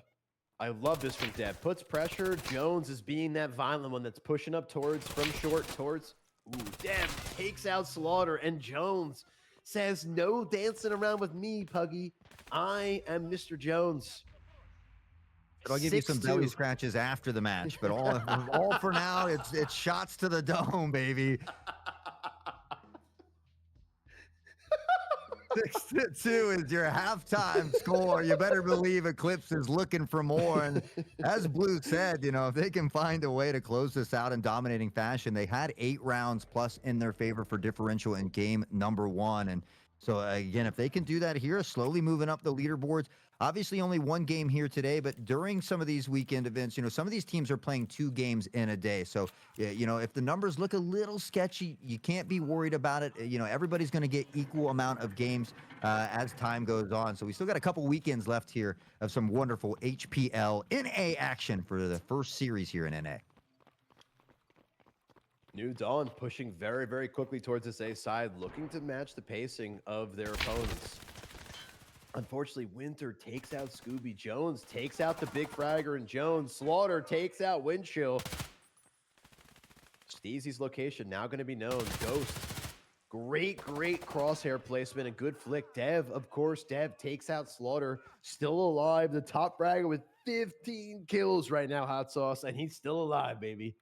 I love this from Deb. Puts pressure. Jones is being that violent one that's pushing up from short towards. Ooh, Deb takes out Slaughter, and Jones says, no dancing around with me, Puggy. I am Mr. Jones. I'll give you some belly scratches after the match, but all for now, it's shots to the dome, baby. 6-2 is your halftime score. You better believe Eclipse is looking for more. And as Blue said, if they can find a way to close this out in dominating fashion, they had 8 rounds plus in their favor for differential in game number 1. And so again, if they can do that here, slowly moving up the leaderboards. Obviously, only one game here today, but during some of these weekend events, some of these teams are playing 2 games in a day. So, if the numbers look a little sketchy, you can't be worried about it. Everybody's going to get equal amount of games as time goes on. So we still got a couple weekends left here of some wonderful HPL NA action for the first series here in NA. New Dawn pushing very, very quickly towards this A side, looking to match the pacing of their opponents. Unfortunately, Winter takes out Scooby. Jones takes out the big fragger, and Jones. Slaughter takes out Windchill. Steezy's location now going to be known. Ghost. Great crosshair placement and good flick. Dev, of course, takes out Slaughter. Still alive. The top fragger with 15 kills right now, Hot Sauce, and he's still alive, baby.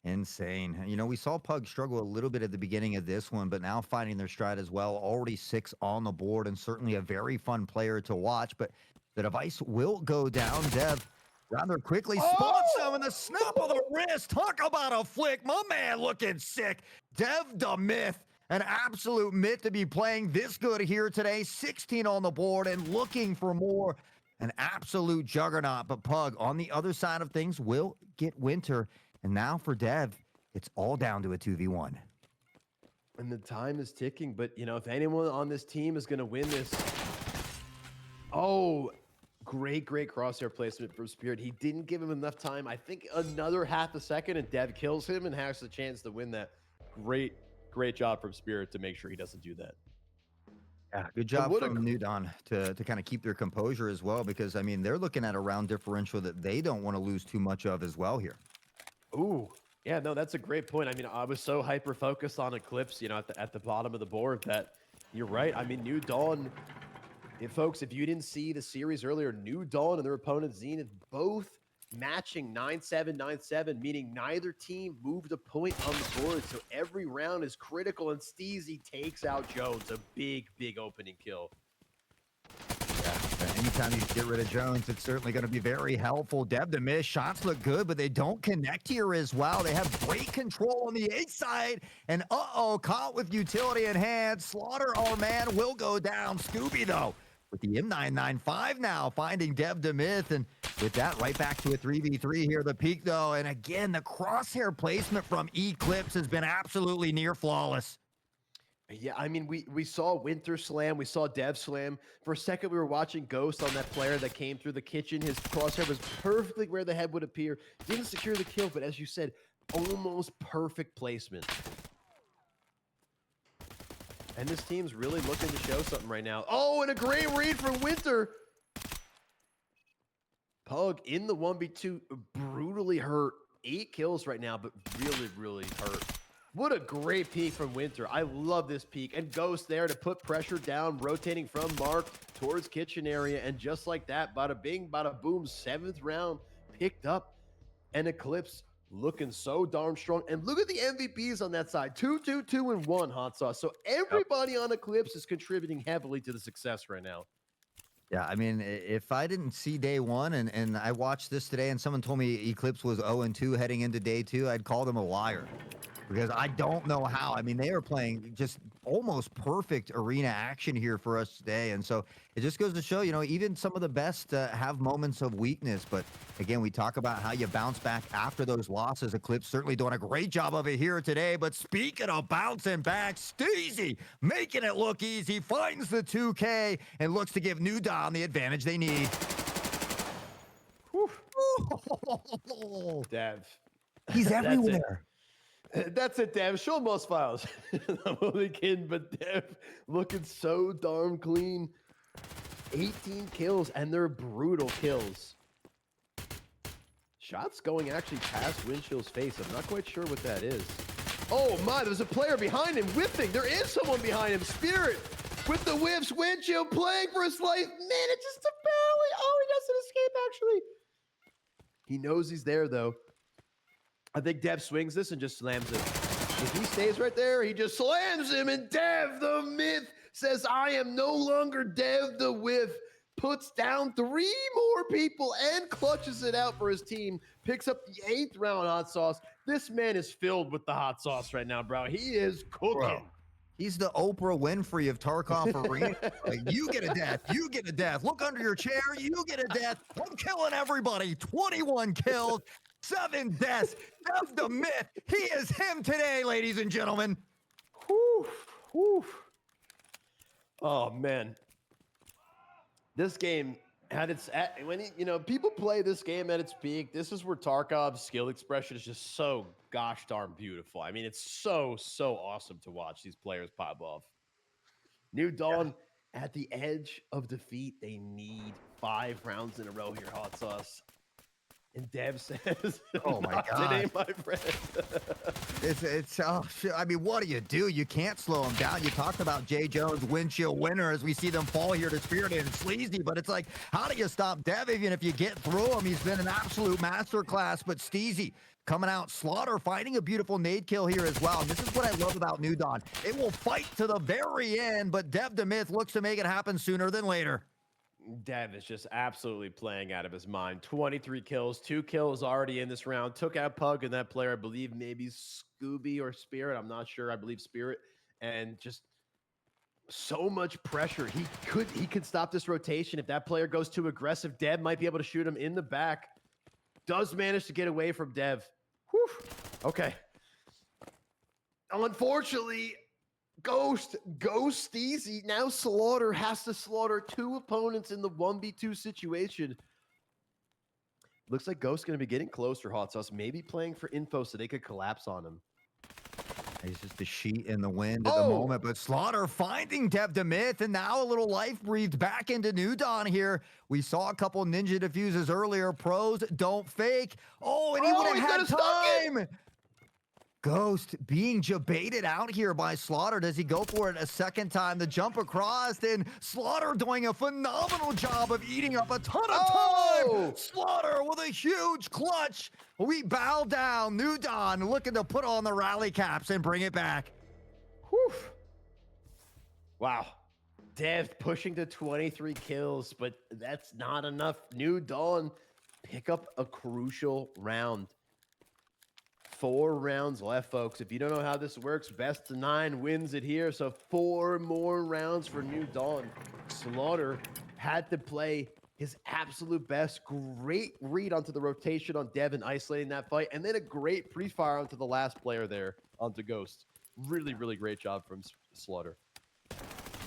Insane. We saw Pug struggle a little bit at the beginning of this one, but now finding their stride as well. Already 6 on the board, and certainly a very fun player to watch. But the device will go down. Dev rather quickly spots him in the snap of the wrist. Talk about a flick. My man looking sick. Dev the Myth, an absolute myth to be playing this good here today. 16 on the board and looking for more. An absolute juggernaut. But Pug, on the other side of things, will get Winter. And now for Dev, it's all down to a 2v1. And the time is ticking, but, if anyone on this team is going to win this... Oh, great crosshair placement from Spirit. He didn't give him enough time. I think another half a second, and Dev kills him and has the chance to win that. Great job from Spirit to make sure he doesn't do that. Yeah, good job from New Dawn to kind of keep their composure as well, because, they're looking at a round differential that they don't want to lose too much of as well here. Ooh, yeah, no, that's a great point. I was so hyper-focused on Eclipse, at the bottom of the board that you're right. New Dawn, folks, if you didn't see the series earlier, New Dawn and their opponent Zenith both matching 9-7, 9-7, meaning neither team moved a point on the board. So every round is critical, and Steezy takes out Jones, a big opening kill. Yeah, anytime you get rid of Jones, it's certainly going to be very helpful. Dev to miss. Shots look good, but they don't connect here as well. They have great control on the A side. And caught with utility in hand. Slaughter, our man, will go down. Scooby, though, with the M995 now, finding Dev Demith. And with that, right back to a 3v3 here. The peak, though. And again, the crosshair placement from Eclipse has been absolutely near flawless. Yeah, I mean, we saw Winter slam, we saw Dev slam. For a second, we were watching Ghost on that player that came through the kitchen. His crosshair was perfectly where the head would appear. Didn't secure the kill, but as you said, almost perfect placement. And this team's really looking to show something right now. Oh, and a great read from Winter. Pug in the 1v2, brutally hurt. 8 kills right now, but really, really hurt. What a great peek from Winter. I love this peek. And Ghost there to put pressure down, rotating from Mark towards kitchen area. And just like that, bada bing, bada boom, 7th round picked up. And Eclipse looking so darn strong. And look at the MVPs on that side. 2, 2, 2, and 1, Hot Sauce. So everybody on Eclipse is contributing heavily to the success right now. Yeah, I mean, if I didn't see day one and I watched this today and someone told me Eclipse was 0-2 heading into day 2, I'd call them a liar. Because I don't know how. I mean, they are playing just almost perfect arena action here for us today. And so it just goes to show, you know, even some of the best have moments of weakness. But again, we talk about how you bounce back after those losses. Eclipse certainly doing a great job of it here today. But speaking of bouncing back, Steezy making it look easy, finds the 2K and looks to give New Dawn the advantage they need. Dev. He's everywhere. That's it, Dev. Show most files. I'm only kidding, but Dev looking so darn clean. 18 kills, and they're brutal kills. Shots going actually past Windchill's face. I'm not quite sure what that is. Oh my, there's a player behind him whiffing. There is someone behind him. Spirit with the whiffs. Windchill playing for his life. Man, it just barely. Oh, he doesn't escape, actually. He knows he's there, though. I think Dev swings this and just slams him. If he stays right there, he just slams him. And Dev, the myth, says, I am no longer Dev the whiff. Puts down 3 more people and clutches it out for his team. Picks up the 8th round, Hot Sauce. This man is filled with the hot sauce right now, bro. He is cooking. Bro. He's the Oprah Winfrey of Tarkov Arena. Like, you get a death. You get a death. Look under your chair. You get a death. I'm killing everybody. 21 kills. 7 deaths. Dev the myth. He is him today, ladies and gentlemen. Whew, whew. Oh, man. This game had its... people play this game at its peak. This is where Tarkov's skill expression is just so gosh darn beautiful. I mean, it's so, so awesome to watch these players pop off. New Dawn at the edge of defeat. They need 5 rounds in a row here, Hot Sauce. And Dev says, oh my God, today, my friend. I mean, what do? You can't slow him down. You talked about Jay Jones, Windchill winner, as we see them fall here to Spirit and Sleazy, but it's like, how do you stop Dev even if you get through him? He's been an absolute masterclass, but Steezy coming out, Slaughter finding a beautiful nade kill here as well. And this is what I love about New Dawn. It will fight to the very end, but Dev the Myth looks to make it happen sooner than later. Dev is just absolutely playing out of his mind. 23 kills, 2 kills already in this round. Took out Pug and that player, I believe maybe Scooby or Spirit. I'm not sure. I believe Spirit. And just so much pressure. He could stop this rotation. If that player goes too aggressive, Dev might be able to shoot him in the back. Does manage to get away from Dev. Whew. Okay. Unfortunately, Ghost easy. Now Slaughter has to slaughter 2 opponents in the 1v2 situation. Looks like Ghost's going to be getting closer, Hot Sauce. Maybe playing for info so they could collapse on him. He's just a sheet in the wind at the moment, but Slaughter finding Dev the Myth, and now a little life breathed back into New Dawn here. We saw a couple ninja diffuses earlier. Pros don't fake. Oh, and he would have had time. Ghost being jebaited out here by Slaughter. Does he go for it a second time? The jump across, and Slaughter doing a phenomenal job of eating up a ton of time. Slaughter with a huge clutch. We bow down. New Dawn looking to put on the rally caps and bring it back. Whew. Wow. Dev pushing to 23 kills, but that's not enough. New Dawn pick up a crucial round. 4 rounds left, folks. If you don't know how this works, best of 9 wins it here. So 4 more rounds for New Dawn. Slaughter had to play his absolute best. Great read onto the rotation on Devin, isolating that fight, and then a great pre-fire onto the last player there, onto Ghost. Really, really great job from Slaughter.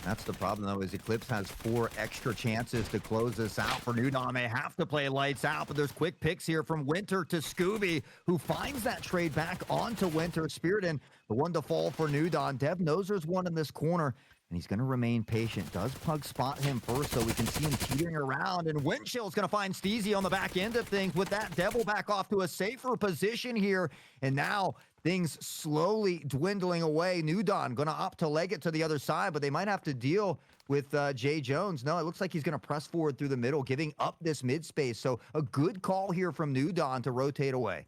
That's the problem, though, is Eclipse has 4 extra chances to close this out for New Dawn. They have to play lights out, but there's quick picks here from Winter to Scooby, who finds that trade back onto Winter. Spirit in the one to fall for New Dawn. Dev knows there's one in this corner, and he's going to remain patient. Does Pug spot him first, so we can see him teetering around, and Windchill's going to find Steezy on the back end of things. With that, Dev will back off to a safer position here, and now things slowly dwindling away. New Dawn going to opt to leg it to the other side, but they might have to deal with Jay Jones. No, it looks like he's going to press forward through the middle, giving up this mid space. So a good call here from New Dawn to rotate away.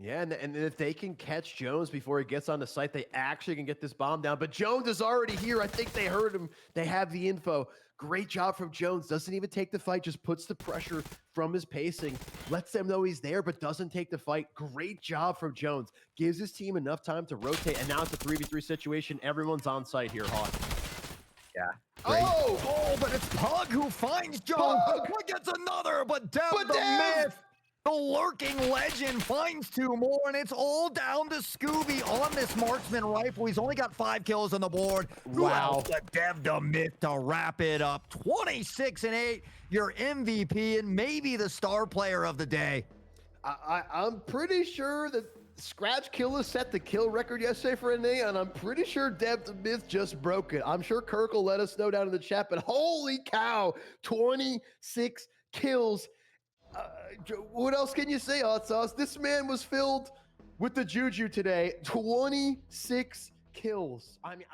Yeah, and if they can catch Jones before he gets on the site, they actually can get this bomb down. But Jones is already here. I think they heard him. They have the info. Great job from Jones. Doesn't even take the fight, just puts the pressure from his pacing, lets them know he's there, but doesn't take the fight. Great job from Jones. Gives his team enough time to rotate, and now it's a 3v3 situation. Everyone's on site here, Hawk. Yeah. Oh, but it's Pug who finds Jones. Pug! Pug gets another, but Dev But the Dev! myth. The lurking legend finds 2 more, and it's all down to Scooby on this marksman rifle. He's only got 5 kills on the board. Wow. The Dev the myth to wrap it up. 26-8, your MVP and maybe the star player of the day. I'm pretty sure that Scratch Killer set the kill record yesterday for NA, and I'm pretty sure Dev the Myth just broke it. I'm sure Kirk will let us know down in the chat, but holy cow, 26 kills. What else can you say, Hot Sauce? This man was filled with the juju today. 26 kills. I mean,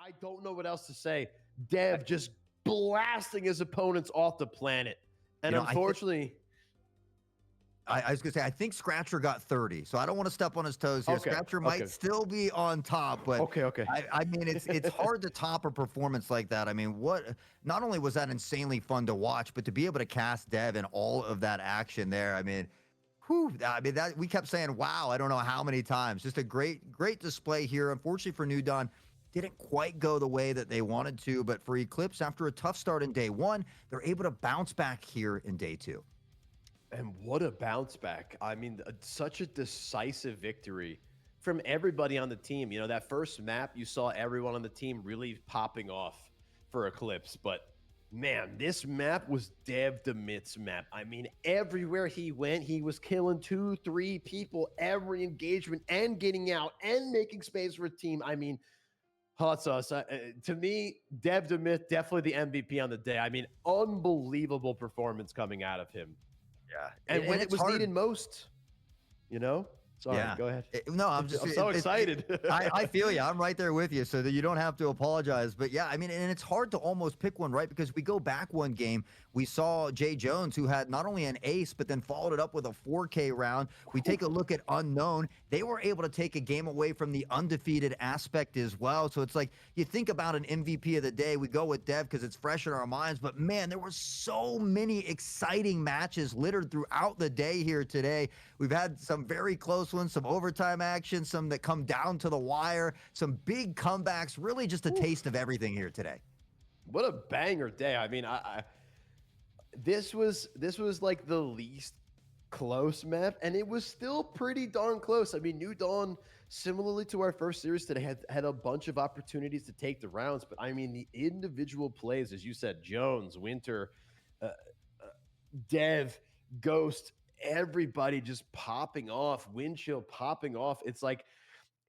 I don't know what else to say. Dev just blasting his opponents off the planet. And unfortunately... I was going to say, I think Scratcher got 30, so I don't want to step on his toes here. Okay, Scratcher might still be on top, but okay. I mean, it's hard to top a performance like that. I mean, not only was that insanely fun to watch, but to be able to cast Dev and all of that action there, I mean, that we kept saying, wow, I don't know how many times. Just a great display here. Unfortunately for New Dawn, didn't quite go the way that they wanted to, but for Eclipse, after a tough start in day 1, they're able to bounce back here in day 2. And what a bounce back. I mean, such a decisive victory from everybody on the team. You know, that first map, you saw everyone on the team really popping off for Eclipse. But, man, this map was Dev Demit's map. I mean, everywhere he went, he was killing 2, 3 people every engagement and getting out and making space for a team. I mean, Hot Sauce, to me, Dev Demit, definitely the MVP on the day. I mean, unbelievable performance coming out of him. Yeah. And when it was needed most, you know? Sorry, go ahead. I'm so excited. I feel you. I'm right there with you, so that you don't have to apologize. But yeah, I mean, and it's hard to almost pick one, right? Because we go back one game, we saw Jay Jones, who had not only an ace, but then followed it up with a 4K round. We take a look at Unknown. They were able to take a game away from the undefeated aspect as well. So it's like, you think about an MVP of the day, we go with Dev because it's fresh in our minds. But man, there were so many exciting matches littered throughout the day here today. We've had some very close ones, some overtime action, some that come down to the wire, some big comebacks, really just a taste of everything here today. What a banger day. I mean, this was like the least close map, and it was still pretty darn close. I mean, New Dawn, similarly to our first series today, had a bunch of opportunities to take the rounds, but I mean, the individual plays, as you said, Jones, Winter, Dev, Ghost, everybody just popping off, Windchill popping off. It's like,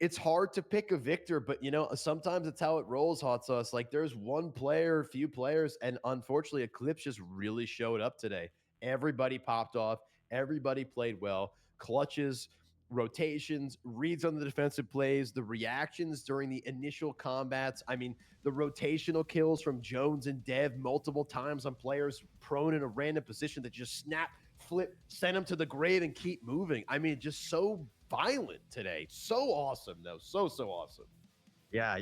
it's hard to pick a victor, but you know, sometimes it's how it rolls, Hot Sauce. Like, there's one player, few players, and unfortunately Eclipse just really showed up today. Everybody popped off, everybody played well, clutches, rotations, reads on the defensive plays, the reactions during the initial combats. I mean, the rotational kills from Jones and Dev multiple times on players prone in a random position that just snap, flip, send them to the grave and keep moving. I mean, just so violent today. So awesome, though. So awesome. Yeah,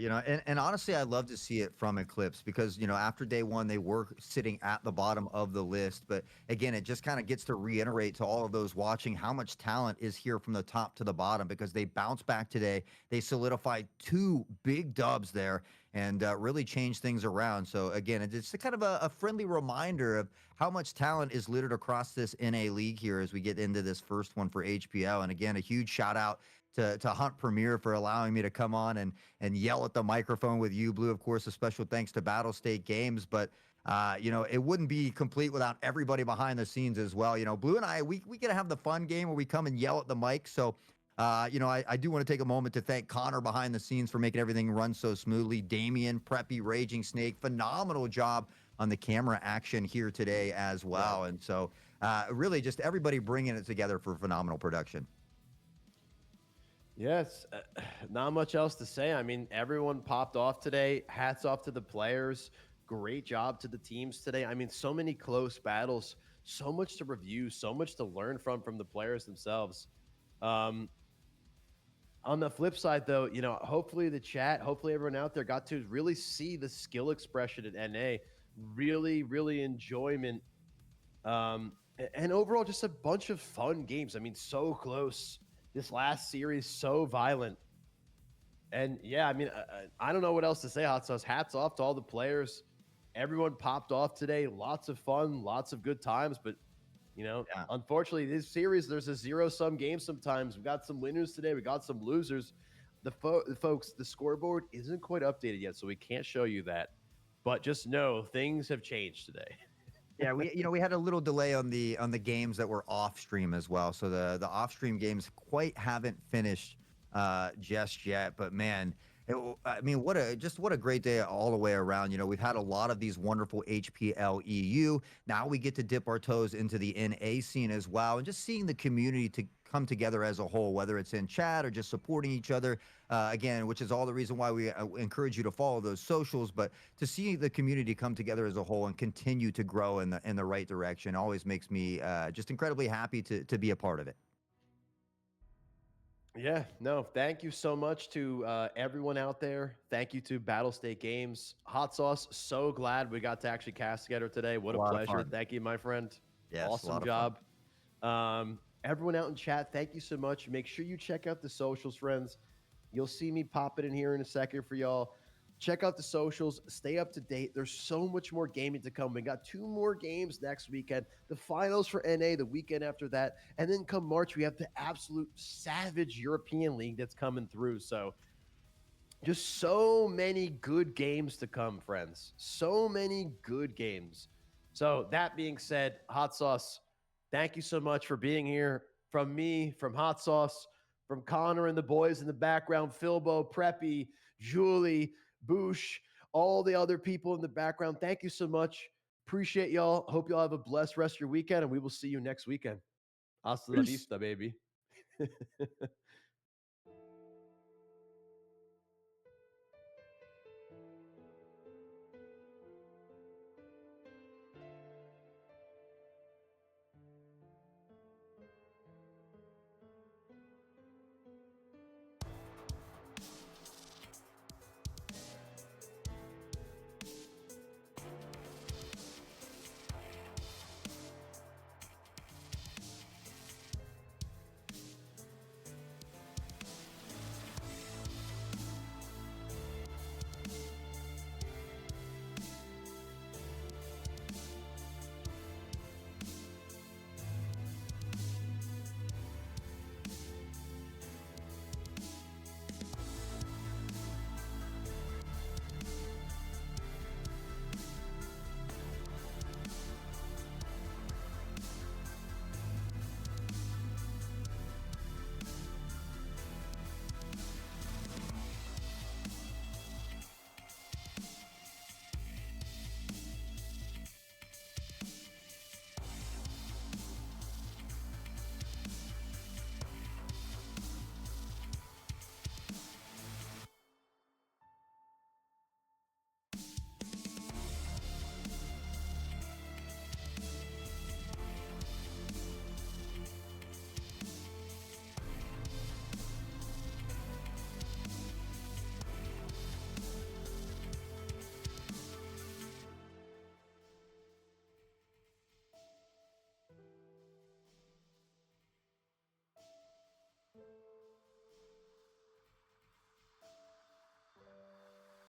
and honestly, I love to see it from Eclipse because, after day one, they were sitting at the bottom of the list. But again, it just kind of gets to reiterate to all of those watching how much talent is here from the top to the bottom because they bounced back today. They solidified two big dubs there and really changed things around. So again, it's a kind of a friendly reminder of how much talent is littered across this NA league here as we get into this first one for HPL. And again, a huge shout out to Hunt Premier for allowing me to come on and yell at the microphone with you, Blue. Of course, a special thanks to Battle State Games, but it wouldn't be complete without everybody behind the scenes as well. Blue and I, we get to have the fun game where we come and yell at the mic. So, I do want to take a moment to thank Connor behind the scenes for making everything run so smoothly. Damien, Preppy, Raging Snake, phenomenal job on the camera action here today as Right. well. And so, really, just everybody bringing it together for phenomenal production. Yes, not much else to say. I mean, everyone popped off today. Hats off to the players. Great job to the teams today. I mean, so many close battles, so much to review, so much to learn from the players themselves. Um, on the flip side, though, hopefully the chat, hopefully everyone out there got to really see the skill expression at NA. Really, really enjoyment. And overall, just a bunch of fun games. I mean, so close. This last series, so violent. And yeah, I mean, I don't know what else to say, Hot Sauce. Hats off to all the players. Everyone popped off today. Lots of fun, lots of good times. But, Yeah. unfortunately, this series, there's a zero-sum game sometimes. We got some winners today. We got some losers. Folks, the scoreboard isn't quite updated yet, so we can't show you that. But just know things have changed today. Yeah, we had a little delay on the games that were off stream as well. So the off stream games quite haven't finished just yet. But man, I mean, what a great day all the way around. We've had a lot of these wonderful HPL EU. Now we get to dip our toes into the NA scene as well, and just seeing the community to come together as a whole, whether it's in chat or just supporting each other. Again, which is all the reason why we encourage you to follow those socials. But to see the community come together as a whole and continue to grow in the right direction always makes me just incredibly happy to be a part of it. Yeah, no, thank you so much to everyone out there. Thank you to Battle State Games. Hot Sauce, so glad we got to actually cast together today. What A a lot of pleasure. fun. Thank you, my friend. Yes, a Awesome lot of fun. job. Everyone out in chat, thank you so much. Make sure you check out the socials, friends. You'll see me pop it in here in a second for y'all. Check out the socials. Stay up to date. There's so much more gaming to come. We got two more games next weekend. The finals for NA the weekend after that. And then come March, we have the absolute savage European League that's coming through. So just so many good games to come, friends. So many good games. So that being said, Hot Sauce, thank you so much for being here. From me, from Hot Sauce, from Connor and the boys in the background, Philbo, Preppy, Julie, Boosh, all the other people in the background. Thank you so much. Appreciate y'all. Hope y'all have a blessed rest of your weekend, and we will see you next weekend. Hasta la Peace. vista, baby.